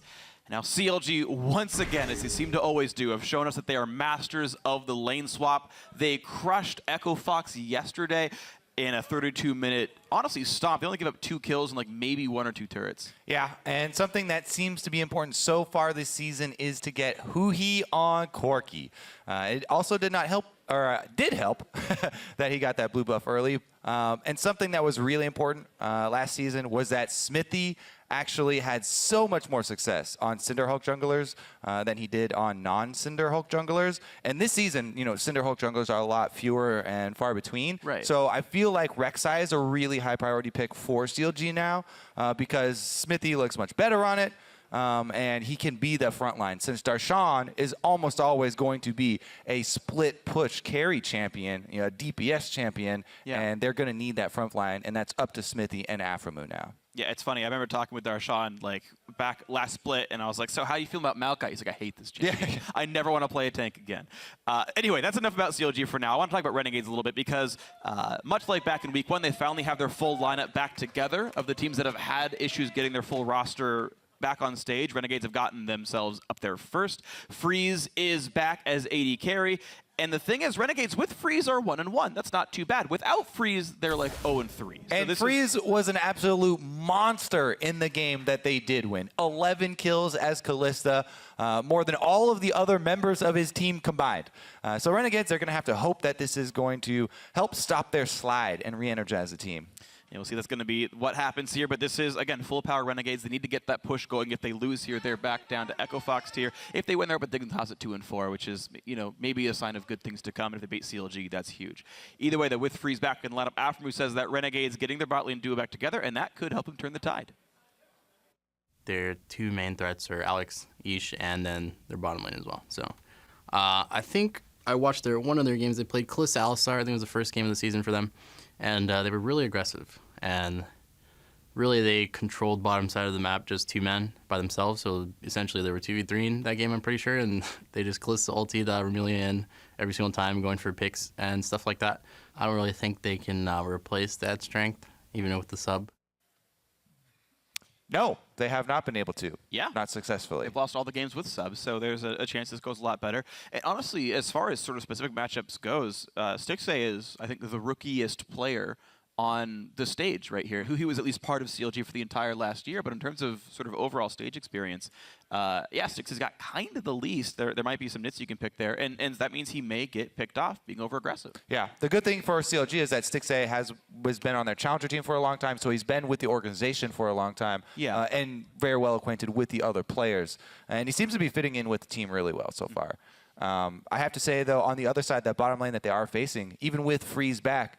Now, CLG, once again, as they seem to always do, have shown us that they are masters of the lane swap. They crushed Echo Fox yesterday in a 32-minute, honestly, stomp. They only give up 2 kills and like maybe 1 or 2 turrets. Yeah, and something that seems to be important so far this season is to get Huhi on Corki. It also did not help, or did help, that he got that blue buff early. And something that was really important last season was that Smithy actually had so much more success on Cinder Hulk junglers than he did on non-Cinder Hulk junglers. And this season, you know, Cinder Hulk junglers are a lot fewer and far between. Right. So I feel like Rek'Sai is a really high priority pick for CLG now because Smithy looks much better on it. And he can be the front line, since Darshan is almost always going to be a split push carry champion, you know, a DPS champion, and they're going to need that front line, and that's up to Smithy and Aframu now. Yeah, it's funny. I remember talking with Darshan like back last split, and I was like, "So how do you feel about Maokai?" He's like, "I hate this champion. Yeah. I never want to play a tank again." Anyway, that's enough about CLG for now. I want to talk about Renegades a little bit because, much like back in Week 1, they finally have their full lineup back together of the teams that have had issues getting their full roster back on stage. Renegades have gotten themselves up there first. Freeze is back as AD carry. And the thing is, Renegades with Freeze are 1-1. That's not too bad. Without Freeze, they're like 0-3. And Freeze was an absolute monster in the game that they did win. 11 kills as Kalista, more than all of the other members of his team combined. So Renegades, they're going to have to hope that this is going to help stop their slide and re-energize the team. Yeah, we'll see that's going to be what happens here, but this is, again, full power Renegades. They need to get that push going. If they lose here, they're back down to Echo Fox tier. If they win, they're up at Dignitas at 2-4, which is, you know, maybe a sign of good things to come. And if they beat CLG, that's huge. Either way, though, with Freeze back in the lineup, Aframu says that Renegades getting their bot lane duo back together, and that could help them turn the tide. Their 2 main threats are Alex, Ish, and then their bottom lane as well. So I think I watched one of their games. They played Kalista Alistar. I think it was the first game of the season for them. And they were really aggressive. And really, they controlled bottom side of the map, just 2 men by themselves. So essentially, they were 2v3 in that game, I'm pretty sure. And they just Kalista ultied Romelia in every single time, going for picks and stuff like that. I don't really think they can replace that strength, even with the sub. No, they have not been able to. Yeah. Not successfully. They've lost all the games with subs, so there's a chance this goes a lot better. And honestly, as far as sort of specific matchups goes, Stixxay is, I think, the rookiest player on the stage right here, who he was at least part of CLG for the entire last year. But in terms of sort of overall stage experience, yeah, Stixxay's got kind of the least. There might be some nits you can pick there, and that means he may get picked off being over-aggressive. Yeah, the good thing for CLG is that Stixxay has been on their challenger team for a long time, so he's been with the organization for a long time, and very well acquainted with the other players. And he seems to be fitting in with the team really well so far. I have to say, though, on the other side, that bottom lane that they are facing, even with Freeze back,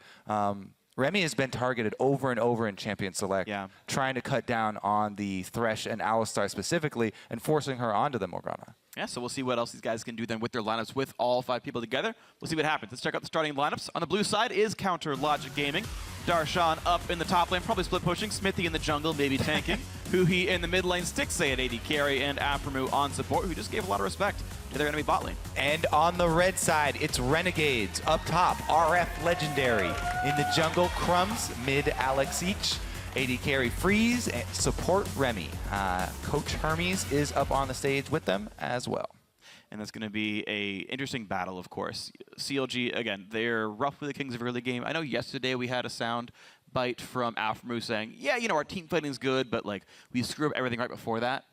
Remy has been targeted over and over in Champion Select, trying to cut down on the Thresh and Alistar specifically and forcing her onto the Morgana. Yeah, so we'll see what else these guys can do then with their lineups with all 5 people together. We'll see what happens. Let's check out the starting lineups. On the blue side is Counter Logic Gaming. Darshan up in the top lane, probably split pushing. Smithy in the jungle, maybe tanking. Huhi in the mid lane, Stixxay at AD carry, and Aframu on support, who just gave a lot of respect to their enemy bot lane. And on the red side, it's Renegades. Up top, RF Legendary. In the jungle, Crumbs, mid Alex each. AD carry Freeze, and support Remy. Coach Hermes is up on the stage with them as well. And that's going to be a interesting battle, of course. CLG, again, they're roughly the kings of early game. I know yesterday we had a sound bite from Aframu saying, yeah, you know, our team fighting is good, but like we screw up everything right before that.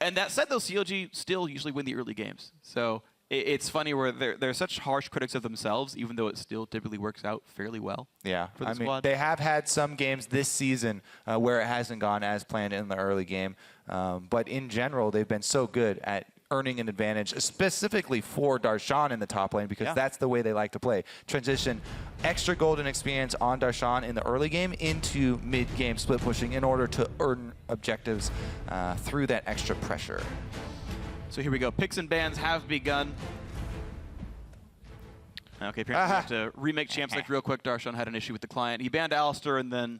And that said, though, CLG still usually win the early games. So it's funny where they're such harsh critics of themselves, even though it still typically works out fairly well. Yeah, for the I mean, squad. they have had some games this season where it hasn't gone as planned in the early game. But in general, they've been so good at earning an advantage, specifically for Darshan in the top lane, because that's the way they like to play. Transition extra golden experience on Darshan in the early game into mid-game split pushing in order to earn objectives through that extra pressure. So here we go. Picks and bans have begun. Okay, apparently we have to remake Champs like real quick. Darshan had an issue with the client. He banned Alistar and then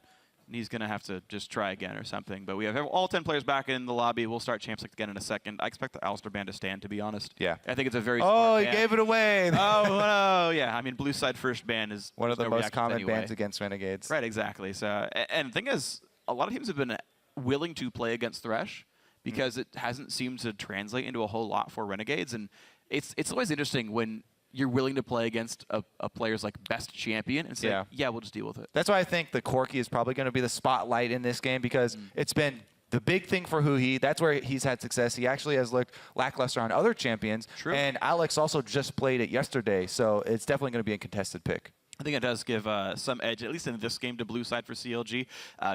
he's going to have to just try again or something. But we have all 10 players back in the lobby. We'll start Champs League again in a second. I expect the Alistar ban to stand, to be honest. Yeah. I think it's a very Oh, smart he ban. gave it away. Oh, no. Yeah, I mean, blue side first ban is one of the no most reaction common anyway. bans against Renegades. Right, exactly. So, and the thing is, a lot of teams have been willing to play against Thresh because it hasn't seemed to translate into a whole lot for Renegades. And it's always interesting when you're willing to play against a player's like best champion and say, yeah, we'll just deal with it. That's why I think the Corki is probably going to be the spotlight in this game because it's been the big thing for Huhi. That's where he's had success. He actually has looked lackluster on other champions. True. And Alex also just played it yesterday, so it's definitely going to be a contested pick. I think it does give some edge, at least in this game, to blue side for CLG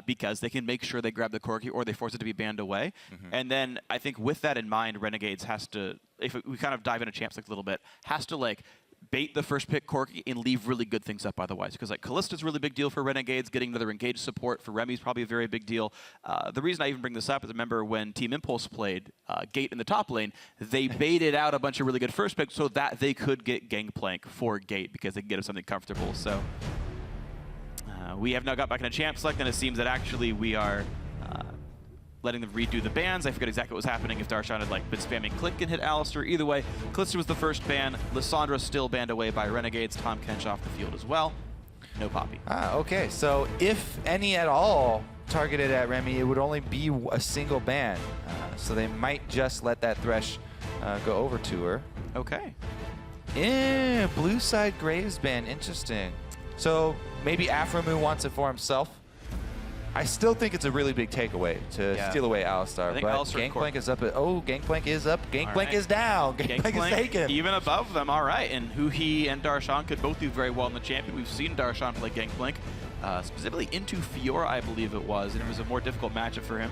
because they can make sure they grab the Corki or they force it to be banned away. And then I think with that in mind, Renegades has to, if we kind of dive into Champs League a little bit, has to like bait the first pick Corki and leave really good things up otherwise. Because like Kallista's a really big deal for Renegades. Getting another engaged support for Remy is probably a very big deal. The reason I even bring this up is I remember when Team Impulse played Gate in the top lane, they baited out a bunch of really good first picks so that they could get Gangplank for Gate because they could get him something comfortable. So we have now got back into Champ Select, and it seems that actually we are letting them redo the bans. I forget exactly what was happening, if Darshan had like been spamming Click and hit Alistar. Either way, Kalista was the first ban. Lissandra still banned away by Renegades. Tom Kench off the field as well. No Poppy. Okay, so if any at all targeted at Remy, it would only be a single ban. So they might just let that Thresh go over to her. Okay. Blue side Graves ban, interesting. So maybe Aframu wants it for himself. I still think it's a really big takeaway to steal away Alistar, but Gangplank is up. Gangplank is up. Gangplank is down. Gangplank is taken. Even above them, all right. And Huhi and Darshan could both do very well in the champion. We've seen Darshan play Gangplank, specifically into Fiora, I believe it was, and it was a more difficult matchup for him.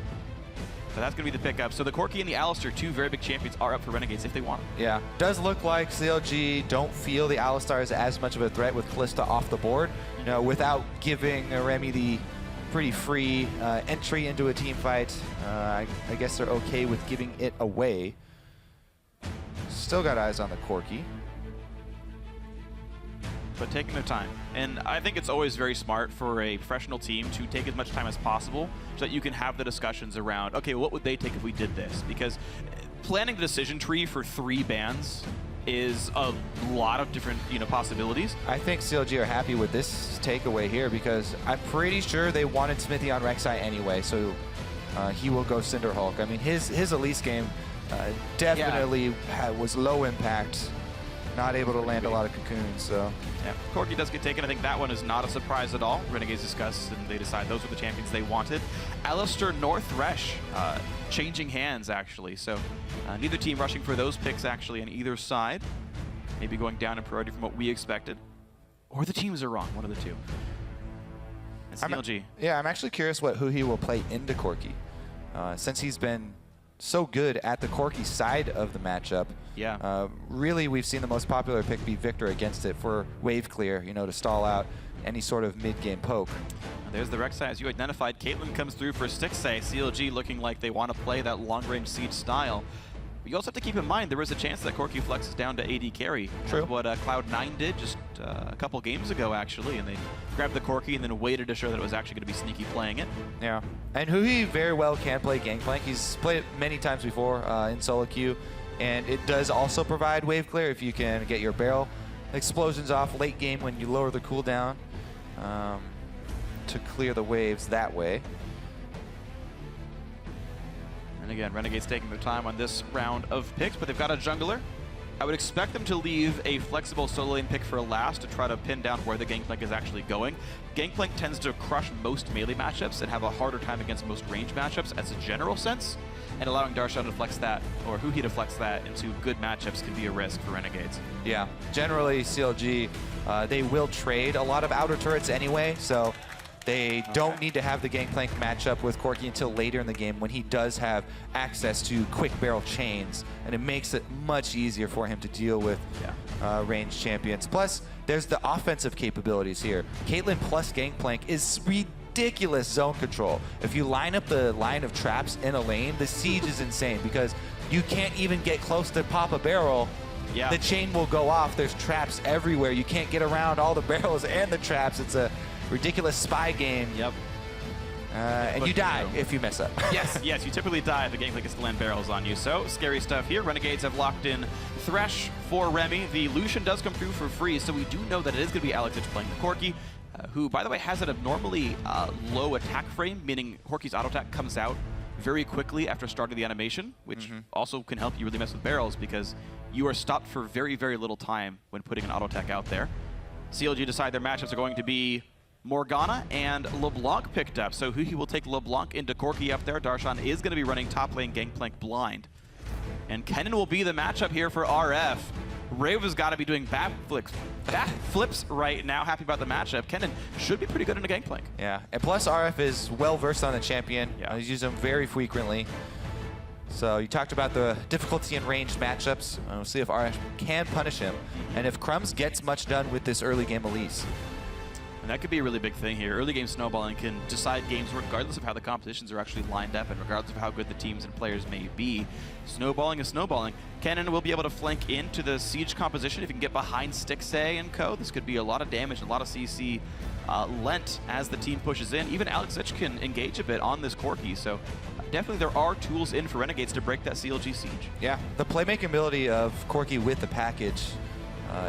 But that's going to be the pickup. So the Corki and the Alistar, two very big champions, are up for Renegades if they want them. Yeah. Does look like CLG don't feel the Alistar is as much of a threat with Kalista off the board, without giving Remy the pretty free entry into a team fight. I guess they're okay with giving it away. Still got eyes on the Corki. But taking their time. And I think it's always very smart for a professional team to take as much time as possible so that you can have the discussions around, okay, what would they take if we did this? Because planning the decision tree for 3 bans is a lot of different possibilities. I think CLG are happy with this takeaway here because I'm pretty sure they wanted Smithy on Rek'Sai anyway, so he will go Cinderhulk. I mean, his Elise game definitely was low impact, not able to land a lot of cocoons. So yeah, Corki does get taken. I think that one is not a surprise at all. Renegades discussed and they decide those were the champions they wanted. Alistar nor Thresh changing hands actually. So neither team rushing for those picks actually on either side. Maybe going down in priority from what we expected. Or the teams are wrong, one of the two. It's CLG. I'm actually curious what Huhi will play into Corki. Since he's been so good at the Corki side of the matchup. Yeah. Really, we've seen the most popular pick be Victor against it for wave clear, to stall out any sort of mid-game poke. There's the Rek'Sai, as you identified. Caitlyn comes through for Stixxay. CLG looking like they want to play that long-range siege style. But you also have to keep in mind there is a chance that Corki flexes down to AD carry. True. That's what Cloud9 did just a couple games ago, actually, and they grabbed the Corki and then waited to show that it was actually going to be sneaky playing it. Yeah, and Huhi very well can play Gangplank. He's played it many times before in solo queue, and it does also provide wave clear if you can get your barrel explosions off late game when you lower the cooldown to clear the waves that way. And again, Renegades taking their time on this round of picks, but they've got a jungler. I would expect them to leave a flexible solo lane pick for last to try to pin down where the Gangplank is actually going. Gangplank tends to crush most melee matchups and have a harder time against most range matchups as a general sense, and allowing Darshan to flex that, or Huhi to flex that into good matchups can be a risk for Renegades. Yeah, generally CLG, they will trade a lot of outer turrets anyway, so they don't need to have the Gangplank matchup with Corki until later in the game when he does have access to quick barrel chains, and it makes it much easier for him to deal with ranged champions. Plus, there's the offensive capabilities here. Caitlyn plus Gangplank is ridiculous zone control. If you line up the line of traps in a lane, the siege is insane because you can't even get close to pop a barrel. Yeah. The chain will go off. There's traps everywhere. You can't get around all the barrels and the traps. It's a ridiculous spy game. Yep. And you die if you mess up. Yes, you typically die if the Gangplank is to land barrels on you. So, scary stuff here. Renegades have locked in Thresh for Remy. The Lucian does come through for free, so we do know that it is going to be Alex playing the Corki, who, by the way, has an abnormally low attack frame, meaning Corki's auto attack comes out very quickly after starting the animation, which also can help you really mess with barrels because you are stopped for very, very little time when putting an auto attack out there. CLG decide their matchups are going to be Morgana and LeBlanc picked up. So Huhi will take LeBlanc into Corki up there. Darshan is going to be running top lane Gangplank blind. And Kennen will be the matchup here for RF. Rave has got to be doing backflips right now. Happy about the matchup. Kennen should be pretty good in a Gangplank. Yeah, and plus RF is well-versed on the champion. He's used him very frequently. So you talked about the difficulty in ranged matchups. We'll see if RF can punish him. And if Crumbs gets much done with this early game Elise. And that could be a really big thing here. Early game snowballing can decide games regardless of how the competitions are actually lined up and regardless of how good the teams and players may be. Snowballing is snowballing. Kennen will be able to flank into the siege composition if he can get behind Stixay and co. This could be a lot of damage and a lot of CC lent as the team pushes in. Even Alex Ich can engage a bit on this Corki, so definitely there are tools in for Renegades to break that CLG siege. Yeah, the playmaking ability of Corki with the package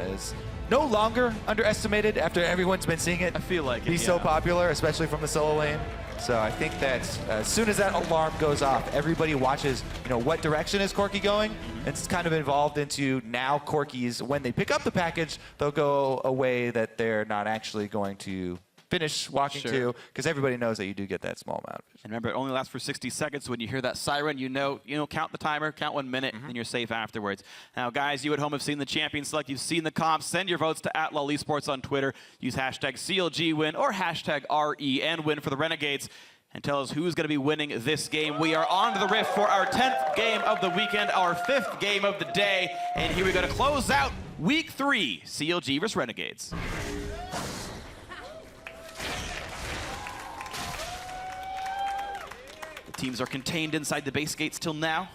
is no longer underestimated after everyone's been seeing it. I feel like be so popular, especially from the solo lane. So I think that as soon as that alarm goes off, everybody watches, what direction is Corki going? It's kind of involved into now Corkis, when they pick up the package, they'll go a way that they're not actually going to finish walking to, because everybody knows that you do get that small amount. And remember, it only lasts for 60 seconds. When you hear that siren, count the timer, count 1 minute, and you're safe afterwards. Now, guys, you at home have seen the champion select. You've seen the comps. Send your votes to @LolEsports on Twitter. Use hashtag CLGWin or hashtag RENWin for the Renegades. And tell us who's going to be winning this game. We are on to the Rift for our 10th game of the weekend, our 5th game of the day. And here we go to close out Week 3, CLG vs. Renegades. Teams are contained inside the base gates till now,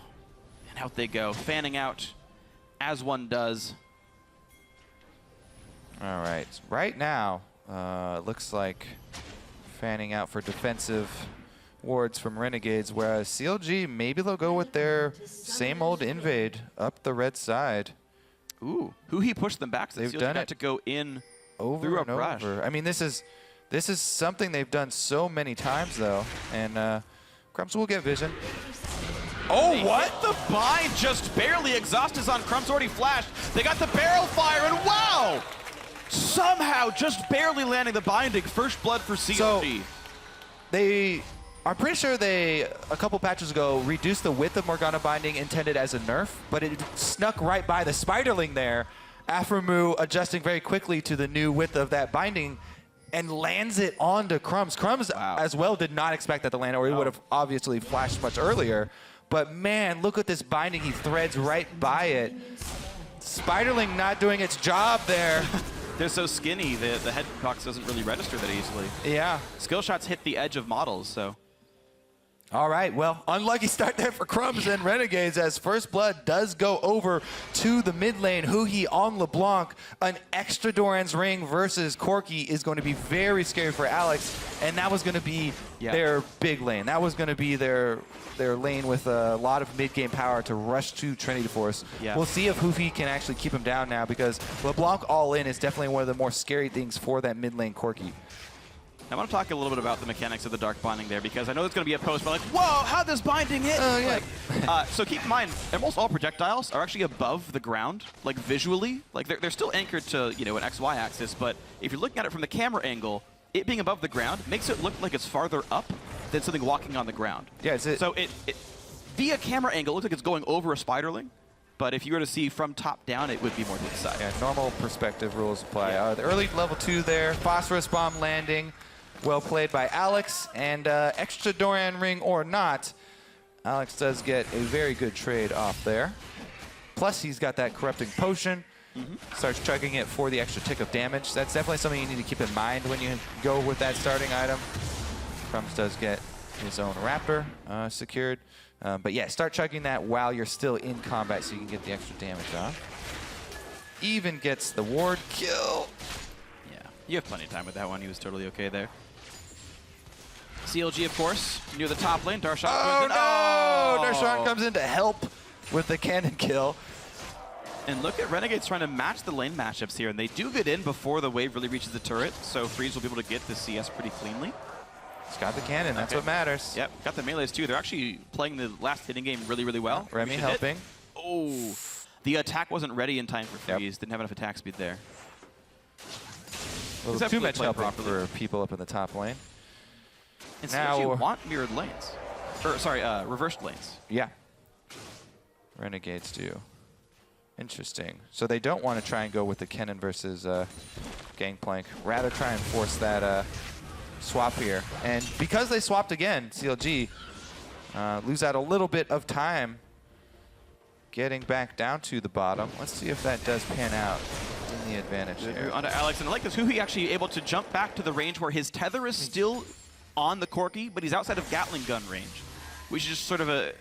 and out they go, fanning out as one does. All right, right now, it looks like fanning out for defensive wards from Renegades, whereas CLG, maybe they'll go with their same old invade up the red side. Ooh, Huhi pushed them back, so they've CLG done got it to go in over through and a rush. over. I mean, this is something they've done so many times, though, and Crumbs will get vision. Oh, what? The bind just barely exhausts on Crumbs already flashed. They got the barrel fire, and wow! Somehow just barely landing the binding. First blood for CLG. So I'm pretty sure a couple patches ago, reduced the width of Morgana binding intended as a nerf, but it snuck right by the Spiderling there. Aphromoo adjusting very quickly to the new width of that binding and lands it onto Crumbs. Crumbs as well did not expect that to land, or he would have obviously flashed much earlier. But man, look at this binding. He threads right by it. Spiderling not doing its job there. They're so skinny, the headbox doesn't really register that easily. Yeah. Skill shots hit the edge of models, so. All right, well, unlucky start there for Crumbs and Renegades as First Blood does go over to the mid lane. Huhi on LeBlanc. An extra Doran's Ring versus Corki is going to be very scary for Alex, and that was going to be their big lane. That was going to be their lane with a lot of mid-game power to rush to Trinity Force. Yeah. We'll see if Hufi can actually keep him down now, because LeBlanc all in is definitely one of the more scary things for that mid lane Corki. I want to talk a little bit about the mechanics of the dark binding there, because I know there's going to be a post, but like, whoa, how'd this binding hit? Oh, yeah. So keep in mind, almost all projectiles are actually above the ground, like visually. Like they're still anchored to, an XY axis, but if you're looking at it from the camera angle, it being above the ground makes it look like it's farther up than something walking on the ground. Yeah, so it via camera angle, it looks like it's going over a Spiderling. But if you were to see from top down, it would be more to the side. Yeah, normal perspective rules apply. The early level 2 there, Phosphorus Bomb landing. Well played by Alex, and extra Doran Ring or not, Alex does get a very good trade off there. Plus, he's got that Corrupting Potion. Starts chugging it for the extra tick of damage. That's definitely something you need to keep in mind when you go with that starting item. Crumbs does get his own Raptor secured. But yeah, start chugging that while you're still in combat so you can get the extra damage off. Even gets the ward kill. Yeah, you have plenty of time with that one. He was totally okay there. CLG, of course, near the top lane. Darshan Oh, goes in. no! Darshan comes in to help with the cannon kill. And look at Renegades trying to match the lane matchups here, and they do get in before the wave really reaches the turret, so Freeze will be able to get the CS pretty cleanly. He's got the cannon, that's what matters. Yep, got the melees too. They're actually playing the last hitting game really, really well. Remy helping. Oh, the attack wasn't ready in time for Freeze. Didn't have enough attack speed there. A little too much help for people up in the top lane. And now you want mirrored lanes. Or, sorry, reversed lanes. Yeah. Renegades do. Interesting. So they don't want to try and go with the Kennen versus Gangplank. Rather try and force that swap here. And because they swapped again, CLG lose out a little bit of time getting back down to the bottom. Let's see if that does pan out in the advantage here. Onto Alex, and I like this. Huhi actually able to jump back to the range where his tether is still on the Corki, but he's outside of Gatling gun range, which is just sort of an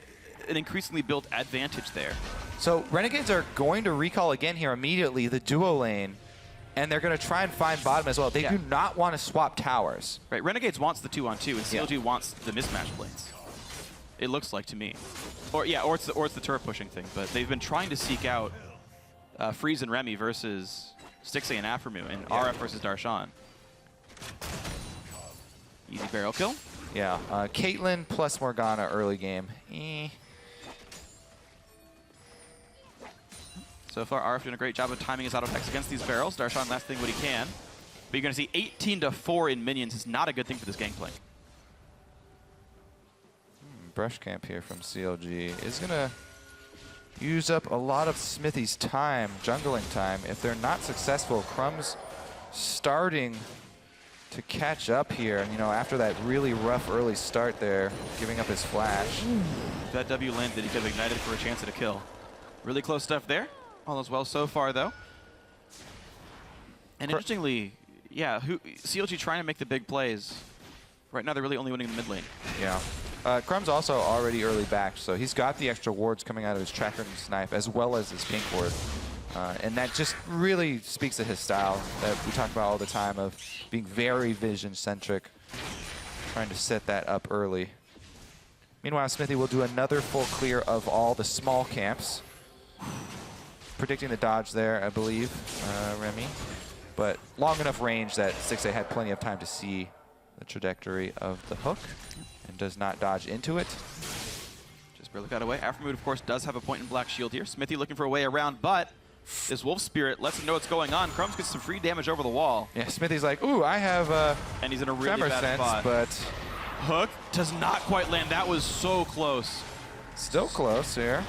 increasingly built advantage there. So Renegades are going to recall again here immediately the duo lane, and they're going to try and find bottom as well. They do not want to swap towers. Right, Renegades wants the 2-on-2, and CLG wants the mismatch lanes. It looks like to me. Or it's the turret pushing thing, but they've been trying to seek out Freeze and Remy versus Stixxay and Aphromoo, and RF versus Darshan. Easy barrel kill. Yeah, Caitlyn plus Morgana early game. So far, RF doing a great job of timing his auto attacks against these barrels. Darshan last thing what he can. But you're going to see 18-4 in minions is not a good thing for this Gangplank. Brush camp here from CLG is going to use up a lot of Smithy's time, jungling time. If they're not successful, Crumb's starting to catch up here. You know, after that really rough early start there, giving up his flash. If that W landed, he could have ignited for a chance at a kill. Really close stuff there. All is well so far, though. And interestingly, yeah, CLG trying to make the big plays. Right now, they're really only winning the mid lane. Yeah. Crumb's also already early back, so he's got the extra wards coming out of his tracker and snipe, as well as his pink ward. And that just really speaks to his style that we talk about all the time of being very vision-centric, trying to set that up early. Meanwhile, Smithy will do another full clear of all the small camps. Predicting the dodge there, I believe, Remy. But long enough range that Stixxay had plenty of time to see the trajectory of the hook and does not dodge into it. Just barely got away. Aphromoo, of course, does have a point in black shield here. Smithy looking for a way around, but this Wolf Spirit lets him know what's going on. Crumbs gets some free damage over the wall. Yeah, Smithy's like, ooh, I have and he's in a really bad sense, spot. But hook does not quite land. That was so close. Still close here.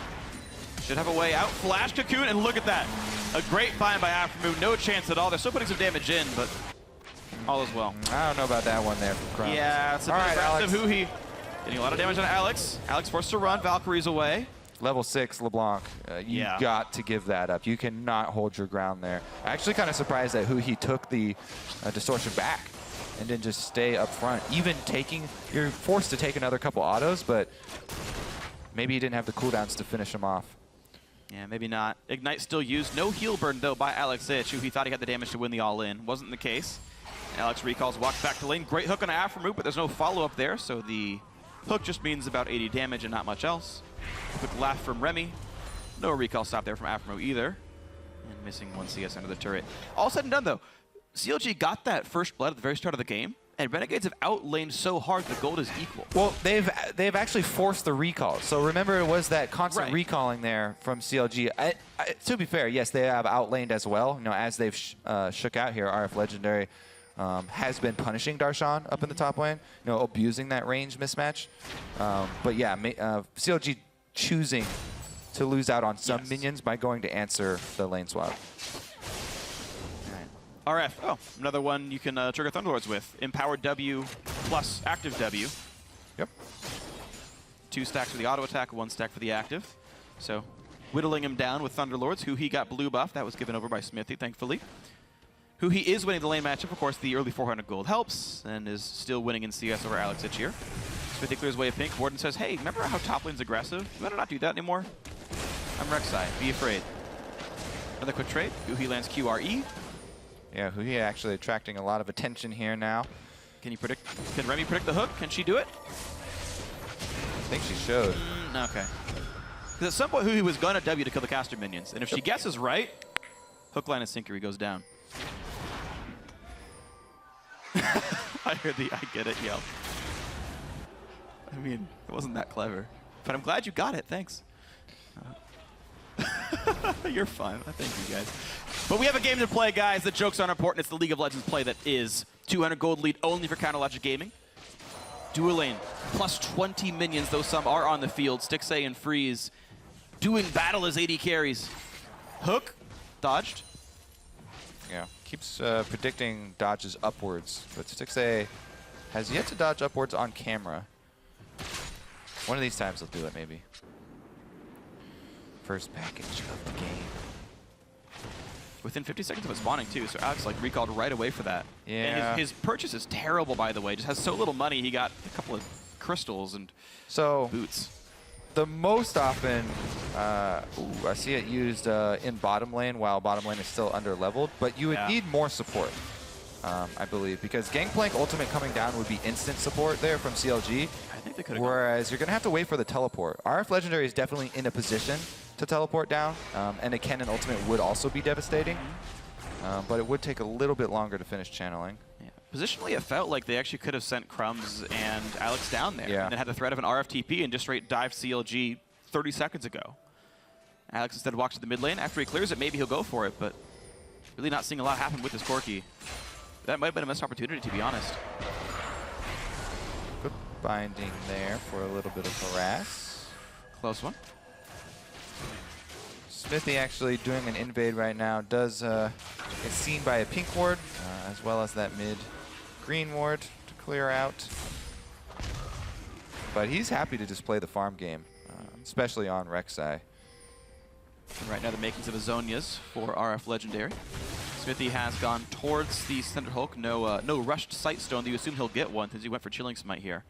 Should have a way out. Flash Cocoon, and look at that. A great find by Aphromoo. No chance at all. They're still putting some damage in, but all is well. I don't know about that one there from Crumbs. Yeah, it's a bit aggressive. Huhi getting a lot of damage on Alex. Alex forced to run. Valkyrie's away. Level 6 LeBlanc, you got to give that up. You cannot hold your ground there. Actually kind of surprised that Huhi took the distortion back and didn't just stay up front. Even taking, you're forced to take another couple autos, but maybe he didn't have the cooldowns to finish him off. Yeah, maybe not. Ignite still used. No heal burn, though, by Alex Ich, who he thought he had the damage to win the all-in. Wasn't the case. Alex recalls, walks back to lane. Great hook on Aphromoo, but there's no follow-up there, so the hook just means about 80 damage and not much else. Quick laugh from Remy. No recall stop there from Aphromoo either. And missing one CS under the turret. All said and done, though, CLG got that first blood at the very start of the game, and Renegades have outlaned so hard the gold is equal. Well, they've actually forced the recall. So remember, it was that constant recalling there from CLG. To be fair, yes, they have outlaned as well. You know, as they've shook out here, RF Legendary has been punishing Darshan up in the top lane, you know, abusing that range mismatch. But yeah, CLG choosing to lose out on some minions by going to answer the lane swap. RF, oh, another one you can trigger Thunderlords with. Empowered W plus active W. Yep. 2 stacks for the auto attack, 1 stack for the active. So whittling him down with Thunderlords, who he got blue buff. That was given over by Smithy, thankfully. Who he is winning the lane matchup. Of course, the early 400 gold helps, and is still winning in CS over Alex Ich here. Smithy clears away a pink. Warden says, hey, remember how top lane's aggressive? You better not do that anymore. I'm Rek'Sai. Be afraid. Another quick trade. Huhi lands QRE. Yeah, Huhi actually attracting a lot of attention here now. Can Remy predict the hook? Can she do it? I think she showed. Okay. Because at some point, Huhi was going to W to kill the caster minions. And if she guesses right, hook, line, and sinker, he goes down. I heard the I get it yell. I mean, it wasn't that clever. But I'm glad you got it. Thanks. You're fine. Thank you, guys. But we have a game to play, guys. The jokes aren't important. It's the League of Legends play that is. 200 gold lead only for Counterlogic Gaming. Dual lane, plus 20 minions, though some are on the field. Stixay and Freeze doing battle as AD carries. Hook, dodged. Yeah, keeps predicting dodges upwards, but Stixay has yet to dodge upwards on camera. One of these times he'll do it, maybe. First package of the game. Within 50 seconds of it spawning, too, so Alex like recalled right away for that. Yeah. And his purchase is terrible, by the way. Just has so little money. He got a couple of crystals and boots. The most often, I see it used in bottom lane while bottom lane is still under leveled, but you would need more support, I believe, because Gangplank Ultimate coming down would be instant support there from CLG. I think they could. Whereas you're going to have to wait for the teleport. RF Legendary is definitely in a position to teleport down, and a Cannon Ultimate would also be devastating, but it would take a little bit longer to finish channeling. Yeah. Positionally, it felt like they actually could have sent Crumbs and Alex down there, Yeah. and then had the threat of an RFTP and just straight dived CLG 30 seconds ago. Alex instead walks to the mid lane. After he clears it, maybe he'll go for it, but really not seeing a lot happen with this Corki. That might have been a missed opportunity, to be honest. Good binding there for a little bit of harass. Close one. Smithy actually doing an invade right now does is seen by a pink ward, as well as that mid green ward to clear out. But he's happy to just play the farm game, especially on Rek'Sai. And right now the makings of a Zonia's for RF Legendary. Smithy has gone towards the center Hulk. No rushed Sightstone. You assume he'll get one since he went for Chilling Smite here.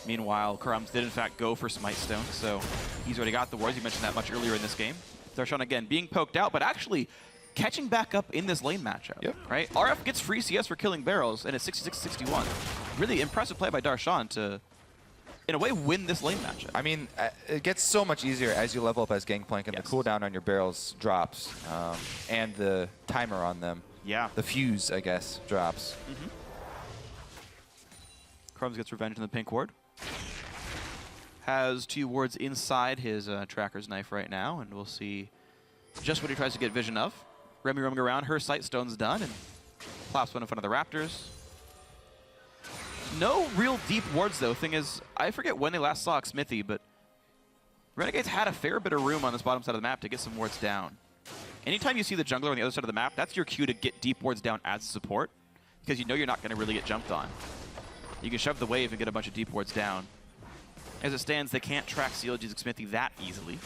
Meanwhile, Crumbs did in fact go for Smite Stone, so he's already got the wards. You mentioned that much earlier in this game. Darshan again being poked out, but actually catching back up in this lane matchup. Yep. Right? RF gets free CS for killing barrels, and it's 66-61. Really impressive play by Darshan to, in a way, win this lane matchup. I mean, it gets so much easier as you level up as Gangplank, and the cooldown on your barrels drops, and the timer on them. Yeah. The fuse, I guess, drops. Crumbs gets revenge in the pink ward. Has 2 wards inside his tracker's knife right now, and we'll see just what he tries to get vision of. Remy roaming around, her Sightstone's done, and plops one in front of the Raptors. No real deep wards, though. Thing is, I forget when they last saw Smithy, but Renegades had a fair bit of room on this bottom side of the map to get some wards down. Anytime you see the jungler on the other side of the map, that's your cue to get deep wards down as support, because you know you're not going to really get jumped on. You can shove the wave and get a bunch of deep wards down. As it stands, they can't track CLG's Smithy that easily.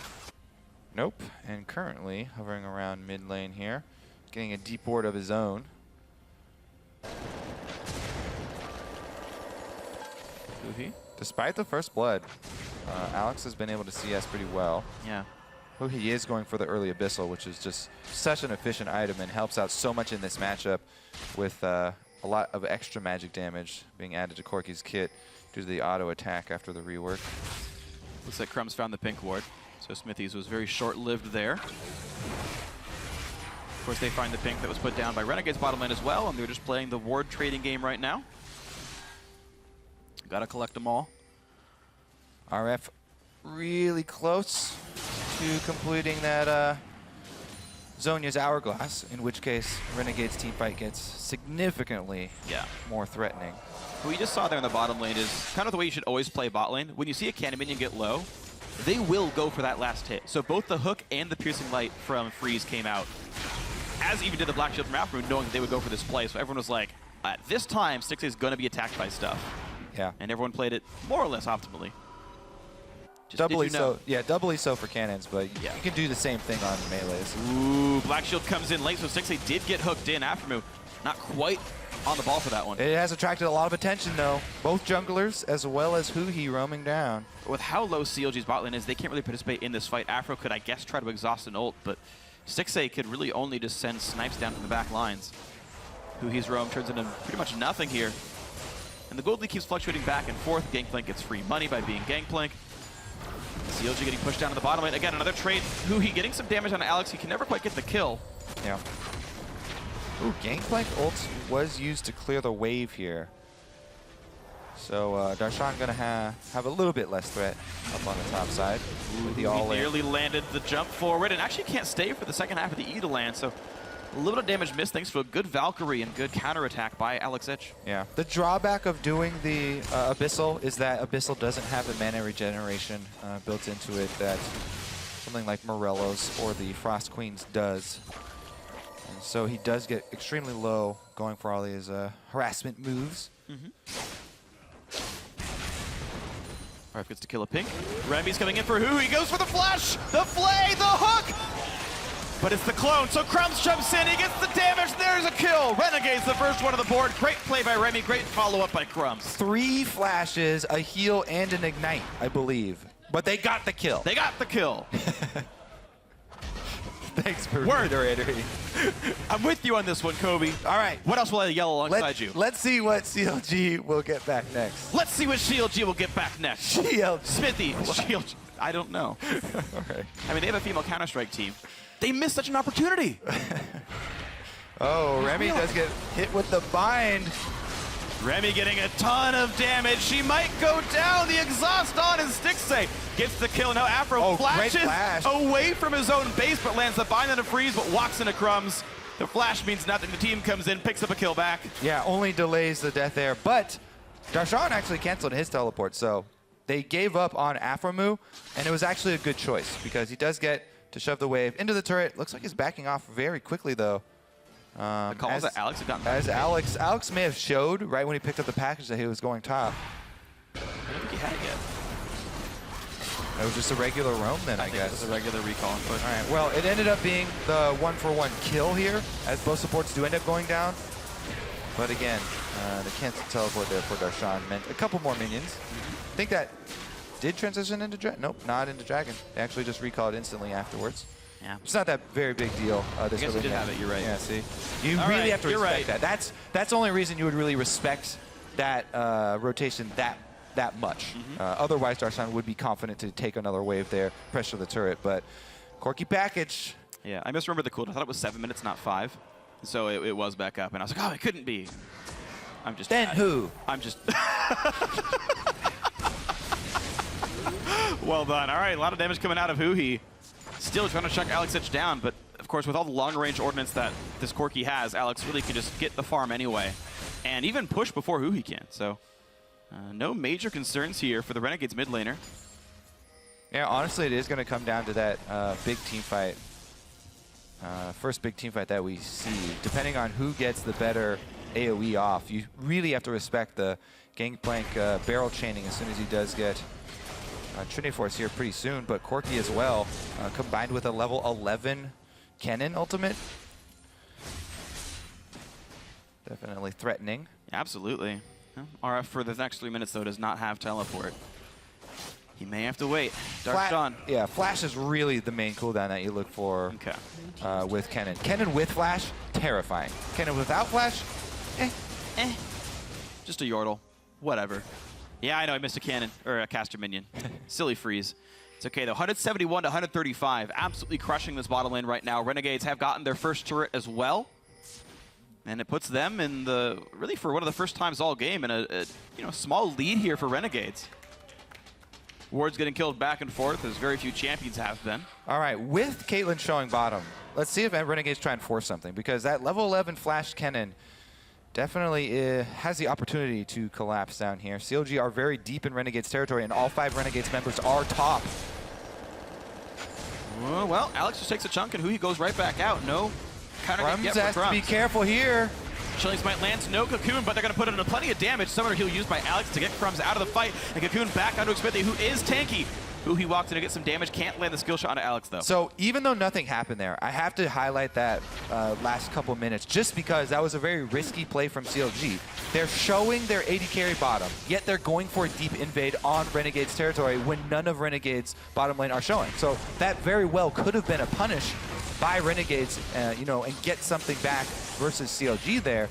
Nope, and currently hovering around mid lane here, getting a deep ward of his own. Despite the first blood, Alex has been able to CS pretty well. Yeah. He is going for the early Abyssal, which is just such an efficient item and helps out so much in this matchup with a lot of extra magic damage being added to Corki's kit due to the auto attack after the rework. Looks like Crumbs found the pink ward, so Smithy's was very short-lived there. Of course, they find the pink that was put down by Renegade's bottom lane as well, and they're just playing the ward trading game right now. Gotta collect them all. RF really close to completing that Zonia's Hourglass, in which case Renegade's teamfight gets significantly more threatening. What you just saw there in the bottom lane is kind of the way you should always play bot lane. When you see a cannon minion get low, they will go for that last hit. So both the hook and the piercing light from Freeze came out, as even did the Black Shield from Alpha Moon, knowing that they would go for this play. So everyone was like, at this time, Stixay is going to be attacked by stuff. Yeah. And everyone played it more or less optimally. Just Doubly did you know? so, yeah, doubly so for cannons, but you can do the same thing on melees. Ooh, Black Shield comes in late, so Stixay did get hooked in. Aftermoo, not quite on the ball for that one. It has attracted a lot of attention, though. Both junglers as well as Huhi roaming down. With how low CLG's bot lane is, they can't really participate in this fight. Afro could, I guess, try to exhaust an ult, but Stixay could really only just send snipes down from the back lines. Huhi's roam turns into pretty much nothing here. And the gold lead keeps fluctuating back and forth. Gangplank gets free money by being Gangplank. CLG getting pushed down to the bottom lane. Again, another trade. Huhi getting some damage on Alex. He can never quite get the kill. Yeah. Ooh, Gangplank ult was used to clear the wave here. So Darshan gonna have a little bit less threat up on the top side. With the all-in. He nearly landed the jump forward and actually can't stay for the second half of the E to land. So a little bit of damage missed thanks to a good Valkyrie and good counterattack by Alex Ich. Yeah. The drawback of doing the Abyssal is that Abyssal doesn't have the mana regeneration built into it that something like Morello's or the Frost Queens does. And so he does get extremely low going for all these harassment moves. Ref gets to kill a pink. Remy's coming in for who? He goes for the flash, the flay, the hook! But it's the clone, so Crumbs jumps in, he gets the damage, there's a kill! Renegade's the first one on the board. Great play by Remy, great follow-up by Crumbs. 3 flashes, a heal, and an ignite, I believe. But they got the kill. They got the kill. Thanks for reiterating. I'm with you on this one, Kobe. All right. What else will I yell alongside you? Let's see what CLG will get back next. Let's see what CLG will get back next. CLG. Smithy, CLG. I don't know. Okay. I mean, they have a female Counter-Strike team. They missed such an opportunity. Oh, Remy does get hit with the bind. Remy getting a ton of damage. She might go down. The exhaust on and Stixay gets the kill. Now Afro flashes away from his own base, but lands the bind on a freeze, but walks into Crumbs. The flash means nothing. The team comes in, picks up a kill back. Yeah, only delays the death there. But Darshan actually canceled his teleport, so they gave up on Afromu, and it was actually a good choice because he does get to shove the wave into the turret. Looks like he's backing off very quickly, though. The calls that Alex had gotten as Alex may have showed right when he picked up the package that he was going top. I don't think he had it yet. It was just a regular roam then, I guess. It was a regular recall and push. All right, well, it ended up being the 1-for-1 kill here, as both supports do end up going down. But again, the cancel teleport there for Darshan meant a couple more minions. I think that did transition into Dragon. Nope, not into Dragon. They actually just recalled instantly afterwards. Yeah. It's not that very big deal. I guess you did have it, you're right. Yeah, see? You really have to respect that. That's the only reason you would really respect that rotation that much. Otherwise, Darshan would be confident to take another wave there, pressure the turret, but Corky package. Yeah, I misremembered the cooldown. I thought it was 7 minutes, not 5. So it was back up, and I was like, oh, it couldn't be. I'm just... Then who? I'm just... Well done. All right, a lot of damage coming out of Huhi. Still trying to chuck Alex Ich down, but of course, with all the long-range ordnance that this Corky has, Alex really can just get the farm anyway, and even push before Huhi can. So, no major concerns here for the Renegades mid laner. Yeah, honestly, it is going to come down to that big team fight. First big team fight that we see. Depending on who gets the better AoE off, you really have to respect the Gangplank barrel chaining as soon as he does get Trinity Force here pretty soon, but Corky as well, combined with a level 11 Cannon ultimate. Definitely threatening. Absolutely. RF for the next 3 minutes, though, does not have teleport. He may have to wait. Darshan. Yeah, Flash is really the main cooldown that you look for with Cannon. Cannon with Flash, terrifying. Cannon without Flash, Just a Yordle. Whatever. Yeah, I know, I missed a cannon, or a caster minion. Silly freeze. It's okay, though. 171 to 135. Absolutely crushing this bottom lane right now. Renegades have gotten their first turret as well. And it puts them in the, really for one of the first times all game, in a small lead here for Renegades. Ward's getting killed back and forth, as very few champions have been. All right, with Caitlyn showing bottom, let's see if Renegades try and force something, because that level 11 Flash Cannon definitely has the opportunity to collapse down here. CLG are very deep in Renegades territory, and all 5 Renegades members are top. Well, Alex just takes a chunk, and Huhi goes right back out. No counter Crumbs yet for has Crumbs. to be careful here. Chillings might land, no Cocoon, but they're going to put in plenty of damage. Summoner heal used by Alex to get Crumbs out of the fight, and Cocoon back onto Xmithie, who is tanky. Huhi walks in to get some damage, can't land the skill shot onto Alex, though. So even though nothing happened there, I have to highlight that last couple minutes, just because that was a very risky play from CLG. They're showing their AD carry bottom, yet they're going for a deep invade on Renegades territory when none of Renegades bottom lane are showing. So that very well could have been a punish by Renegades, you know, and get something back versus CLG there.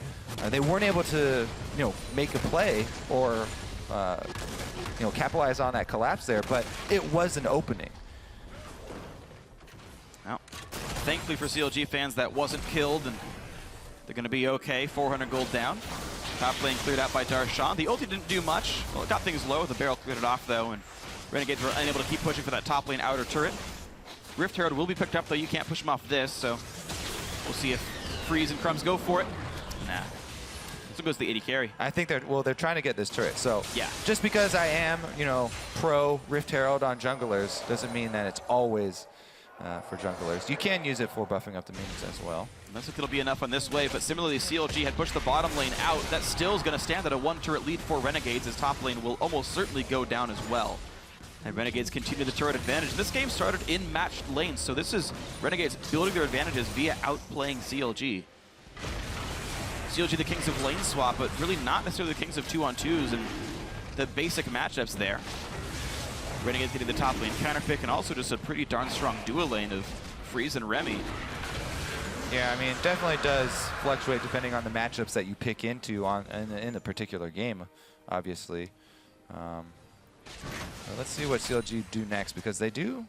They weren't able to, you know, make a play or, you know, capitalize on that collapse there, but it was an opening. Well, thankfully for CLG fans, that wasn't killed, and they're going to be okay. 400 gold down. Top lane cleared out by Darshan. The ulti didn't do much. Well, it got things low. The barrel cleared it off, though, and Renegades were unable to keep pushing for that top lane outer turret. Rift Herald will be picked up, though. You can't push him off this, so we'll see if Freeze and Crumbs go for it. Nah. This one goes to the AD carry. I think they're trying to get this turret. So yeah, just because I am, you know, pro Rift Herald on junglers doesn't mean that it's always for junglers. You can use it for buffing up the minions as well. Looks like it'll be enough on this wave, but similarly, CLG had pushed the bottom lane out. That still is going to stand at a 1-turret lead for Renegades, as top lane will almost certainly go down as well. And Renegades continue the turret advantage. This game started in matched lanes, so this is Renegades building their advantages via outplaying CLG. CLG the kings of lane swap, but really not necessarily the kings of 2-on-2s and the basic matchups there. Renegades getting the top lane counter pick, and also just a pretty darn strong dual lane of Freeze and Remy. Yeah, I mean, it definitely does fluctuate depending on the matchups that you pick into in a particular game, obviously. Let's see what CLG do next, because they do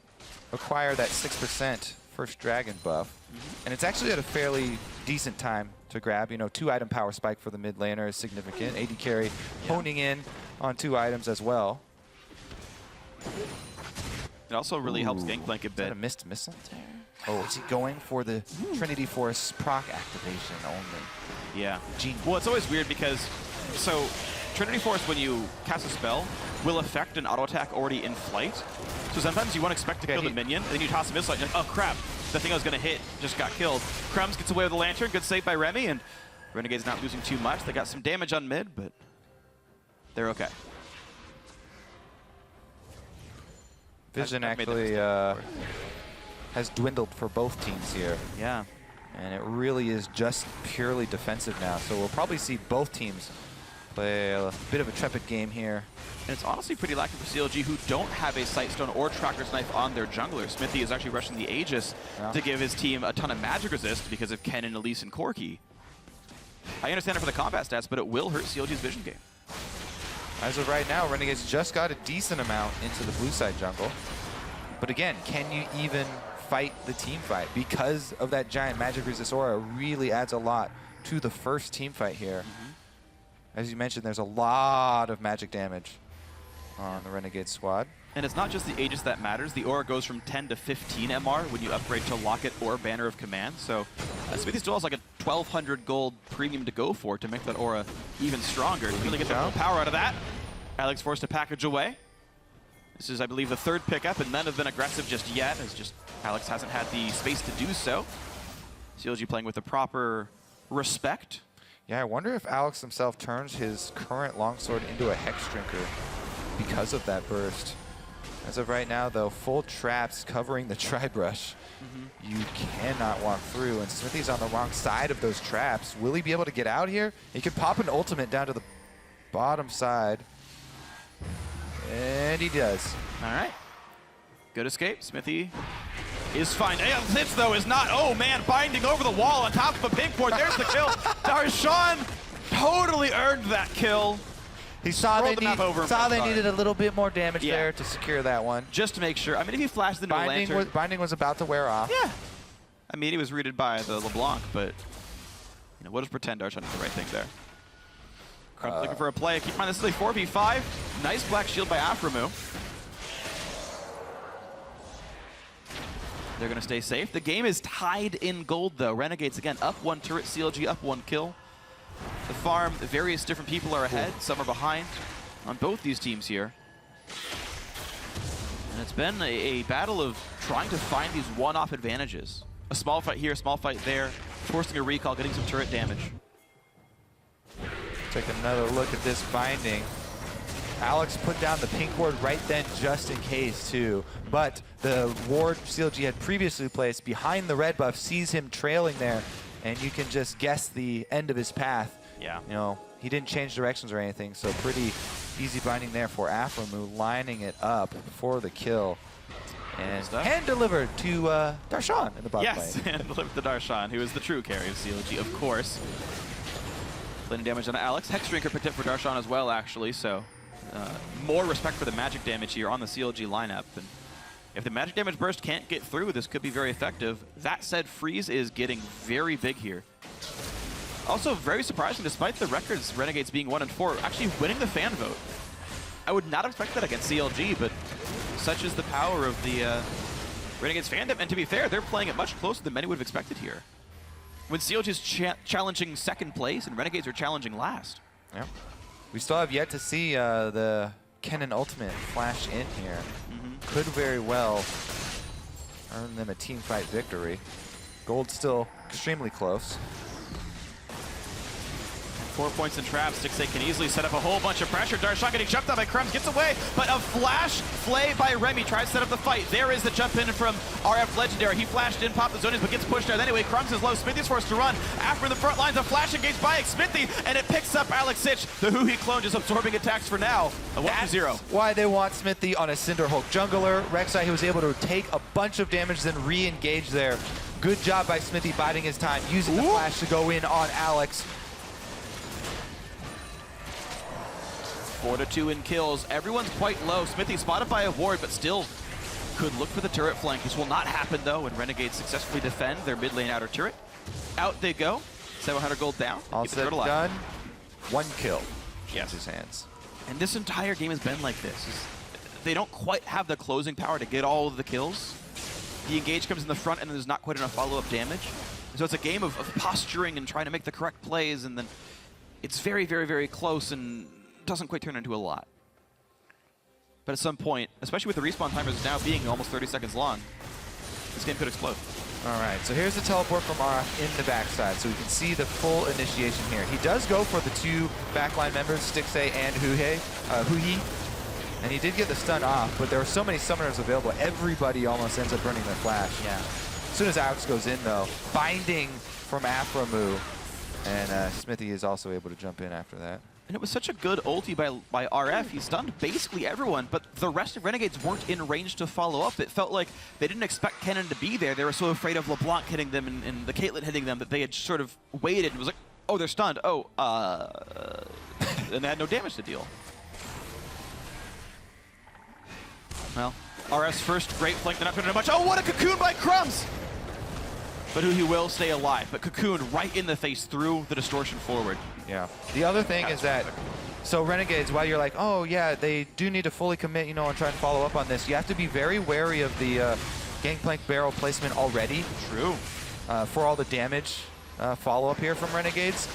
acquire that 6% first dragon buff, and it's actually at a fairly decent time to grab. You know, 2-item power spike for the mid laner is significant. AD carry honing in on 2 items as well. It also really helps Gangplank a bit. Is that a missed missile there? Oh, is he going for the Trinity Force proc activation only? Yeah. Well, it's always weird because, so Trinity Force, when you cast a spell, will affect an auto attack already in flight. So sometimes you won't expect to kill the minion, and then you toss a missile, and you're like, oh crap, the thing I was going to hit just got killed. Crumbs gets away with the lantern, good save by Remy, and Renegade's not losing too much. They got some damage on mid, but they're okay. Vision actually has dwindled for both teams here. Yeah. And it really is just purely defensive now. So we'll probably see both teams play a bit of a trepid game here. And it's honestly pretty lacking for CLG, who don't have a Sightstone or Tracker's Knife on their jungler. Smithy is actually rushing the Aegis to give his team a ton of magic resist because of Ken and Elise and Corki. I understand it for the combat stats, but it will hurt CLG's vision game. As of right now, Renegades just got a decent amount into the blue side jungle. But again, can you even fight the team fight? Because of that giant magic resist aura really adds a lot to the first team fight here. As you mentioned, there's a lot of magic damage on the Renegade squad. And it's not just the Aegis that matters. The aura goes from 10 to 15 MR when you upgrade to Locket or Banner of Command. So Smithy still has like a 1,200 gold premium to go for to make that aura even stronger. To really get the full power out of that. Alex forced to package away. This is, I believe, the 3rd pickup, and none have been aggressive just yet, as just Alex hasn't had the space to do so. CLG playing with the proper respect. Yeah, I wonder if Alex himself turns his current longsword into a Hex Drinker because of that burst. As of right now, though, full traps covering the Tri-Brush. You cannot walk through, and Smithy's on the wrong side of those traps. Will he be able to get out here? He could pop an ultimate down to the bottom side. And he does. All right. Good escape. Smithy is fine. This, though, is not. Oh, man, binding over the wall on top of a big board. There's the kill. Darshan totally earned that kill. He saw they needed a little bit more damage there to secure that one. Just to make sure. I mean, if he flashed into a lantern. Binding was about to wear off. Yeah. I mean, he was rooted by the LeBlanc, but you know, we'll just pretend Darshan did the right thing there. Crumbs looking for a play. Keep in mind, this is a 4v5. Nice black shield by Aframu. They're going to stay safe. The game is tied in gold, though. Renegades, again, up 1 turret. CLG up 1 kill. The farm, various different people are ahead. Some are behind on both these teams here. And it's been a battle of trying to find these one-off advantages. A small fight here, a small fight there. Forcing a recall, getting some turret damage. Take another look at this binding. Alex put down the pink ward right then just in case too. But the ward CLG had previously placed behind the red buff sees him trailing there, and you can just guess the end of his path. Yeah. You know, he didn't change directions or anything, so pretty easy binding there for Aframu, lining it up for the kill. And hand delivered to Darshan in the bot Yes, lane. hand delivered to Darshan, who is the true carry of CLG, of course. Playing damage on Alex. Hex Drinker picked up for Darshan as well, actually, so more respect for the magic damage here on the CLG lineup. And if the magic damage burst can't get through, this could be very effective. That said, Freeze is getting very big here. Also, very surprising, despite the records, Renegades being 1-4, actually winning the fan vote. I would not expect that against CLG, but such is the power of the Renegades fandom. And to be fair, they're playing it much closer than many would have expected here. When CLG is challenging second place and Renegades are challenging last. Yep. We still have yet to see the Kennen ultimate flash in here. Could very well earn them a team fight victory. Gold's still extremely close. 4 points in traps. Stixay can easily set up a whole bunch of pressure. Darshan getting jumped on by Crumbs, gets away, but a flash flay by Remy tries to set up the fight. There is the jump in from RF Legendary. He flashed in, popped the zonies, but gets pushed out. Anyway, Crumbs is low. Smithy's forced to run. After the front lines, a flash engaged by Smithy, and it picks up Alex Sitch. The Huhi clone just absorbing attacks for now. A 1-0. Why they want Smithy on a Cinderhulk jungler. Rek'Sai, he was able to take a bunch of damage, then re-engage there. Good job by Smithy biding his time, using the flash to go in on Alex. 4-2 in kills. Everyone's quite low. Smithy spotted by a ward, but still could look for the turret flank. This will not happen, though, when Renegades successfully defend their mid lane outer turret. Out they go. 700 gold down. All said and done. 1 kill. Yes. His hands. And this entire game has been like this. They don't quite have the closing power to get all of the kills. The engage comes in the front, and then there's not quite enough follow-up damage. So it's a game of posturing and trying to make the correct plays, and then it's very, very, very close and doesn't quite turn into a lot. But at some point, especially with the respawn timers now being almost 30 seconds long, this game could explode. All right, so here's the teleport from RF in the backside, so we can see the full initiation here. He does go for the 2 backline members, Stixay and Huhi, and he did get the stun off, but there were so many summoners available, everybody almost ends up burning their flash. Yeah. As soon as Alex goes in, though, binding from Aframu, and Smithy is also able to jump in after that. And it was such a good ulti by RF. He stunned basically everyone, but the rest of Renegades weren't in range to follow up. It felt like they didn't expect Kennen to be there. They were so afraid of LeBlanc hitting them and the Caitlyn hitting them that they had sort of waited and was like, oh, they're stunned. Oh, and they had no damage to deal. Well, RF's first great flank, they're not doing much. Oh, what a cocoon by Crumbs! But he will stay alive. But Cocoon right in the face through the distortion forward. Yeah. The other thing is that, so Renegades, while you're like, oh yeah, they do need to fully commit, you know, and try and follow up on this, you have to be very wary of the Gangplank barrel placement already. True. For all the damage follow-up here from Renegades.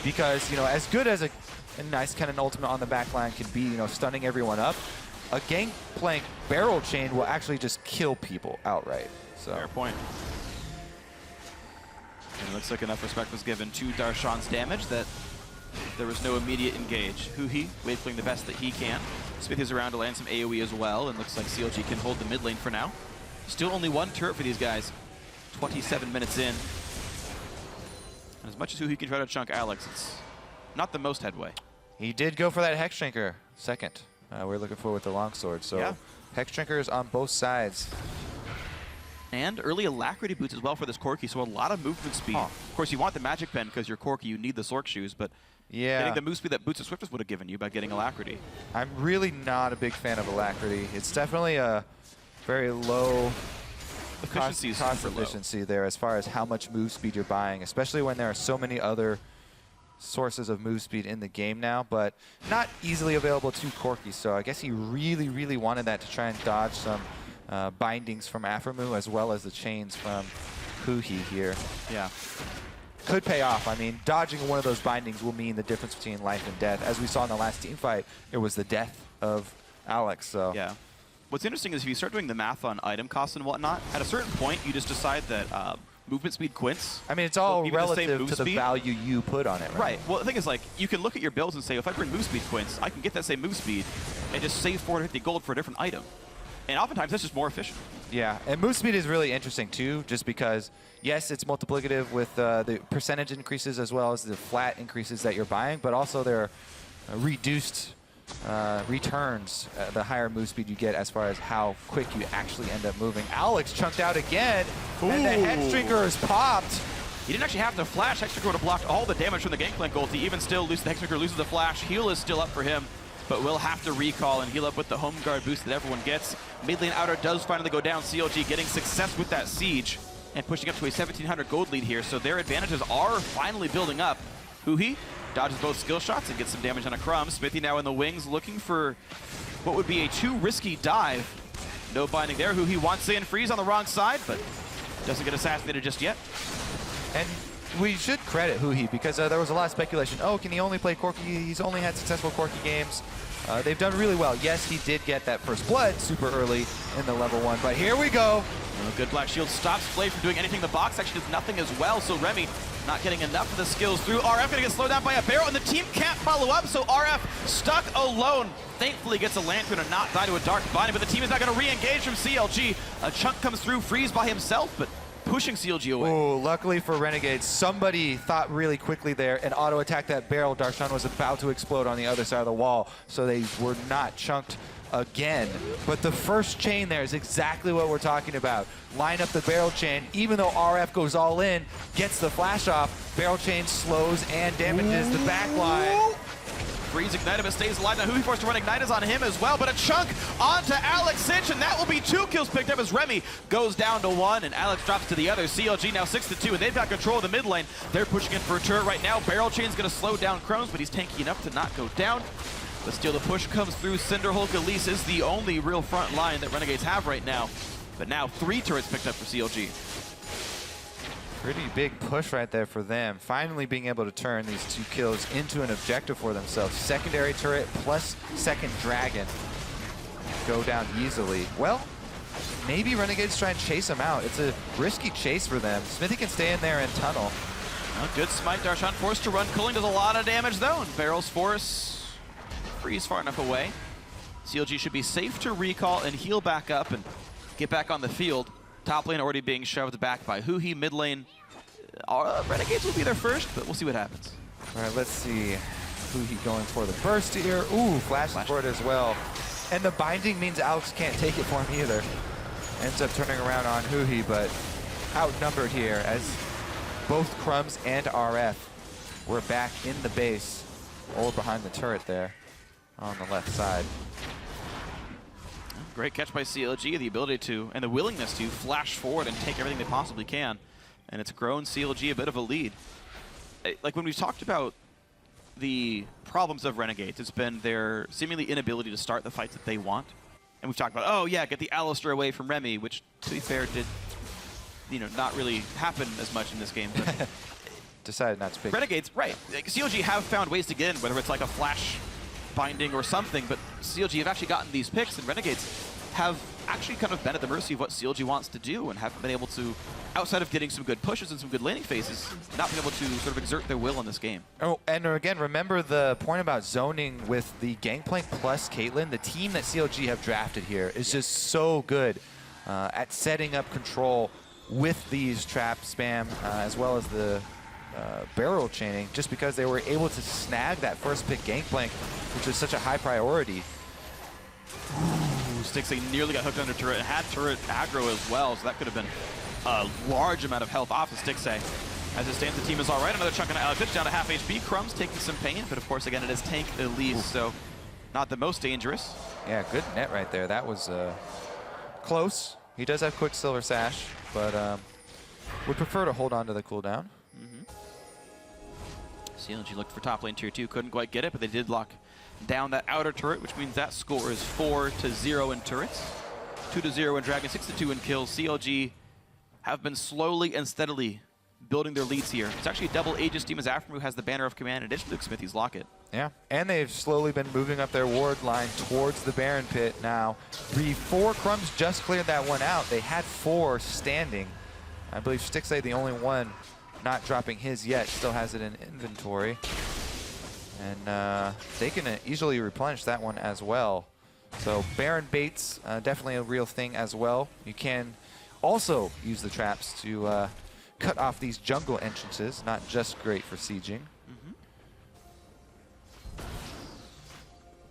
Because, you know, as good as a nice kind of ultimate on the backline can be, you know, stunning everyone up, a Gangplank barrel chain will actually just kill people outright. So. Fair point. And it looks like enough respect was given to Darshan's damage that there was no immediate engage. Huhi playing the best that he can. Smith is around to land some AoE as well, and looks like CLG can hold the mid lane for now. Still only 1 turret for these guys. 27 minutes in. And as much as Huhi can try to chunk Alex, it's not the most headway. He did go for that Hex Drinker second. We're looking for with the longsword. So yeah. Hex Drinkers on both sides. And early Alacrity boots as well for this Corki, so a lot of movement speed. Of course, you want the Magic Pen because you're Corki, you need the Sork shoes, but getting the move speed that Boots of Swiftness would have given you by getting Alacrity. I'm really not a big fan of Alacrity. It's definitely a very low cost efficiency there as far as how much move speed you're buying, especially when there are so many other sources of move speed in the game now, but not easily available to Corki, so I guess he really, really wanted that to try and dodge some bindings from Aframu as well as the chains from Huhi here. Yeah. Could pay off. I mean, dodging one of those bindings will mean the difference between life and death. As we saw in the last team fight, it was the death of Alex, so. Yeah. What's interesting is if you start doing the math on item costs and whatnot, at a certain point you just decide that movement speed quints. I mean, it's all relative to the value you put on it, right? Right. Well, the thing is, like, you can look at your builds and say, if I bring move speed quints, I can get that same move speed and just save 450 gold for a different item. And oftentimes, that's just more efficient. Yeah, and move speed is really interesting, too, just because, yes, it's multiplicative with the percentage increases as well as the flat increases that you're buying, but also there are reduced returns the higher move speed you get as far as how quick you actually end up moving. Alex chunked out again, and the Headstreaker is popped. He didn't actually have to flash. Headstreaker would have blocked all the damage from the Gangplank ulti. Even still, the Headstreaker loses the flash. Heal is still up for him, but will have to recall and heal up with the home guard boost that everyone gets. Mid lane outer does finally go down. CLG getting success with that siege and pushing up to a 1,700 gold lead here, so their advantages are finally building up. Huhi dodges both skill shots and gets some damage on a Crumb. Smithy now in the wings looking for what would be a too risky dive. No binding there. Huhi wants in freeze on the wrong side, but doesn't get assassinated just yet. And we should credit Huhi because there was a lot of speculation. Oh, can he only play Corki? He's only had successful Corki games. They've done really well. Yes, he did get that first blood super early in the level 1, but here we go. Good Black Shield stops Flay from doing anything. The box actually does nothing as well, so Remy not getting enough of the skills through. RF gonna get slowed down by a barrel, and the team can't follow up, so RF stuck alone. Thankfully gets a lantern and not die to a dark binding, but the team is not gonna re-engage from CLG. A chunk comes through, freeze by himself, but pushing CLG away. Oh, luckily for Renegades, somebody thought really quickly there and auto-attacked that barrel. Darshan was about to explode on the other side of the wall, so they were not chunked again. But the first chain there is exactly what we're talking about. Line up the barrel chain, even though RF goes all in, gets the flash off, barrel chain slows and damages the back line. Freeze Ignited, but stays alive. Now Huhi forced to run Ignitus on him as well, but a chunk onto Alex Cinch, and that will be 2 kills picked up as Remy goes down to 1, and Alex drops to the other. CLG now 6-2, and they've got control of the mid lane. They're pushing in for a turret right now. Barrel Chain's gonna slow down Crohn's, but he's tanky enough to not go down. But still, the push comes through. Cinderhulk Elise is the only real front line that Renegades have right now. But now 3 turrets picked up for CLG. Pretty big push right there for them. Finally being able to turn these 2 kills into an objective for themselves. Secondary turret plus second dragon go down easily. Well, maybe Renegades try and chase them out. It's a risky chase for them. Smithy can stay in there and tunnel. Well, good smite. Darshan forced to run. Cooling does a lot of damage though, and Barrel's force freeze far enough away. CLG should be safe to recall and heal back up and get back on the field. Top lane already being shoved back by Huhi. Mid lane, Renegades will be there first, but we'll see what happens. All right, let's see. Huhi going for the burst here. Ooh, flashes for it as well. And the binding means Alex can't take it for him either. Ends up turning around on Huhi, but outnumbered here as both Crumbs and RF were back in the base or behind the turret there on the left side. Great catch by CLG, the ability to, and the willingness to flash forward and take everything they possibly can. And it's grown CLG a bit of a lead. Like when we've talked about the problems of Renegades, it's been their seemingly inability to start the fights that they want. And we've talked about, oh yeah, get the Alistair away from Remy, which to be fair did, not really happen as much in this game. But decided not to pick. Renegades, right. CLG have found ways to get in, whether it's like a flash binding or something, but CLG have actually gotten these picks, and Renegades have actually kind of been at the mercy of what CLG wants to do and haven't been able to, outside of getting some good pushes and some good laning phases, not been able to sort of exert their will in this game. Oh, and again, remember the point about zoning with the Gangplank plus Caitlyn. The team that CLG have drafted here is just so good at setting up control with these trap spam as well as the barrel chaining, just because they were able to snag that first pick Gangplank, which is such a high priority. Ooh, Stixay nearly got hooked under turret and had turret aggro as well, so that could have been a large amount of health off of Stixay. As it stands, the team is all right. Another chunk on Alex down to half HP. Crumbs taking some pain, but of course, again, it is tank Elise, so not the most dangerous. Yeah, good net right there. That was close. He does have Quicksilver Sash, but would prefer to hold on to the cooldown. CLG looked for top lane tier 2, couldn't quite get it, but they did lock down that outer turret, which means that score is 4-0 in turrets, 2-0 in Dragon, 6-2 in kills. CLG have been slowly and steadily building their leads here. It's actually a double Aegis team as Aftermoo has the Banner of Command in addition to Smithy's Locket. Yeah, and they've slowly been moving up their ward line towards the Baron Pit now. 4 Crumbs just cleared that one out. They had 4 standing. I believe Stixay, the only one not dropping his yet, still has it in inventory. And they can easily replenish that one as well. So Baron baits, definitely a real thing as well. You can also use the traps to cut off these jungle entrances, not just great for sieging.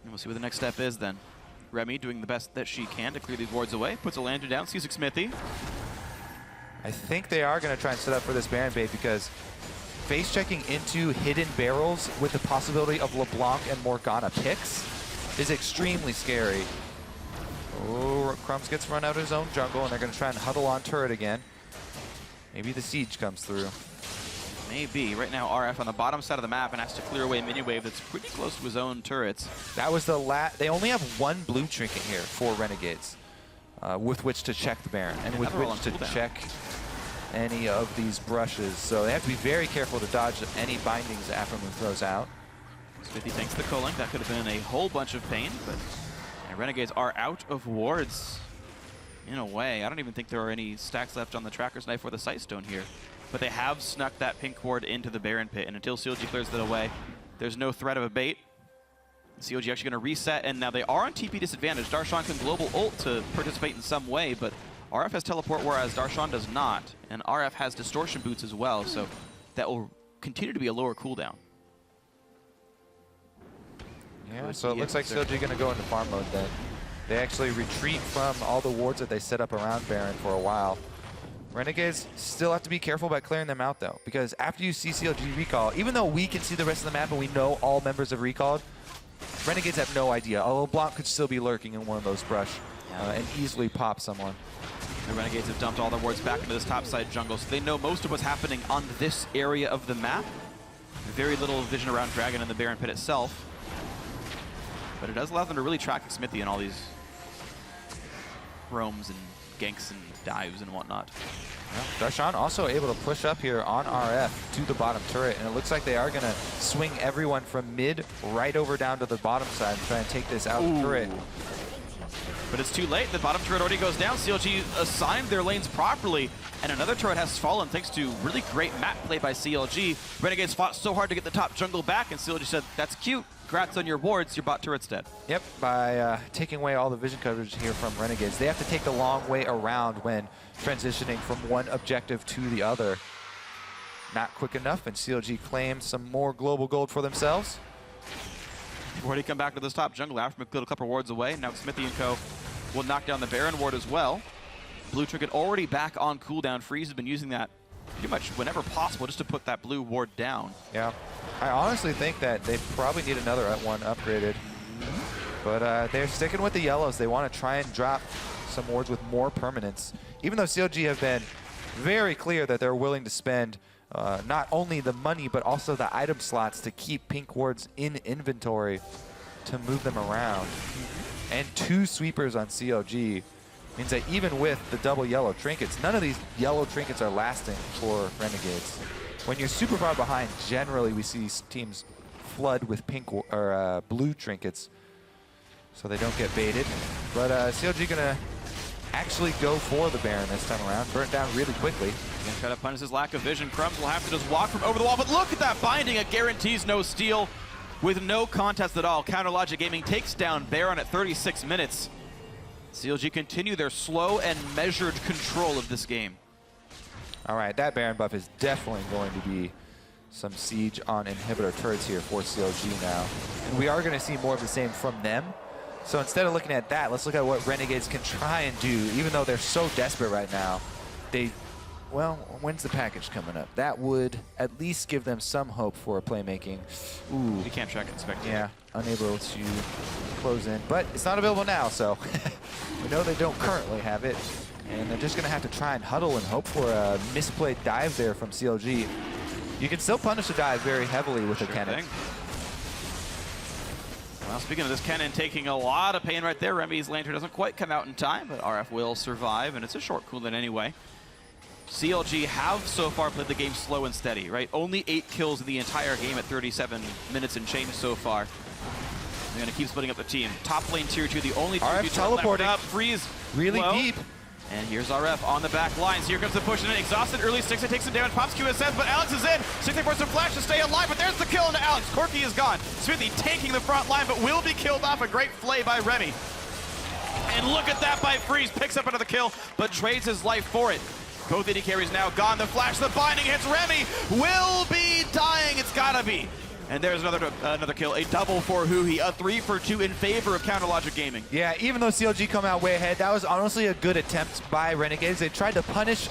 And we'll see what the next step is then. Remy doing the best that she can to clear these wards away. Puts a lantern down, sees Smithy. I think they are going to try and set up for this Baron bait because face checking into hidden barrels with the possibility of LeBlanc and Morgana picks is extremely scary. Oh, Crumbs gets run out of his own jungle, and they're going to try and huddle on turret again. Maybe the siege comes through. Maybe. Right now, RF on the bottom side of the map and has to clear away a mini wave that's pretty close to his own turrets. That was the they only have one blue trinket here for Renegades with which to check the Baron and with which to check any of these brushes. So they have to be very careful to dodge any bindings that Aftermoon throws out. Smithy thanks the culling. That could have been a whole bunch of pain, but Renegades are out of wards in a way. I don't even think there are any stacks left on the Tracker's Knife or the Sightstone here. But they have snuck that pink ward into the Baron pit, and until CLG clears that away, there's no threat of a bait. CLG actually going to reset, and now they are on TP disadvantage. Darshan can global ult to participate in some way, but RF has teleport, whereas Darshan does not. And RF has distortion boots as well, so that will continue to be a lower cooldown. Yeah, so it looks like CLG going to go into farm mode then. They actually retreat from all the wards that they set up around Baron for a while. Renegades still have to be careful about clearing them out though, because after you see CLG recall, even though we can see the rest of the map and we know all members have recalled, Renegades have no idea. Although Blanc could still be lurking in one of those brush and easily pop someone. The Renegades have dumped all their wards back into this topside jungle, so they know most of what's happening on this area of the map. Very little vision around Dragon and the Baron pit itself. But it does allow them to really track Smithy and all these roams and ganks and dives and whatnot. Yeah. Darshan also able to push up here on RF to the bottom turret, and it looks like they are going to swing everyone from mid right over down to the bottom side and try and take this out turret. But it's too late. The bottom turret already goes down. CLG assigned their lanes properly, and another turret has fallen thanks to really great map play by CLG. Renegades fought so hard to get the top jungle back, and CLG said, that's cute. Congrats on your wards, your bot turret's dead. Yep, by taking away all the vision coverage here from Renegades. They have to take the long way around when transitioning from one objective to the other. Not quick enough, and CLG claims some more global gold for themselves. They've already come back to this top jungle after McGill a couple wards away. Now Smithy and co will knock down the Baron ward as well. Blue Trinket already back on cooldown. Freeze has been using that pretty much whenever possible just to put that blue ward down. Yeah. I honestly think that they probably need another one upgraded. But they're sticking with the yellows. They want to try and drop some wards with more permanence. Even though CLG have been very clear that they're willing to spend not only the money, but also the item slots to keep pink wards in inventory to move them around. And 2 sweepers on CLG means that even with the double yellow trinkets, none of these yellow trinkets are lasting for Renegades. When you're super far behind, generally we see teams flood with pink or blue trinkets so they don't get baited. But CLG gonna actually go for the Baron this time around, burn it down really quickly. Gonna try to punish his lack of vision. Crumbs will have to just walk from over the wall, but look at that binding. It guarantees no steal with no contest at all. Counter Logic Gaming takes down Baron at 36 minutes. CLG continue their slow and measured control of this game. All right, that Baron buff is definitely going to be some siege on inhibitor turrets here for CLG now. And we are going to see more of the same from them. So instead of looking at that, let's look at what Renegades can try and do. Even though they're so desperate right now, well, when's the package coming up? That would at least give them some hope for playmaking. Ooh. You can't check and spectate. Yeah, unable to close in. But it's not available now, so we know they don't currently have it. And they're just going to have to try and huddle and hope for a misplayed dive there from CLG. You can still punish a dive very heavily with a cannon. Well, speaking of this cannon taking a lot of pain right there, Remy's lantern doesn't quite come out in time, but RF will survive, and it's a short cooldown anyway. CLG have so far played the game slow and steady, right? Only 8 kills in the entire game at 37 minutes and change so far. They're going to keep splitting up the team. Top lane tier 2, the only RF teleporting up. Freeze really deep. And here's RF on the back lines. Here comes the push in it. Exhausted early. Stixxay takes some damage. Pops QSS, but Alex is in. Stixxay for some flash to stay alive, but there's the kill into Alex. Corky is gone. Smithy taking the front line, but will be killed off. A great play by Remy. And look at that by Freeze. Picks up another kill, but trades his life for it. Both AD carries now gone. The flash, the binding hits Remy. Will be dying. It's gotta be. And there's another kill, a double for Huhi, a 3 for 2 in favor of Counter Logic Gaming. Yeah, even though CLG come out way ahead, that was honestly a good attempt by Renegades. They tried to punish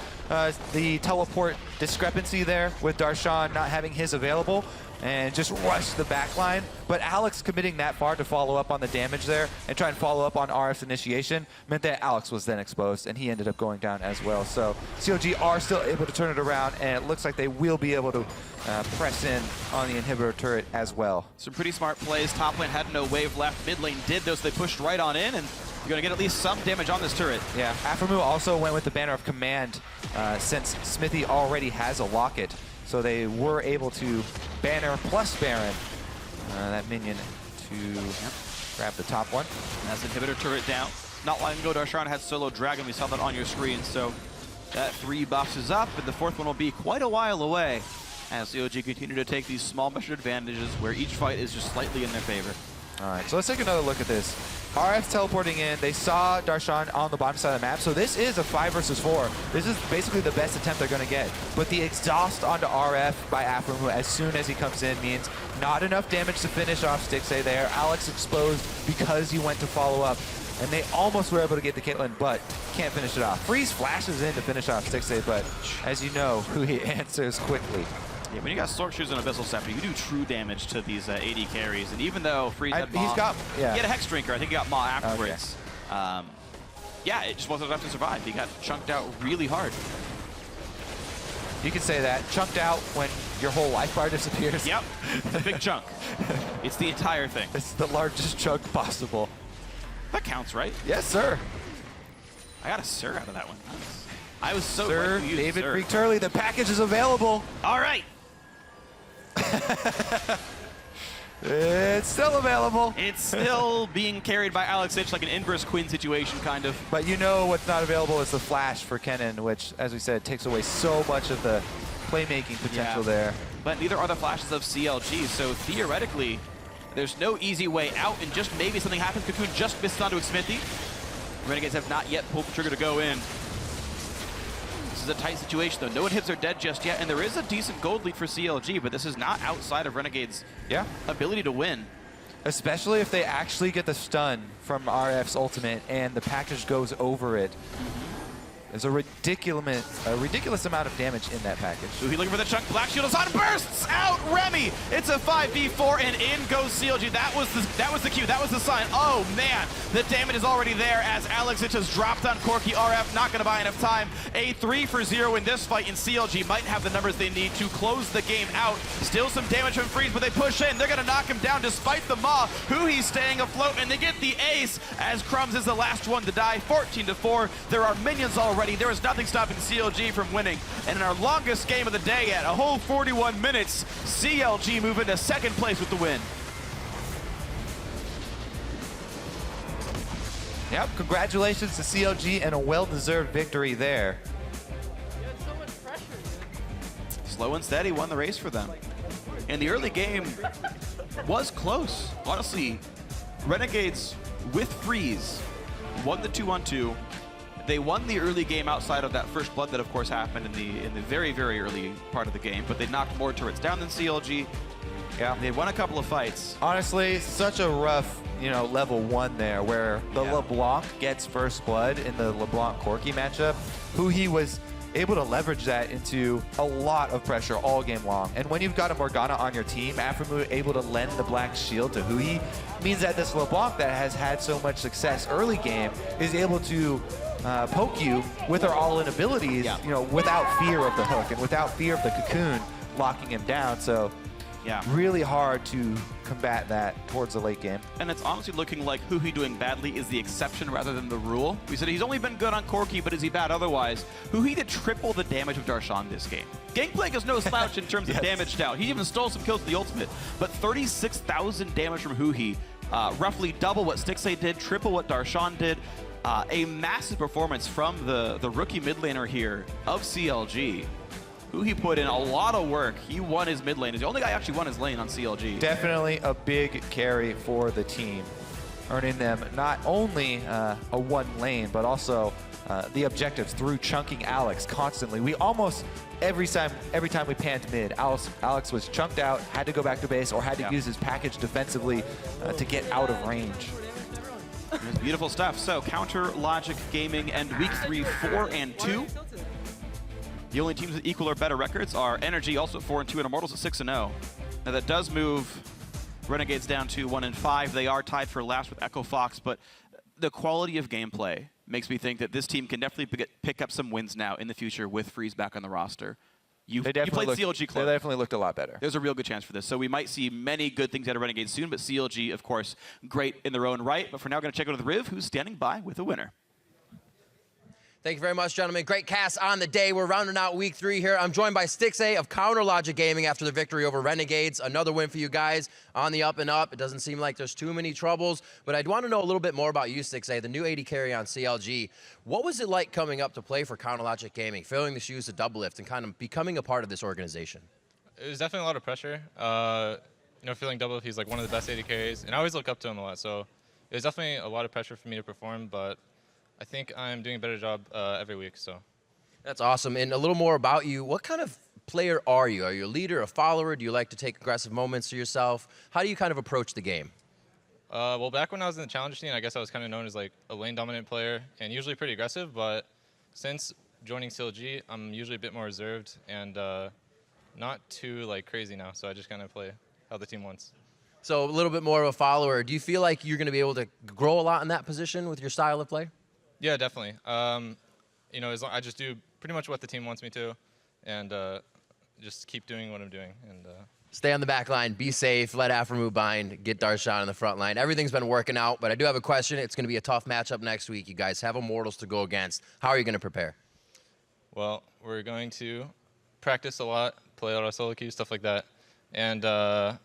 the teleport discrepancy there with Darshan not having his available and just rush the back line. But Alex committing that far to follow up on the damage there and try and follow up on RF's initiation meant that Alex was then exposed and he ended up going down as well. So CLG are still able to turn it around, and it looks like they will be able to press in on the inhibitor turret as well. Some pretty smart plays. Top lane had no wave left. Mid lane did, though, so they pushed right on in, and you're going to get at least some damage on this turret. Yeah, Aphromoo also went with the Banner of Command since Smithy already has a locket. So they were able to Banner plus Baron that minion to grab the top one. And that's inhibitor turret down. Not long ago, Darshan had solo Dragon. We saw that on your screen. So that 3 boxes up, and the 4th one will be quite a while away as COG continue to take these small measured advantages where each fight is just slightly in their favor. All right, so let's take another look at this. RF's teleporting in. They saw Darshan on the bottom side of the map, so this is a 5 versus 4. This is basically the best attempt they're going to get. But the exhaust onto RF by Aphromoo as soon as he comes in means not enough damage to finish off Stixxay there. Alex exposed because he went to follow up, and they almost were able to get the Caitlyn, but can't finish it off. Freeze flashes in to finish off Stixxay, but as you know, he answers quickly. Yeah, when you got Stork Shoes and Abyssal Scepter, you do true damage to these AD carries. And even though Freeze had Maw, he had a Hex Drinker. I think he got Maw afterwards. Okay. Yeah, it just wasn't enough to survive. He got chunked out really hard. You can say that. Chunked out when your whole life bar disappears. Yep, it's a big chunk. It's the entire thing. It's the largest chunk possible. That counts, right? Yes, sir. I got a Sir out of that one. I was so Sir, glad you used David Sir. Freak Turley, the package is available. All right. It's still available. It's still being carried by Alex Itch like an inverse Quinn situation, kind of. But you know what's not available is the flash for Kennen, which, as we said, takes away so much of the playmaking potential there. But neither are the flashes of CLG, so theoretically, there's no easy way out, and just maybe something happens. Cocoon just missed onto a Smithy. Renegades have not yet pulled the trigger to go in. This is a tight situation, though. No one hits are dead just yet, and there is a decent gold lead for CLG, but this is not outside of Renegade's ability to win. Especially if they actually get the stun from RF's ultimate and the package goes over it. There's a ridiculous amount of damage in that package. So he's looking for the chunk. Black Shield is on, bursts out Remy. It's a 5v4, and in goes CLG. That was the cue. That was the sign. Oh man, the damage is already there as Alex Itch has dropped on Corki. RF not going to buy enough time. A 3 for 0 in this fight, and CLG might have the numbers they need to close the game out. Still some damage from Freeze, but they push in. They're going to knock him down despite the Maw. Huhi's staying afloat, and they get the ace as Crumbs is the last one to die. 14-4. There are minions already. There is nothing stopping CLG from winning. And in our longest game of the day yet, a whole 41 minutes, CLG move into second place with the win. Yep, congratulations to CLG and a well-deserved victory there. Slow and steady won the race for them. And the early game was close. Honestly, Renegades with Freeze won the 2-on-2. They won the early game outside of that first blood that, of course, happened in the very, very early part of the game. But they knocked more turrets down than CLG. Yeah, they won a couple of fights. Honestly, such a rough, level 1 there, where the LeBlanc gets first blood in the LeBlanc-Corki matchup. Huhi was able to leverage that into a lot of pressure all game long. And when you've got a Morgana on your team, Aphromoo able to lend the Black Shield to Huhi means that this LeBlanc that has had so much success early game is able to poke you with her all-in abilities, without fear of the hook and without fear of the cocoon locking him down. So, really hard to combat that towards the late game. And it's honestly looking like Huhi doing badly is the exception rather than the rule. We said he's only been good on Corki, but is he bad otherwise? Huhi did triple the damage of Darshan this game. Gangplank is no slouch in terms of damage down. He even stole some kills with the ultimate, but 36,000 damage from Huhi, roughly double what Stixxay did, triple what Darshan did. A massive performance from the rookie mid laner here of CLG. Huhi put in a lot of work. He won his mid lane. He's the only guy who actually won his lane on CLG. Definitely a big carry for the team, earning them not only a 1 lane, but also the objectives through chunking Alex constantly. We almost, every time we panned mid, Alex was chunked out, had to go back to base, or had to use his package defensively to get out of range. It's beautiful stuff. So Counter Logic Gaming end week 3, 4-2. The only teams with equal or better records are Energy, also 4-2, and Immortals at 6-0. Now that does move Renegades down to 1-5. They are tied for last with Echo Fox, but the quality of gameplay makes me think that this team can definitely pick up some wins now in the future with Freeze back on the roster. You played CLG close. They definitely looked a lot better. There's a real good chance for this. So we might see many good things out of Renegades soon, but CLG, of course, great in their own right. But for now, we're going to check out with Riv, who's standing by with a winner. Thank you very much, gentlemen. Great cast on the day. We're rounding out week 3 here. I'm joined by Stixay of Counter Logic Gaming after the victory over Renegades. Another win for you guys on the up and up. It doesn't seem like there's too many troubles, but I'd want to know a little bit more about you, Stixay, the new AD carry on CLG. What was it like coming up to play for Counter Logic Gaming, filling the shoes of Doublelift and kind of becoming a part of this organization? It was definitely a lot of pressure. Feeling Doublelift, he's like one of the best AD carries, and I always look up to him a lot, so it was definitely a lot of pressure for me to perform, but I think I'm doing a better job every week. So that's awesome. And a little more about you. What kind of player are you? Are you a leader, a follower? Do you like to take aggressive moments to yourself? How do you kind of approach the game? Well, back when I was in the Challenger scene, I guess I was kind of known as like a lane-dominant player and usually pretty aggressive. But since joining CLG, I'm usually a bit more reserved and not too like crazy now. So I just kind of play how the team wants. So a little bit more of a follower. Do you feel like you're going to be able to grow a lot in that position with your style of play? Yeah, definitely. I just do pretty much what the team wants me to, and just keep doing what I'm doing. And stay on the back line, be safe, let Aframu bind, get Darshan on the front line. Everything's been working out, but I do have a question. It's going to be a tough matchup next week. You guys have Immortals to go against. How are you going to prepare? Well, we're going to practice a lot, play a lot of solo queues, stuff like that, and I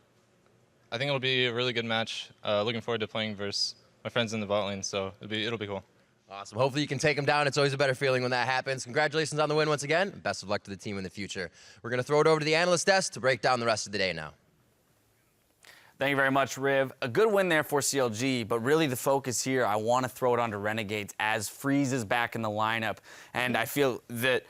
think it'll be a really good match. Looking forward to playing versus my friends in the bot lane, so it'll be cool. Awesome. Hopefully you can take them down. It's always a better feeling when that happens. Congratulations on the win once again. Best of luck to the team in the future. We're going to throw it over to the analyst desk to break down the rest of the day now. Thank you very much, Riv. A good win there for CLG, but really the focus here, I want to throw it onto Renegades as Freeze is back in the lineup. And I feel that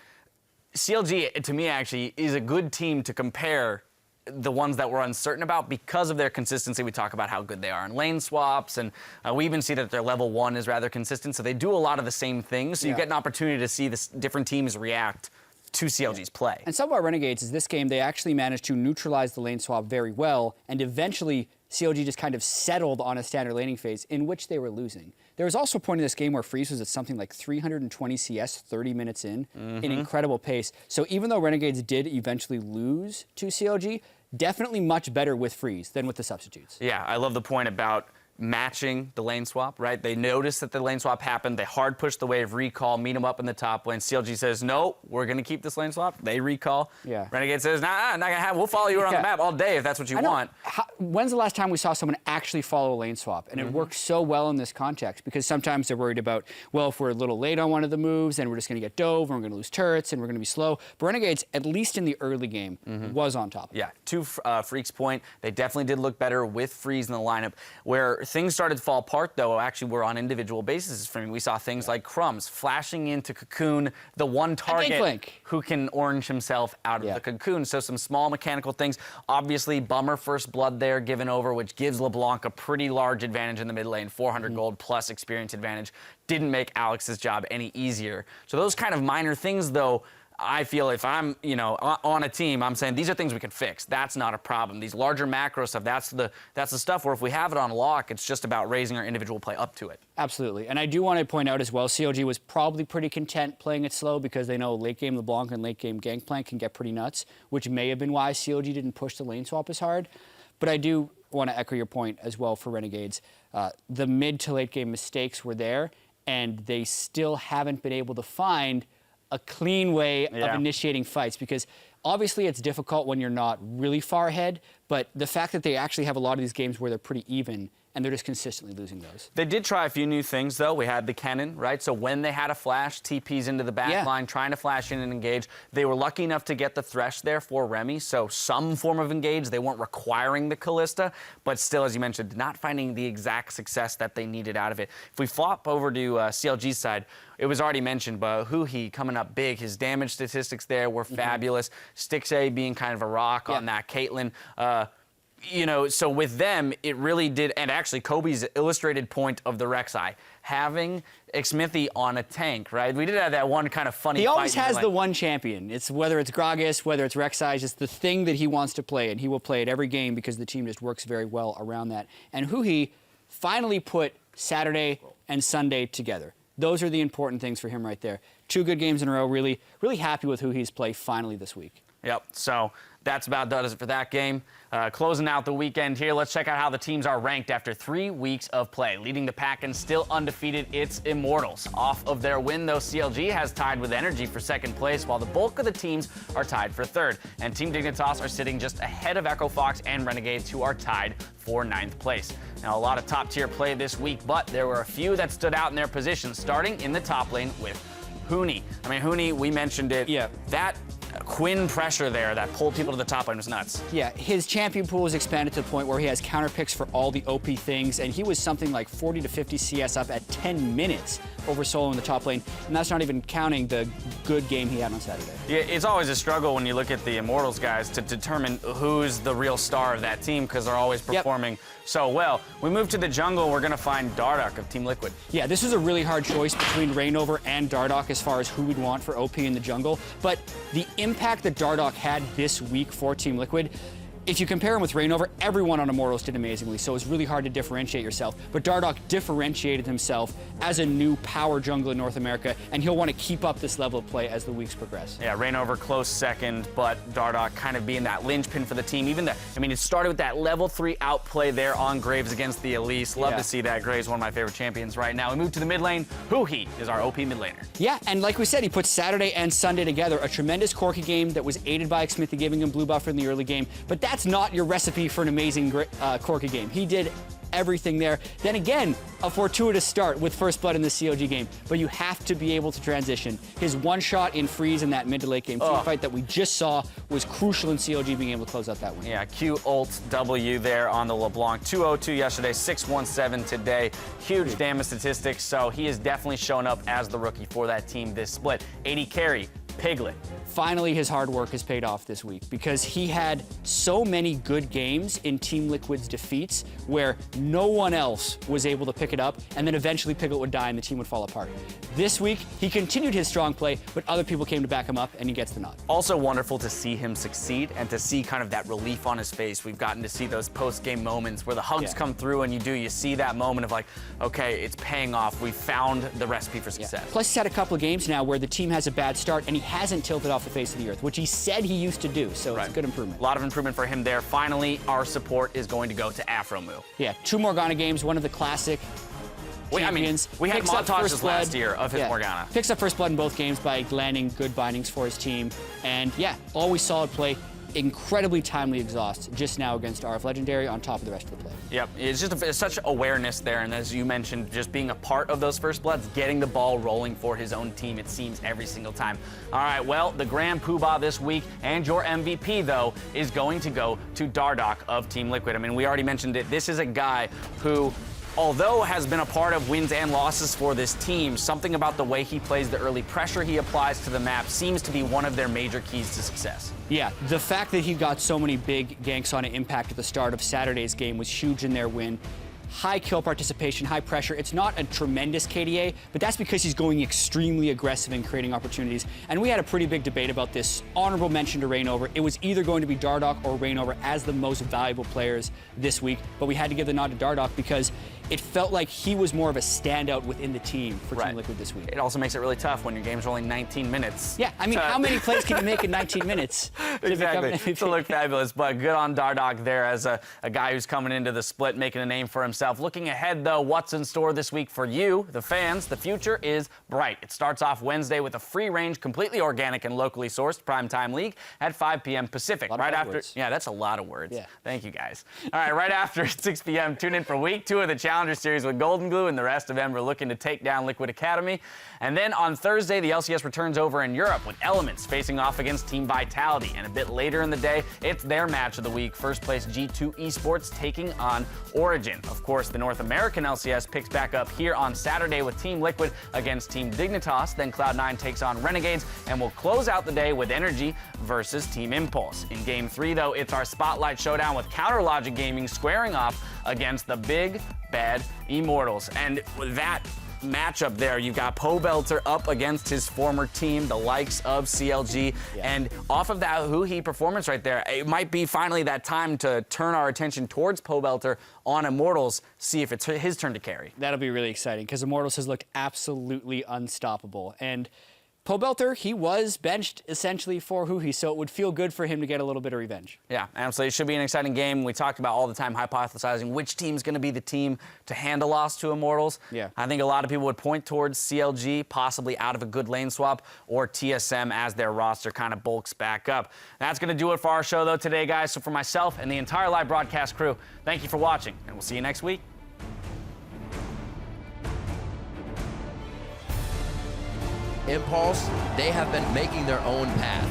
CLG, to me, actually, is a good team to compare the ones that we're uncertain about because of their consistency. We talk about how good they are in lane swaps, and we even see that their level 1 is rather consistent, so they do a lot of the same things, so you get an opportunity to see different teams react to CLG's play. And some of our Renegades is this game, they actually managed to neutralize the lane swap very well, and eventually CLG just kind of settled on a standard laning phase in which they were losing. There was also a point in this game where Freeze was at something like 320 CS 30 minutes in incredible pace. So even though Renegades did eventually lose to CLG, definitely much better with Freeze than with the substitutes. Yeah, I love the point about matching the lane swap, right? They noticed that the lane swap happened. They hard pushed the wave, recall, meet them up in the top lane. CLG says, no, we're going to keep this lane swap. They recall. Yeah. Renegade says, nah, not going to have. We'll follow you around the map all day if that's what you want. When's the last time we saw someone actually follow a lane swap? And it works so well in this context because sometimes they're worried about, well, if we're a little late on one of the moves, then we're just going to get dove and we're going to lose turrets and we're going to be slow. But Renegades, at least in the early game, was on top. Yeah, to Freak's point, they definitely did look better with Freeze in the lineup. Where things started to fall apart, though, actually were on individual bases for me. We saw things like Crumbs flashing into Cocoon, the one target who can orange himself out of the Cocoon. So some small mechanical things. Obviously, bummer first blood there given over, which gives LeBlanc a pretty large advantage in the mid lane, 400 gold plus experience advantage. Didn't make Alex's job any easier. So those kind of minor things, though, I feel if I'm, on a team, I'm saying these are things we can fix. That's not a problem. These larger macro stuff, that's the stuff where if we have it on lock, it's just about raising our individual play up to it. Absolutely. And I do want to point out as well, CLG was probably pretty content playing it slow because they know late game LeBlanc and late game Gangplank can get pretty nuts, which may have been why CLG didn't push the lane swap as hard. But I do want to echo your point as well for Renegades. The mid to late game mistakes were there, and they still haven't been able to find a clean way of initiating fights because obviously it's difficult when you're not really far ahead, but the fact that they actually have a lot of these games where they're pretty even and they're just consistently losing those. They did try a few new things, though. We had the cannon, right? So when they had a flash, TPs into the back line, trying to flash in and engage. They were lucky enough to get the Thresh there for Remy, so some form of engage. They weren't requiring the Kalista, but still, as you mentioned, not finding the exact success that they needed out of it. If we flop over to CLG's side, it was already mentioned, but Huhi coming up big. His damage statistics there were fabulous. Stixay being kind of a rock on that Caitlyn. You know, so with them, it really did, and actually Kobe's illustrated point of the Rek'Sai, having Xmithie on a tank, right? We did have that one kind of funny He fight always has the one champion. It's whether it's Gragas, whether it's Rek'Sai, it's the thing that he wants to play, and he will play it every game because the team just works very well around that. And Huhi finally put Saturday and Sunday together. Those are the important things for him right there. 2 good games in a row, really happy with Huhi's play finally this week. Yep, so that's about does it for that game. Closing out the weekend here, let's check out how the teams are ranked after 3 weeks of play. Leading the pack and still undefeated, it's Immortals. Off of their win, though, CLG has tied with Energy for 2nd place, while the bulk of the teams are tied for 3rd. And Team Dignitas are sitting just ahead of Echo Fox and Renegades, who are tied for 9th place. Now, a lot of top-tier play this week, but there were a few that stood out in their positions, starting in the top lane with Huni. I mean, Huni, we mentioned it. Yeah. That Quinn pressure there that pulled people to the top lane was nuts. Yeah, his champion pool is expanded to the point where he has counter picks for all the OP things, and he was something like 40 to 50 CS up at 10 minutes over solo in the top lane, and that's not even counting the good game he had on Saturday. Yeah, it's always a struggle when you look at the Immortals guys to determine who's the real star of that team because they're always performing so well. We move to the jungle, we're going to find Dardoch of Team Liquid. Yeah, this was a really hard choice between Reignover and Dardoch as far as who we'd want for OP in the jungle, but the impact that Dardoch had this week for Team Liquid, if you compare him with Reignover, everyone on Immortals did amazingly, so it's really hard to differentiate yourself. But Dardoch differentiated himself as a new power jungler in North America, and he'll want to keep up this level of play as the weeks progress. Yeah, Reignover close 2nd, but Dardoch kind of being that linchpin for the team. Even that, I mean, it started with that level 3 outplay there on Graves against the Elise. Love to see that. Graves, one of my favorite champions right now. We move to the mid lane. Huhi is our OP mid laner. Yeah, and like we said, he put Saturday and Sunday together. A tremendous Corki game that was aided by Xmithie giving him blue buff in the early game, but that's not your recipe for an amazing Corki game. He did everything there. Then again, a fortuitous start with first blood in the COG game, but you have to be able to transition. His one shot in freeze in that mid to late game team fight that we just saw was crucial in COG being able to close out that win. Yeah, Q ult W there on the LeBlanc. 202 yesterday, 617 today. Huge damage statistics, so he is definitely showing up as the rookie for that team this split. 80 carry, Piglet. Finally, his hard work has paid off this week because he had so many good games in Team Liquid's defeats where no one else was able to pick it up, and then eventually Piglet would die and the team would fall apart. This week, he continued his strong play, but other people came to back him up, and he gets the nod. Also wonderful to see him succeed and to see kind of that relief on his face. We've gotten to see those post-game moments where the hugs come through and you see that moment of like, okay, it's paying off. We found the recipe for success. Plus, he's had a couple of games now where the team has a bad start, and he hasn't tilted off the face of the earth, which he said he used to do, so it's a good improvement. A lot of improvement for him there. Finally, our support is going to go to Afromu. Yeah, 2 Morgana games, one of the classic champions. We had montages last year of his Morgana. Picks up first blood in both games by landing good bindings for his team, and yeah, always solid play. Incredibly timely exhaust just now against RF Legendary on top of the rest of the play. Yep, it's just such awareness there, and as you mentioned, just being a part of those first bloods, getting the ball rolling for his own team, it seems, every single time. All right, well, the grand poobah this week, and your MVP, though, is going to go to Dardoch of Team Liquid. I mean, we already mentioned it. This is a guy who, although has been a part of wins and losses for this team, something about the way he plays, the early pressure he applies to the map, seems to be one of their major keys to success. Yeah, the fact that he got so many big ganks on impact at the start of Saturday's game was huge in their win. High kill participation, high pressure. It's not a tremendous KDA, but that's because he's going extremely aggressive and creating opportunities. And we had a pretty big debate about this. Honorable mention to Reignover. It was either going to be Dardoch or Reignover as the most valuable players this week, but we had to give the nod to Dardoch because it felt like he was more of a standout within the team for Team Liquid this week. It also makes it really tough when your games are only 19 minutes. Yeah, I mean, how many plays can you make in 19 minutes? Exactly. To look fabulous, but good on Dardoch there as a guy who's coming into the split, making a name for himself. Looking ahead, though, what's in store this week for you, the fans? The future is bright. It starts off Wednesday with a free-range, completely organic and locally sourced primetime league at 5 p.m. Pacific. Right after, words. yeah, that's a lot of words. Yeah. Thank you, guys. All right, right after 6 p.m., tune in for week 2 of the Challenger Series with Golden Glue and the rest of them. We're looking to take down Liquid Academy. And then on Thursday, the LCS returns over in Europe with Elements facing off against Team Vitality. And a bit later in the day, it's their match of the week. First place G2 Esports taking on Origin. Of course, the North American LCS picks back up here on Saturday with Team Liquid against Team Dignitas. Then Cloud9 takes on Renegades, and we'll close out the day with Energy versus Team Impulse. In Game 3, though, it's our Spotlight Showdown with Counter Logic Gaming squaring off against the big, bad Immortals. And with that matchup there, you've got Pobelter up against his former team, the likes of CLG, and off of that Huhi performance right there, it might be finally that time to turn our attention towards Pobelter on Immortals, see if it's his turn to carry. That'll be really exciting because Immortals has looked absolutely unstoppable. And Pobelter, he was benched essentially for Huhi, so it would feel good for him to get a little bit of revenge. Yeah, absolutely. It should be an exciting game. We talked about all the time hypothesizing which team's going to be the team to hand a loss to Immortals. Yeah. I think a lot of people would point towards CLG, possibly out of a good lane swap, or TSM as their roster kind of bulks back up. That's going to do it for our show, though, today, guys. So for myself and the entire live broadcast crew, thank you for watching, and we'll see you next week. Impulse, they have been making their own path,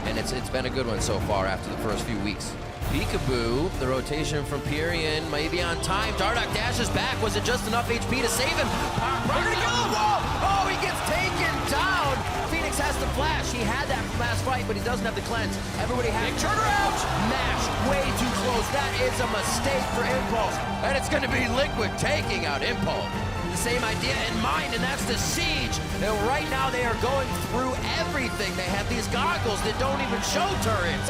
and it's been a good one so far after the first few weeks. Peekaboo, the rotation from Pyrian, maybe on time. Dardoch dashes back. Was it just enough HP to save him? We're gonna kill the wall! Oh, he gets taken down! Phoenix has the flash. He had that from last fight, but he doesn't have the cleanse. Everybody has turnaround! Mash, way too close. That is a mistake for Impulse. And it's gonna be Liquid taking out Impulse. The same idea in mind, and that's the siege. And right now they are going through everything. They have these goggles that don't even show turrets.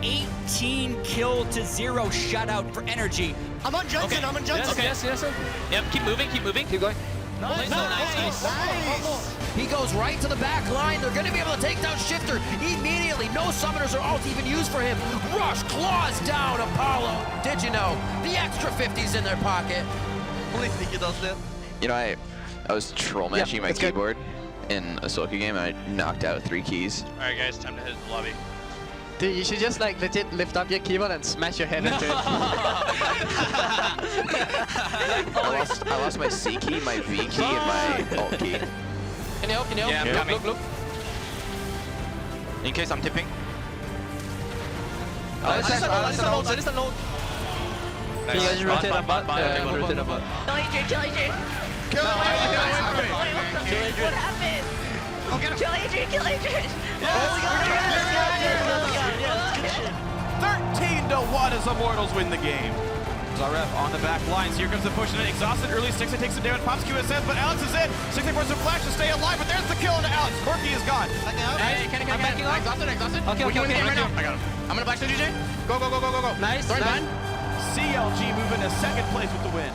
18 kill to 0 shutout for Energy. I'm on Johnson, I'm on Johnson. Yes. Yep, keep moving. Keep going. Nice. He goes right to the back line. They're going to be able to take down Shifter immediately. No summoners or ult even used for him. Rush claws down Apollo. Did you know? The extra 50's in their pocket. Only Sneaky does that. You know, I was troll matching my keyboard in a solo queue game, and I knocked out 3 keys. All right, guys, time to hit the lobby. Dude, you should just like legit lift up your keyboard and smash your head into it. I lost my C key, my V key, and my alt key. Can you help? Yeah, I'm coming. Look. In case I'm tipping. Listen, load. Can you guys rotate a butt? Rotate a butt. Kill Adrian. What happened? Kill Adrian. Oh my god. 13-1 as Immortals win the game. Zaref on the back lines. Here comes the push in. Exhausted early. Stixxer takes it down. Pops QSS, but Alex is in. Stixxer for some flash to stay alive, but there's the kill into Alex. Corky is gone. Hey, can I backing off? Exhausted. Okay, we can win the game right now. I got him. I'm gonna flash the DJ. Go. Nice. CLG moving to second place with the win.